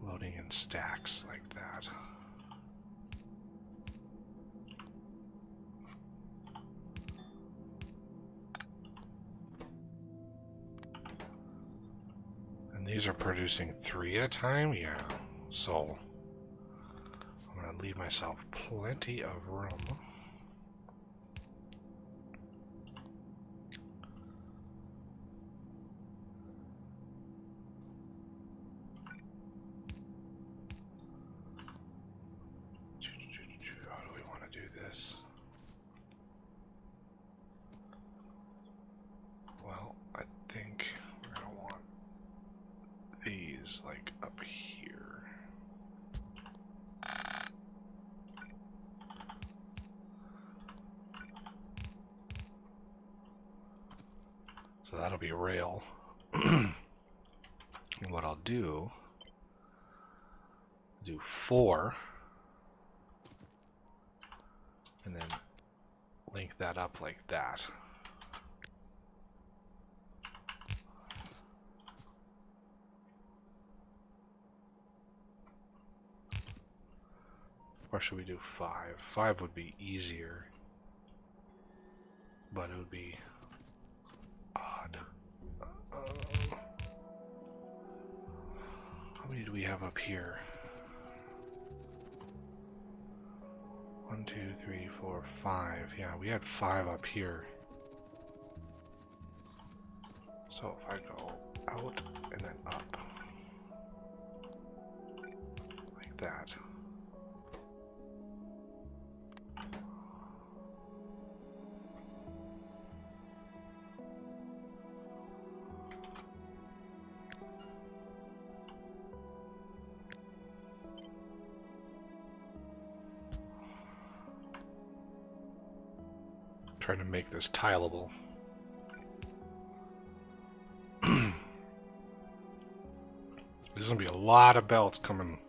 loading in stacks like that. And these are producing 3 at a time? Yeah. So I'm gonna leave myself plenty of room. Well, I think we're gonna want these like up here. So that'll be rail. And what I'll do 4 and then link that up like that. Or should we do 5? 5 would be easier, but it would be odd. How many do we have up here? 1, 2, 3, 4, 5. Yeah, we had 5 up here. So if I go out and then up, like that. Trying to make this tileable. There's gonna be a lot of belts coming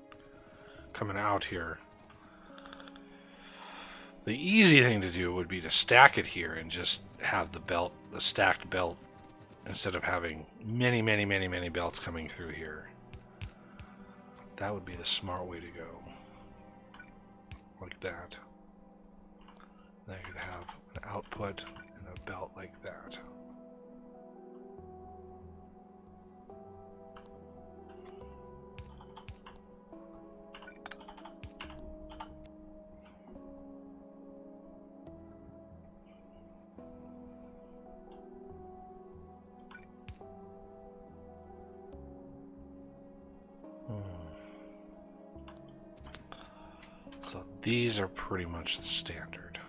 out here. The easy thing to do would be to stack it here and just have the stacked belt, instead of having many belts coming through here. That would be the smart way to go. Like that. Then you could have an output and a belt like that. So these are pretty much the standard.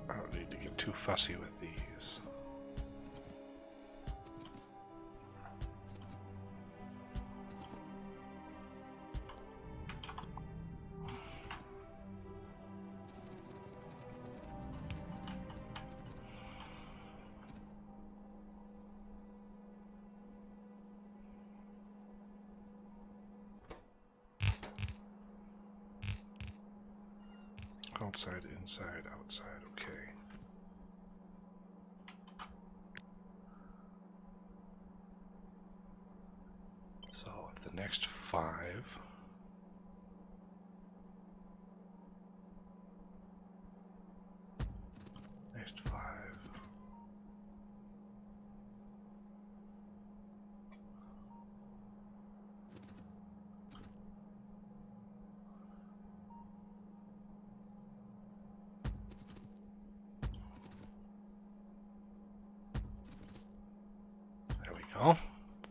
I don't need to get too fussy with these. Outside, inside, outside, okay. So if the next 5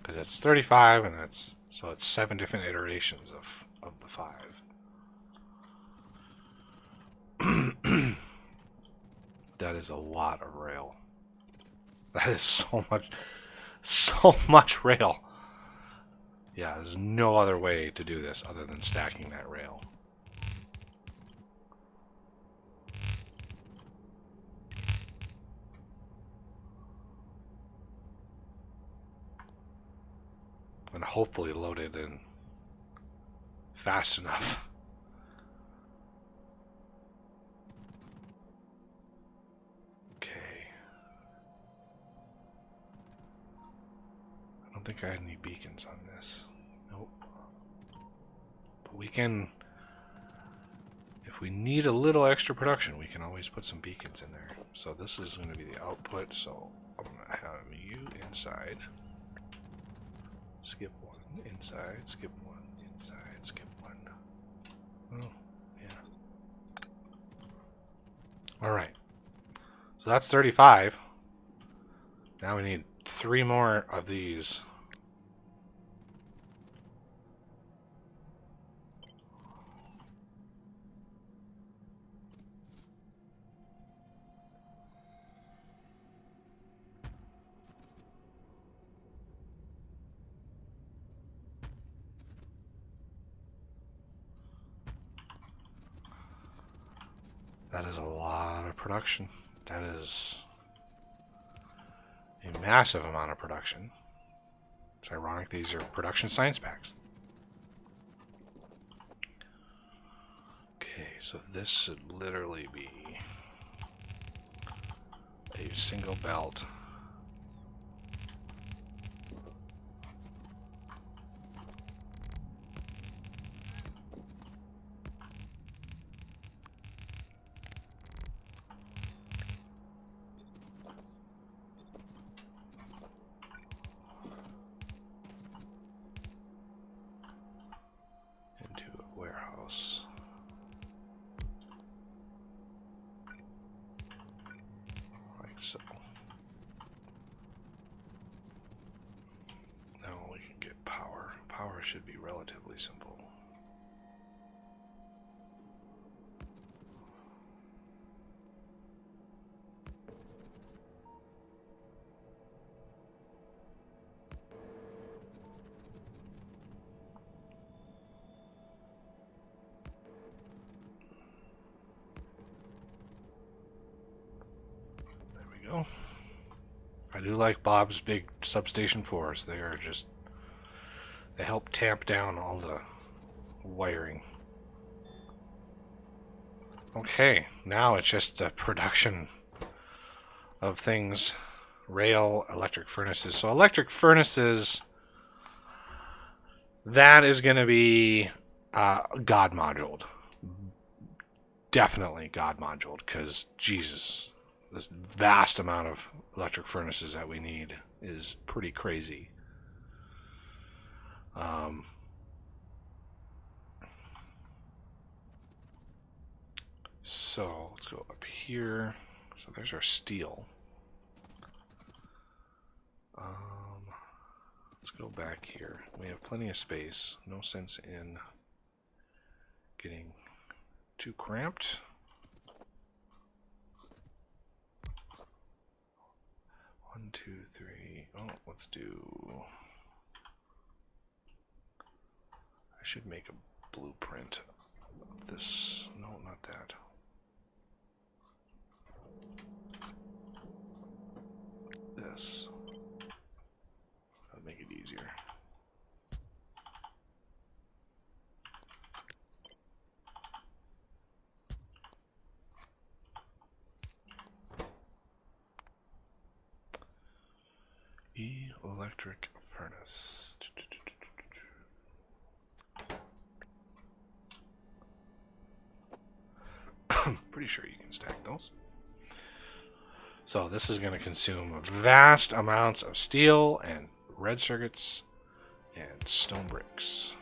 because it's 35, and it's 7 different iterations of the 5. That is a lot of rail. That is so much rail. Yeah, there's no other way to do this other than stacking that rail. And hopefully load it in fast enough. Okay. I don't think I had any beacons on this. Nope. But we can, if we need a little extra production, we can always put some beacons in there. So this is going to be the output, so I'm going to have you inside. Skip 1, inside, skip 1, inside, skip 1. Oh, yeah. Alright. So that's 35. Now we need 3 more of these. That is a lot of production. That is a massive amount of production. It's ironic these are production science packs. Okay, so this should literally be a single belt. Into a warehouse. Like so. Now we can get power. Power should be relatively simple. There we go. I do like Bob's big substation 4s. They are just, they help tamp down all the wiring. Okay, now it's just a production of things. Rail, electric furnaces. So electric furnaces, that is going to be God moduled. Definitely God moduled, because Jesus, this vast amount of electric furnaces that we need is pretty crazy. So let's go up here. So there's our steel. Let's go back here. We have plenty of space. No sense in getting too cramped. One, two, three. Oh, let's do... I should make a blueprint of this. No, not that. This. That'll make it easier. Electric furnace. Pretty sure you can stack those. So this is going to consume vast amounts of steel and red circuits and stone bricks.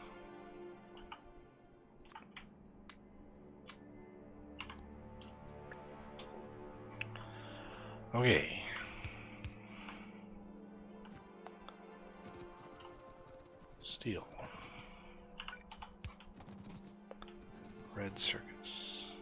Okay. Steel. Red circuits.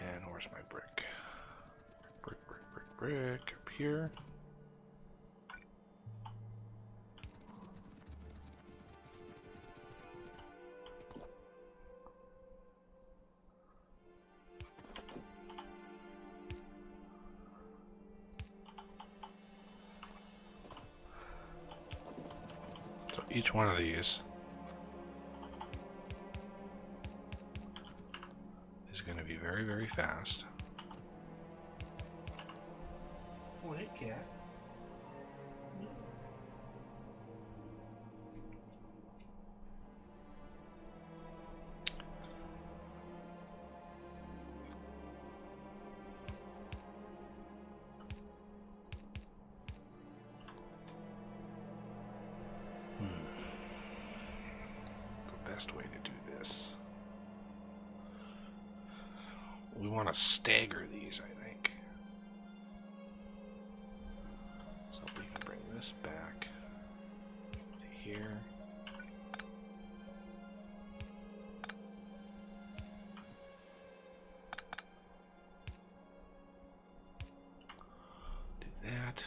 And where's my brick? Brick up here. So each one of these is going to be very, very fast. Oh, hey, cat. The best way to do this. We want to stagger these, I think. So we can bring this back to here. Do that.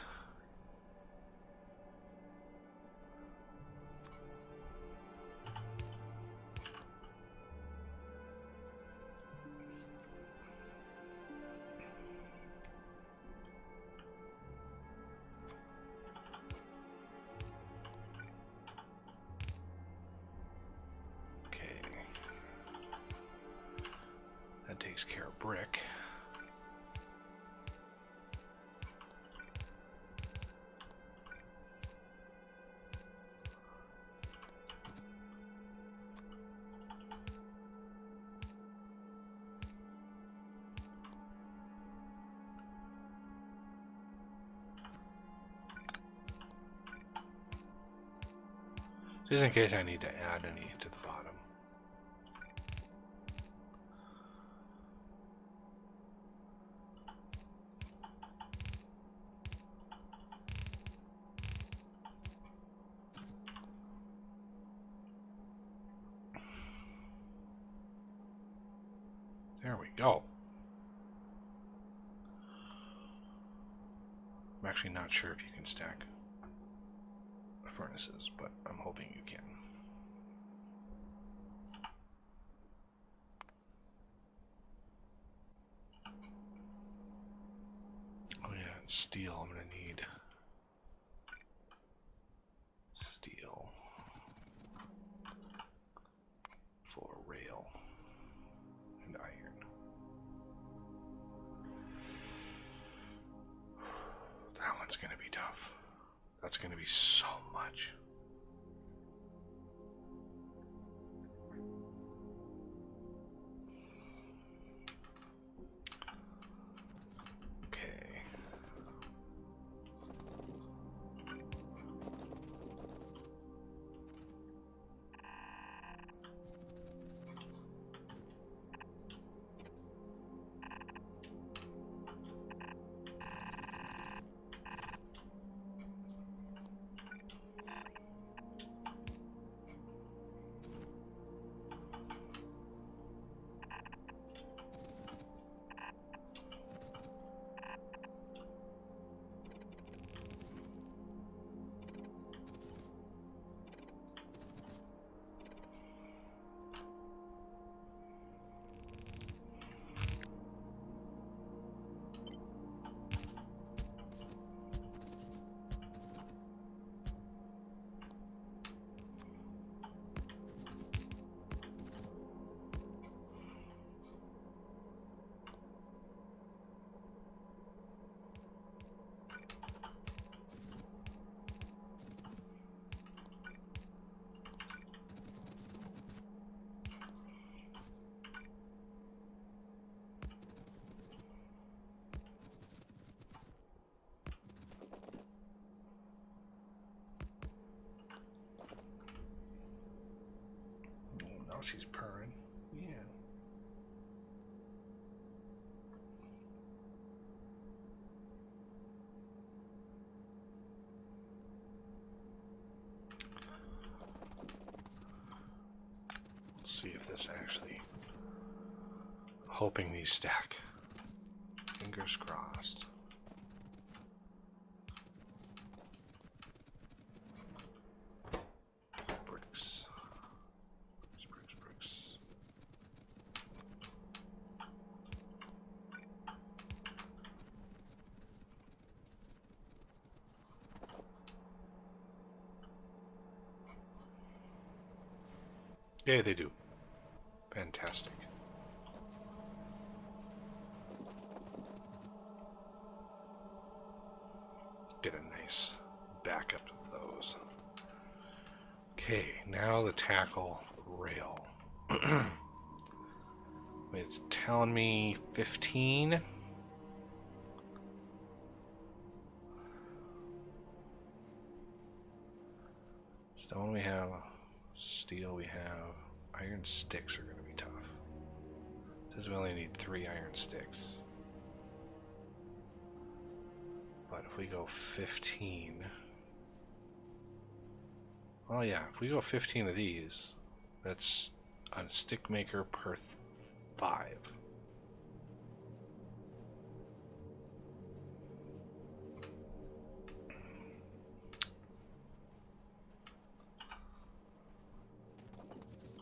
That takes care of brick. Just in case I need to add any to the bottom. There we go. I'm actually not sure if you can stack furnaces, but I'm hoping you can. Oh yeah, and steel. I'm gonna need steel for rail and iron. That one's gonna be tough. That's gonna be so much. Okay. Oh, she's purring. Yeah. Let's see if this actually. Hoping these stack. Fingers crossed. Bricks. Bricks, bricks. Yeah, they do. Fantastic. Get a nice backup of those. Okay, now the tackle rail. It's telling me 15. Stone we have, steel we have, iron sticks are going to be tough. Says we only need 3 iron sticks. But if we go 15, well, yeah, if we go 15 of these, that's a stick maker per 5.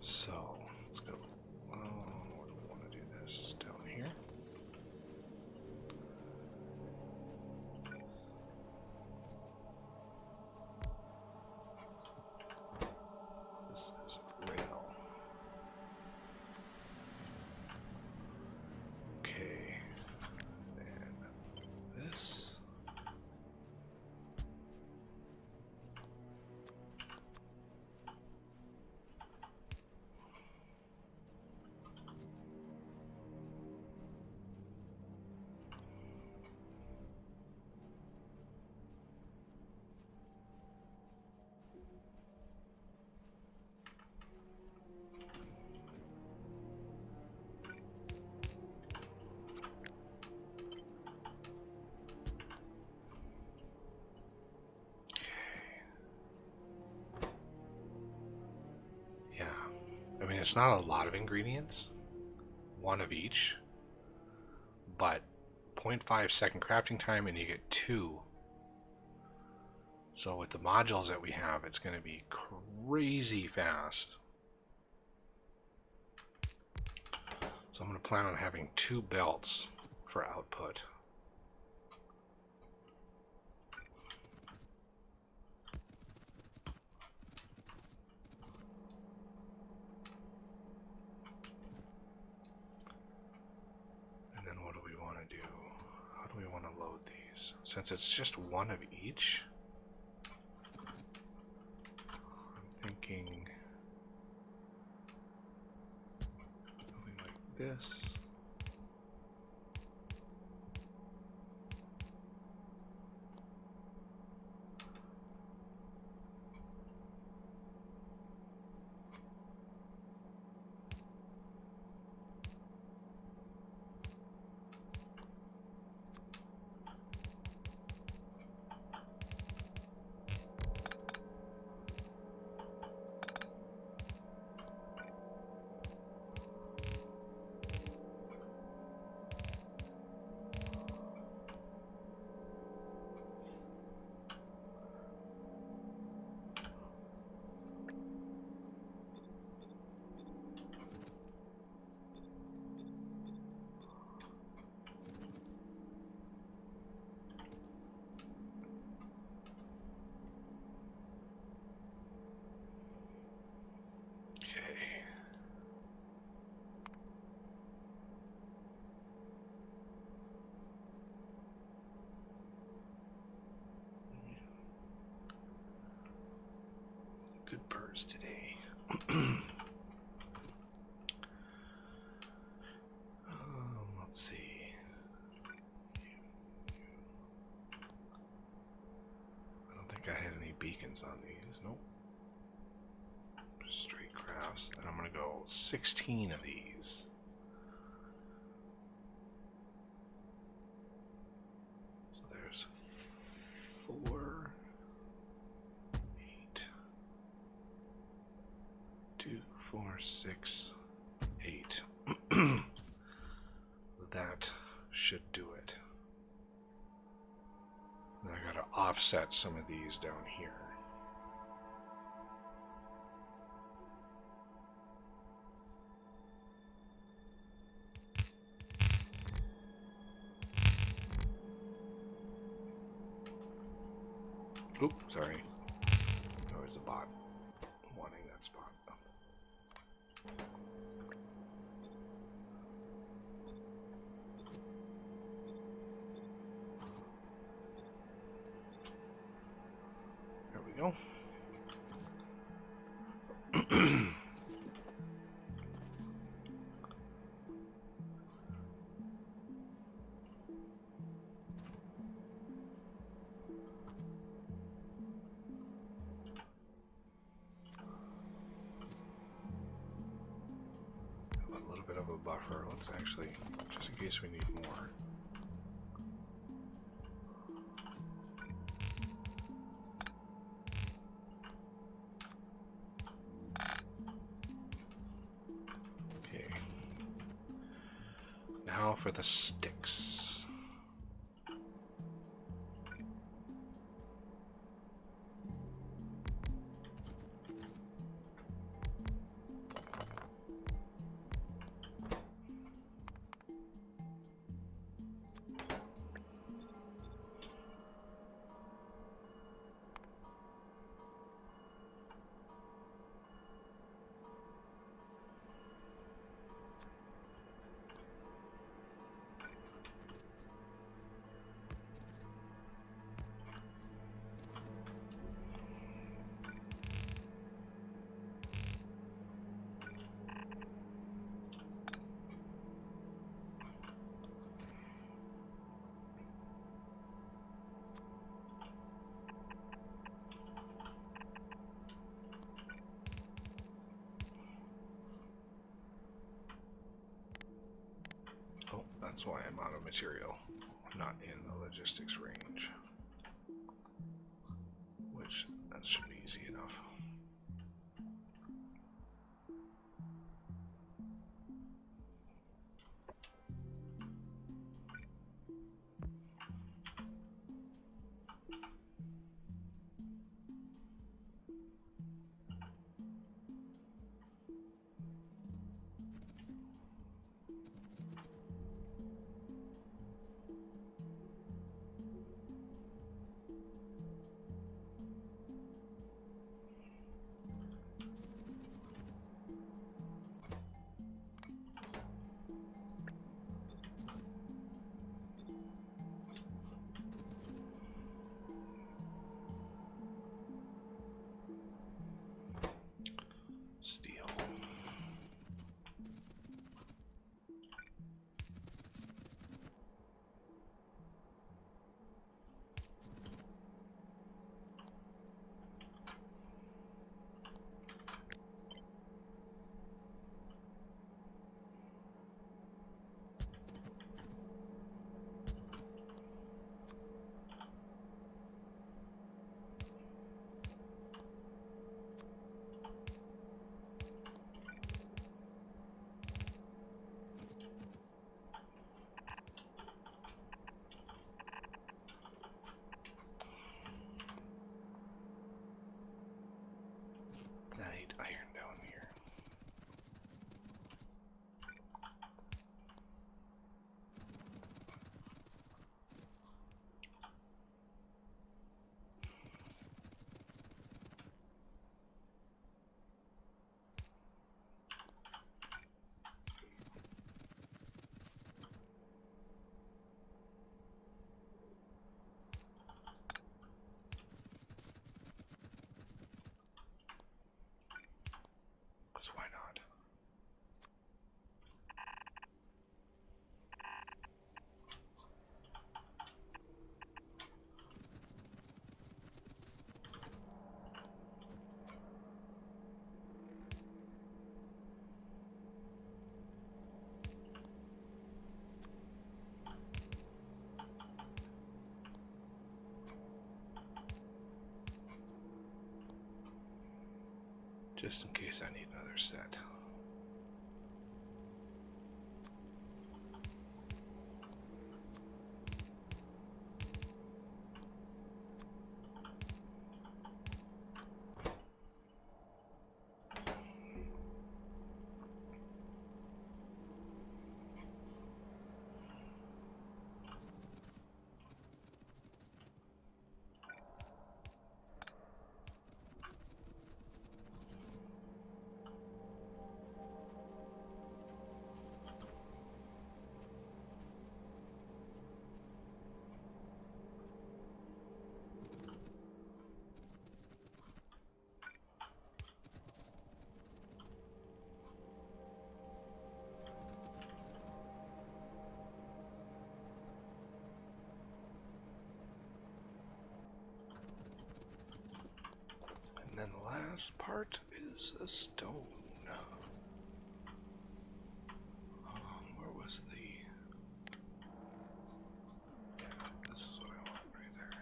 So let's go. Where do we want to do this? Down here. This is rail. it's not a lot of ingredients, one of each, but 0.5 second crafting time and you get 2. So with the modules that we have, it's going to be crazy fast. So I'm going to plan on having 2 belts for output. And then what do we want to do? How do we want to load these? Since it's just one of each, I'm thinking something like this. Good birds today. Let's see. I don't think I had any beacons on these. Nope. Just straight crafts. And I'm going to go 16 of these. So there's 4, 8, 2, 4, 6, 8. That should do it. Then I gotta offset some of these down here. Oop, sorry. Oh, there's a bot wanting that spot. There we go. A little bit of a buffer. Let's actually, just in case we need more. Okay. Now for the sticks. Oh, that's why I'm out of material. Not in the logistics range. Which, that should be easy enough. iron down here. Because why not? Just in case I need another set. And then the last part is a stone. Where was the... Yeah, this is what I want right there.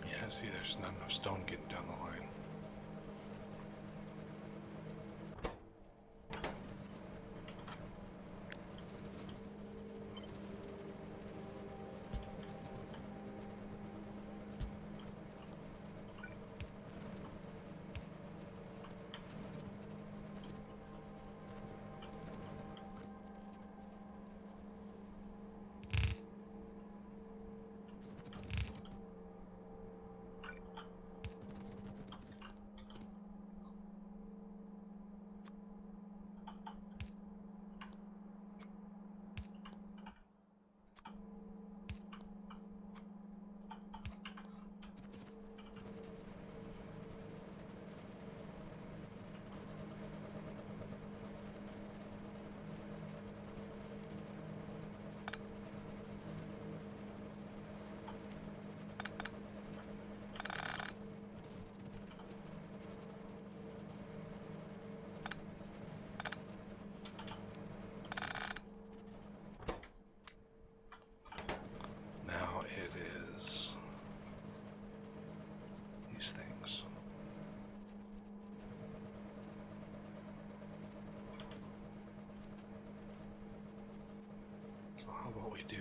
Yeah, see, there's not enough stone getting down the line. How about we do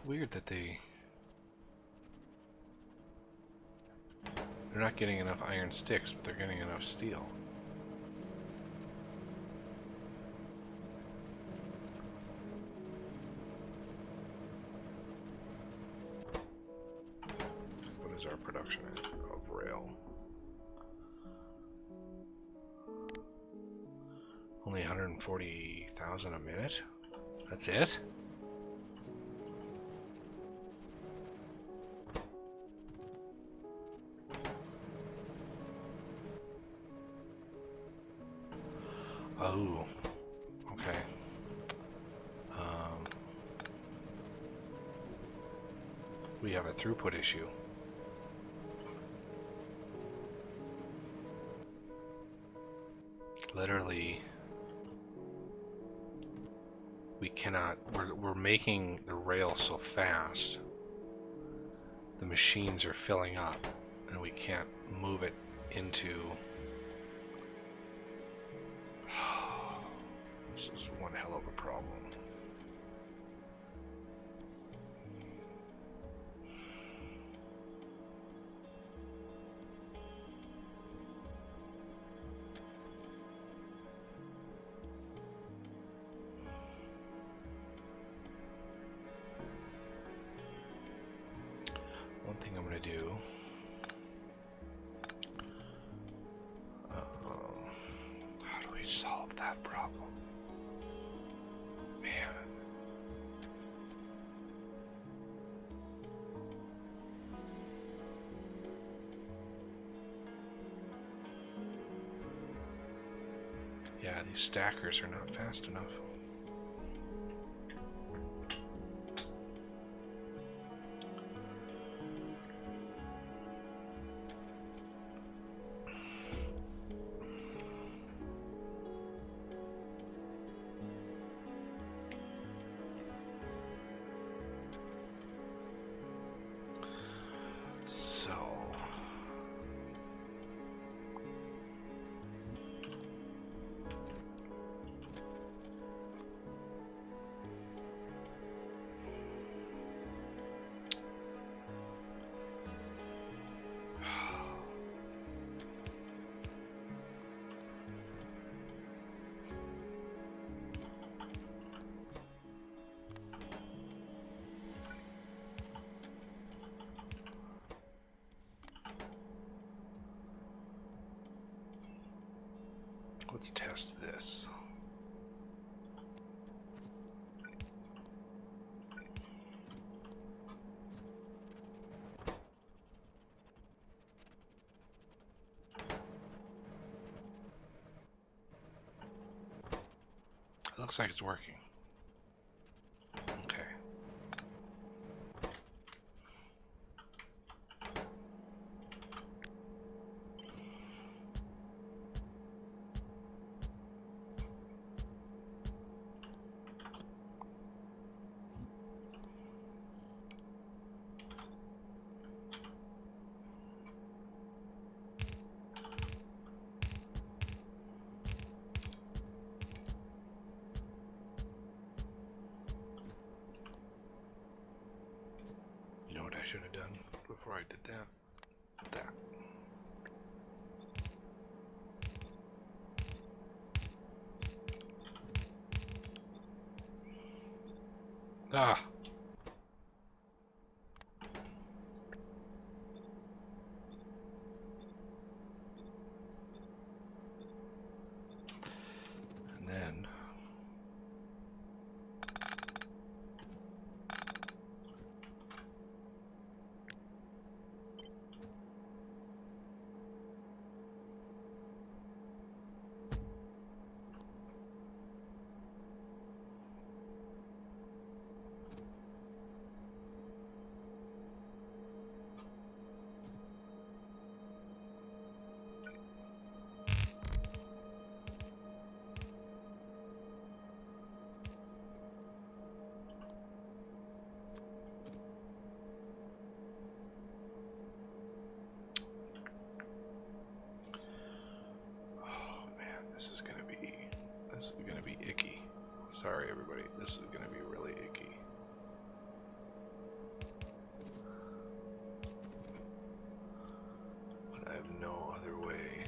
It's weird that they're not getting enough iron sticks, but they're getting enough steel. What is our production of rail? Only 140,000 a minute? That's it? Oh, okay. We have a throughput issue. Literally, we cannot, we're making the rail so fast, the machines are filling up, and we can't move it into... This is one hell of a problem. One thing I'm going to do, how do we solve that problem? Man. Yeah, these stackers are not fast enough. Let's test this. It looks like it's working. Okay. I should have done before I did that. Ah. And then this is gonna be icky. Sorry everybody, this is gonna be really icky. I have no other way.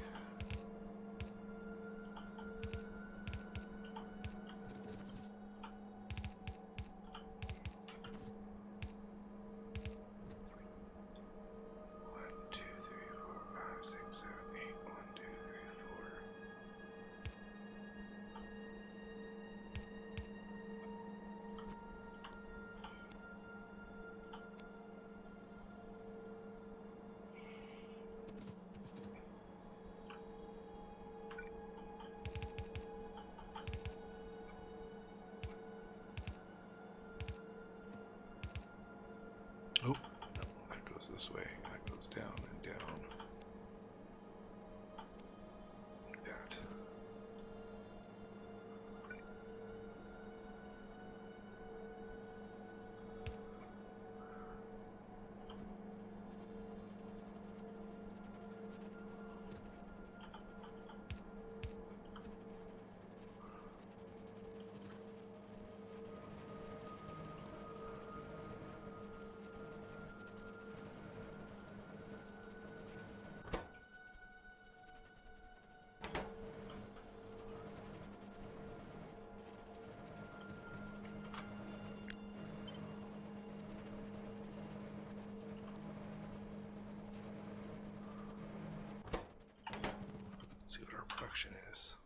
Oh, no, that goes this way. That goes down and down. Like that. See what our production is.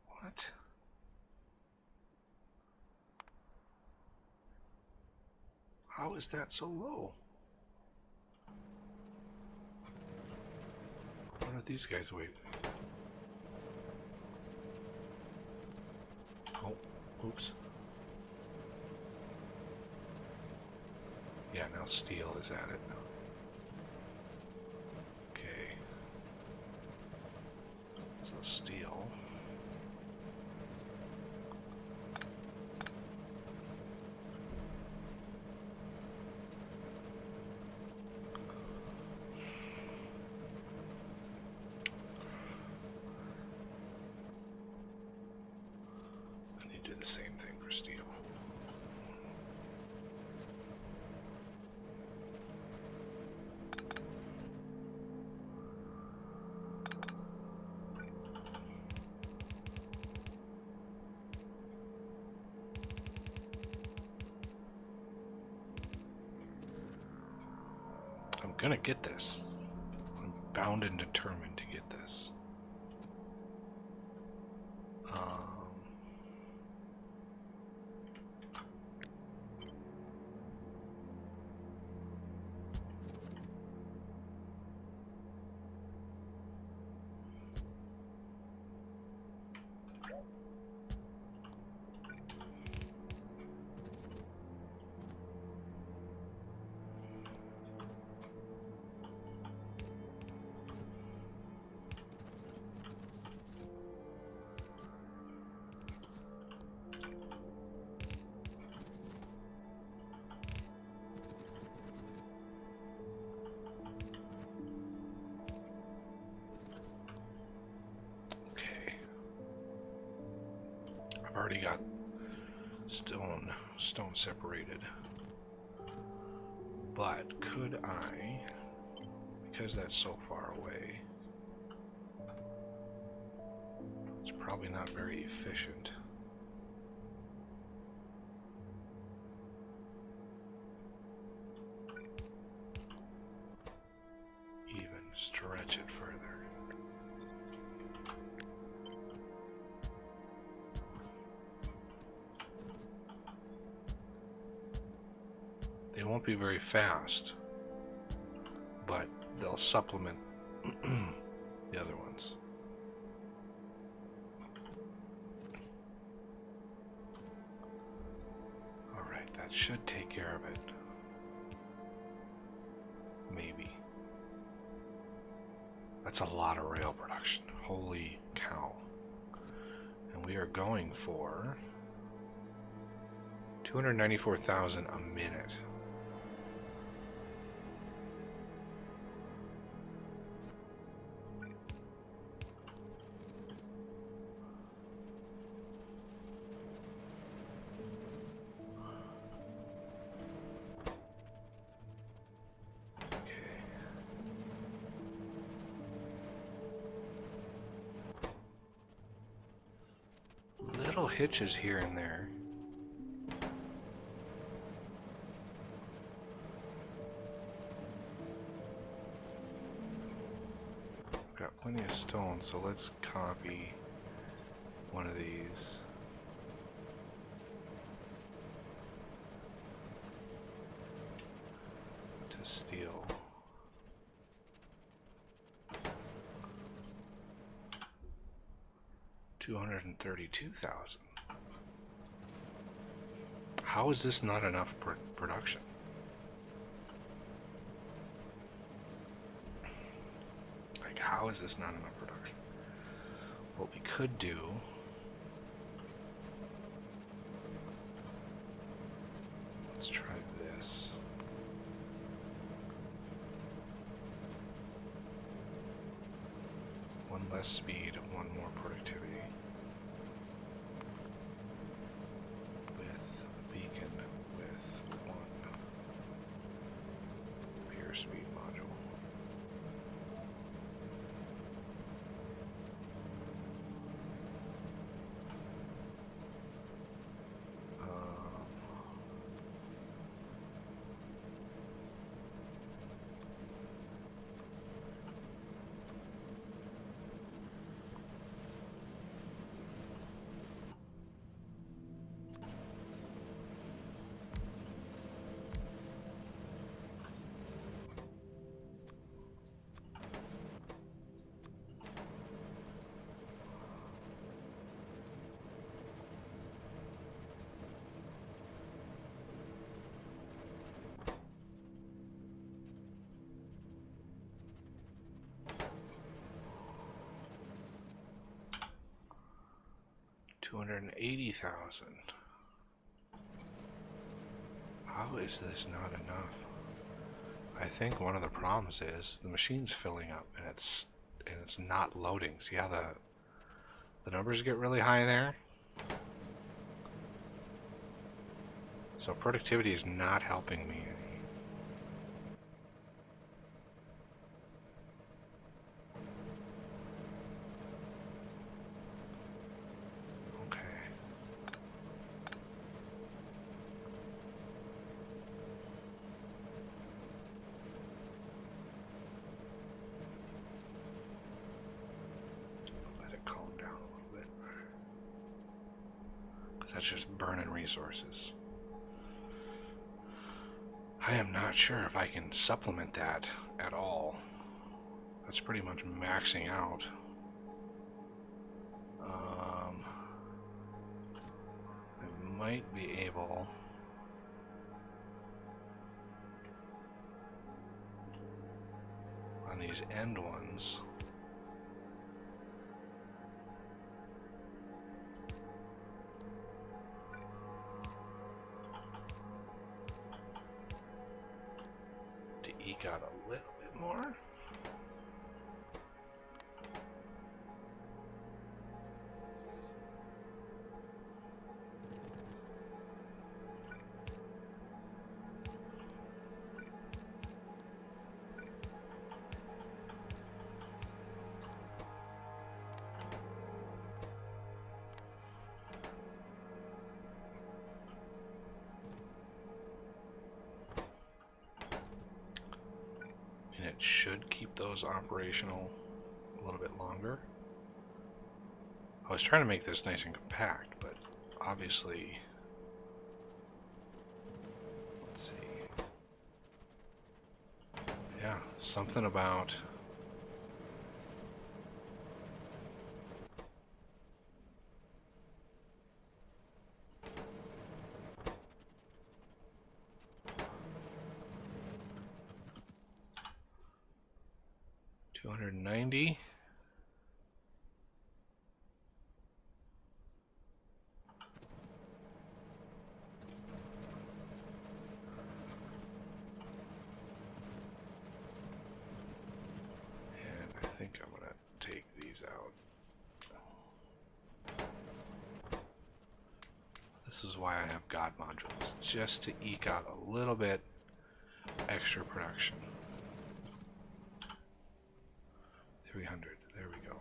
What? How is that so low? What are these guys waiting? Oh, oops. Yeah, now steel is at it. So steel. I need to do the same thing for steel. I'm gonna get this. I'm bound and determined to get this. I've already got stone separated. But could I, because that's so far away, it's probably not very efficient. Even stretch it further. They won't be very fast, but they'll supplement the other ones. Alright, that should take care of it. Maybe. That's a lot of rail production. Holy cow. And we are going for 294,000 a minute. little hitches here and there. I've got plenty of stone, so let's copy one of these. To steel. $232,000. How is this not enough production? Like, how is this not enough production? What we could do, let's try this. One less speed, one more productivity. With beacon with one pure speed module. $280,000. How is this not enough? I think one of the problems is the machine's filling up and it's not loading. See how the numbers get really high there? So productivity is not helping me any. That's just burning resources. I am not sure if I can supplement that at all. That's pretty much maxing out. I might be able on these end ones. Eke out a little bit more. It should keep those operational a little bit longer. I was trying to make this nice and compact, but obviously, let's see. Yeah, something about $290. And I think I'm going to take these out. This is why I have God modules, just to eke out a little bit extra production. 300, there we go.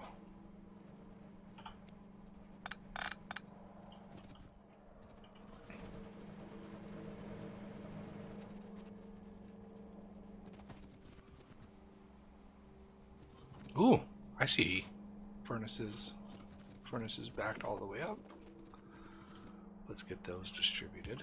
Ooh, I see. Furnaces backed all the way up. Let's get those distributed.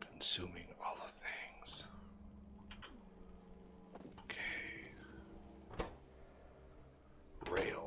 Consuming all the things. Okay. Rail.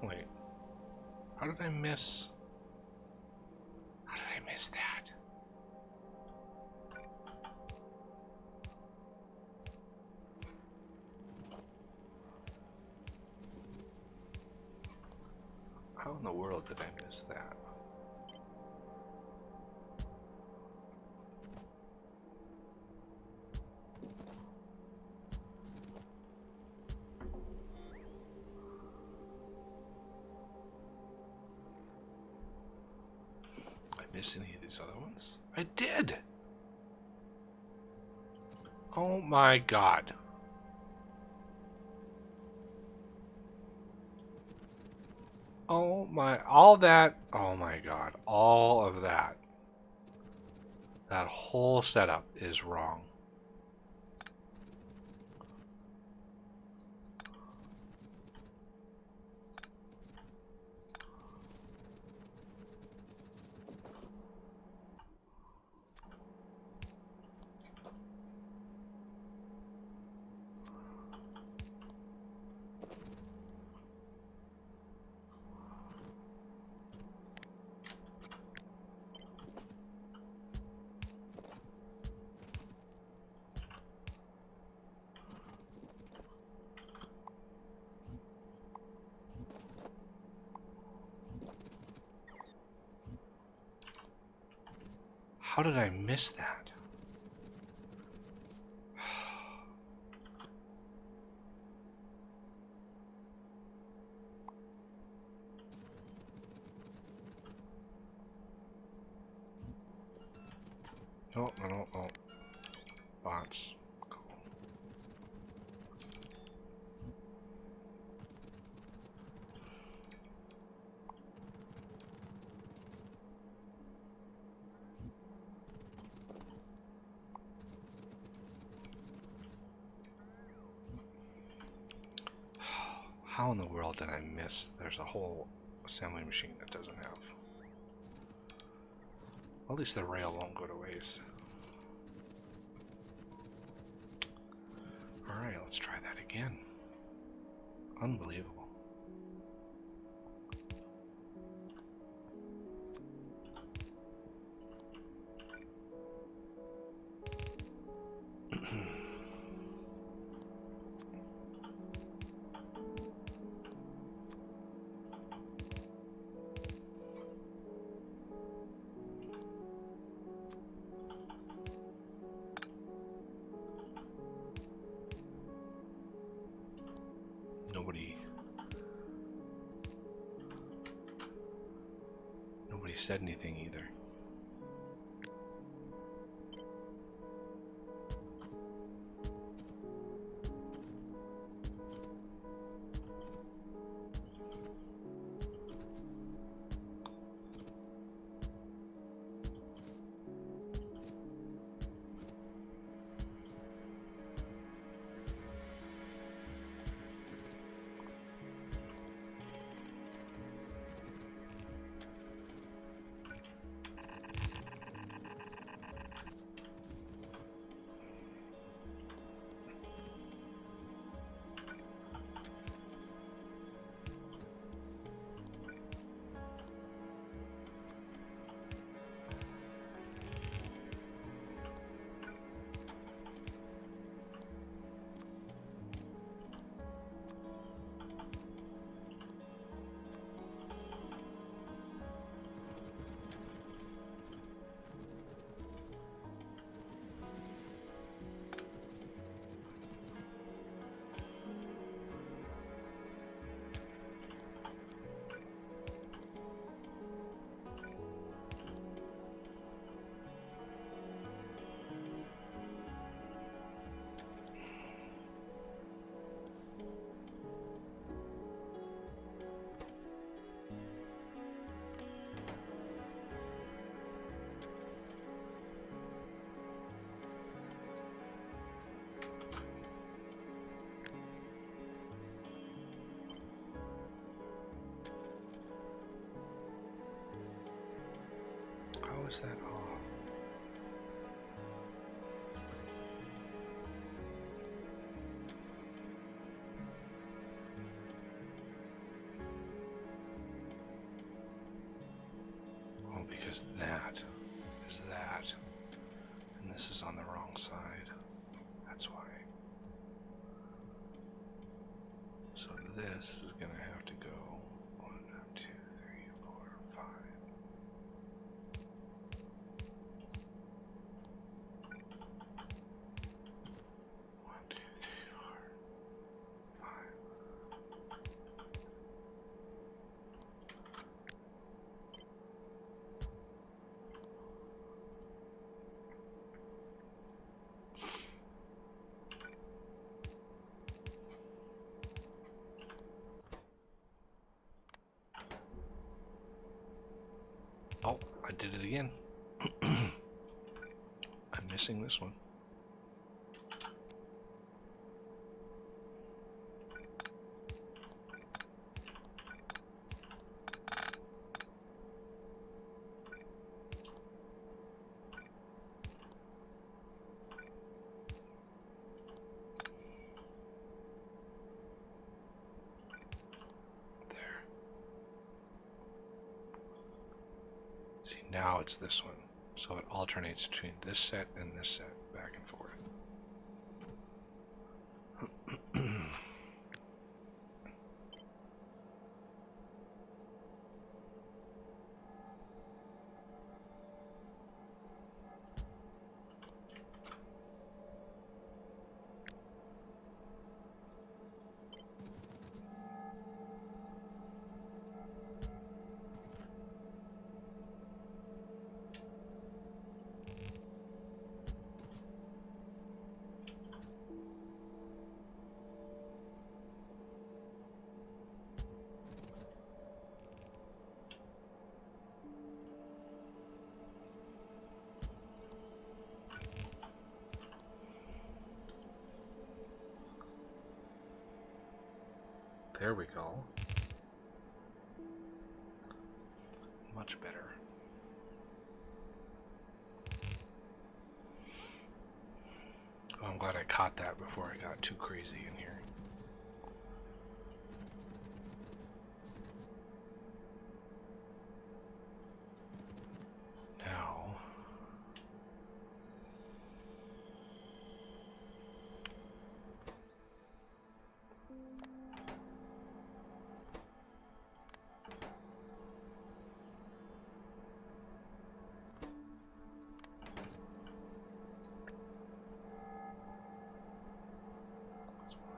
Wait. How did I miss? How did I miss that? How in the world did I miss that? Miss any of these other ones? I did! Oh my god. Oh my, all that, oh my god, all of that. That whole setup is wrong. How did I miss that? No, no, no, no. Bots. Cool. How in the world did I miss? There's a whole assembly machine that doesn't have. Well, at least the rail won't go to waste. Alright, let's try that again. Unbelievable. Nobody said anything either. How is that off? Oh, because that is that, and this is on the wrong side. That's why. So this is gonna have to go 1, 2, 3, 4, 5. 1, 2, 3, 4, 5. Oh, I did it again. I'm missing this one. There. See, now it's this one. So it alternates between this set and this set, back and forth. There we go. Much better. Oh, I'm glad I caught that before I got too crazy in here. Now, that's one.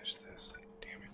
is this? Damn it.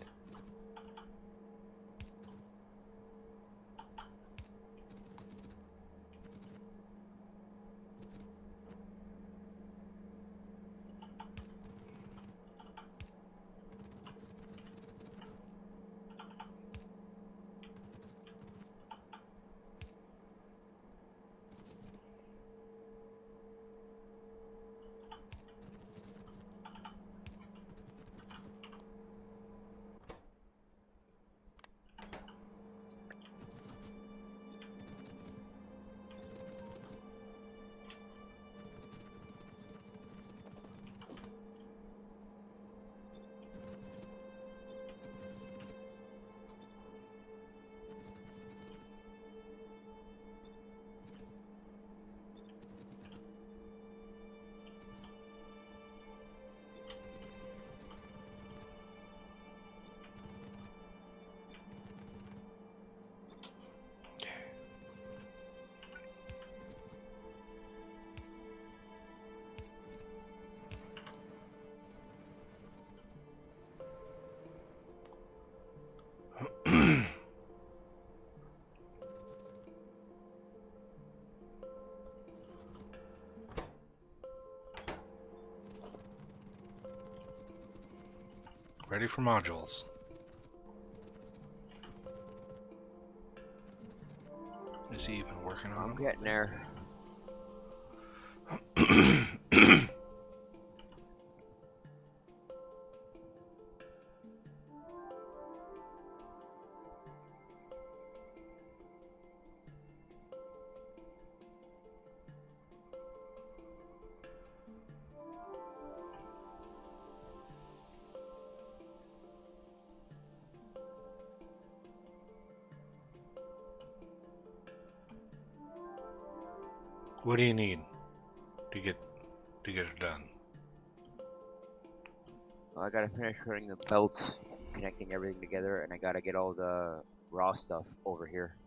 Ready for modules. Is he even working on I'm them? getting there. What do you need to get it done? Well, I gotta finish running the belts, connecting everything together, and I gotta get all the raw stuff over here.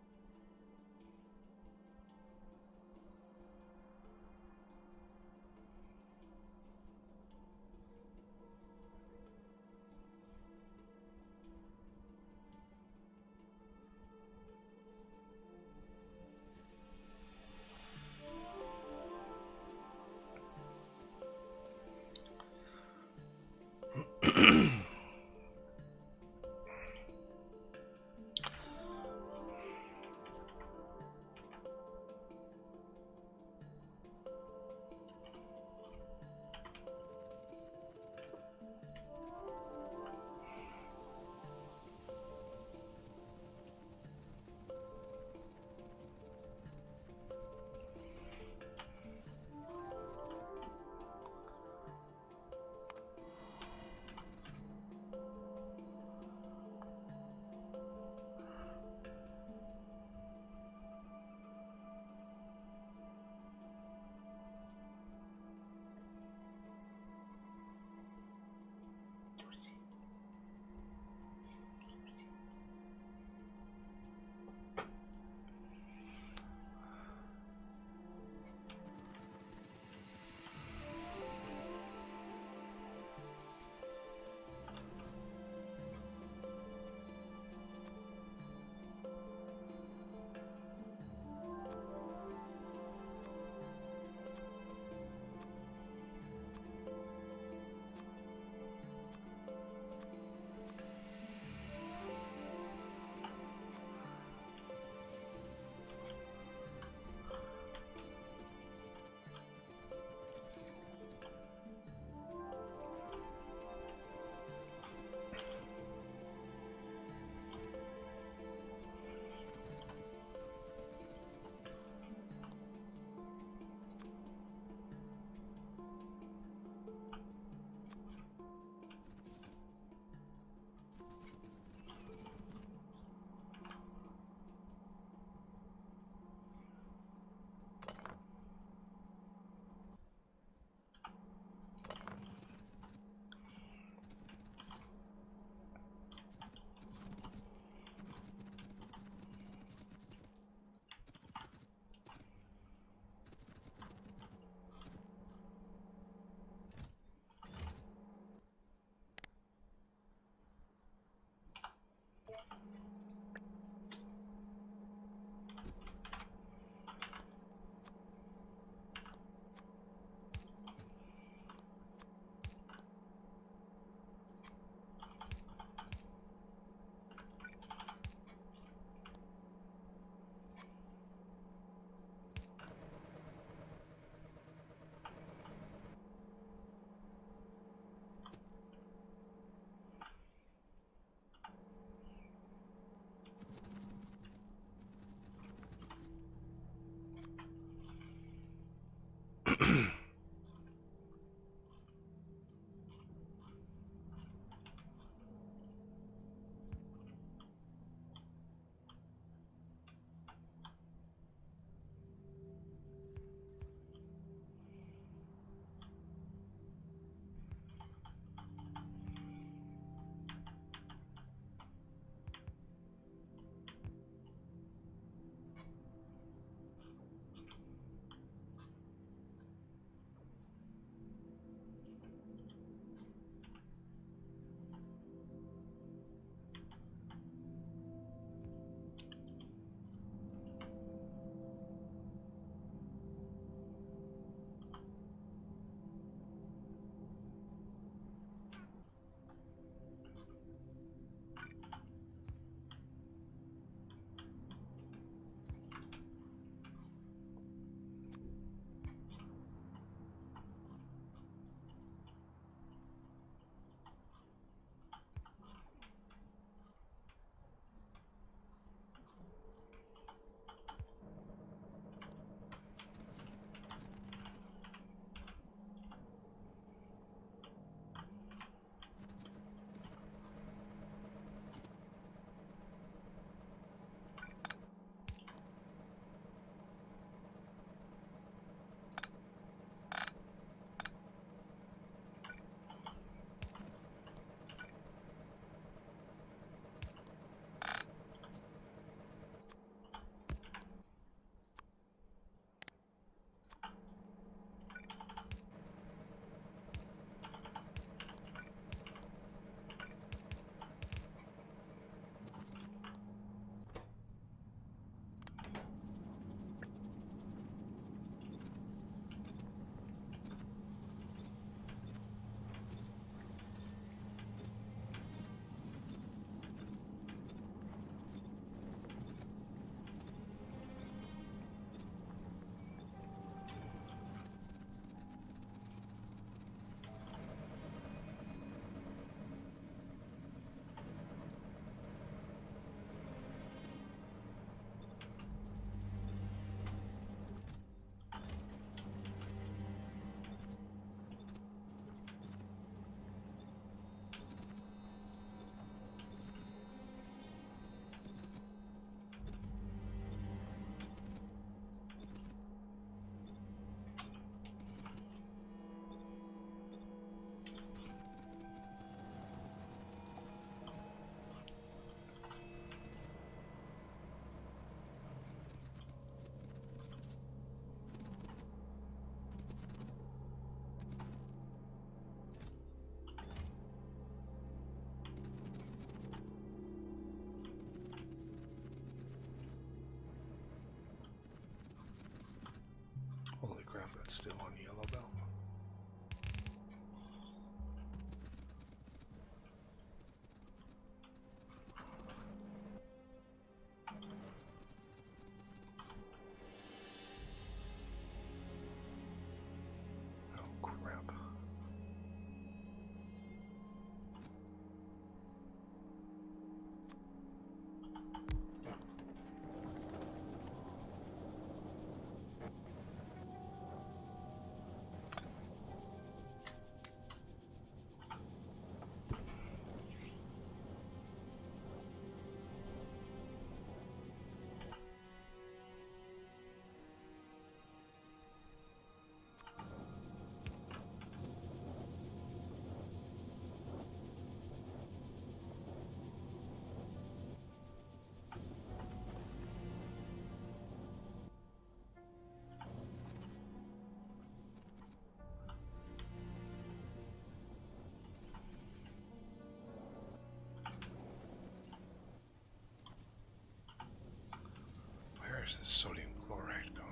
it's still on yellow belt. Oh crap. Where is this sodium chloride going?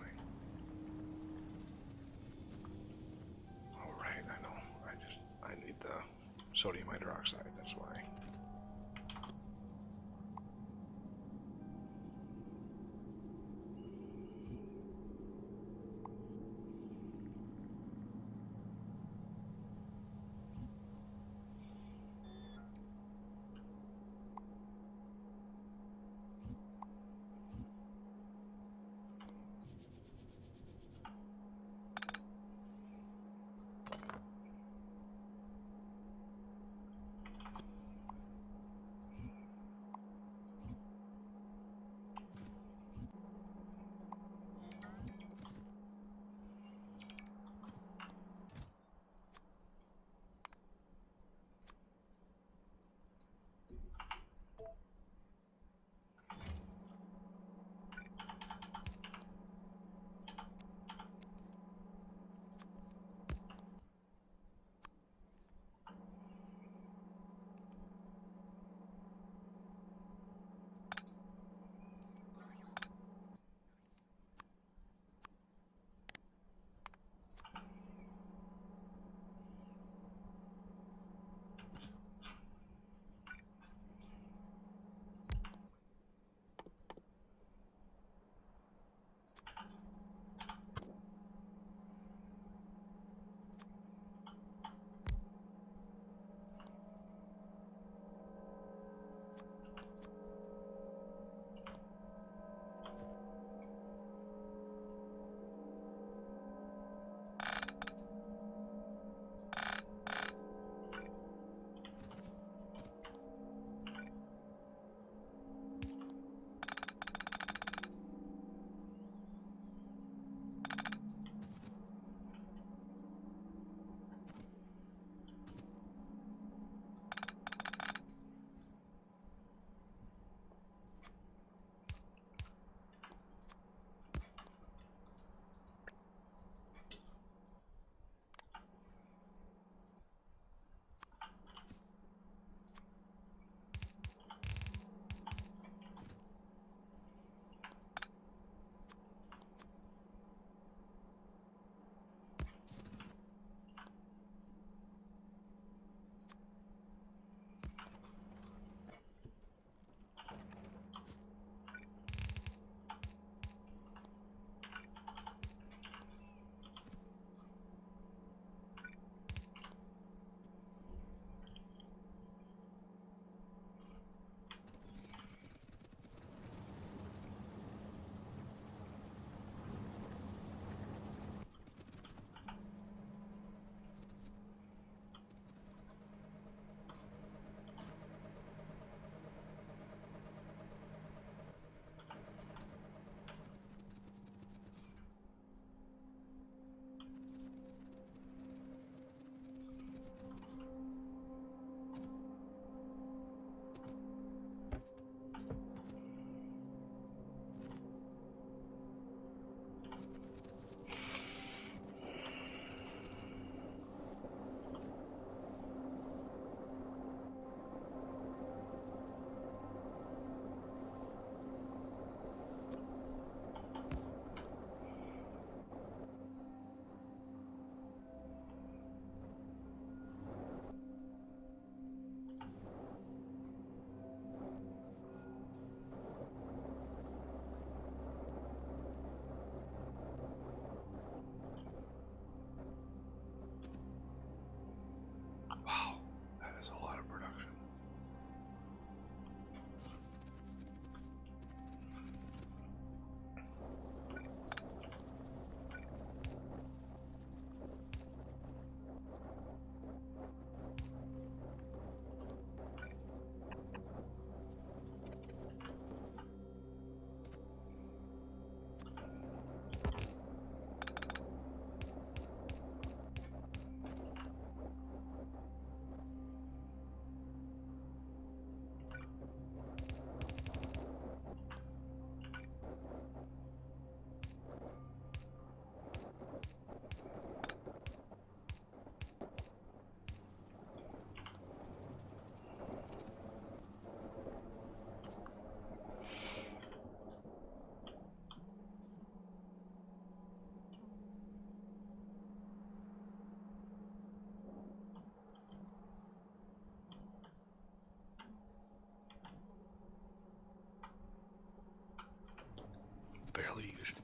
Oh, right, I know. I need the sodium hydroxide, that's why.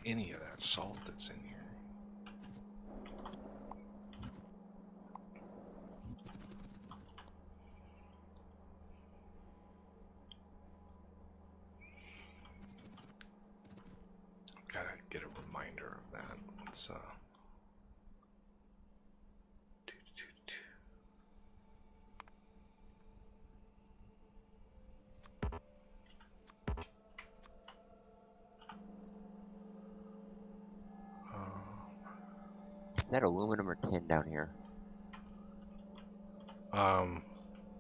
any of that salt that's in here. Gotta get a reminder of that. Let's Is that aluminum or tin down here?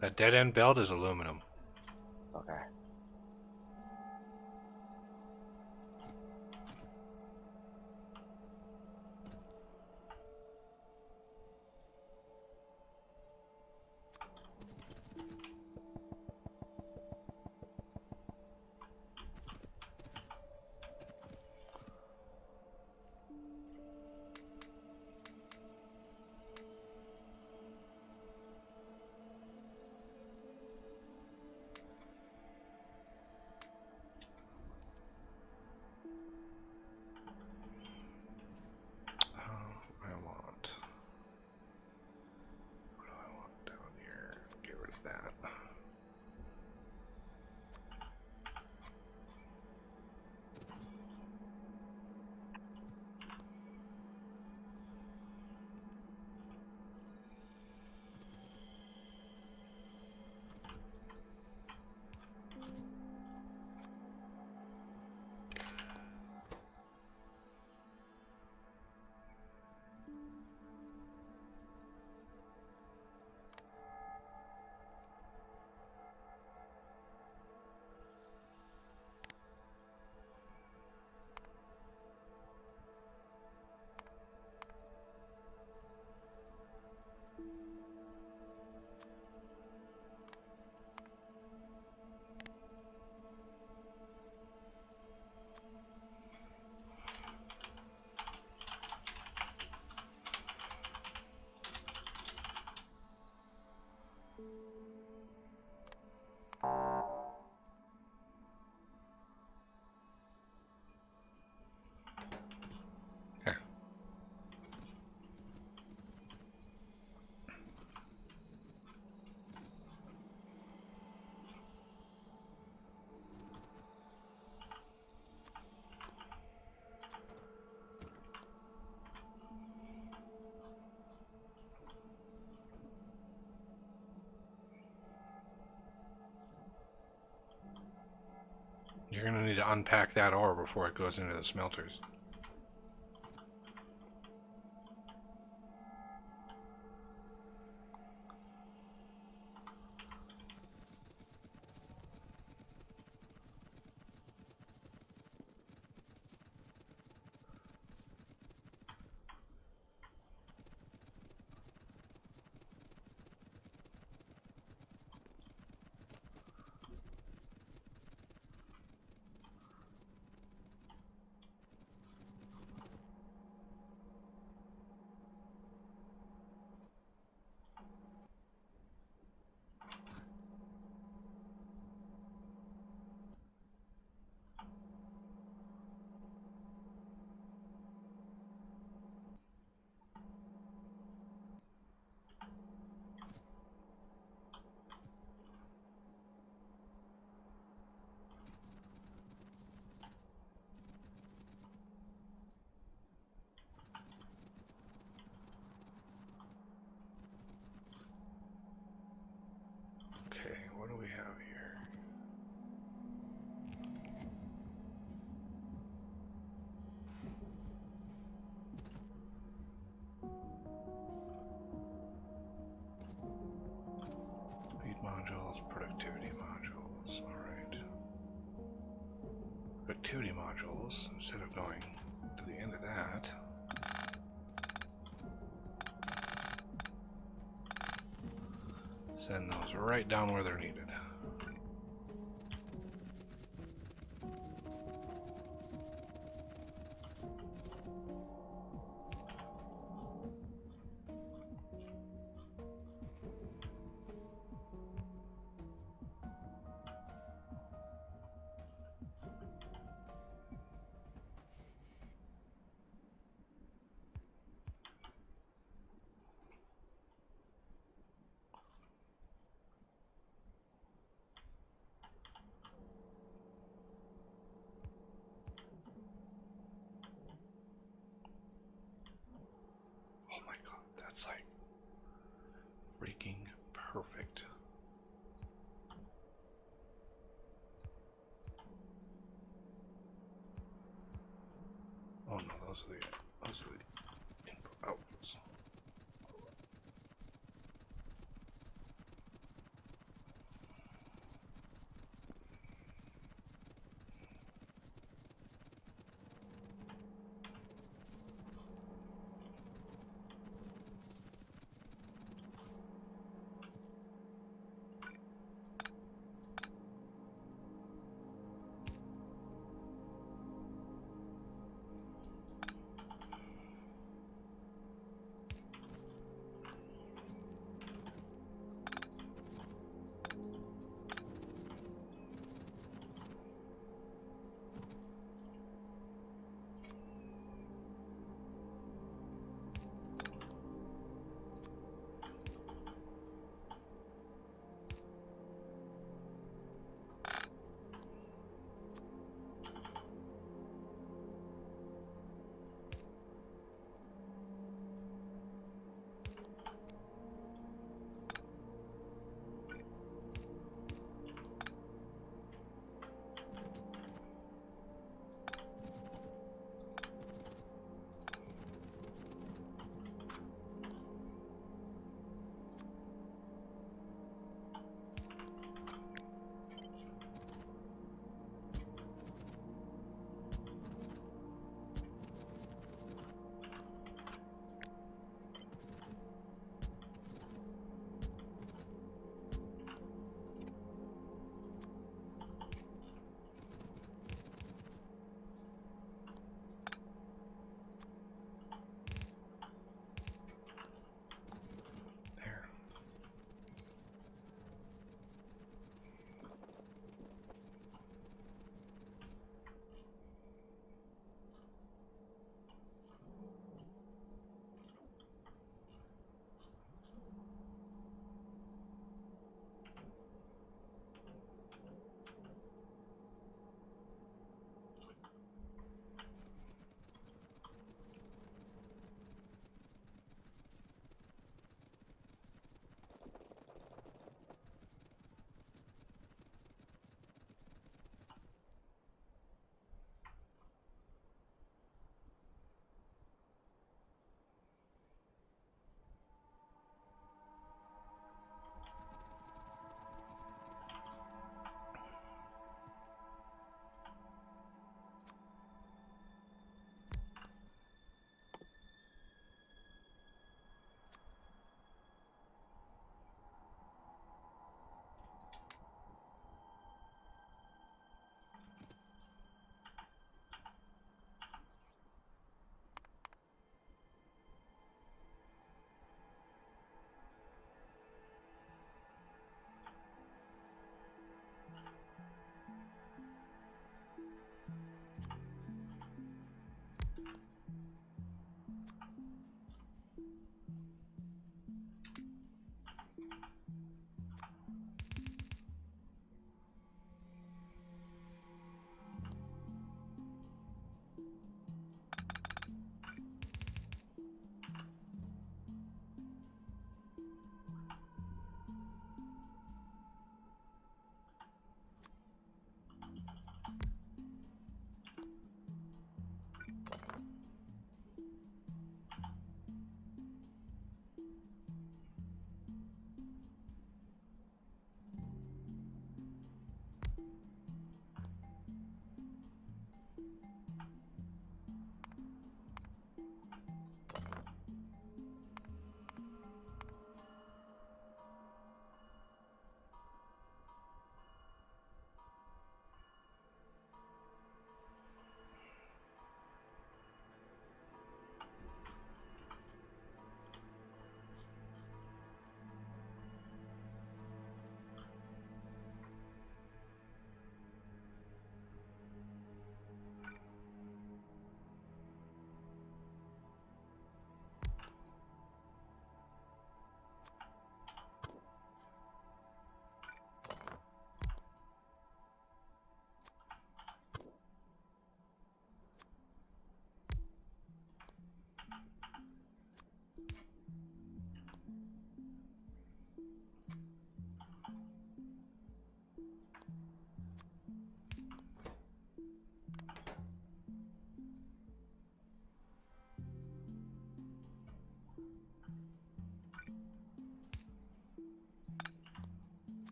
that dead end belt is aluminum. Okay. I want. What do I want down here? Get rid of that. You're gonna need to unpack that ore before it goes into the smelters. Okay, what do we have here? Speed modules, productivity modules, alright. Productivity modules, instead of going to the end of that, send those right down where they're needed. That's like freaking perfect. Oh no, those are the input outputs.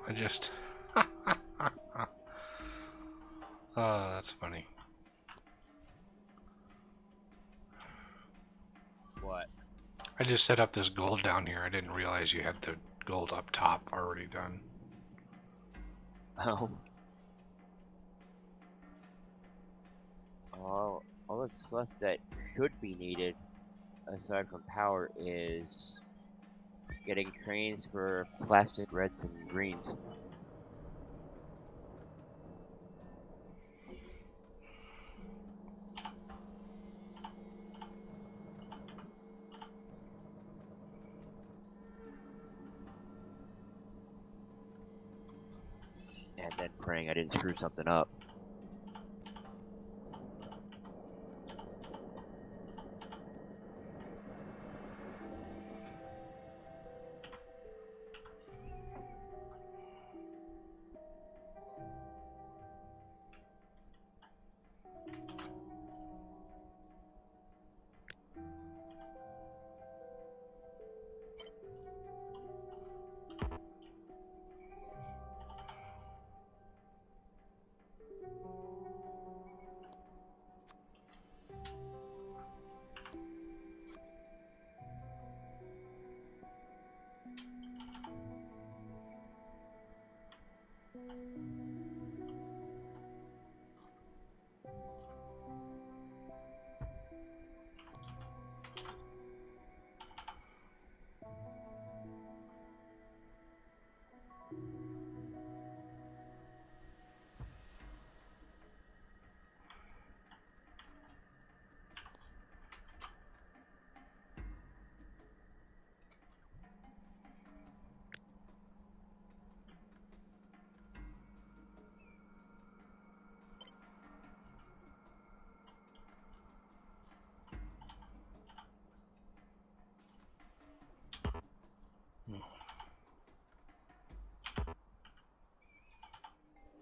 I just... Oh, that's funny. What? I just set up this gold down here. I didn't realize you had the gold up top already done. Oh. All that's left that should be needed, aside from power, is getting trains for plastic reds and greens. And then praying I didn't screw something up.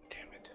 Damn it.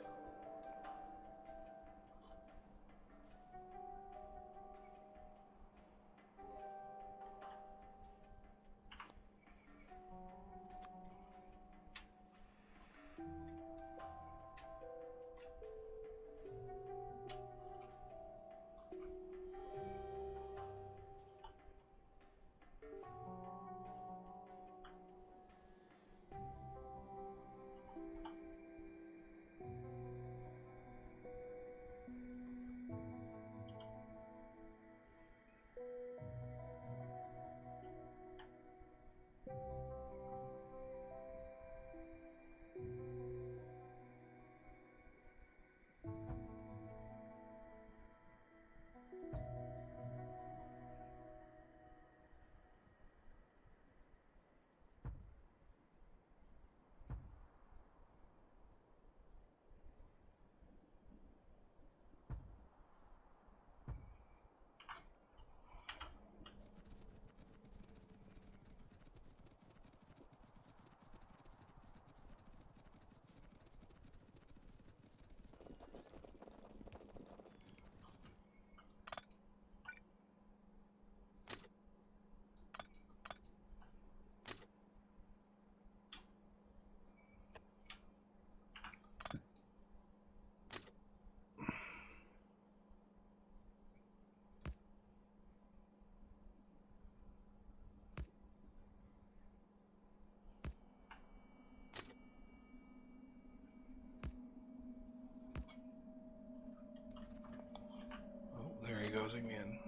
Oh, there he goes again.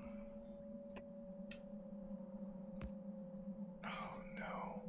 Oh no.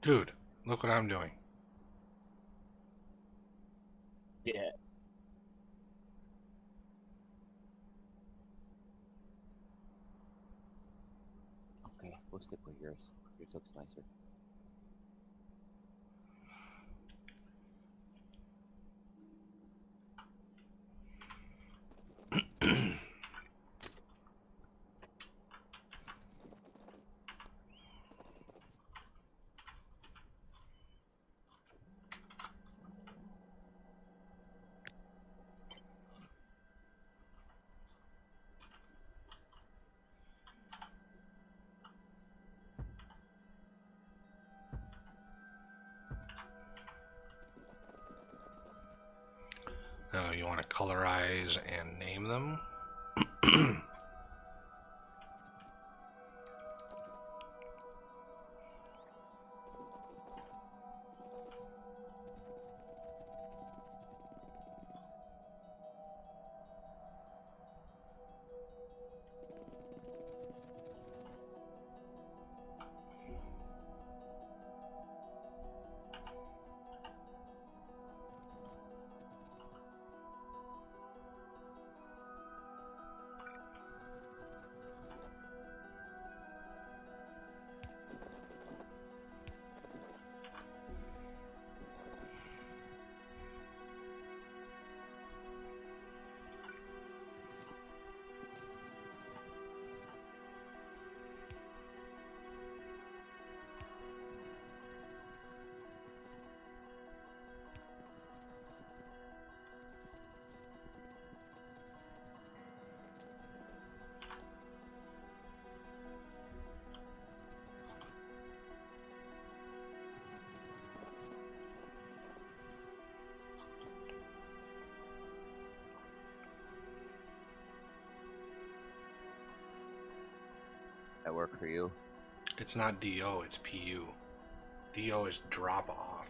Dude, look what I'm doing. Yeah. Okay, we'll stick with yours. Yours looks nicer. Now you want to colorize and name them. That work for you? It's not DO, it's PU. DO is drop off.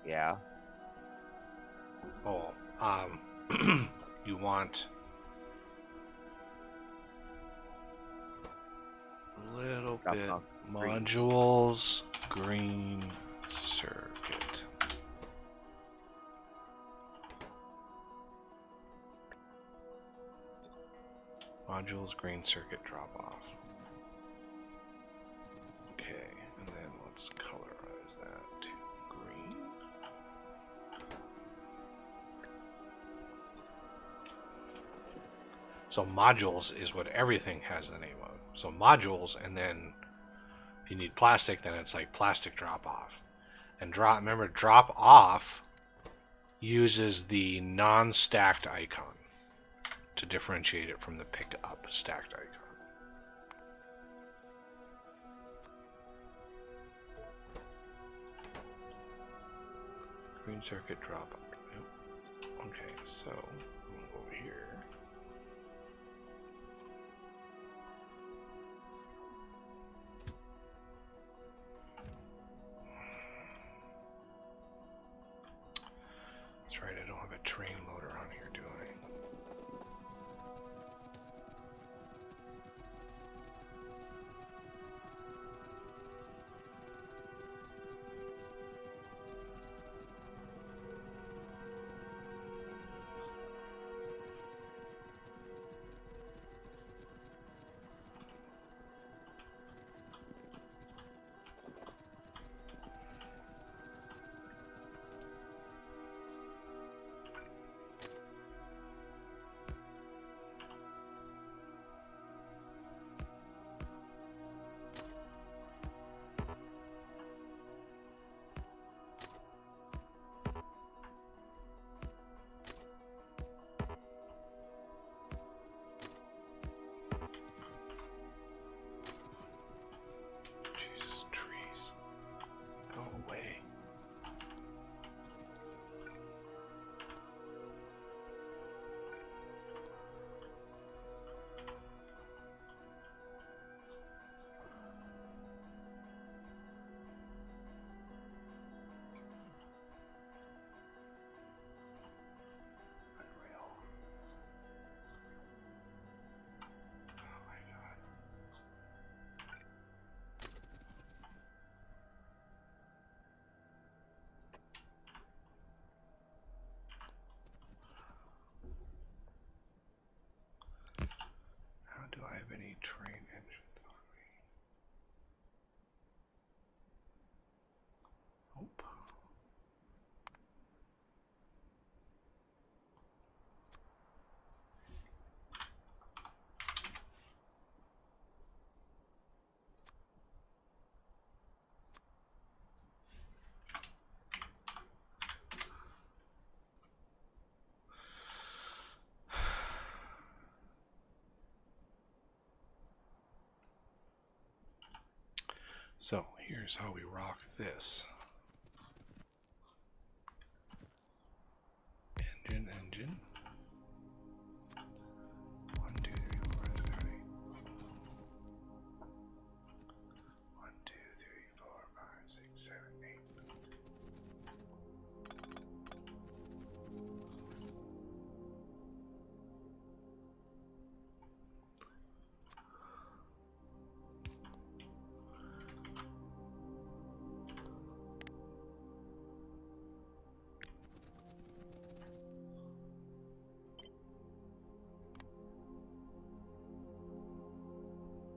Yeah. Oh, you want a little Drop bit off greens. modules, green circuit. Modules, green circuit drop off. Okay, and then let's colorize that to green. So modules is what everything has the name of. So modules, and then if you need plastic, then it's like plastic drop off. And remember, drop off uses the non-stacked icon to differentiate it from the pick up stacked icon. Green circuit drop up. Yep. Okay, so I'm gonna go over here. That's right, I don't have a train loader on here, do I? So here's how we rock this. Engine. 1, 2, 3, 4, 5, 6, 7, 8. 1, 2, 3, 4, 5, 6, 7, 8.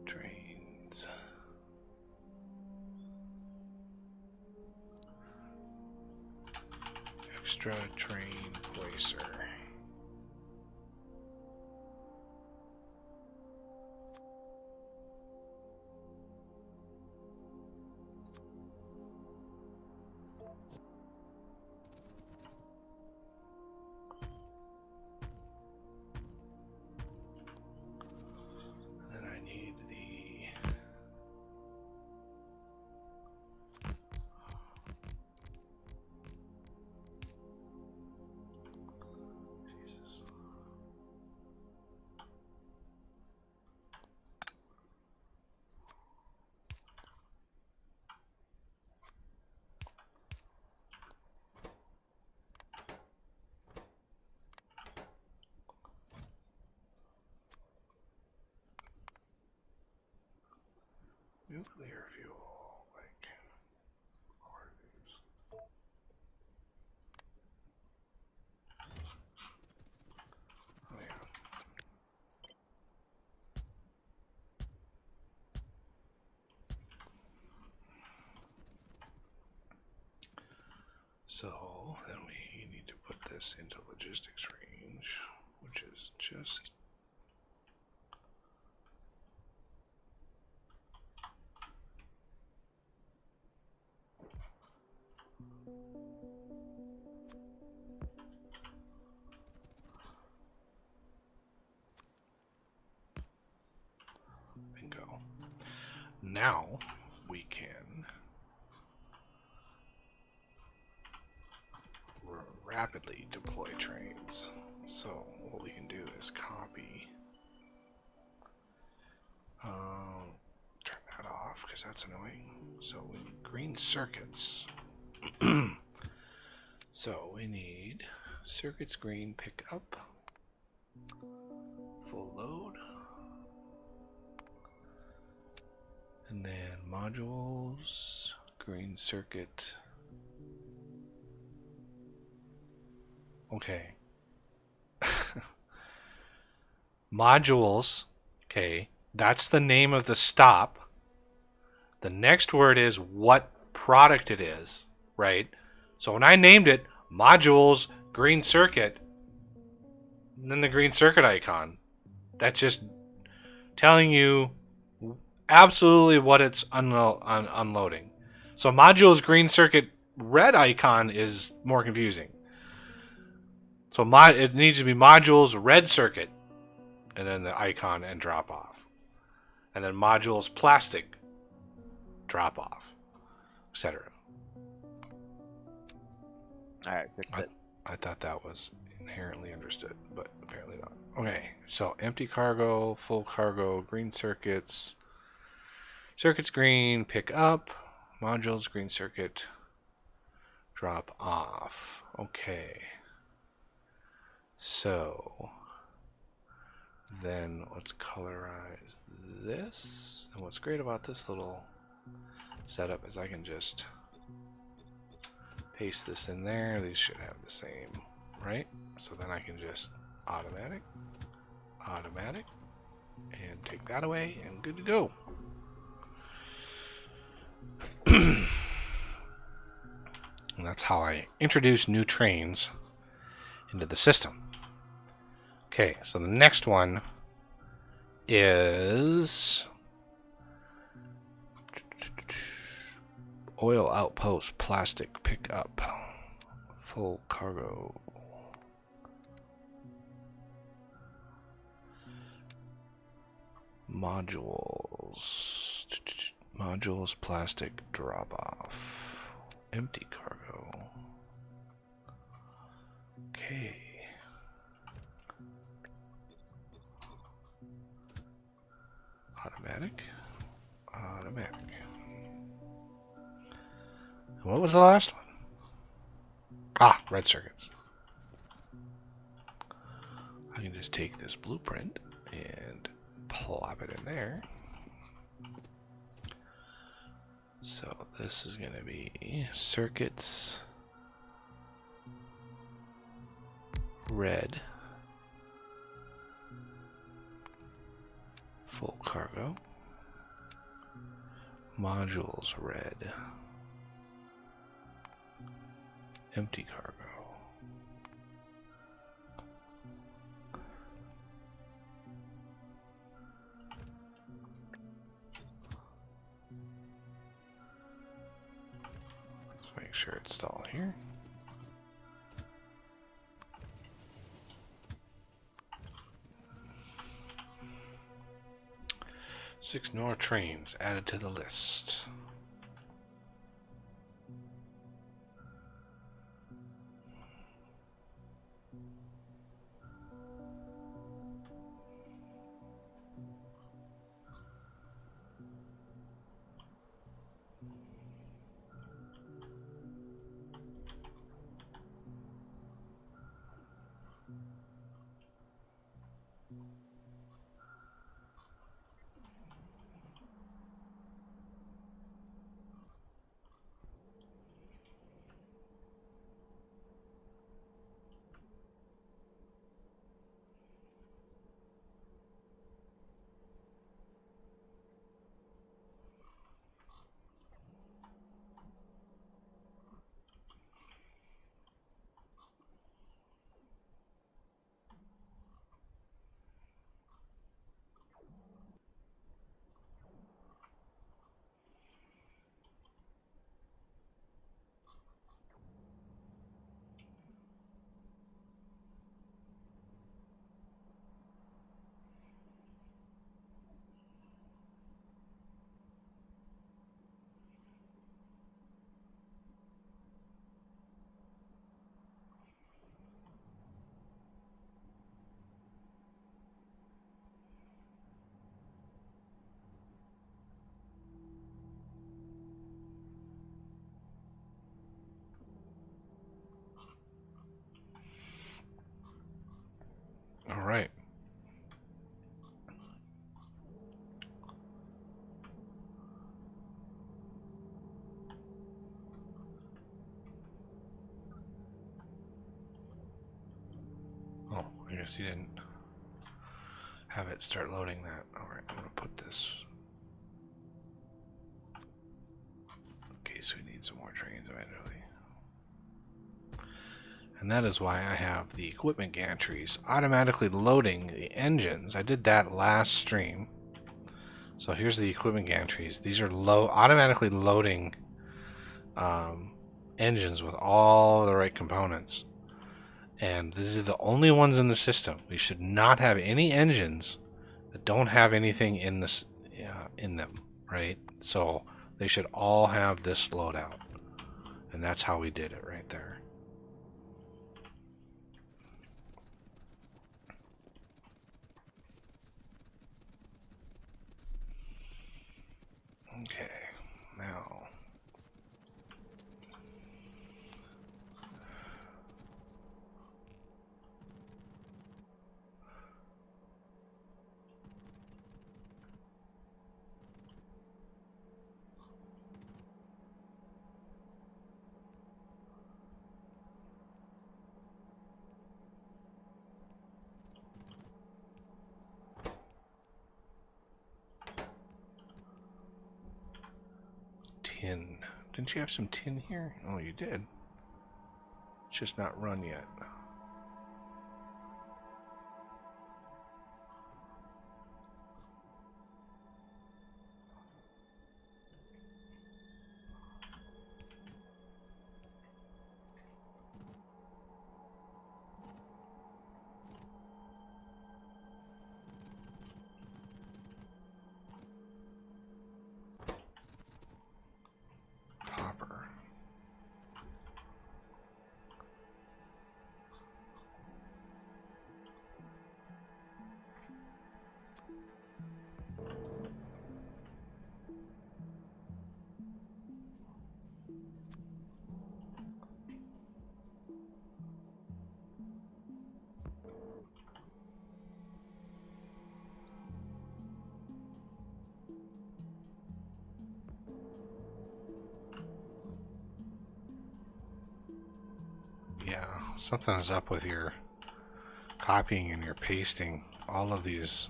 Trains. Extra train placer. And then I need the Jesus. Nuclear fuel, like, or these. Oh yeah. So then we need to put this into logistics range, which is just bingo. Now we can rapidly deploy trains. So what we can do is copy. Turn that off because that's annoying. So we need green circuits. So we need circuits green pickup, full load, and then modules, green circuit. Okay. Modules, okay, that's the name of the stop. The next word is what product it is, right? So when I named it modules green circuit, and then the green circuit icon, that's just telling you absolutely what it's unloading. So modules green circuit red icon is more confusing. So it needs to be modules red circuit, and then the icon and drop off, and then modules plastic drop off, etc. All right, fix it. I thought that was inherently understood, but apparently not. Okay, so empty cargo, full cargo, green circuits, circuits green, pick up, modules, green circuit, drop off. Okay. So then let's colorize this. And what's great about this little setup is I can just paste this in there. These should have the same, right? So then I can just automatic, and take that away, and good to go. And that's how I introduce new trains into the system. Okay, so the next one is oil outpost, plastic pickup, full cargo. Modules. Modules, plastic, drop off. Empty cargo. Okay. Automatic. Automatic. And what was the last one? Ah, red circuits. I can just take this blueprint and plop it in there. So this is going to be circuits, red, full cargo, modules red, empty cargo. Let's make sure it's all here. Six more trains added to the list. All right. Oh, I guess you didn't have it start loading that. All right, I'm gonna put this. Okay, so we need some more trains eventually. And that is why I have the equipment gantries automatically loading the engines. I did that last stream. So here's the equipment gantries. These are automatically loading engines with all the right components. And these are the only ones in the system. We should not have any engines that don't have anything in this in them, right? So they should all have this loadout. And that's how we did it right there. Okay, now tin. Didn't you have some tin here? Oh, you did. It's just not run yet. Yeah, something's up with your copying and your pasting. All of these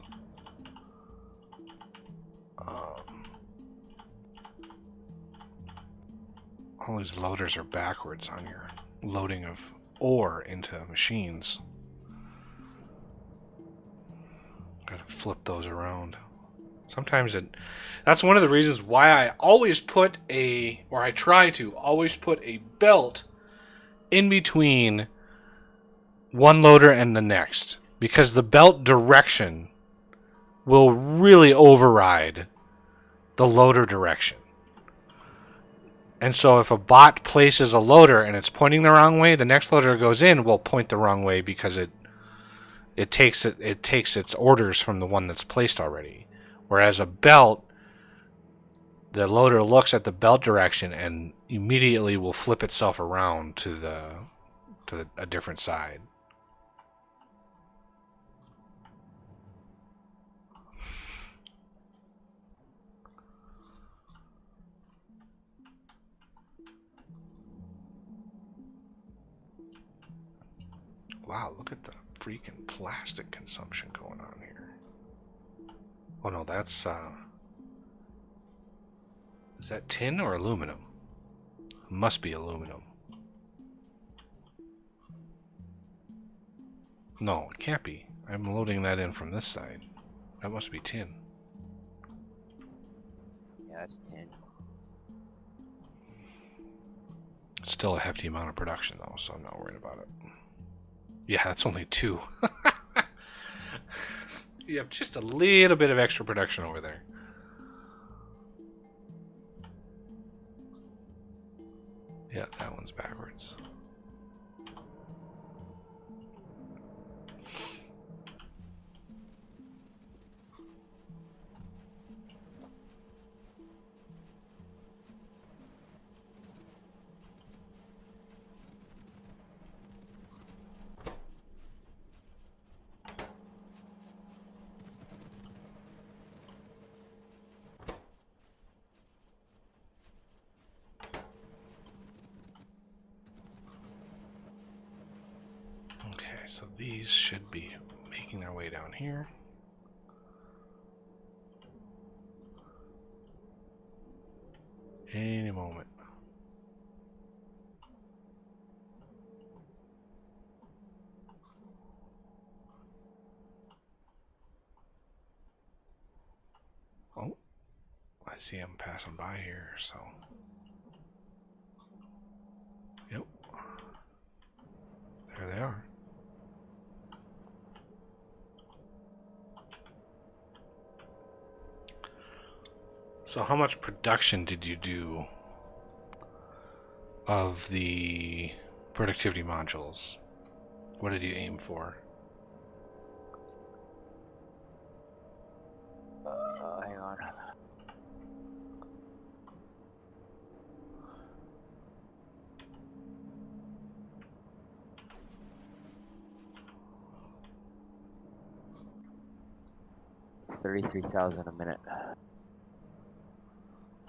all these loaders are backwards on your loading of ore into machines. Gotta flip those around. Sometimes that's one of the reasons why I always put I try to always put a belt in between one loader and the next. Because the belt direction will really override the loader direction. And so if a bot places a loader and it's pointing the wrong way, the next loader goes in will point the wrong way because it takes its orders from the one that's placed already. Whereas a belt, the loader looks at the belt direction and immediately will flip itself around to a different side. Wow, look at the freaking plastic consumption going on here. Oh no, that's is that tin or aluminum? Must be aluminum. No, it can't be. I'm loading that in from this side. That must be tin. Yeah, that's 10. Still a hefty amount of production though, so I'm not worried about it. Yeah, that's only 2. You have just a little bit of extra production over there. Yeah, that one's backwards. So these should be making their way down here. Any moment. Oh, I see them passing by here, so. Yep. There they are. So how much production did you do of the productivity modules? What did you aim for? Hang on. $33,000 a minute.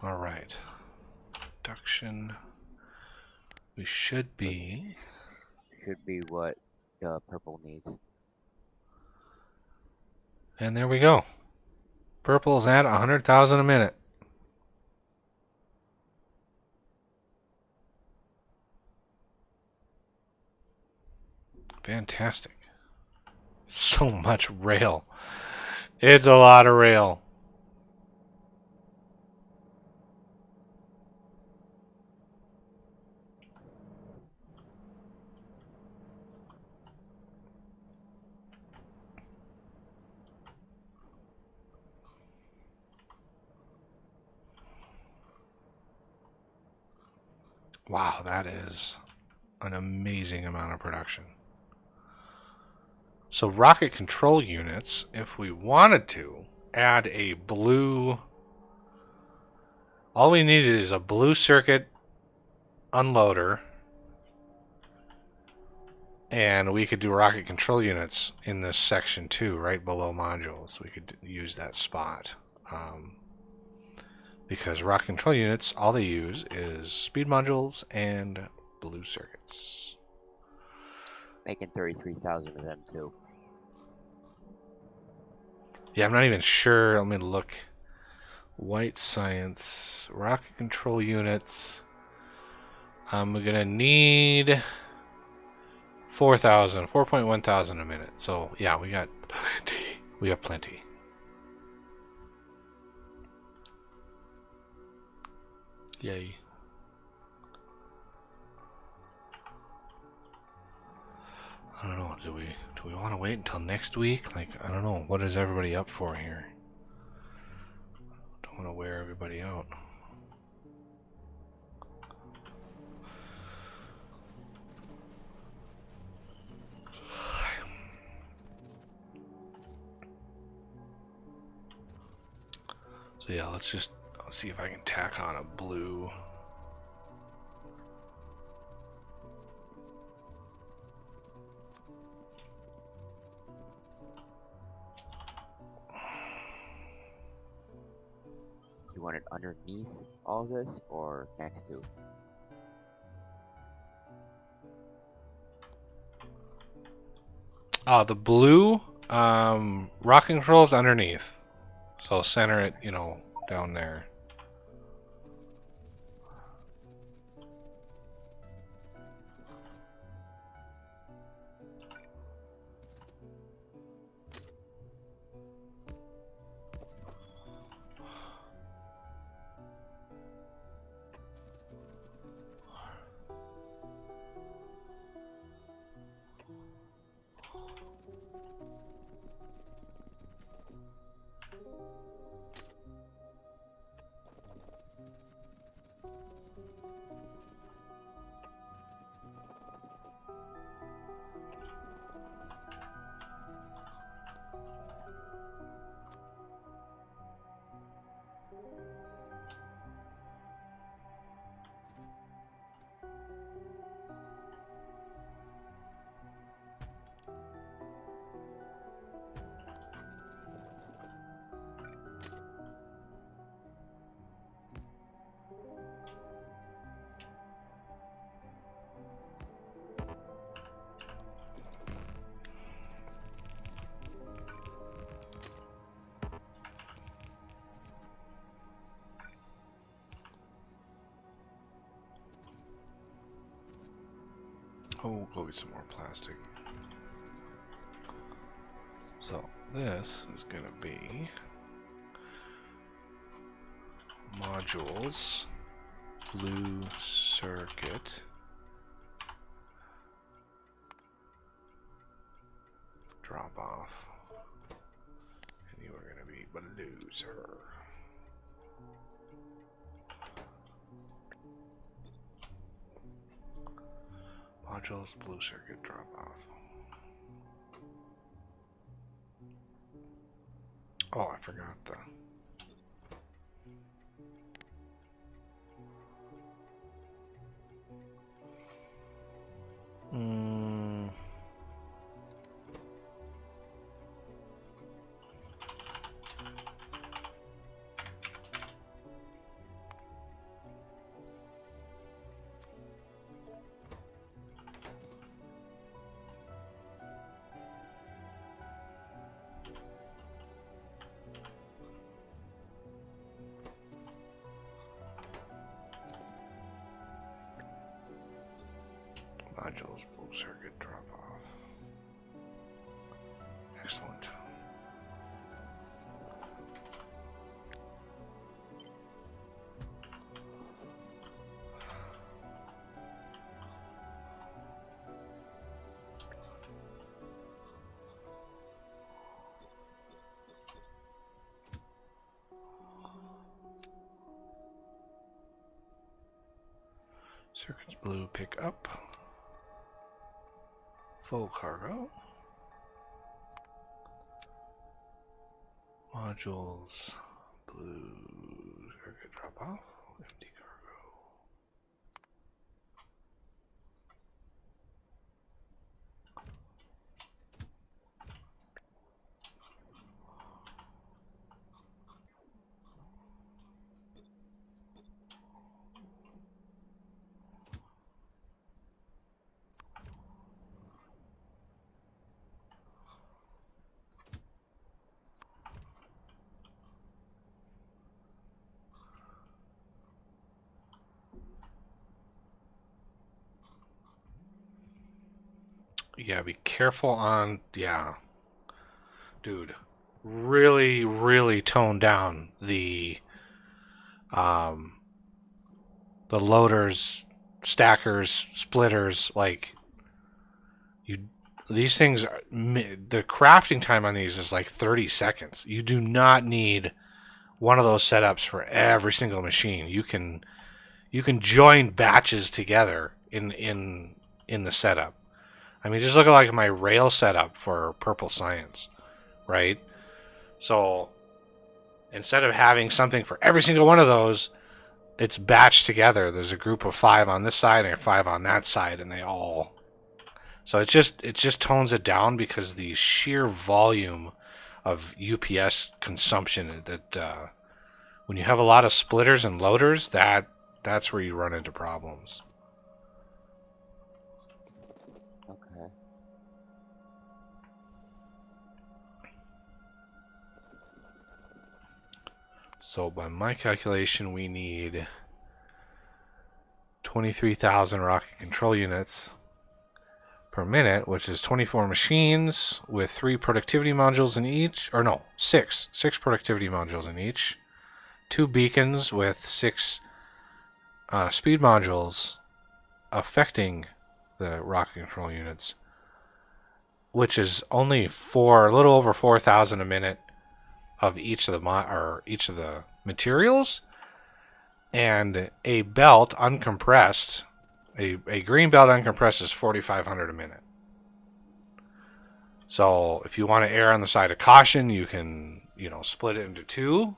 All right. Production. We should be what the purple needs. And there we go. Purple's at 100,000 a minute. Fantastic. So much rail. It's a lot of rail. Wow, that is an amazing amount of production. So rocket control units, if we wanted to add a blue, all we needed is a blue circuit unloader, and we could do rocket control units in this section too, right below modules. We could use that spot. Because rocket control units, all they use is speed modules and blue circuits. making 33,000 of them too. Yeah, I'm not even sure. Let me look. White science, rocket control units. We're gonna need 4.1 thousand a minute. So yeah, we got plenty. We have plenty. Yay. I don't know. Do we want to wait until next week? Like, I don't know. What is everybody up for here? Don't want to wear everybody out. So yeah, let's see if I can tack on a blue. Do you want it underneath all this or next to? The blue rock controls underneath. So center it, you know, down there. Oh, go get some more plastic. So this is gonna be modules, blue circuit, drop off, and you are gonna be blue, sir. Modules, blue circuit, drop off. Oh, I forgot the. Modules, blue circuit, drop off. Excellent. Circuits blue, pick up. Full cargo. Modules, blue, circuit drop off, empty cargo. Yeah, be careful on, yeah. Dude, really, really tone down um, the loaders, stackers, splitters. Like, these things, the crafting time on these is like 30 seconds. You do not need one of those setups for every single machine. You can join batches together in the setup. I mean, just look at like my rail setup for Purple Science, right? So instead of having something for every single one of those, it's batched together. There's a group of 5 on this side and 5 on that side, and they all. So it just tones it down because the sheer volume of UPS consumption that when you have a lot of splitters and loaders, that's where you run into problems. Okay. So by my calculation, we need 23,000 rocket control units per minute, which is 24 machines with 3 productivity modules in each, or no, 6 productivity modules in each, 2 beacons with 6 speed modules affecting the rocket control units, which is only a little over 4,000 a minute of each of the materials, and a belt uncompressed. A green belt uncompressed is 4,500 a minute. So if you want to err on the side of caution, you can split it into 2.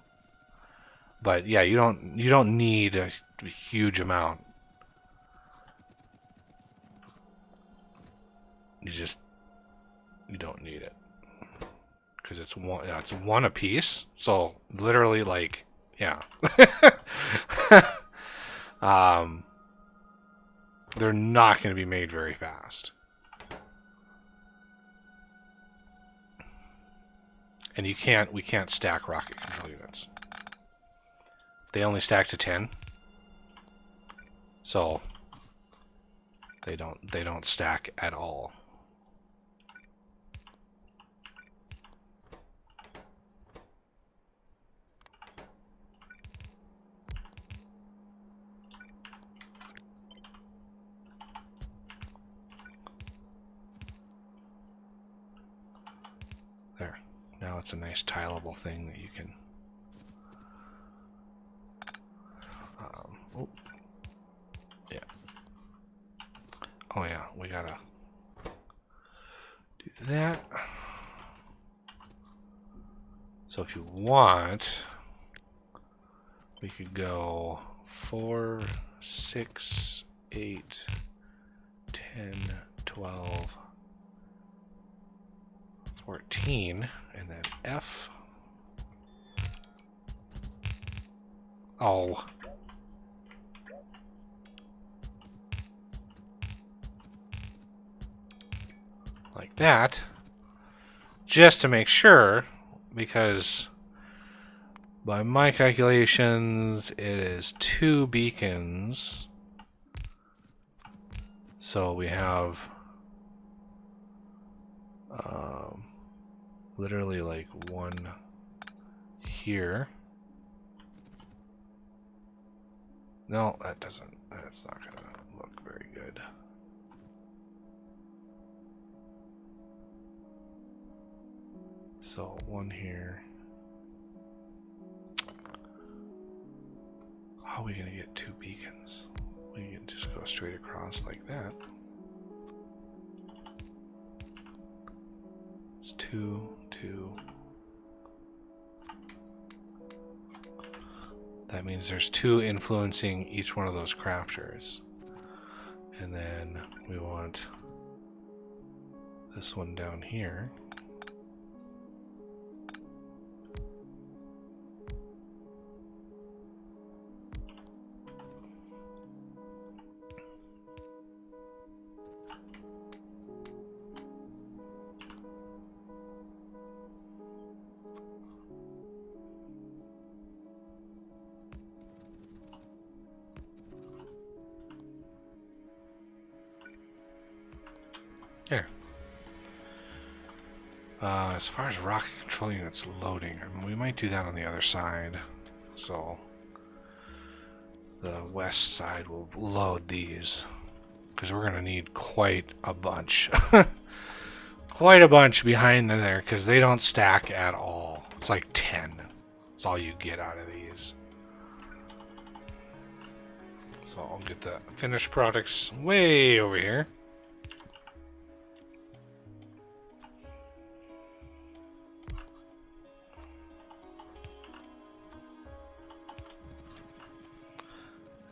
But yeah, you don't need a huge amount. You don't need it because it's one a piece. So literally, like, yeah. They're not going to be made very fast. And we can't stack rocket control units. They only stack to 10. So they don't stack at all. There. Now it's a nice tileable thing that you can. Yeah. Oh yeah, we gotta do that. So if you want, we could go 4, 6, 8, 10, 12, 14, and then F. Oh. Like that. Just to make sure, because by my calculations, it is 2 beacons. So we have literally like 1 here. No, that's not gonna look very good. So 1 here. How are we gonna get 2 beacons? We can just go straight across like that. It's 2, 2. That means there's 2 influencing each one of those crafters. And then we want this one down here. There. As far as rocket control units loading, we might do that on the other side. So the west side will load these, because we're going to need quite a bunch. Quite a bunch behind there, because they don't stack at all. It's like 10. That's all you get out of these. So I'll get the finished products way over here.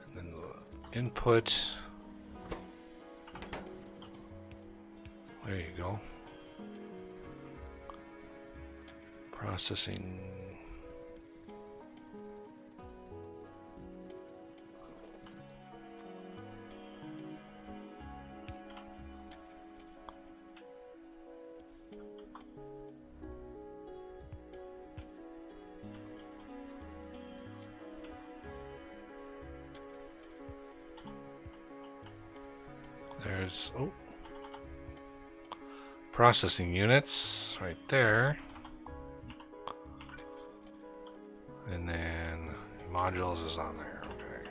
And then the input. There you go. Processing. There's, oh, processing units right there. And then modules is on there. Okay.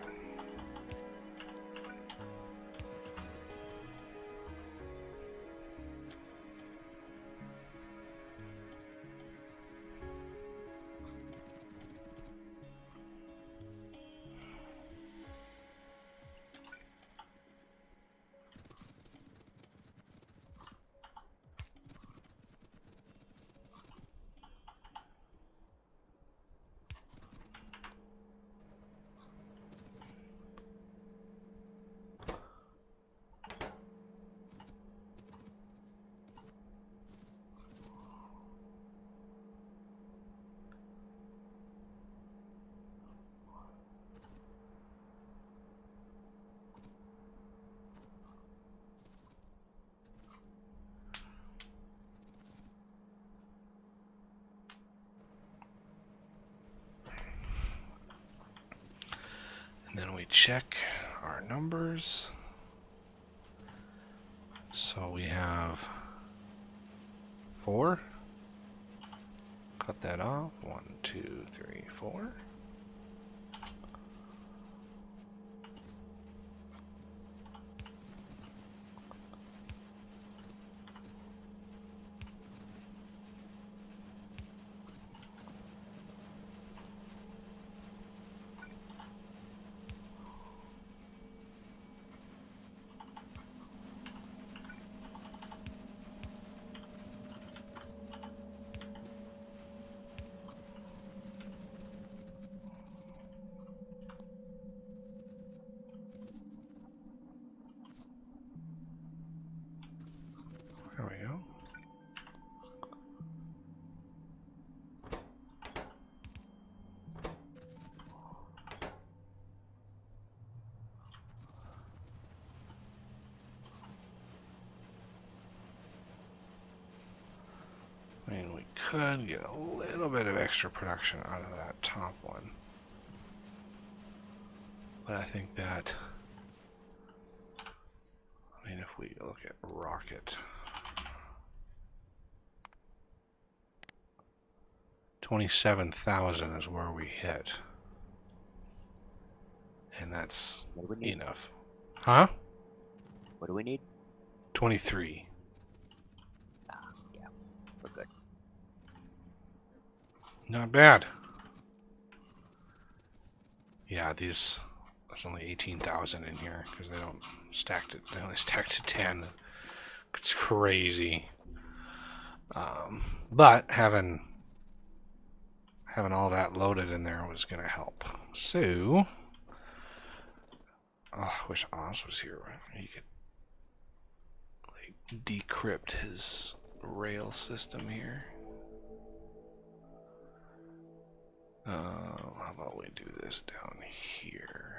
And then we check our numbers. So we have 4. Cut that off. 1, 2, 3, 4. There we go. I mean, we could get a little bit of extra production out of that top one. But I think that, I mean, if we look at rocket, 27,000 is where we hit. And that's What do we need? enough. Huh? What do we need? 23. Yeah, we're good. Not bad. Yeah, these, there's only 18,000 in here because they don't stacked it. They only stacked to 10. It's crazy. But having all that loaded in there was going to help. So, oh, I wish Oz was here. He could like decrypt his rail system here. How about we do this down here?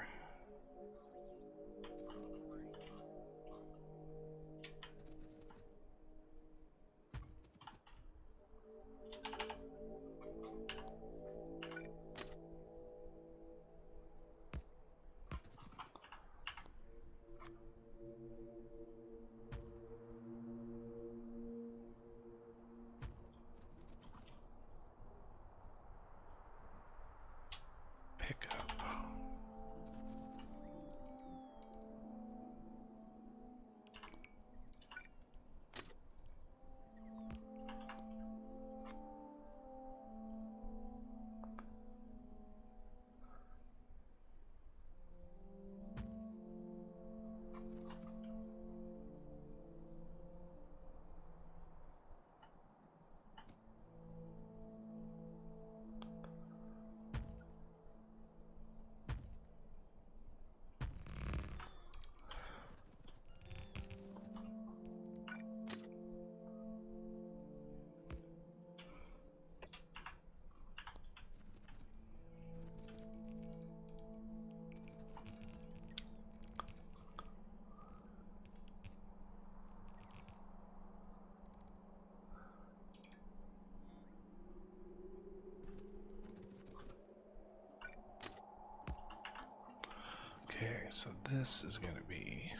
this is going to be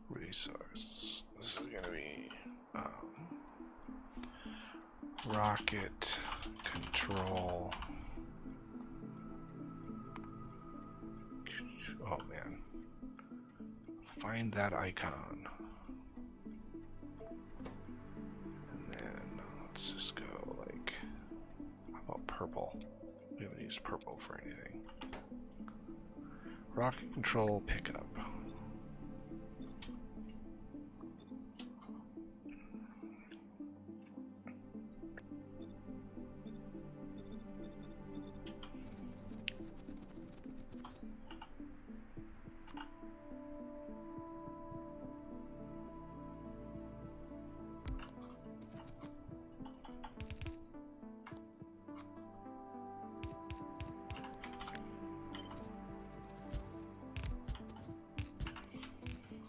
resource. This is going to be rocket control. Oh man. Find that icon. And then let's just go like, how about purple? We haven't used purple for anything. Rocket control pickup.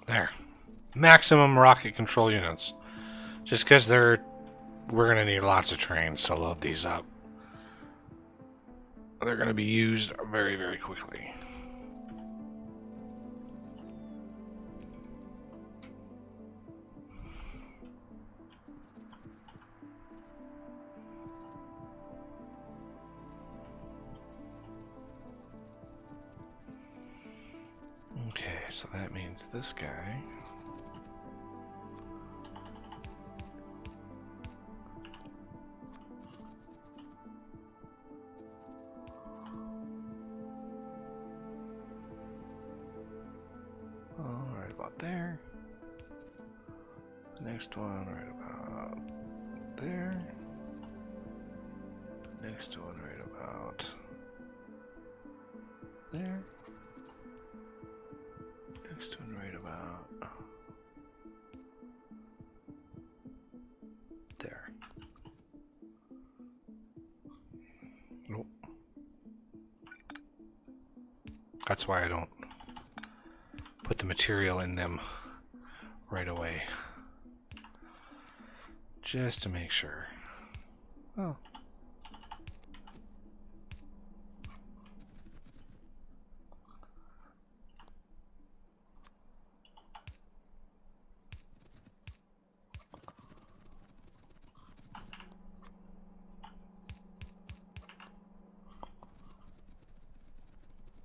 There. Maximum rocket control units. Just because we're going to need lots of trains to load these up. They're going to be used very, very quickly. Okay, so that means this guy. All right about there. Next one right about there. Next one right about there. Next one right about there. Nope. That's why I don't put the material in them right away. Just to make sure. Oh.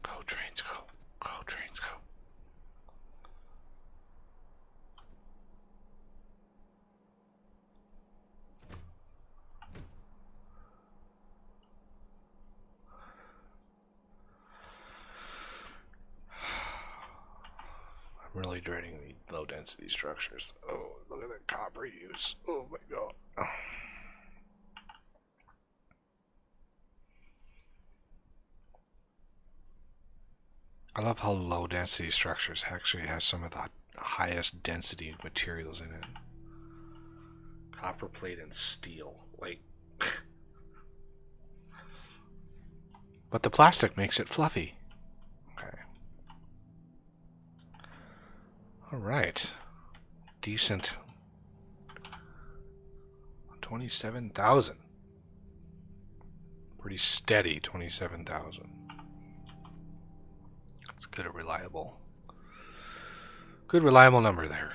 Go trains, go. Go trains, go. I'm really dreading the low density structures. Oh, look at that copper use. Oh my god. I love how low density structures actually has some of the highest density materials in it. Copper plate and steel. Like but the plastic makes it fluffy. Okay. Alright. Decent. 27,000. Pretty steady 27,000. It's good, good reliable number there.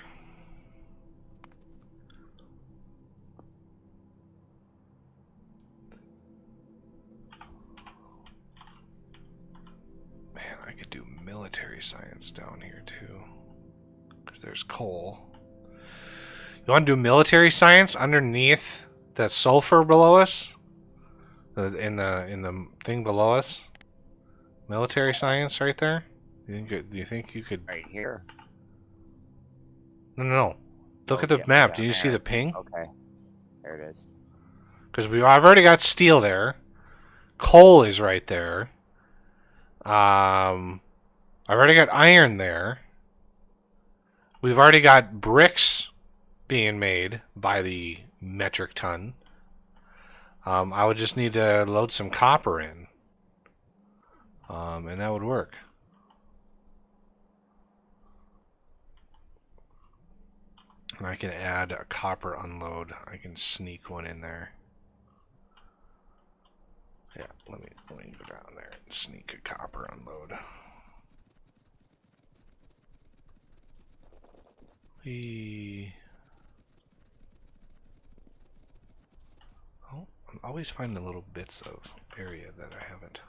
Man, I could do military science down here too, because there's coal. You want to do military science underneath that sulfur below us, in the thing below us? Military science right there. Do you think you could? Right here. No. Look Oh, at the yeah, map. yeah, Do you see there. the ping? Okay. There it is. Because I've already got steel there. Coal is right there. I've already got iron there. We've already got bricks being made by the metric ton. I would just need to load some copper in. And that would work. And I can add a copper unload. I can sneak one in there. Yeah, let me go down there and sneak a copper unload. Oh, I'm always finding little bits of area that I haven't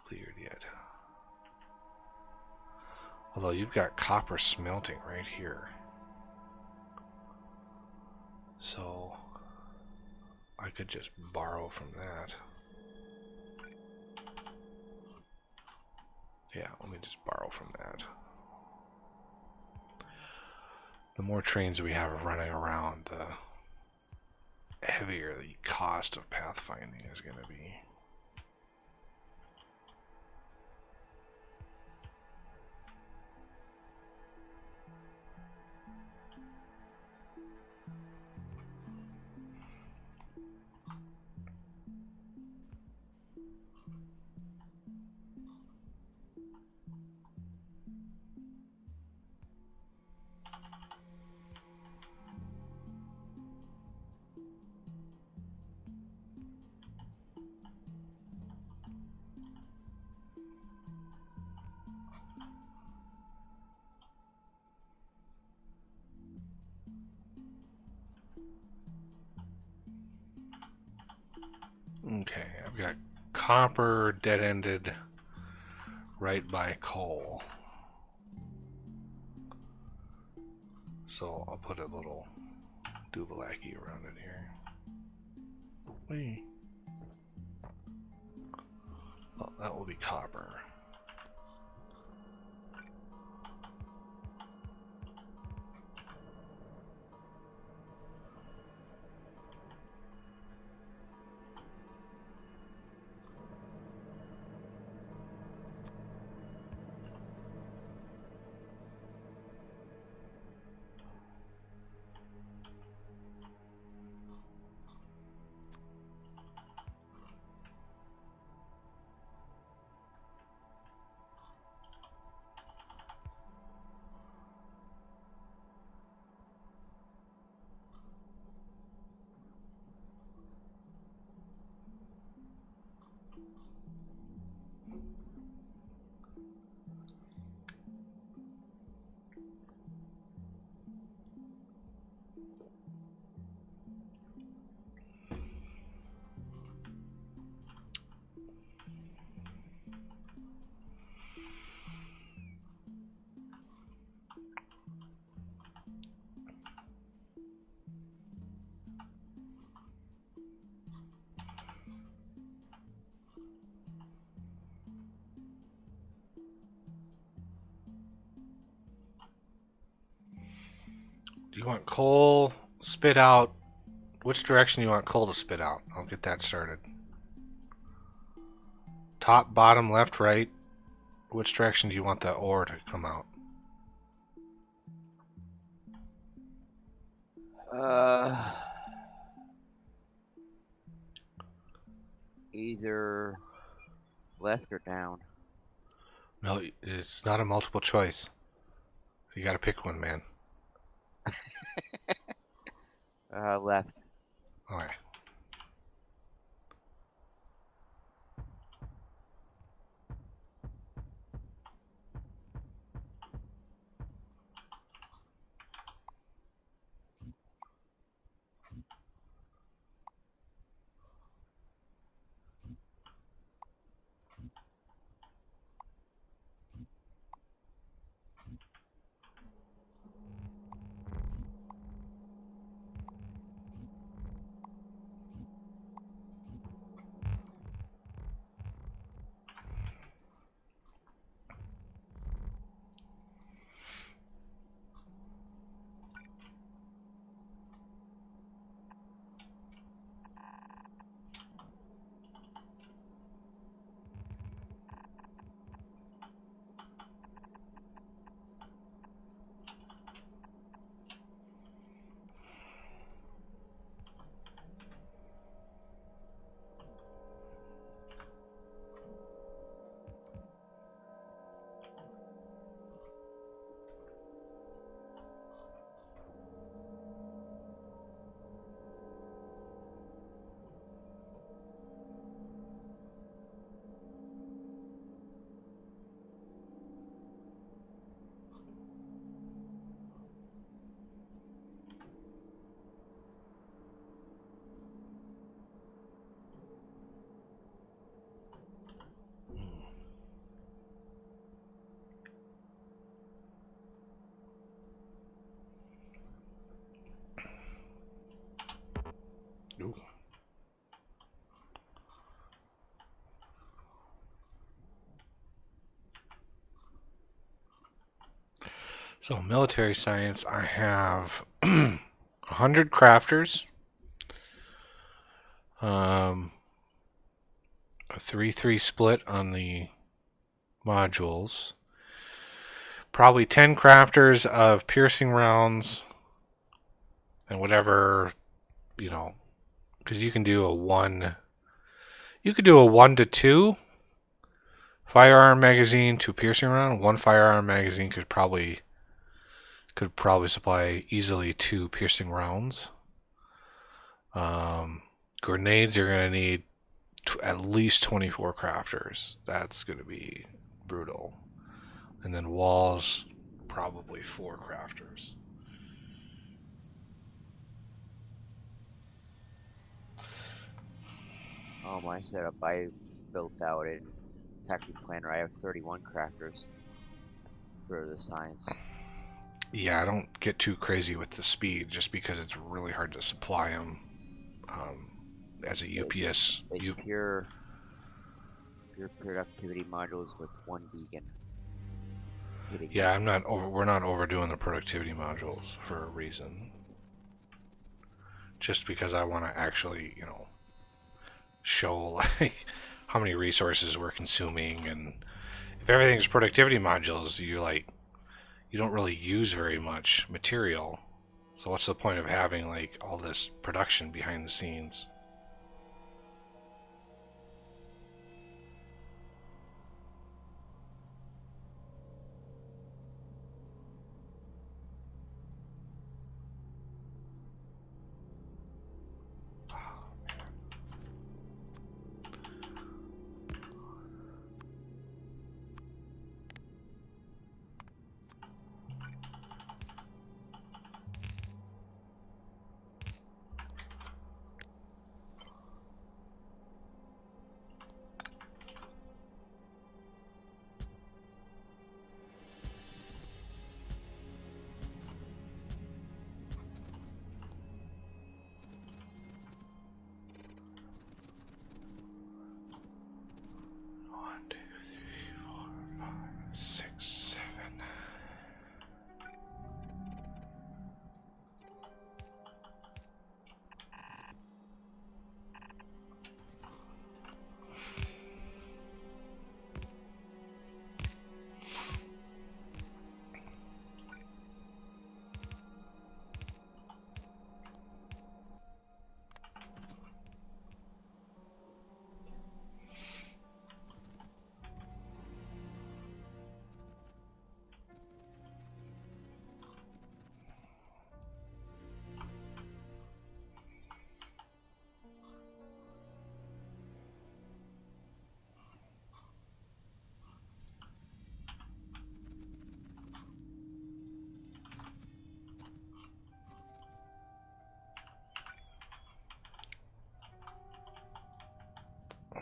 cleared yet. Although you've got copper smelting right here. So I could just borrow from that. Yeah, let me just borrow from that. The more trains we have running around, the heavier the cost of pathfinding is going to be. Okay, I've got copper dead-ended right by coal. So I'll put a little Duvalaki around it here. Whee. Oh, that will be copper. Do you want coal spit out? Which direction do you want coal to spit out? I'll get that started. Top, bottom, left, right. Which direction do you want the ore to come out? Either left or down. No, it's not a multiple choice. You gotta pick one, man. Left. Alright. Ooh. So military science, I have 100 crafters, a 3-3 split on the modules, probably 10 crafters of piercing rounds, and whatever, you know, because you can do a 1 to 2 firearm magazine to piercing round. One firearm magazine could probably supply easily 2 piercing rounds. Grenades, you're going to need at least 24 crafters. That's going to be brutal. And then walls, probably 4 crafters. My setup, I built out in Factory Planner. I have 31 crafters for the science. Yeah, I don't get too crazy with the speed just because it's really hard to supply them as a UPS. It's pure productivity modules with 1 beacon. Yeah, we're not overdoing the productivity modules for a reason. Just because I want to actually, you know, show like how many resources we're consuming, and if everything's productivity modules, you don't really use very much material. So what's the point of having like all this production behind the scenes?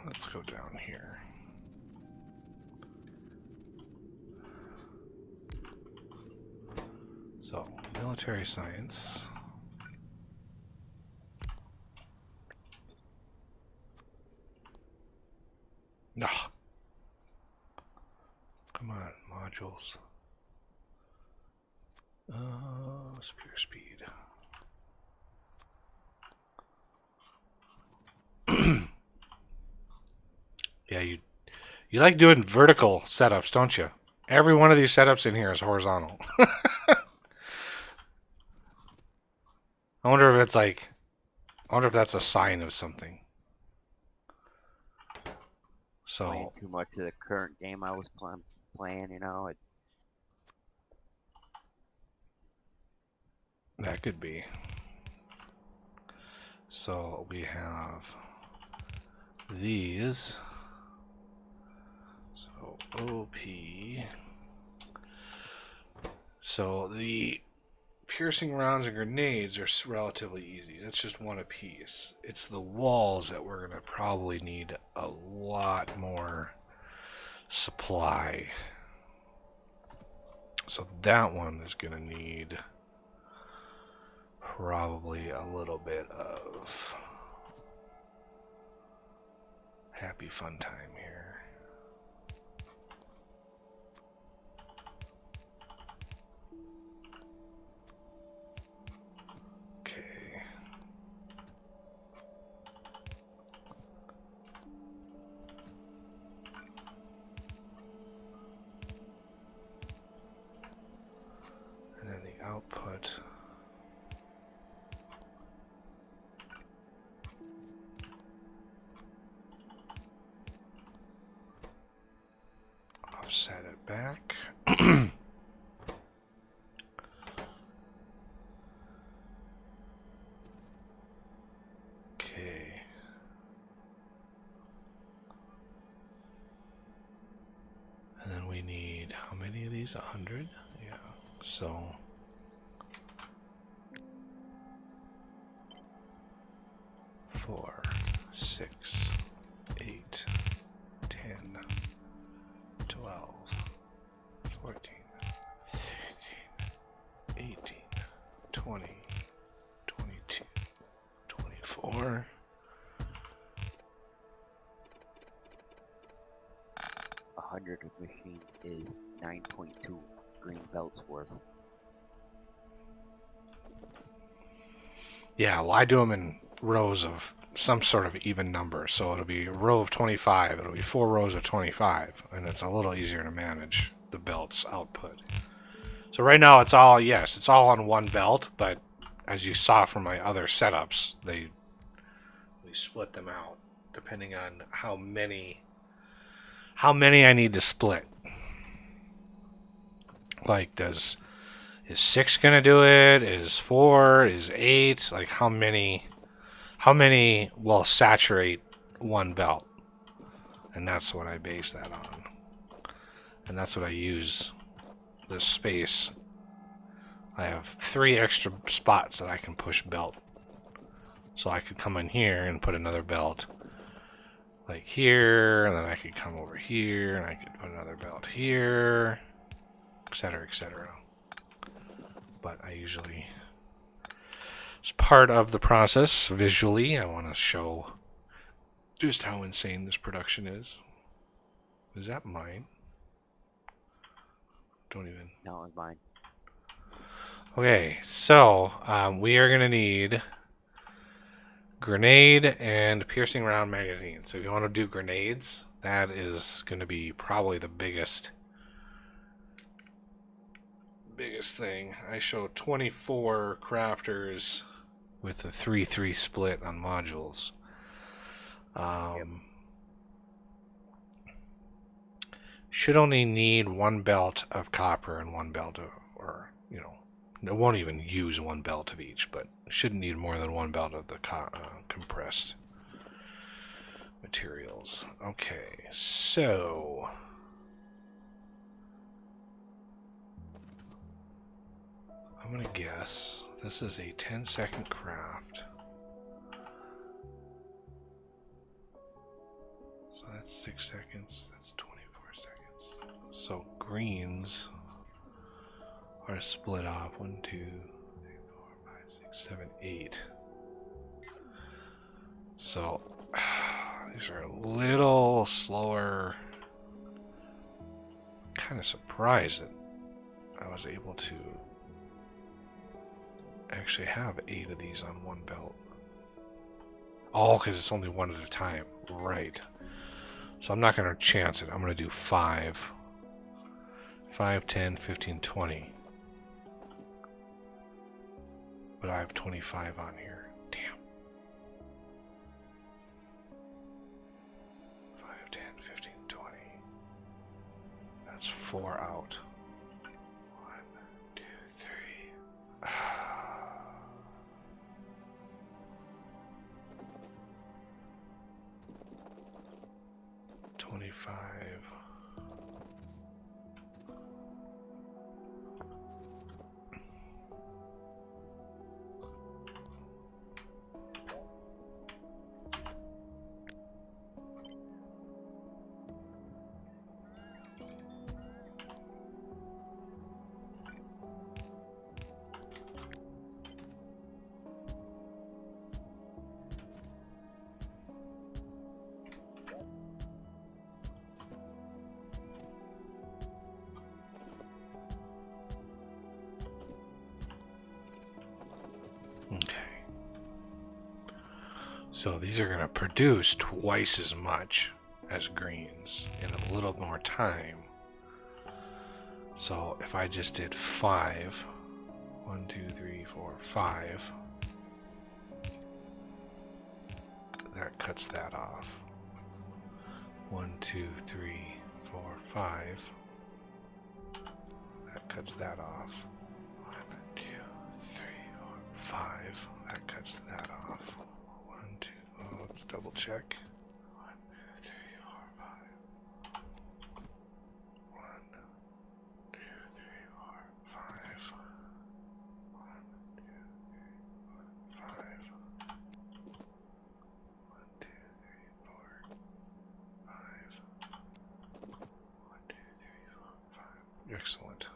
Let's go down here. So, military science. No. Come on, modules. Spear speed. Yeah, you like doing vertical setups, don't you? Every one of these setups in here is horizontal. I wonder if that's a sign of something. So Playing too much of the current game I was playing, you know. That could be. So we have these. So OP. So the piercing rounds and grenades are relatively easy. That's just 1 apiece. It's the walls that we're going to probably need a lot more supply. So that one is going to need probably a little bit of Happy fun time here. Okay. And then the output. Offset it back. Okay. And then we need how many of these? 100? Yeah. So 4, 6, 8, 10, 12, 14, 16, 18, 20, 22, 24. 100 machines is 9.2 green belts worth. Yeah, well, I do them in rows of some sort of even number. So it'll be a row of 25. It'll be 4 rows of 25. And it's a little easier to manage the belt's output. So right now it's all, yes, it's all on one belt. But as you saw from my other setups, we split them out depending on how many I need to split. Like, is 6 gonna do it? Is 4? Is 8? Like, how many will saturate one belt? And that's what I base that on. And that's what I use this space. I have 3 extra spots that I can push belt. So I could come in here and put another belt like here, and then I could come over here and I could put another belt here, etc., etc. But I usually, as part of the process, visually, I want to show just how insane this production is. Is that mine? Don't even. No, it's mine. Okay, so we are going to need grenade and piercing round magazine. So if you want to do grenades, that is going to be probably the biggest thing. I show 24 crafters with a 3-3 split on modules. Should only need 1 belt of copper and 1 belt of, or it won't even use 1 belt of each, but shouldn't need more than 1 belt of the compressed materials. Okay, so I'm gonna guess this is a 10-second craft. So that's 6 seconds, that's 24 seconds. So greens are split off 1, 2, 3, 4, 5, 6, 7, 8. So these are a little slower. Kind of surprised that I was able to actually have 8 of these on 1 belt. Oh, because it's only 1 at a time. Right. So I'm not going to chance it. I'm going to do 5. 5, 10, 15, 20. But I have 25 on here. Damn. 5, 10, 15, 20. That's 4 out. 1, 2, 3. 25. So these are going to produce twice as much as greens in a little more time. So if I just did 5, 1, 2, 3, 4, 5, that cuts that off. 1, 2, 3, 4, 5. That cuts that off. 1, 2, 3, 4, 5. That cuts that off. 1, 2. Oh, let's double check. 1, 2, 3, 4, 5. 1, 2, 3, 4, 5. 1, 2, 3, 4, 5. 1, 2, 3, 4, 5. 1, 2, 3, 4, 5. Excellent.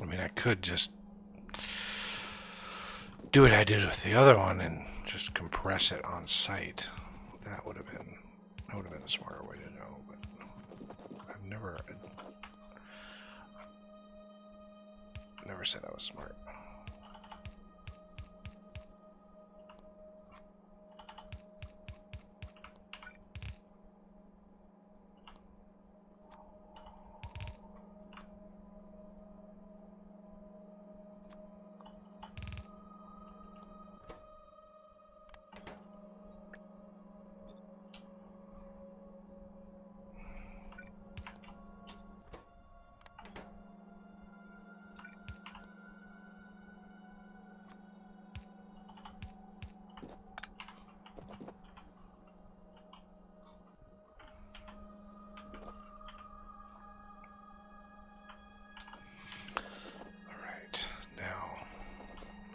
I mean, I could just do what I did with the other one and just compress it on site. That would have been a smarter way to go, but I've never said I was smart.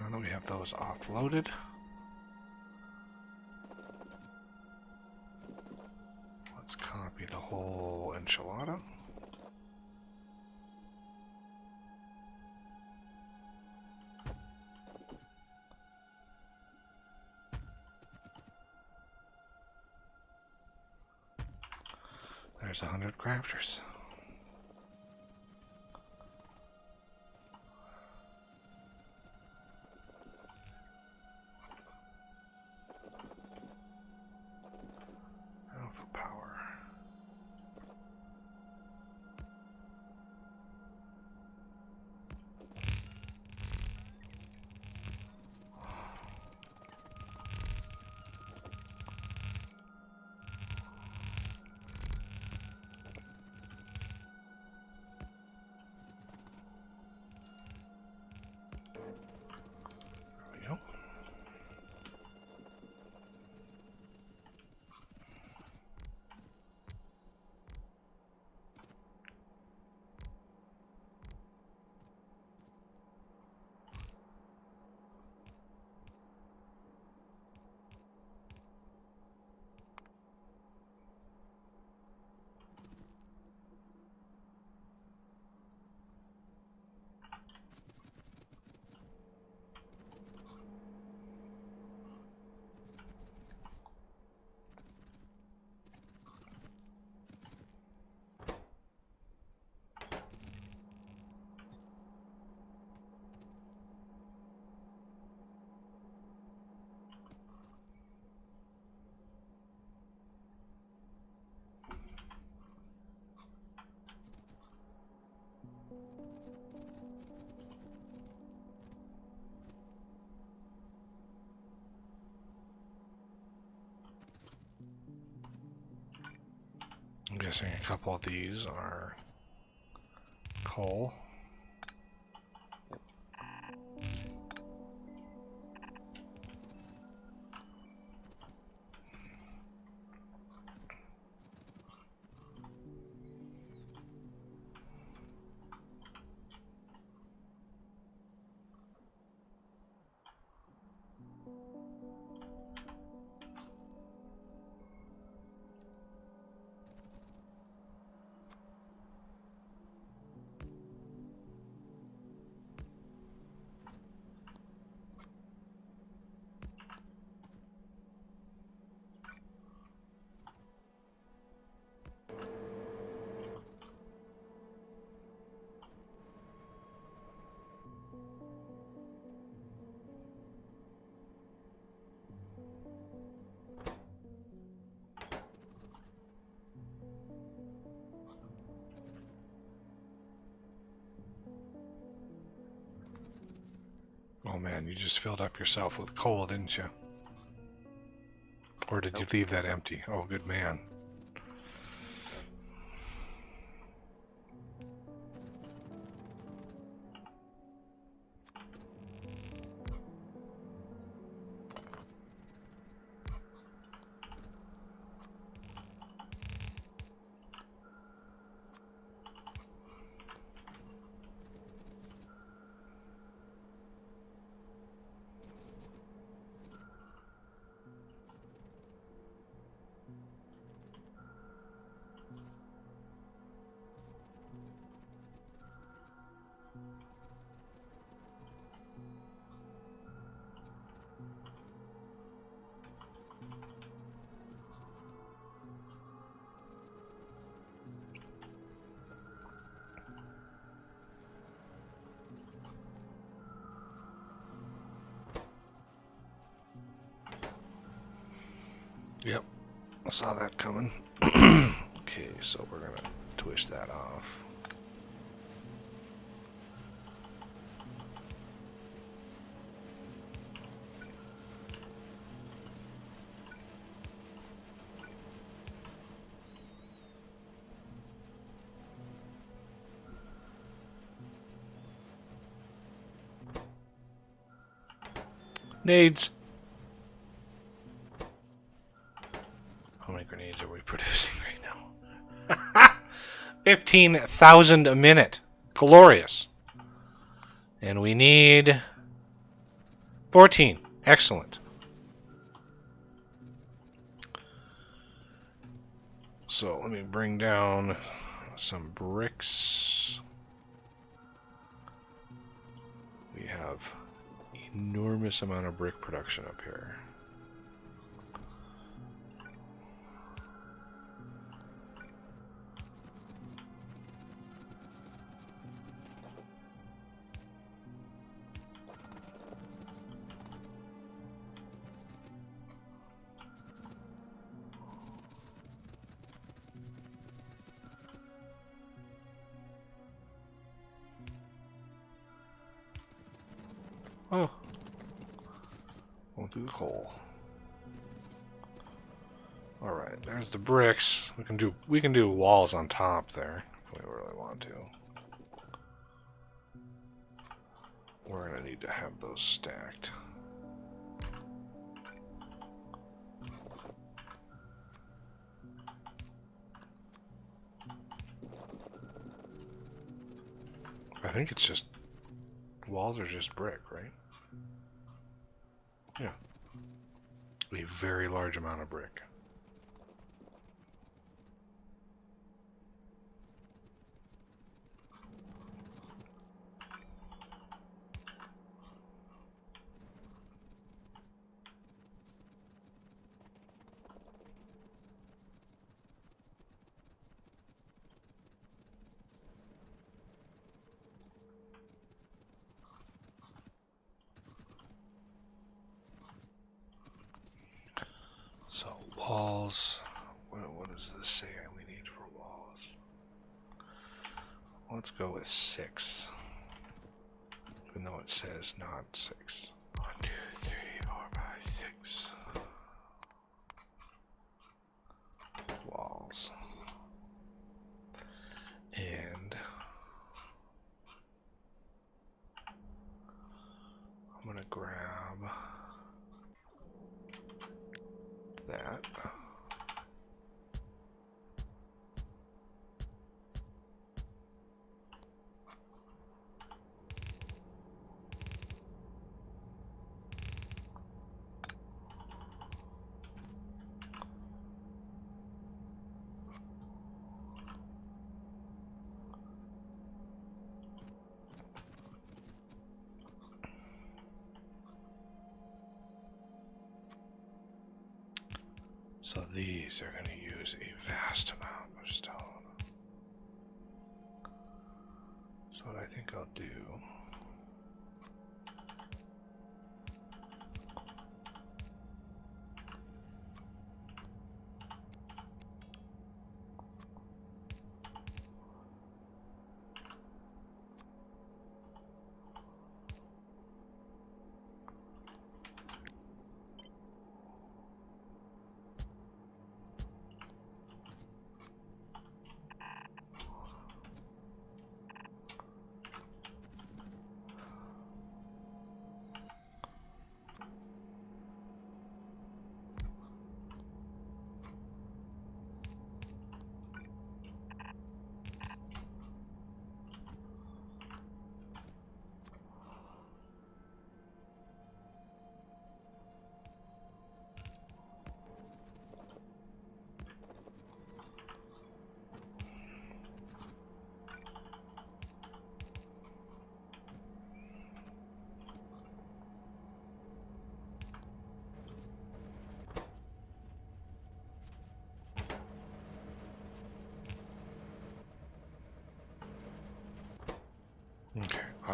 Now that we have those offloaded, let's copy the whole enchilada. There's 100 crafters. Alpha power. There we go. I'm guessing a couple of these are coal. Oh man, you just filled up yourself with coal, didn't you? Or did you leave that empty? Oh, good man. Yep, I saw that coming. Okay, so we're gonna twist that off. Nades. How many grenades are we producing right now? 15,000 a minute. Glorious. And we need 14. Excellent. So let me bring down some bricks. We have enormous amount of brick production up here. Oh, won't do the coal. All right, there's the bricks. We can do walls on top there if we really want to. We're gonna need to have those stacked. I think it's just walls are just brick, right? Yeah. A very large amount of brick. So walls, what does this say we need for walls? Let's go with 6. Even though it says not 6. 1, 2, 3, 4, 5, 6. Walls. And I'm gonna grab that. So these are going to use a vast amount of stone. So what I think I'll do,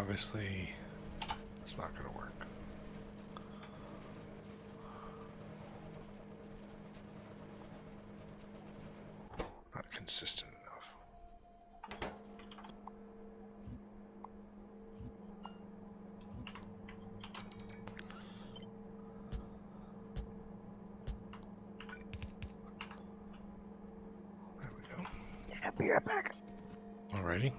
obviously it's not going to work. Not consistent enough. There we go. Yeah, be right back. Alrighty.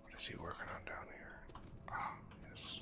What is he working on down here? Ah, yes.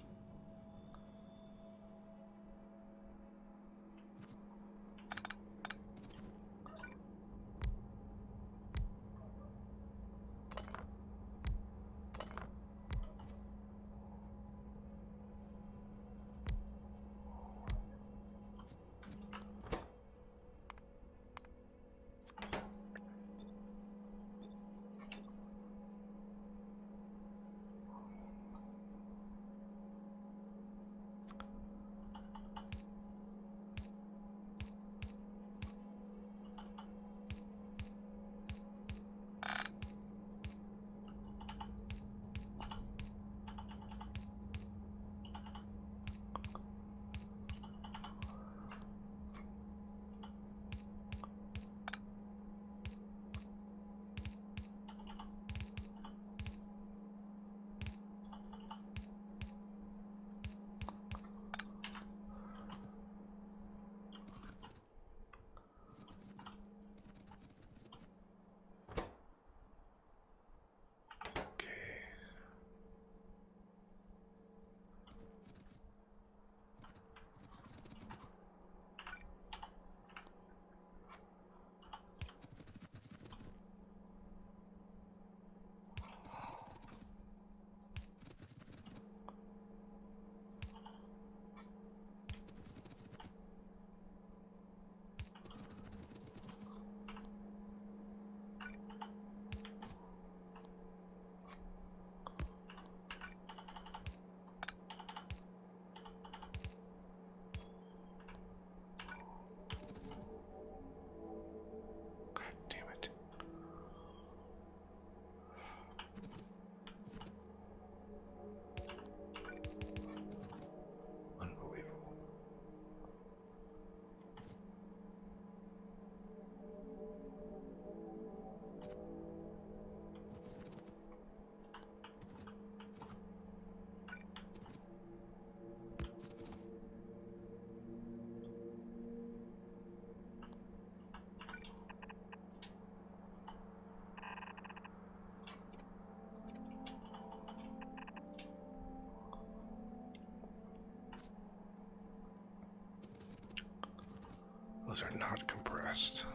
Those are not compressed.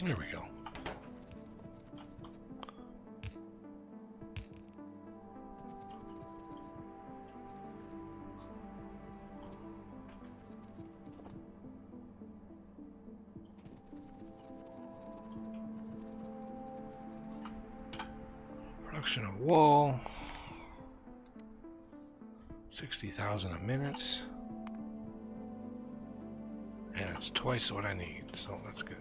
There we go. Production of wall. 60,000 a minute. And it's twice what I need, so that's good.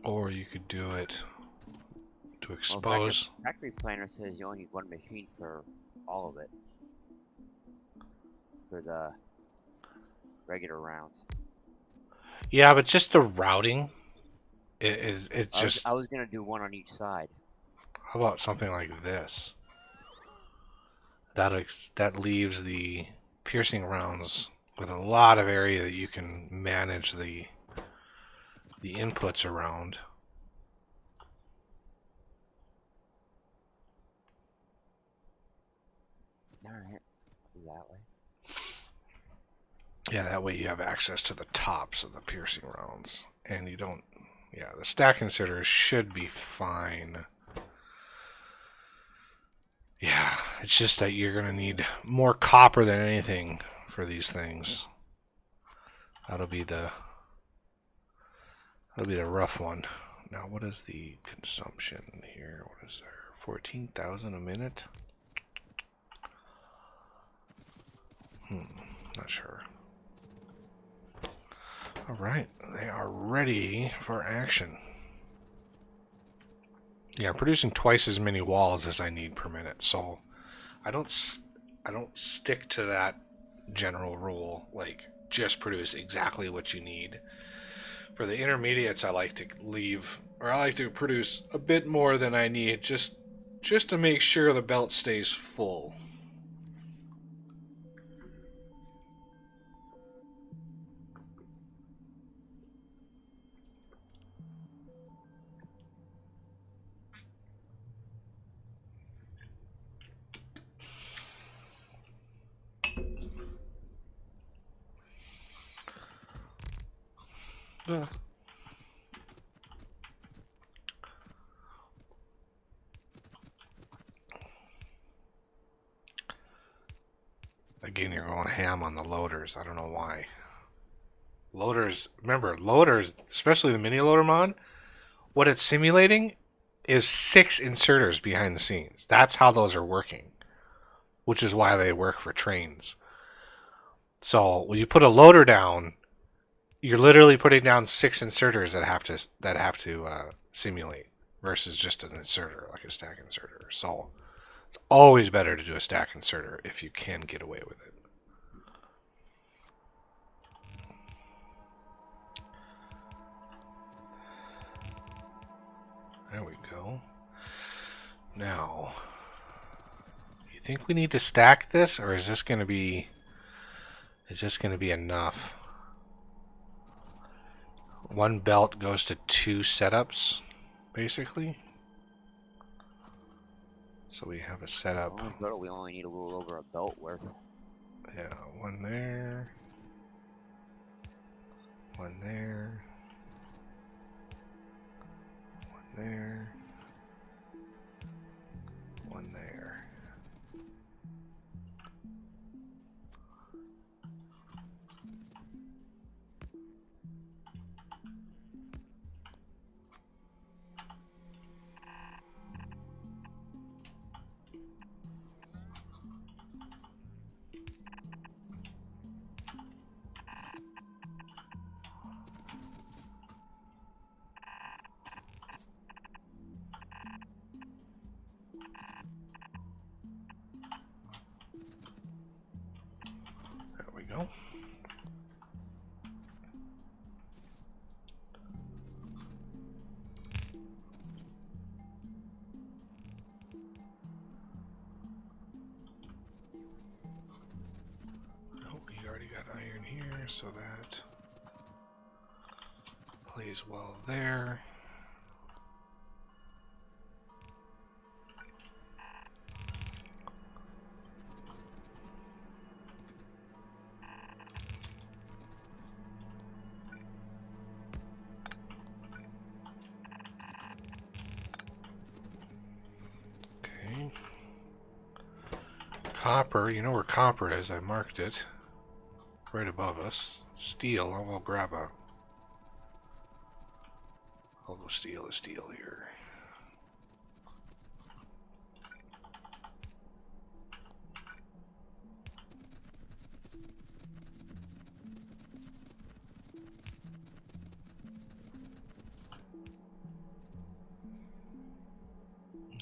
Or you could do it to expose. Well, factory planner says you only need one machine for all of it. For the regular rounds. Yeah, but just the routing it's just. I was gonna do one on each side. How about something like this? That leaves the piercing rounds with a lot of area that you can manage the inputs around. Alright, do that way. Yeah, that way you have access to the tops of the piercing rounds. And you don't... Yeah, the stack inserters should be fine. Yeah, it's just that you're going to need more copper than anything for these things. That'll be the rough one. Now, what is the consumption here? What is there? 14,000 a minute? Not sure. All right, they are ready for action. Yeah, I'm producing twice as many walls as I need per minute, so I don't stick to that general rule, like just produce exactly what you need. For the intermediates, I like to leave, or I like to produce a bit more than I need, just to make sure the belt stays full. Again, you're going ham on the loaders. I don't know why. Loaders, remember, loaders, especially the mini loader mod, what it's simulating is 6 inserters behind the scenes. That's how those are working, which is why they work for trains. So when you put a loader down, you're literally putting down 6 inserters that have to simulate versus just an inserter, like a stack inserter. So it's always better to do a stack inserter if you can get away with it. There we go. Now, you think we need to stack this, or is this going to be enough? One belt goes to 2 setups, basically. So we have a setup. We only need a little over a belt worth. Yeah, one there. One there. One there. One there. in here so that plays well there. Okay. Copper, you know where copper is, I marked it. Right above us. Steel, I'll grab a... I'll go steal a steel here.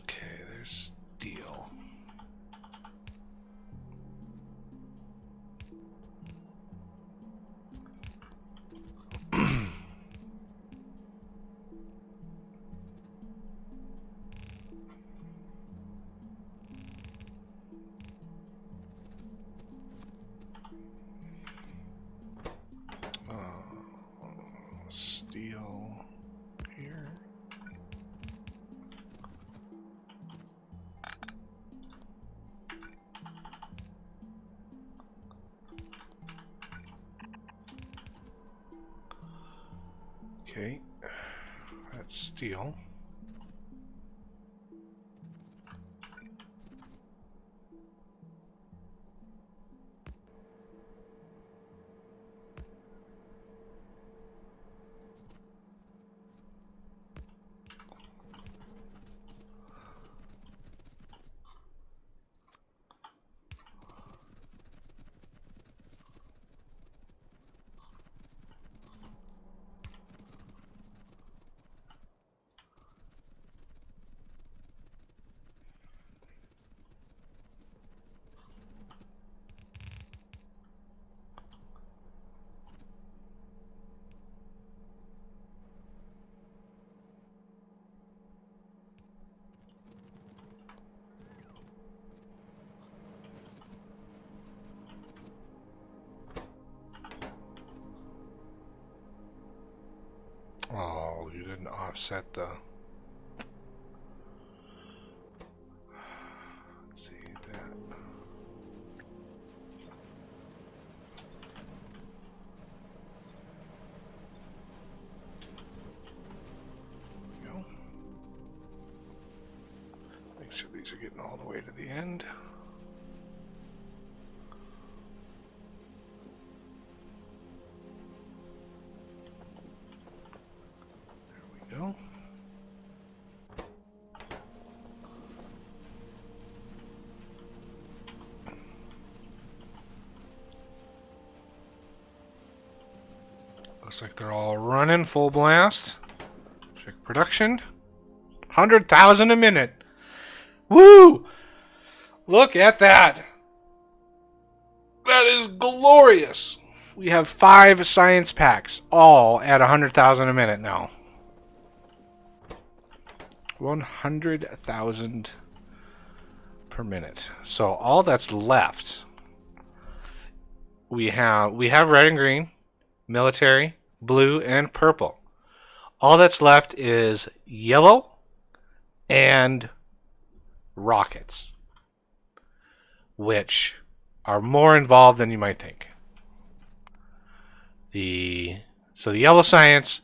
Okay, there's steel. Steel here. Okay, that's steel. Oh, you didn't offset the... Let's see that. There we go. Make sure these are getting all the way to the end. Go. Looks like they're all running full blast. Check production. 100,000 a minute. Woo! Look at that. That is glorious. We have 5 science packs, all at 100,000 a minute now. 100,000 per minute. So all that's left, we have red and green, military, blue, and purple. All that's left is yellow and rockets, which are more involved than you might think. So the yellow science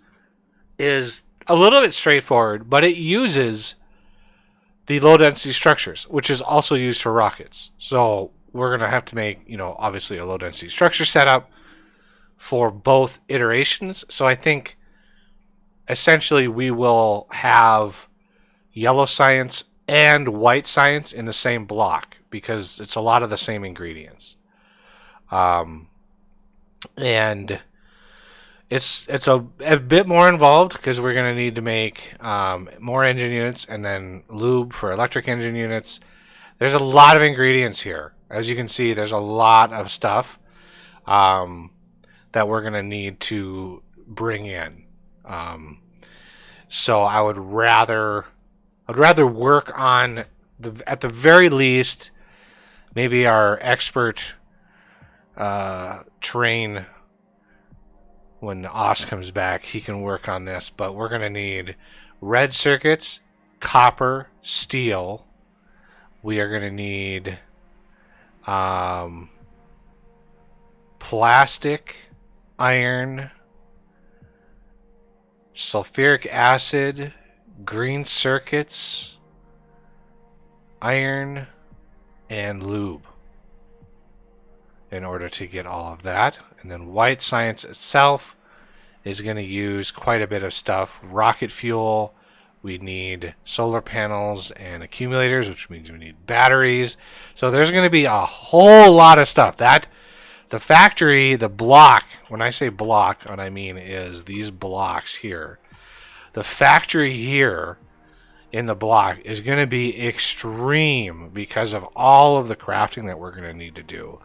is a little bit straightforward, but it uses the low density structures, which is also used for rockets. So we're going to have to make, obviously a low density structure setup for both iterations. So I think essentially we will have yellow science and white science in the same block because it's a lot of the same ingredients. And it's a bit more involved because we're going to need to make more engine units and then lube for electric engine units. There's a lot of ingredients here. As you can see, there's a lot of stuff that we're going to need to bring in. So I would rather work on at the very least maybe our expert terrain. When Oz comes back, he can work on this, but we're going to need red circuits, copper, steel. We are going to need plastic, iron, sulfuric acid, green circuits, iron, and lube in order to get all of that. And then white science itself is going to use quite a bit of stuff. Rocket fuel, we need solar panels and accumulators, which means we need batteries. So there's going to be a whole lot of stuff. That the factory, the block, when I say block, what I mean is these blocks here. The factory here in the block is going to be extreme because of all of the crafting that we're going to need to do.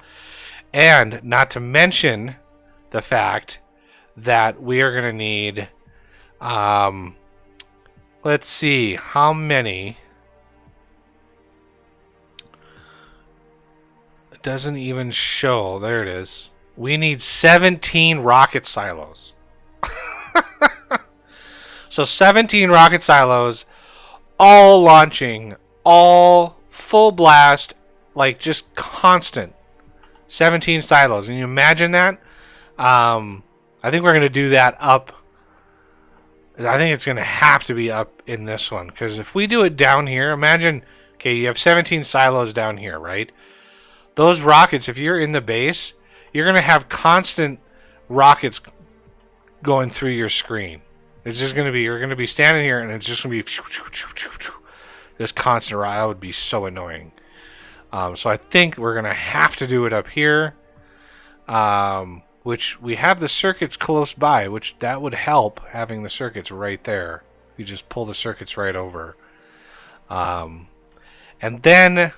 And not to mention the fact that we are going to need, let's see, how many? It doesn't even show. There it is. We need 17 rocket silos. So 17 rocket silos, all launching, all full blast, like just constant. 17 silos. Can you imagine that? I think we're going to do that up. I think it's going to have to be up in this one. Because if we do it down here, imagine, okay, you have 17 silos down here, right? Those rockets, if you're in the base, you're going to have constant rockets going through your screen. It's just going to be, you're going to be standing here and it's just going to be this constant rocket. That would be so annoying. So I think we're going to have to do it up here, which we have the circuits close by, which that would help having the circuits right there. You just pull the circuits right over. And then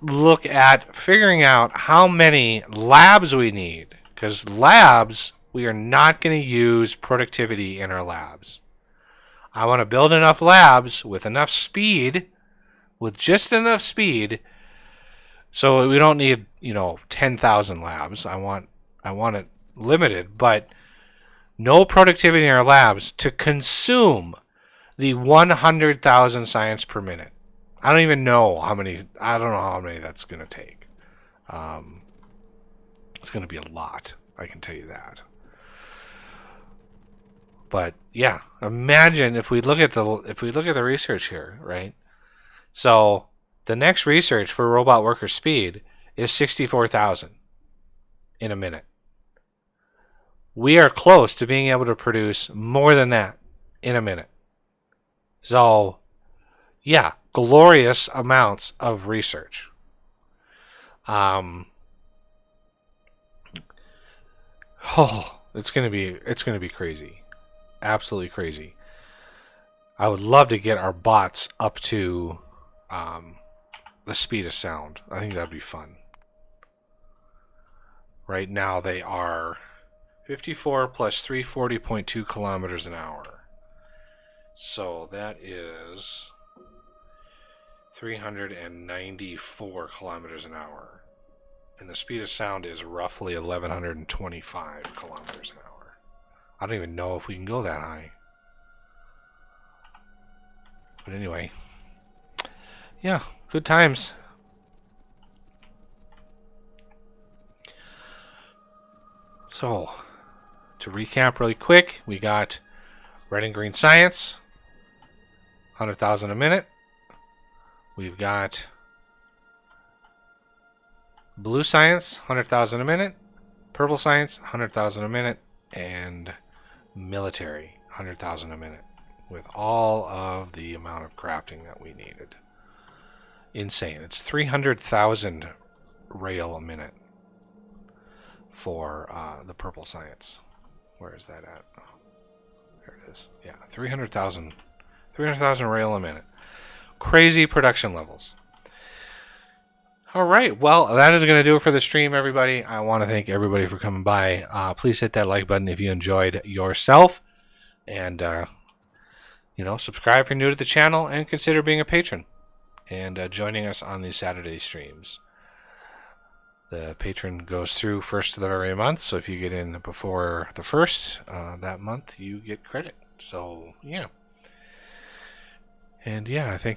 look at figuring out how many labs we need, because labs, we are not going to use productivity in our labs. I want to build enough labs with enough speed, with just enough speed, so we don't need, 10,000 labs. I want it limited, but no productivity in our labs to consume the 100,000 science per minute. I don't even know how many. I don't know how many that's going to take. It's going to be a lot. I can tell you that. But yeah, imagine if we look at the research here, right? So the next research for robot worker speed is 64,000 in a minute. We are close to being able to produce more than that in a minute. So yeah, glorious amounts of research. It's gonna be crazy. Absolutely crazy. I would love to get our bots up to the speed of sound. I think that'd be fun. Right now they are 54 plus 340.2 kilometers an hour. So that is 394 kilometers an hour. And the speed of sound is roughly 1125 kilometers an hour. I don't even know if we can go that high. But anyway. Yeah, good times. So, to recap really quick, we got red and green science, 100,000 a minute. We've got blue science, 100,000 a minute. Purple science, 100,000 a minute. And military, 100,000 a minute. With all of the amount of crafting that we needed. Insane. It's 300,000 rail a minute for the purple science. Where is that at? Oh, there it is. Yeah, 300,000 rail a minute. Crazy production levels. All right, well, that is going to do it for the stream, everybody. I want to thank everybody for coming by. Please hit that like button if you enjoyed yourself. And, subscribe if you're new to the channel and consider being a patron and joining us on these Saturday streams. The patron goes through first of every month, so if you get in before the first that month, you get credit. So yeah, and yeah, I think